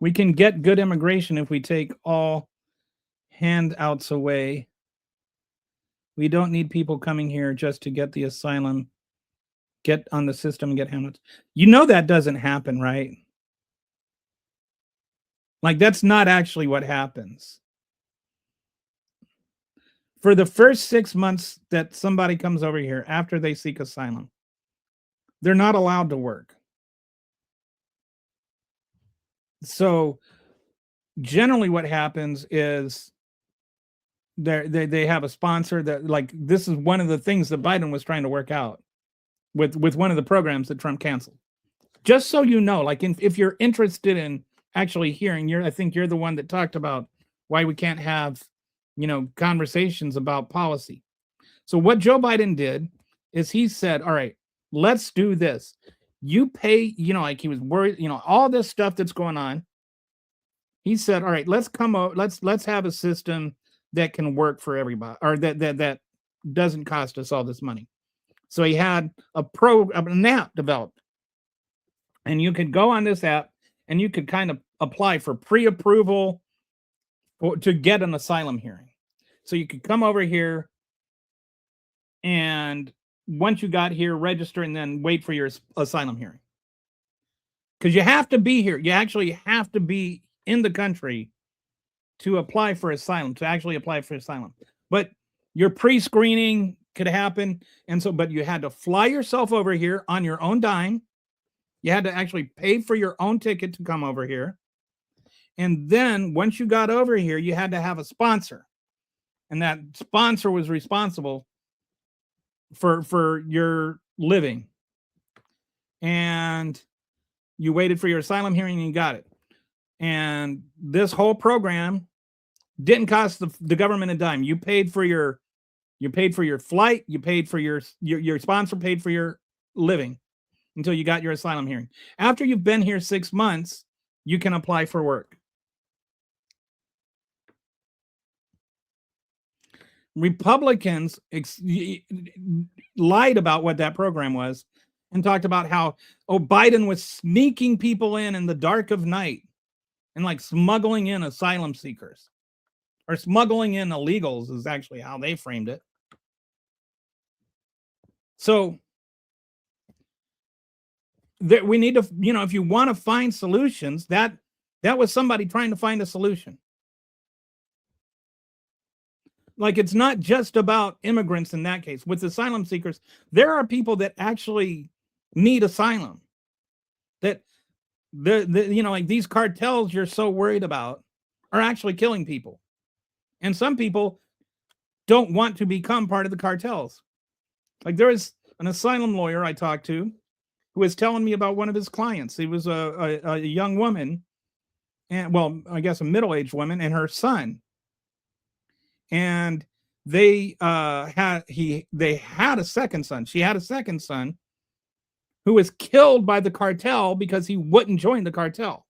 We can get good immigration if we take all handouts away. We don't need people coming here just to get the asylum, get on the system and get handouts. You know that doesn't happen, right? Like, that's not actually what happens. For the first 6 months that somebody comes over here after they seek asylum, they're not allowed to work. So generally what happens is they have a sponsor that, like, this is one of the things that Biden was trying to work out with one of the programs that Trump canceled. Just so you know, like, if you're interested in actually hearing, I think you're the one that talked about why we can't have, conversations about policy. So what Joe Biden did is he said, all right, let's do this. You pay, like, he was worried, all this stuff that's going on. He said, all right, let's come out, let's have a system that can work for everybody, or that doesn't cost us all this money. So he had an app developed, and you could go on this app and you could kind of apply for pre-approval to get an asylum hearing. So you could come over here, and once you got here, register and then wait for your asylum hearing. Because you have to be here. You actually have to be in the country to apply for asylum, But your pre-screening could happen. And so, but you had to fly yourself over here on your own dime. You had to actually pay for your own ticket to come over here. And then once you got over here, you had to have a sponsor. And that sponsor was responsible for your living. And you waited for your asylum hearing and you got it. And this whole program didn't cost the government a dime. You paid for your flight, you paid for your sponsor paid for your living until you got your asylum hearing. After you've been here 6 months, you can apply for work. Republicans lied about what that program was and talked about how, Biden was sneaking people in the dark of night and, like, smuggling in asylum seekers, or smuggling in illegals is actually how they framed it. So we need to, if you want to find solutions, that was somebody trying to find a solution. Like, it's not just about immigrants in that case. With asylum seekers, there are people that actually need asylum. That like, these cartels you're so worried about are actually killing people. And some people don't want to become part of the cartels. Like, there is an asylum lawyer I talked to who was telling me about one of his clients. He was a young woman, and, well, I guess a middle-aged woman, and her son. And they had a second son. She had a second son who was killed by the cartel because he wouldn't join the cartel.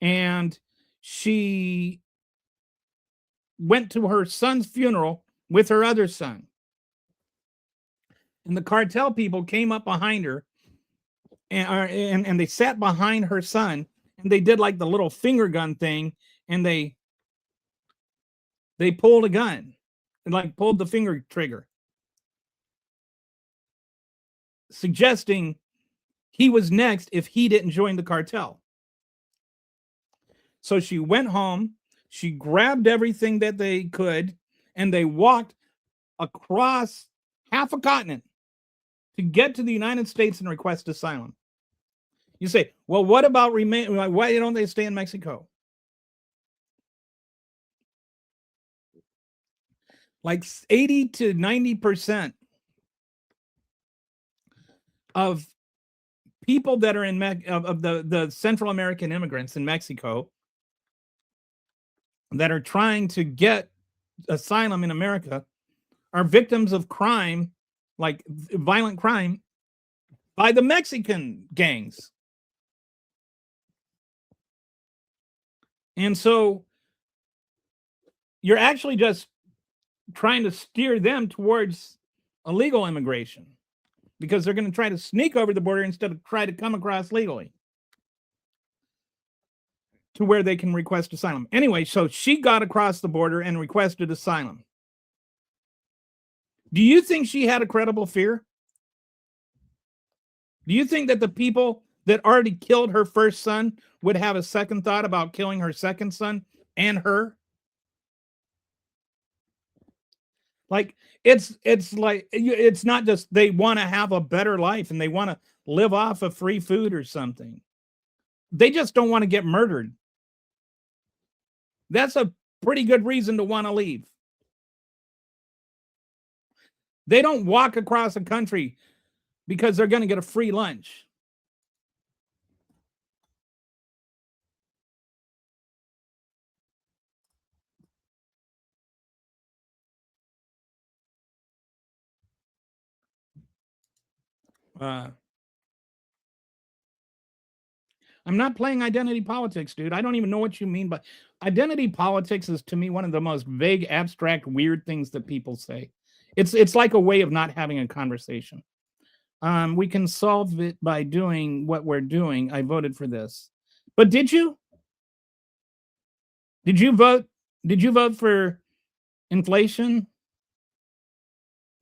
And she went to her son's funeral with her other son. And the cartel people came up behind her and they sat behind her son, and they did like the little finger gun thing, and they pulled a gun and like pulled the finger trigger, suggesting he was next if he didn't join the cartel. So she went home, she grabbed everything that they could, and they walked across half a continent to get to the United States and request asylum. You say, well, what about remain? Why don't they stay in Mexico? Like 80 to 90% of people that are in of the Central American immigrants in Mexico that are trying to get asylum in America are victims of crime, like violent crime, by the Mexican gangs. And so you're actually just trying to steer them towards illegal immigration, because they're going to try to sneak over the border instead of try to come across legally to where they can request asylum. Anyway, so she got across the border and requested asylum. Do you think she had a credible fear? Do you think that the people that already killed her first son would have a second thought about killing her second son and her? Like, it's like, it's not just they want to have a better life and they want to live off of free food or something. They just don't want to get murdered. That's a pretty good reason to want to leave. They don't walk across the country because they're going to get a free lunch. I'm not playing identity politics, dude. I don't even know what you mean by identity politics. Is to me one of the most vague, abstract, weird things that people say. It's like a way of not having a conversation. We can solve it by doing what we're doing. I voted for this. But did you? Did you vote? Did you vote for inflation?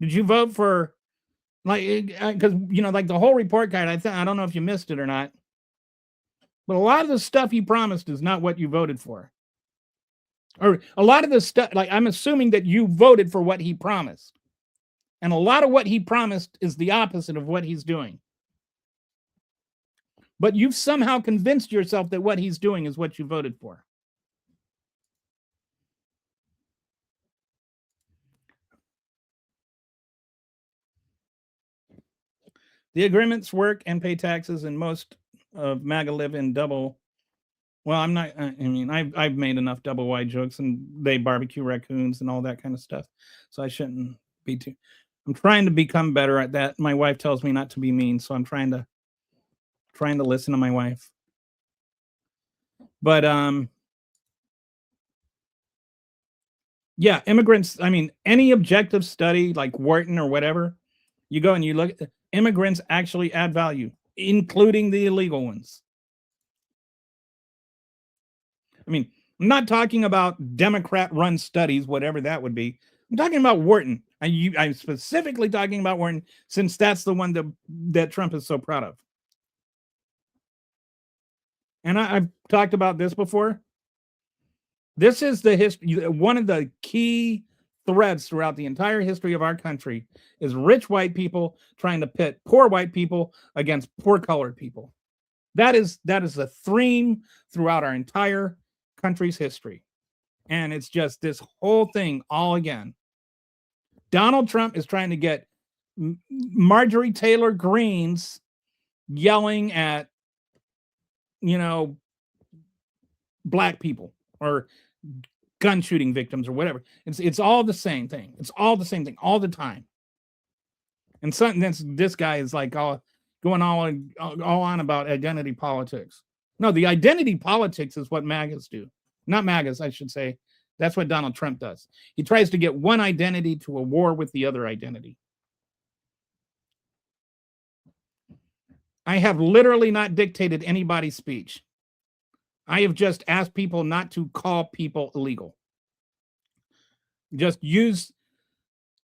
Did you vote for, like, because like the whole report card? I don't know if you missed it or not, but a lot of the stuff he promised is not what you voted for. Or a lot of the stuff, like, I'm assuming that you voted for what he promised. And a lot of what he promised is the opposite of what he's doing. But you've somehow convinced yourself that what he's doing is what you voted for. The agreements work and pay taxes, and most of MAGA live in double. Well, I'm not, I mean, I've made enough double wide jokes, and they barbecue raccoons and all that kind of stuff. So I shouldn't be too, I'm trying to become better at that. My wife tells me not to be mean, so I'm trying to listen to my wife. But yeah, immigrants, I mean, any objective study like Wharton or whatever, you go and you look, immigrants actually add value, including the illegal ones. I mean, I'm not talking about Democrat-run studies, whatever that would be. I'm talking about Wharton. I'm specifically talking about Wharton, since that's the one that Trump is so proud of. And I've talked about this before. This is the history. One of the key threads throughout the entire history of our country is rich white people trying to pit poor white people against poor colored people. That is the theme throughout our entire country's history. And it's just this whole thing all again. Donald Trump is trying to get Marjorie Taylor Greene's yelling at, black people or gun shooting victims or whatever. It's all the same thing. It's all the same thing all the time. And this guy is like going all on about identity politics. No, the identity politics is what MAGAs do. not MAGAs, I should say. That's what Donald Trump does. He tries to get one identity to a war with the other identity. I have literally not dictated anybody's speech. I have just asked people not to call people illegal. Just use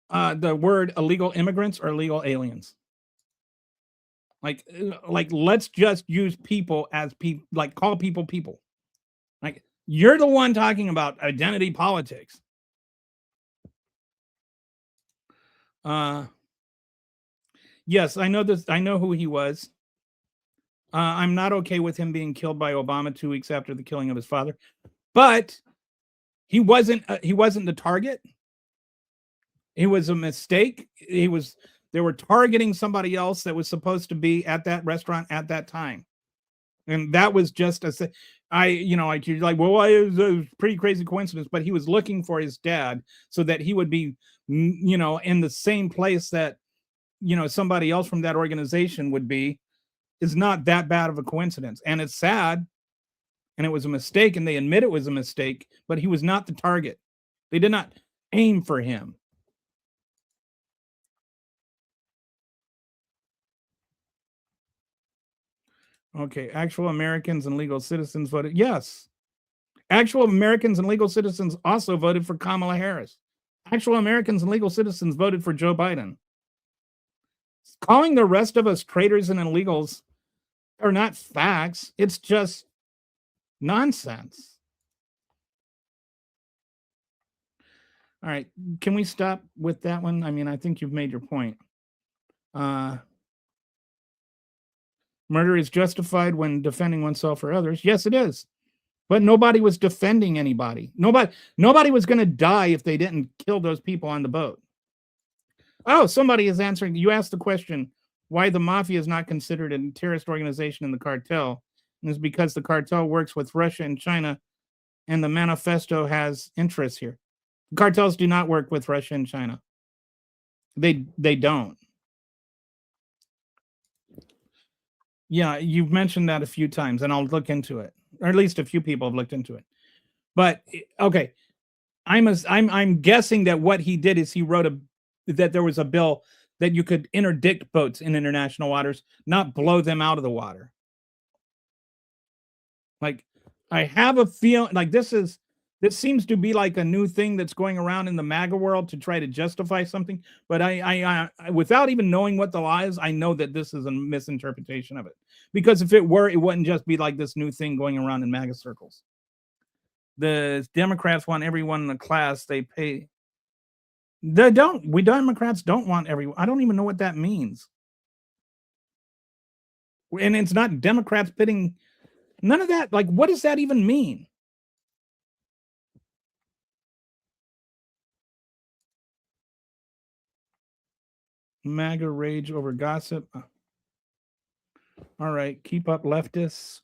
the word illegal immigrants or illegal aliens. Like let's just use people as people, like call people people. Like you're the one talking about identity politics. Yes, I know this. I know who he was. I'm not okay with him being killed by Obama 2 weeks after the killing of his father, but he wasn't the target. It was a mistake. They were targeting somebody else that was supposed to be at that restaurant at that time. And that was just you're like, well, it was a pretty crazy coincidence, but he was looking for his dad so that he would be, in the same place that, somebody else from that organization would be, is not that bad of a coincidence. And it's sad. And it was a mistake, and they admit it was a mistake, but he was not the target. They did not aim for him. Okay, actual Americans and legal citizens voted. Yes. Actual Americans and legal citizens also voted for Kamala Harris. Actual Americans and legal citizens voted for Joe Biden. Calling the rest of us traitors and illegals are not facts. It's just nonsense. All right, can we stop with that one? I mean, I think you've made your point. Murder is justified when defending oneself or others. Yes, it is. But nobody was defending anybody. Nobody was going to die if they didn't kill those people on the boat. Oh, somebody is answering. You asked the question why the mafia is not considered a terrorist organization in the cartel. And it's because the cartel works with Russia and China, and the manifesto has interests here. The cartels do not work with Russia and China. They don't. Yeah, you've mentioned that a few times, and I'll look into it. Or at least a few people have looked into it. But okay, I'm guessing that what he did is he wrote that there was a bill that you could interdict boats in international waters, not blow them out of the water. Like, I have a feeling like this seems to be like a new thing that's going around in the MAGA world to try to justify something. But I without even knowing what the law is, I know that this is a misinterpretation of it. Because if it were, it wouldn't just be like this new thing going around in MAGA circles. The Democrats want everyone in the class they pay. They don't. We Democrats don't want everyone. I don't even know what that means. And it's not Democrats pitting. None of that. Like, what does that even mean? MAGA rage over gossip. All right, keep up, leftists.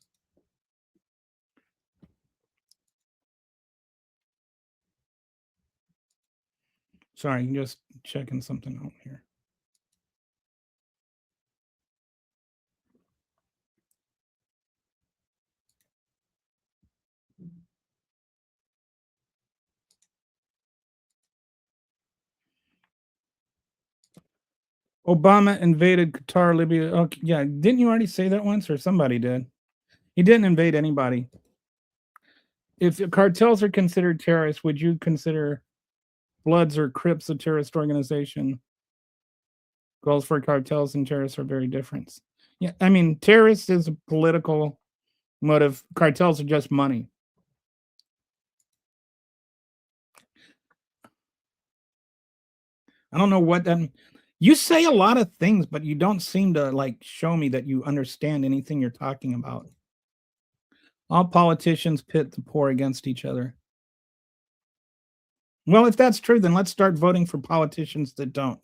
Sorry, I'm just checking something out here. Obama invaded Qatar, Libya. Okay, yeah, didn't you already say that once, or somebody did? He didn't invade anybody. If cartels are considered terrorists, would you consider Bloods or Crips a terrorist organization? Goals for cartels and terrorists are very different. Yeah, I mean, terrorists is a political motive. Cartels are just money. I don't know what that. You say a lot of things, but you don't seem to like show me that you understand anything you're talking about. All politicians pit the poor against each other. Well, if that's true, then let's start voting for politicians that don't.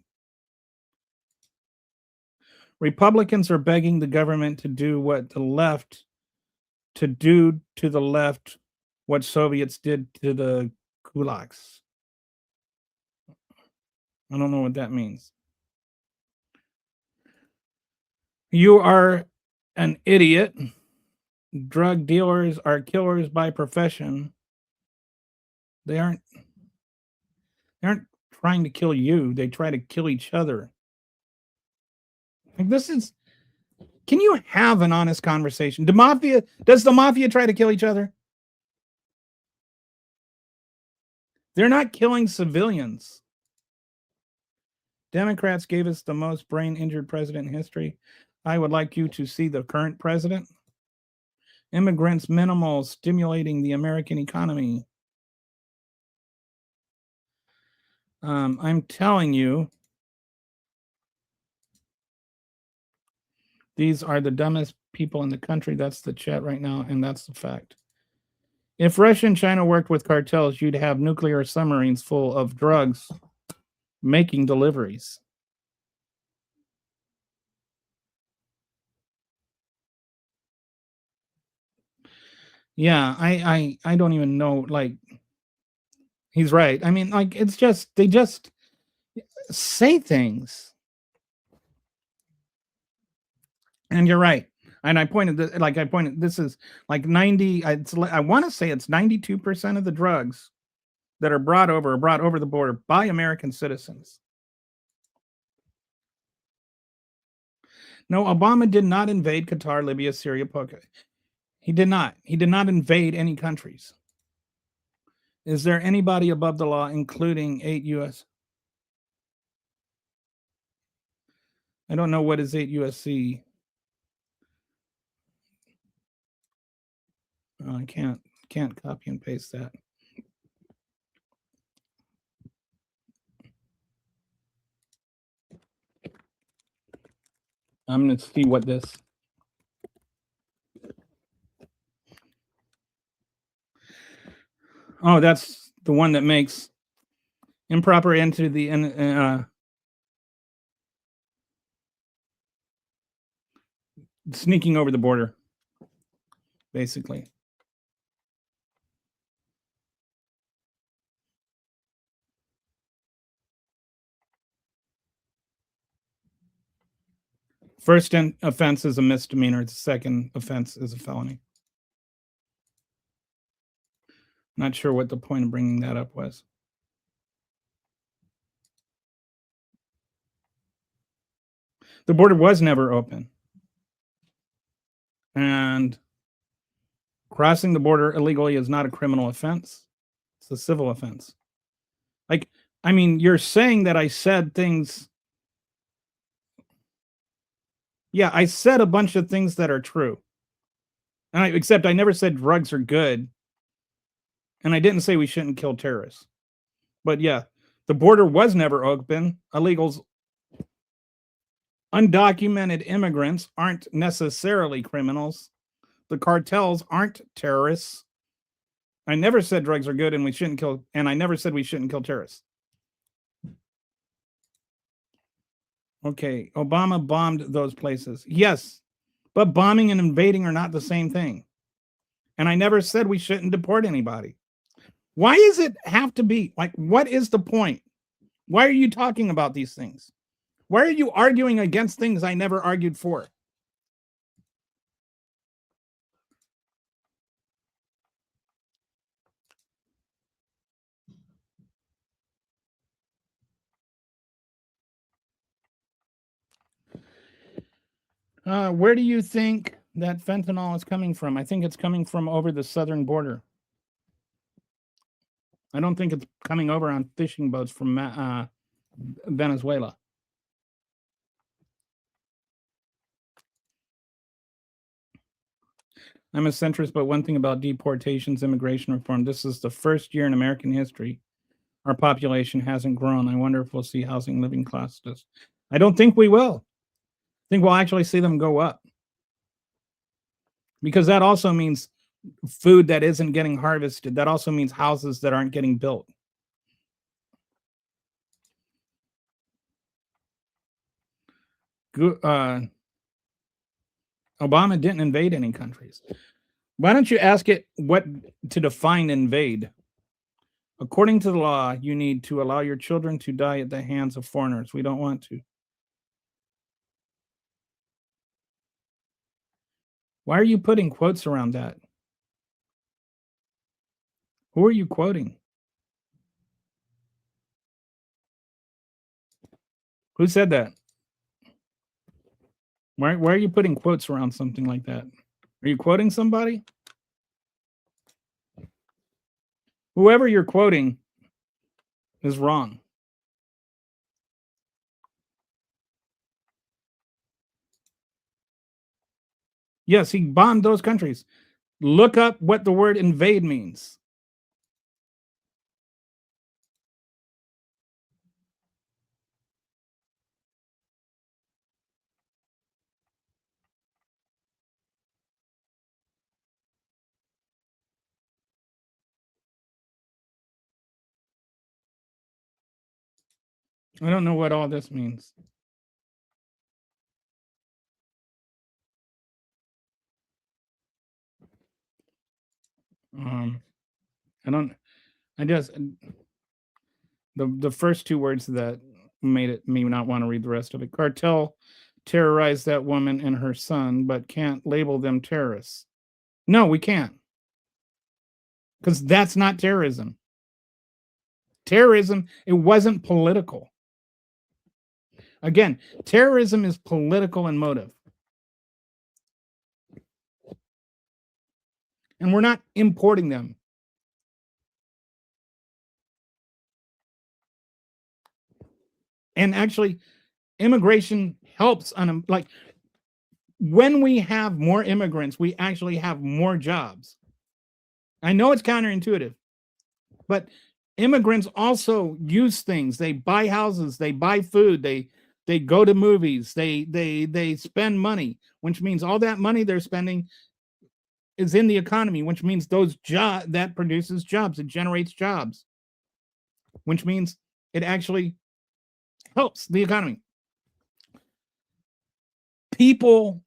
Republicans are begging the government to do what the left, to do to the left what Soviets did to the kulaks. I don't know what that means. You are an idiot. Drug dealers are killers by profession. They aren't trying to kill you. They try to kill each other. Like, this is, can you have an honest conversation? Does the mafia try to kill each other? They're not killing civilians. Democrats gave us the most brain-injured president in history. I would like you to see the current president. Immigrants minimal, stimulating the American economy. I'm telling you, these are the dumbest people in the country. That's the chat right now, and that's the fact. If Russia and China worked with cartels, you'd have nuclear submarines full of drugs making deliveries. Yeah, I don't even know, like, he's right. I mean, like, it's just, they just say things. And you're right. And I pointed, this is like 90, I want to say it's 92% of the drugs that are brought over the border by American citizens. No, Obama did not invade Qatar, Libya, Syria, He did not. He did not invade any countries. Is there anybody above the law, including 8 U.S.? I don't know what is 8 USC. I can't copy and paste that. I'm going to see what this. Oh, that's the one that makes improper entry sneaking over the border, basically. First offense is a misdemeanor. The second offense is a felony. Not sure what the point of bringing that up was. The border was never open. And crossing the border illegally is not a criminal offense. It's a civil offense. Like, I mean, you're saying that I said things. Yeah, I said a bunch of things that are true. Except I never said drugs are good. And I didn't say we shouldn't kill terrorists. But yeah, the border was never open. Illegals, undocumented immigrants aren't necessarily criminals. The cartels aren't terrorists. I never said drugs are good and we shouldn't kill, and I never said we shouldn't kill terrorists. Okay, Obama bombed those places. Yes, but bombing and invading are not the same thing. And I never said we shouldn't deport anybody. Why does it have to be? Like, what is the point? Why are you talking about these things? Why are you arguing against things I never argued for? Where do you think that fentanyl is coming from? I think it's coming from over the southern border. I don't think it's coming over on fishing boats from Venezuela. I'm a centrist, but one thing about deportations, immigration reform, this is the first year in American history our population hasn't grown. I wonder if we'll see housing living classes. I don't think we will. I think we'll actually see them go up. Because that also means food that isn't getting harvested. That also means houses that aren't getting built. Obama didn't invade any countries. Why don't you ask it what to define invade? According to the law, you need to allow your children to die at the hands of foreigners. We don't want to. Why are you putting quotes around that? Who are you quoting? Who said that? Why are you putting quotes around something like that? Are you quoting somebody? Whoever you're quoting is wrong. Yes, he bombed those countries. Look up what the word invade means. I don't know what all this means. I just the first two words that made me not want to read the rest of it. Cartel terrorized that woman and her son, but can't label them terrorists. No, we can't. Because that's not terrorism. Terrorism, it wasn't political. Again, terrorism is political in motive. And we're not importing them. And actually, immigration helps on like when we have more immigrants, we actually have more jobs. I know it's counterintuitive, but immigrants also use things. They buy houses, they buy food, they go to movies, they spend money, which means all that money they're spending is in the economy, which means those jobs that produces jobs, it generates jobs, which means it actually helps the economy.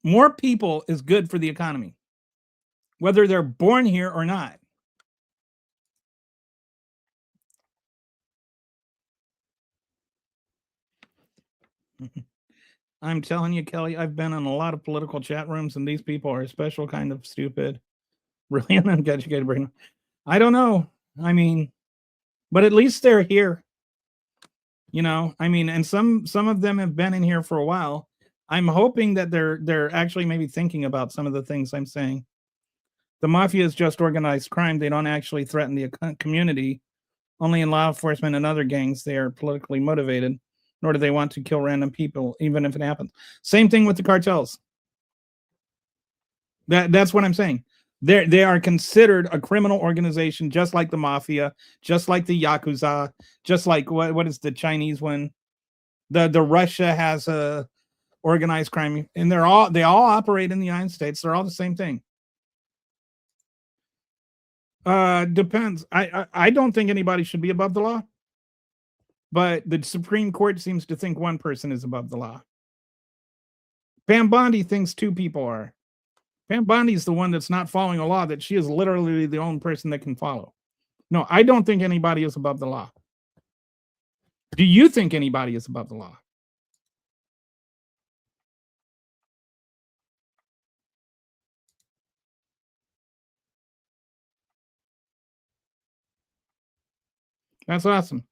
More people is good for the economy, whether they're born here or not. I'm telling you, Kelly, I've been in a lot of political chat rooms, and these people are a special kind of stupid, really uneducated brain. I don't know. I mean, but at least they're here. You know, I mean, and some of them have been in here for a while. I'm hoping that they're actually maybe thinking about some of the things I'm saying. The mafia is just organized crime. They don't actually threaten the community. Only in law enforcement and other gangs, they are politically motivated, nor do they want to kill random people, even if it happens. Same thing with the cartels. That's what I'm saying. They are considered a criminal organization, just like the mafia, just like the Yakuza, just like what is the Chinese one? The Russia has a organized crime, and they all operate in the United States. They're all the same thing. Depends. I don't think anybody should be above the law, but the Supreme Court seems to think one person is above the law. Pam Bondi thinks two people are. Pam Bondi is the one that's not following a law that she is literally the only person that can follow. No, I don't think anybody is above the law. Do you think anybody is above the law? That's awesome.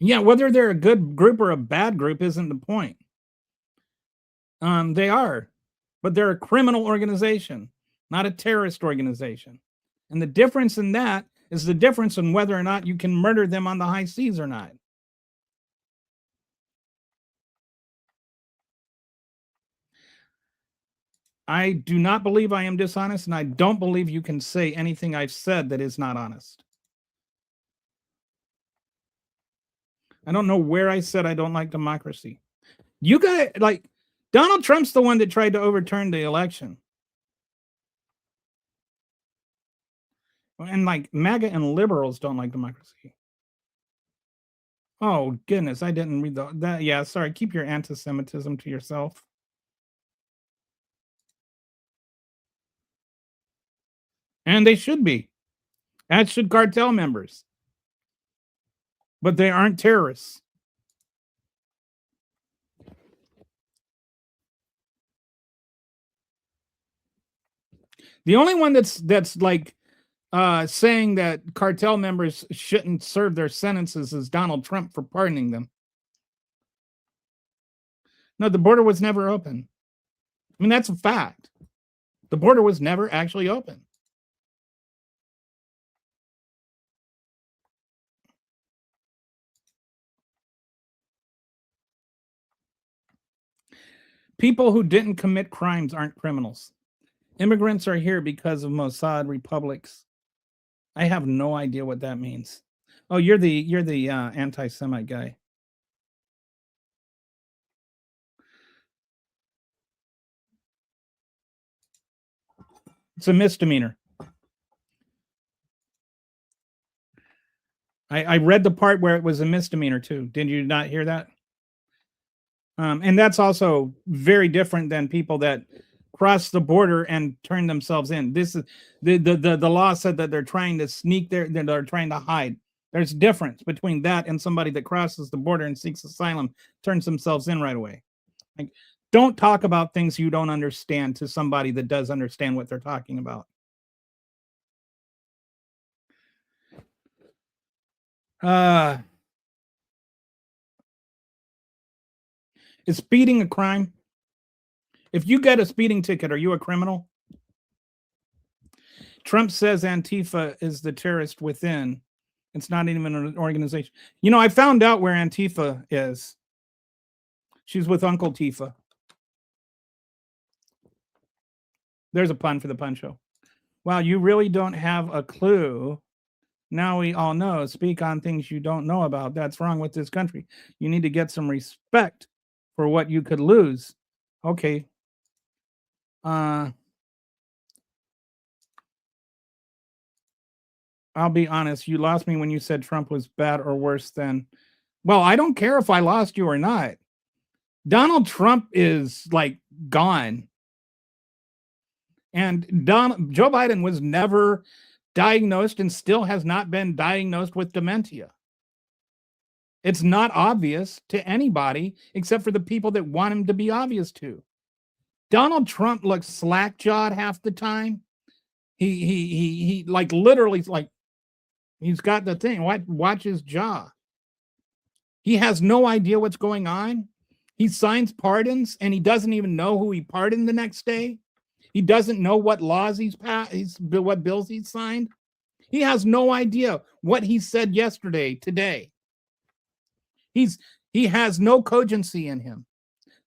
Yeah, whether they're a good group or a bad group isn't the point. They are, but they're a criminal organization, not a terrorist organization. And the difference in that is the difference in whether or not you can murder them on the high seas or not. I do not believe I am dishonest, and I don't believe you can say anything I've said that is not honest. I don't know where I said I don't like democracy. You guys, like, Donald Trump's the one that tried to overturn the election. And like MAGA and liberals don't like democracy. Oh goodness, I didn't read that. Yeah, sorry. Keep your anti-Semitism to yourself. And they should be. As should cartel members. But they aren't terrorists. The only one that's like saying that cartel members shouldn't serve their sentences is Donald Trump for pardoning them. No, the border was never open. I mean, that's a fact. The border was never actually open. People who didn't commit crimes aren't criminals. Immigrants are here because of Mossad republics. I have no idea what that means. Oh, you're the anti-Semite guy. It's a misdemeanor. I read the part where it was a misdemeanor too. Did you not hear that? And that's also very different than people that cross the border and turn themselves in. This is the law said that they're trying to sneak there, they're trying to hide. There's a difference between that and somebody that crosses the border and seeks asylum, turns themselves in right away. Like, don't talk about things you don't understand to somebody that does understand what they're talking about. Is speeding a crime? If you get a speeding ticket, are you a criminal? Trump says Antifa is the terrorist within. It's not even an organization. You know, I found out where Antifa is. She's with Uncle Tifa. There's a pun for the pun show. Wow, you really don't have a clue. Now we all know. Speak on things you don't know about. That's wrong with this country. You need to get some respect for what you could lose. Okay. I'll be honest. You lost me when you said Trump was bad or worse than. Well, I don't care if I lost you or not. Donald Trump is like gone. And Joe Biden was never diagnosed and still has not been diagnosed with dementia. It's not obvious to anybody except for the people that want him to be obvious to. Donald Trump looks slack-jawed half the time. He like literally like he's got the thing. Watch his jaw. He has no idea what's going on. He signs pardons and he doesn't even know who he pardoned the next day. He doesn't know what laws he's passed, what bills he's signed. He has no idea what he said yesterday, today. He has no cogency in him.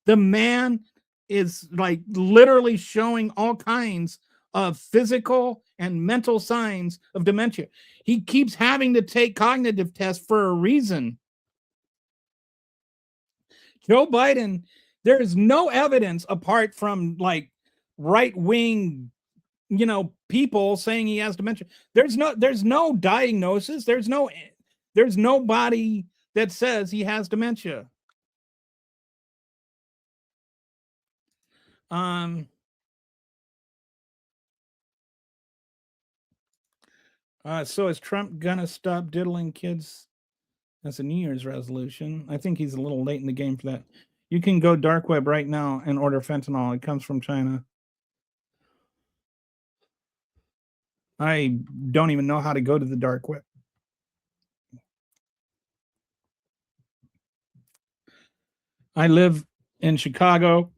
The man is like literally showing all kinds of physical and mental signs of dementia. He keeps having to take cognitive tests for a reason. Joe Biden, there is no evidence apart from like right-wing, people saying he has dementia. There's no diagnosis. There's nobody that says he has dementia. So is Trump gonna stop diddling kids? That's a New Year's resolution. I think he's a little late in the game for that. You can go dark web right now and order fentanyl. It comes from China. I don't even know how to go to the dark web. I live in Chicago.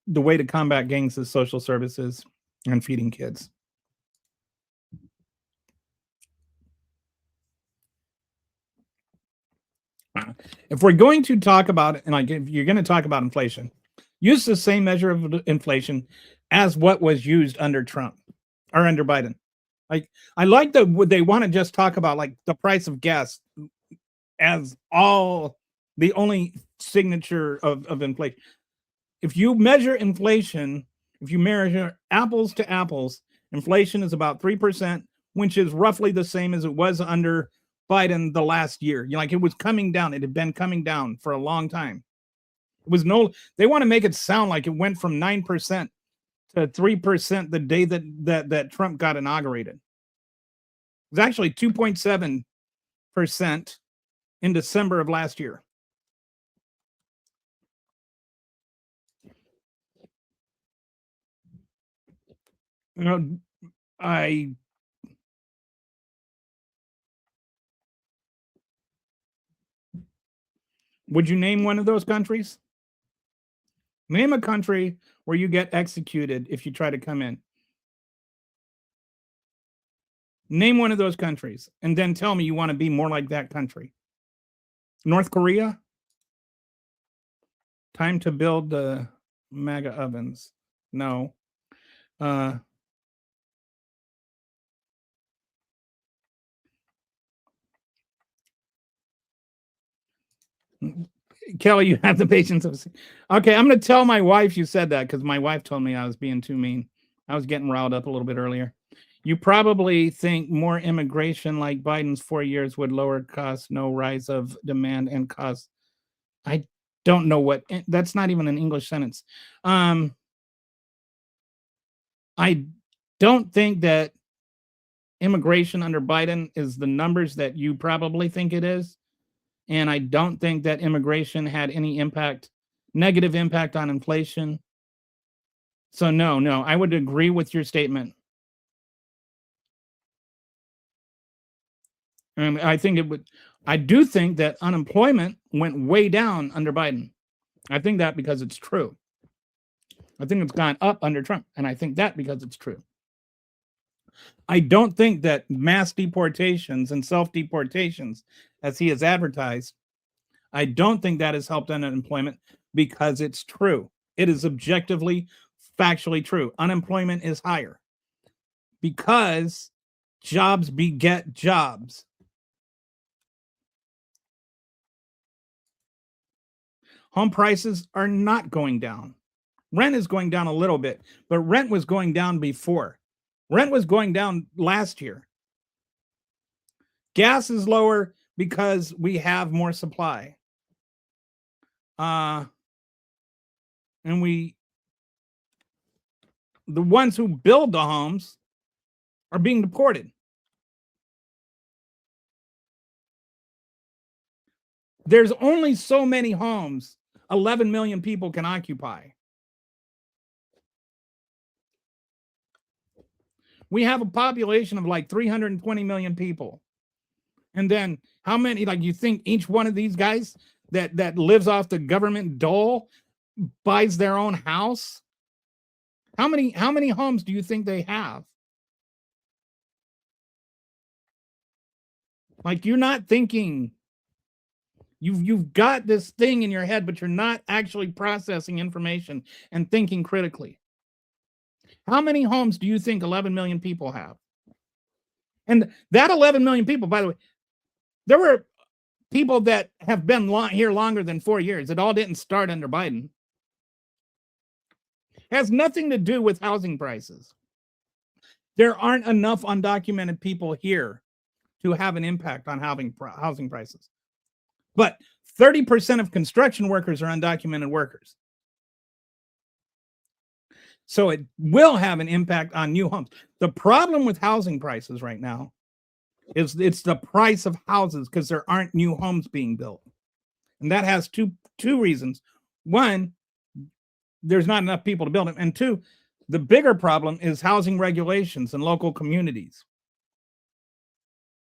The way to combat gangs is social services and feeding kids. If we're going to talk about it, and like if you're going to talk about inflation, use the same measure of inflation as what was used under Trump or under Biden. Like, I like that they want to just talk about like the price of gas as the only signature of inflation. If you measure inflation, if you measure apples to apples, inflation is about 3%, which is roughly the same as it was under Biden the last year. Like, it was coming down. It had been coming down for a long time. They want to make it sound like it went from 9% to 3% the day that Trump got inaugurated. It was actually 2.7% in December of last year. Would you name one of those countries? Name a country where you get executed if you try to come in. Name one of those countries and then tell me you want to be more like that country. North Korea? Time to build the MAGA ovens. No. Kelly, you have the patience of. Okay, I'm going to tell my wife you said that because my wife told me I was being too mean. I was getting riled up a little bit earlier. You probably think more immigration like Biden's 4 years would lower costs, no rise of demand and costs. I don't know what that's not even an English sentence. I don't think that immigration under Biden is the numbers that you probably think it is. And I don't think that immigration had any impact, negative impact on inflation. So no, I would agree with your statement. And I think it would, I do think that unemployment went way down under Biden. I think that because it's true. I think it's gone up under Trump. And I think that because it's true. I don't think that mass deportations and self-deportations, as he has advertised, I don't think that has helped unemployment because it's true. It is objectively, factually true. Unemployment is higher because jobs beget jobs. Home prices are not going down. Rent is going down a little bit, but rent was going down before. Rent was going down last year. Gas is lower because we have more supply. And the ones who build the homes are being deported. There's only so many homes 11 million people can occupy. We have a population of like 320 million people. And then how many, like you think each one of these guys that lives off the government dole buys their own house? How many homes do you think they have? Like you're not thinking. You've got this thing in your head, but you're not actually processing information and thinking critically. How many homes do you think 11 million people have? And that 11 million people, by the way, there were people that have been here longer than 4 years. It all didn't start under Biden. It has nothing to do with housing prices. There aren't enough undocumented people here to have an impact on housing prices. But 30% of construction workers are undocumented workers. So it will have an impact on new homes. The problem with housing prices right now is it's the price of houses because there aren't new homes being built. And that has two reasons. One, there's not enough people to build them. And two, the bigger problem is housing regulations in local communities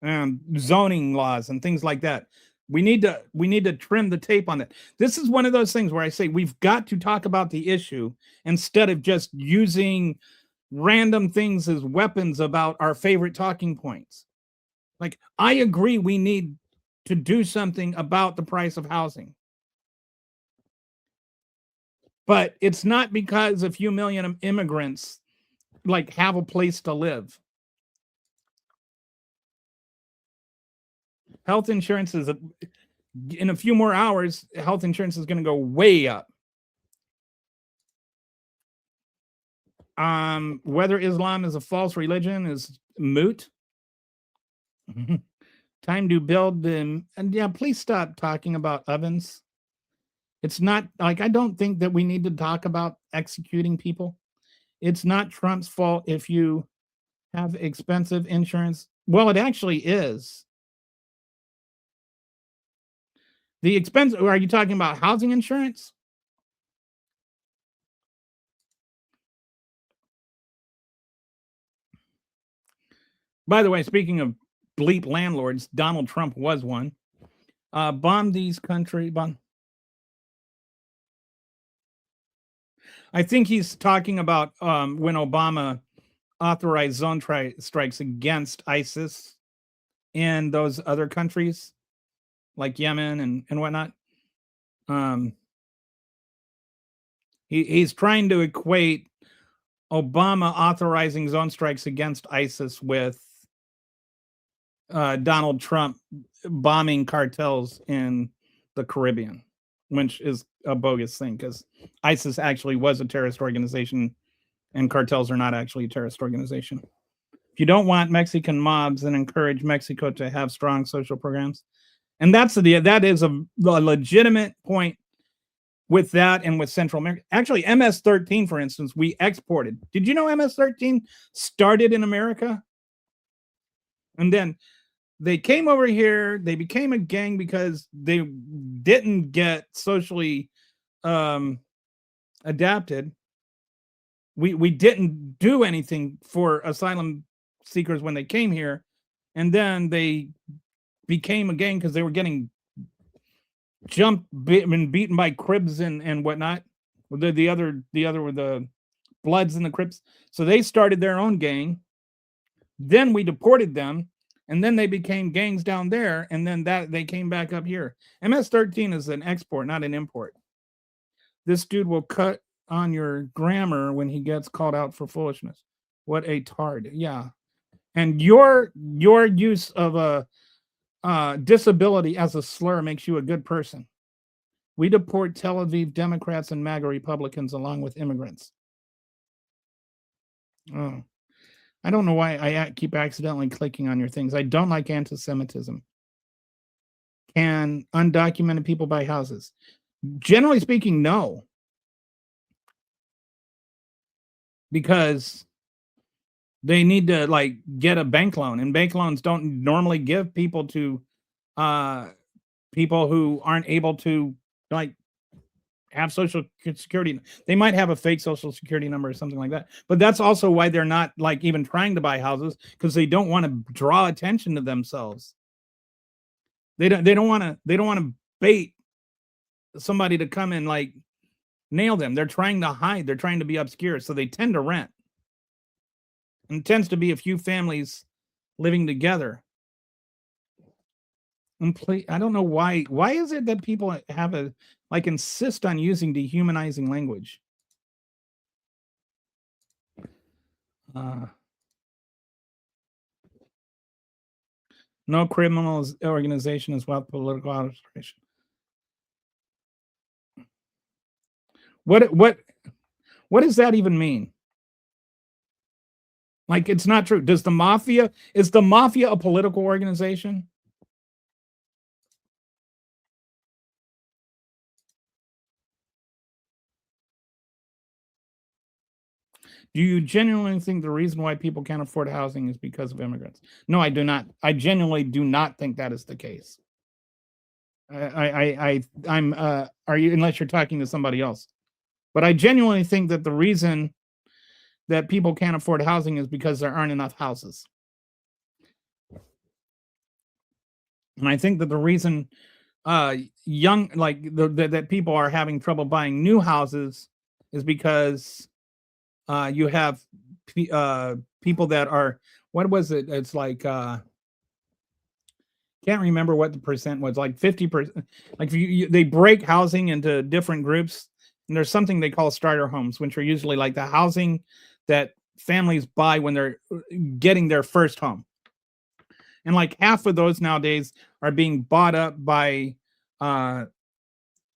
and zoning laws and things like that. We need to trim the tape on that. This is one of those things where I say we've got to talk about the issue instead of just using random things as weapons about our favorite talking points. Like, I agree we need to do something about the price of housing. But it's not because a few million immigrants like have a place to live. Health insurance is in a few more hours, health insurance is going to go way up. Whether Islam is a false religion is moot. Time to build them. And yeah, please stop talking about ovens. It's not like, I don't think that we need to talk about executing people. It's not Trump's fault if you have expensive insurance. Well, it actually is. The expense, are you talking about housing insurance? By the way, speaking of bleep landlords, Donald Trump was one. Bomb these country. I think he's talking about when Obama authorized zone strikes against ISIS in those other countries like Yemen and whatnot. He's trying to equate Obama authorizing zone strikes against ISIS with Donald Trump bombing cartels in the Caribbean, which is a bogus thing because ISIS actually was a terrorist organization and cartels are not actually a terrorist organization. If you don't want Mexican mobs, then encourage Mexico to have strong social programs. And that is a legitimate point with that and with Central America. Actually, MS-13, for instance, we exported. Did you know MS-13 started in America? And then they came over here. They became a gang because they didn't get socially adapted. We didn't do anything for asylum seekers when they came here. And then they became a gang because they were getting jumped and beaten by Cribs and whatnot. The other were the Bloods and the Crips. So they started their own gang. Then we deported them, and then they became gangs down there, and then they came back up here. MS-13 is an export, not an import. This dude will cut on your grammar when he gets called out for foolishness. What a tard. Yeah. And your use of a disability as a slur makes you a good person. We deport Tel Aviv Democrats and MAGA Republicans along with immigrants. Oh, I don't know why I keep accidentally clicking on your things. I don't like anti-Semitism. Can undocumented people buy houses? Generally speaking, no. Because they need to get a bank loan, and bank loans don't normally give people to people who aren't able to have social security. They might have a fake social security number or something like that, but that's also why they're not even trying to buy houses, because they don't want to draw attention to themselves. They don't want to bait somebody to come and nail them. They're trying to hide. They're trying to be obscure, so they tend to rent. And it tends to be a few families living together. And I don't know why. Why is it that people have insist on using dehumanizing language? No criminal organization is without political arbitration. What does that even mean? It's not true. Is the mafia a political organization? Do you genuinely think the reason why people can't afford housing is because of immigrants? No, I do not. I genuinely do not think that is the case. I'm unless you're talking to somebody else. But I genuinely think that the reason that people can't afford housing is because there aren't enough houses. And I think that the reason that people are having trouble buying new houses is because you have people that are, what was it? It's can't remember what the percent was, 50%. They break housing into different groups, and there's something they call starter homes, which are usually the housing that families buy when they're getting their first home. And half of those nowadays are being bought up by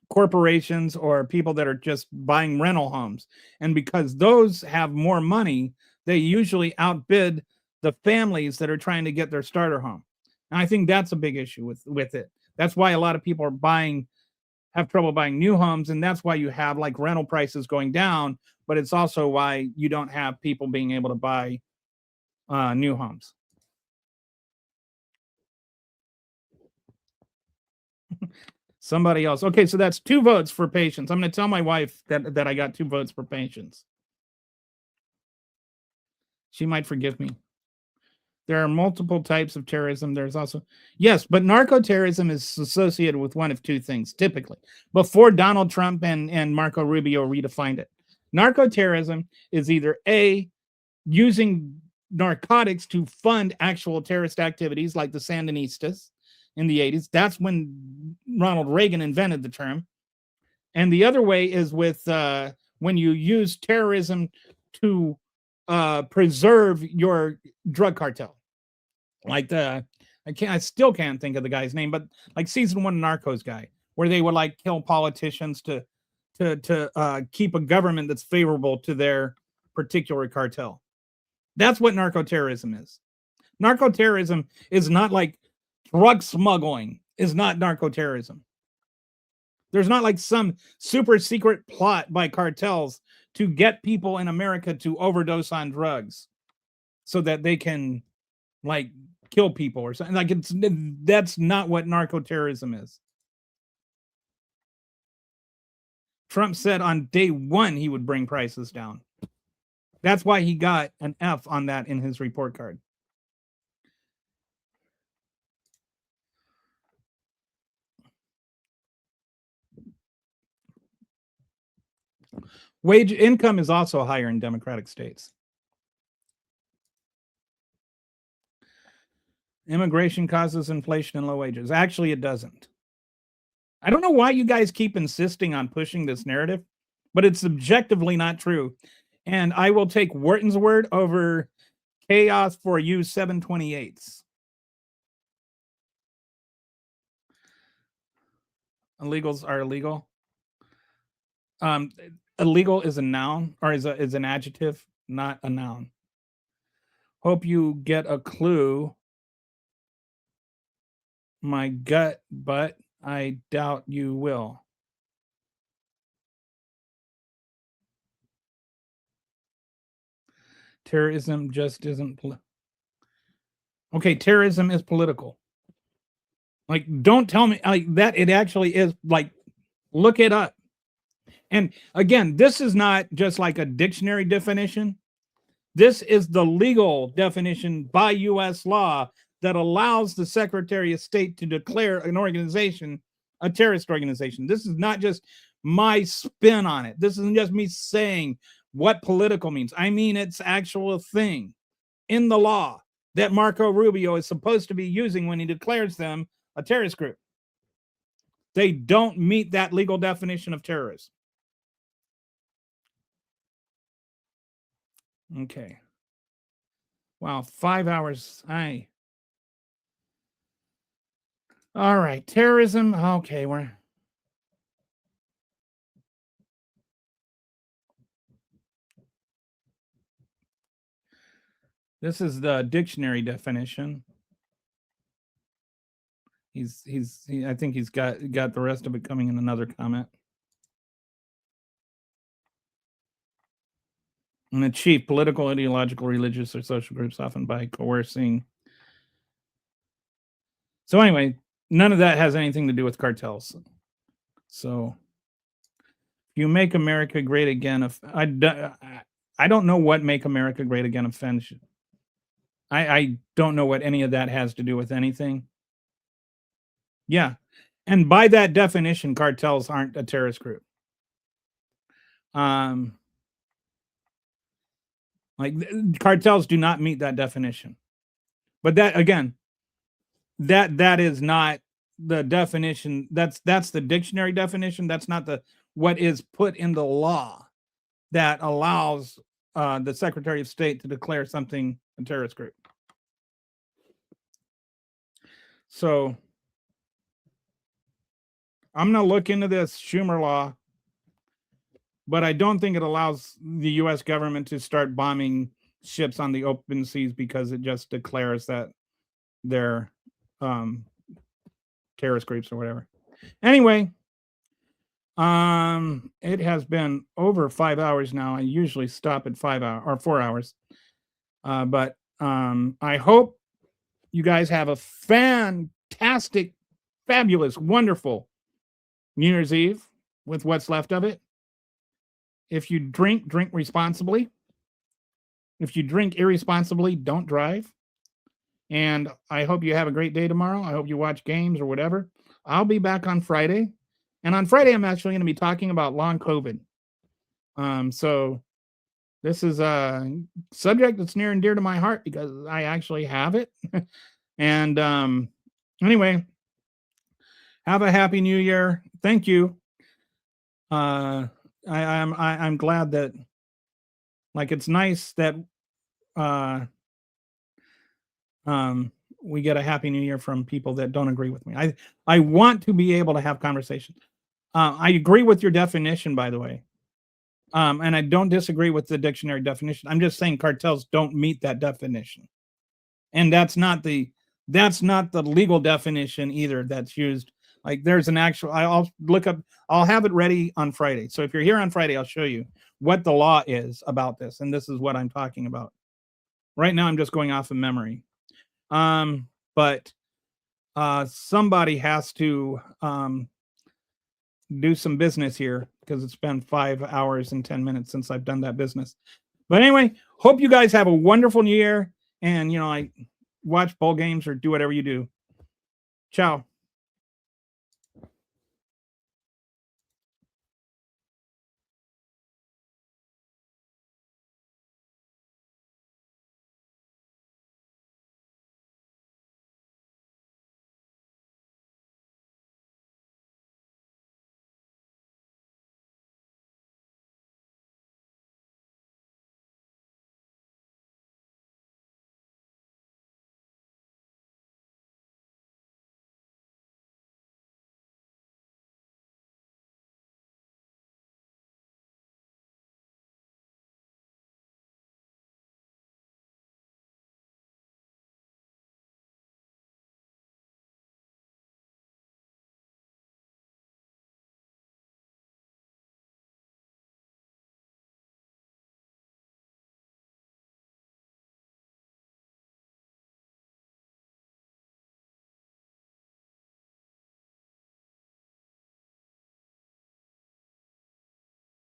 corporations or people that are just buying rental homes. And because those have more money, they usually outbid the families that are trying to get their starter home. And I think that's a big issue with it. That's why a lot of people have trouble buying new homes, and that's why you have rental prices going down, but it's also why you don't have people being able to buy new homes. Somebody else. Okay, so that's 2 votes for patience. I'm going to tell my wife that I got 2 votes for patience. She might forgive me. There are multiple types of terrorism. There's also, yes, but narco-terrorism is associated with one of two things, typically, before Donald Trump and Marco Rubio redefined it. Narco-terrorism is either A, using narcotics to fund actual terrorist activities like the Sandinistas in the 80s. That's when Ronald Reagan invented the term. And the other way is with when you use terrorism to preserve your drug cartel. Like I still can't think of the guy's name, but like season 1 Narcos guy, where they would like kill politicians to keep a government that's favorable to their particular cartel. That's what narco-terrorism is. Narco-terrorism is not like drug smuggling is not narco-terrorism. There's not like some super secret plot by cartels to get people in America to overdose on drugs so that they can like kill people or something. Like that's not what narco-terrorism is. Trump said on day 1 he would bring prices down. That's why he got an F on that in his report card. Wage income is also higher in Democratic states. Immigration causes inflation and low wages. Actually, it doesn't. I don't know why you guys keep insisting on pushing this narrative, but it's objectively not true. And I will take Wharton's word over Chaos for You 728s. Illegals are illegal. Illegal is a noun or is an adjective, not a noun. Hope you get a clue. My gut, but I doubt you will. Terrorism just isn't. Okay, terrorism is political. Like, don't tell me like that. It actually is. Like, look it up. And again, this is not just like a dictionary definition. This is the legal definition by U.S. law that allows the Secretary of State to declare an organization a terrorist organization. This is not just my spin on it. This isn't just me saying what political means. I mean, it's actual thing in the law that Marco Rubio is supposed to be using when he declares them a terrorist group. They don't meet that legal definition of terrorism. Okay. Wow, 5 hours. All right, terrorism. Okay, this is the dictionary definition. I think he's got the rest of it coming in another comment. And achieve political, ideological, religious, or social groups, often by coercing. So anyway, none of that has anything to do with cartels. So you make America great again. I don't know what make America great again offends you. I don't know what any of that has to do with anything. Yeah. And by that definition, cartels aren't a terrorist group. Like cartels do not meet that definition. But that again, that is not the definition. That's the dictionary definition. That's not what is put in the law that allows the Secretary of State to declare something a terrorist group. So I'm going to look into this Schumer law, but I don't think it allows the U.S. government to start bombing ships on the open seas because it just declares that they're terrorist groups or whatever. Anyway, it has been over 5 hours now. I usually stop at 5 hours or 4 hours. But I hope you guys have a fantastic, fabulous, wonderful New Year's Eve with what's left of it. If you drink responsibly. If you drink irresponsibly, don't drive. And I hope you have a great day tomorrow. I hope you watch games or whatever. I'll be back on Friday. And on Friday, I'm actually going to be talking about long COVID. So this is a subject that's near and dear to my heart because I actually have it. And anyway, have a happy new year. Thank you. I'm glad that, like, it's nice that we get a happy new year from people that don't agree with me. I want to be able to have conversations. I agree with your definition, by the way. And I don't disagree with the dictionary definition. I'm just saying cartels don't meet that definition. And that's not the legal definition either that's used. Like, there's an actual, I'll have it ready on Friday. So if you're here on Friday, I'll show you what the law is about this. And this is what I'm talking about. Right now, I'm just going off of memory. But somebody has to do some business here because it's been 5 hours and 10 minutes since I've done that business. But anyway, hope you guys have a wonderful new year. And, I watch bowl games or do whatever you do. Ciao.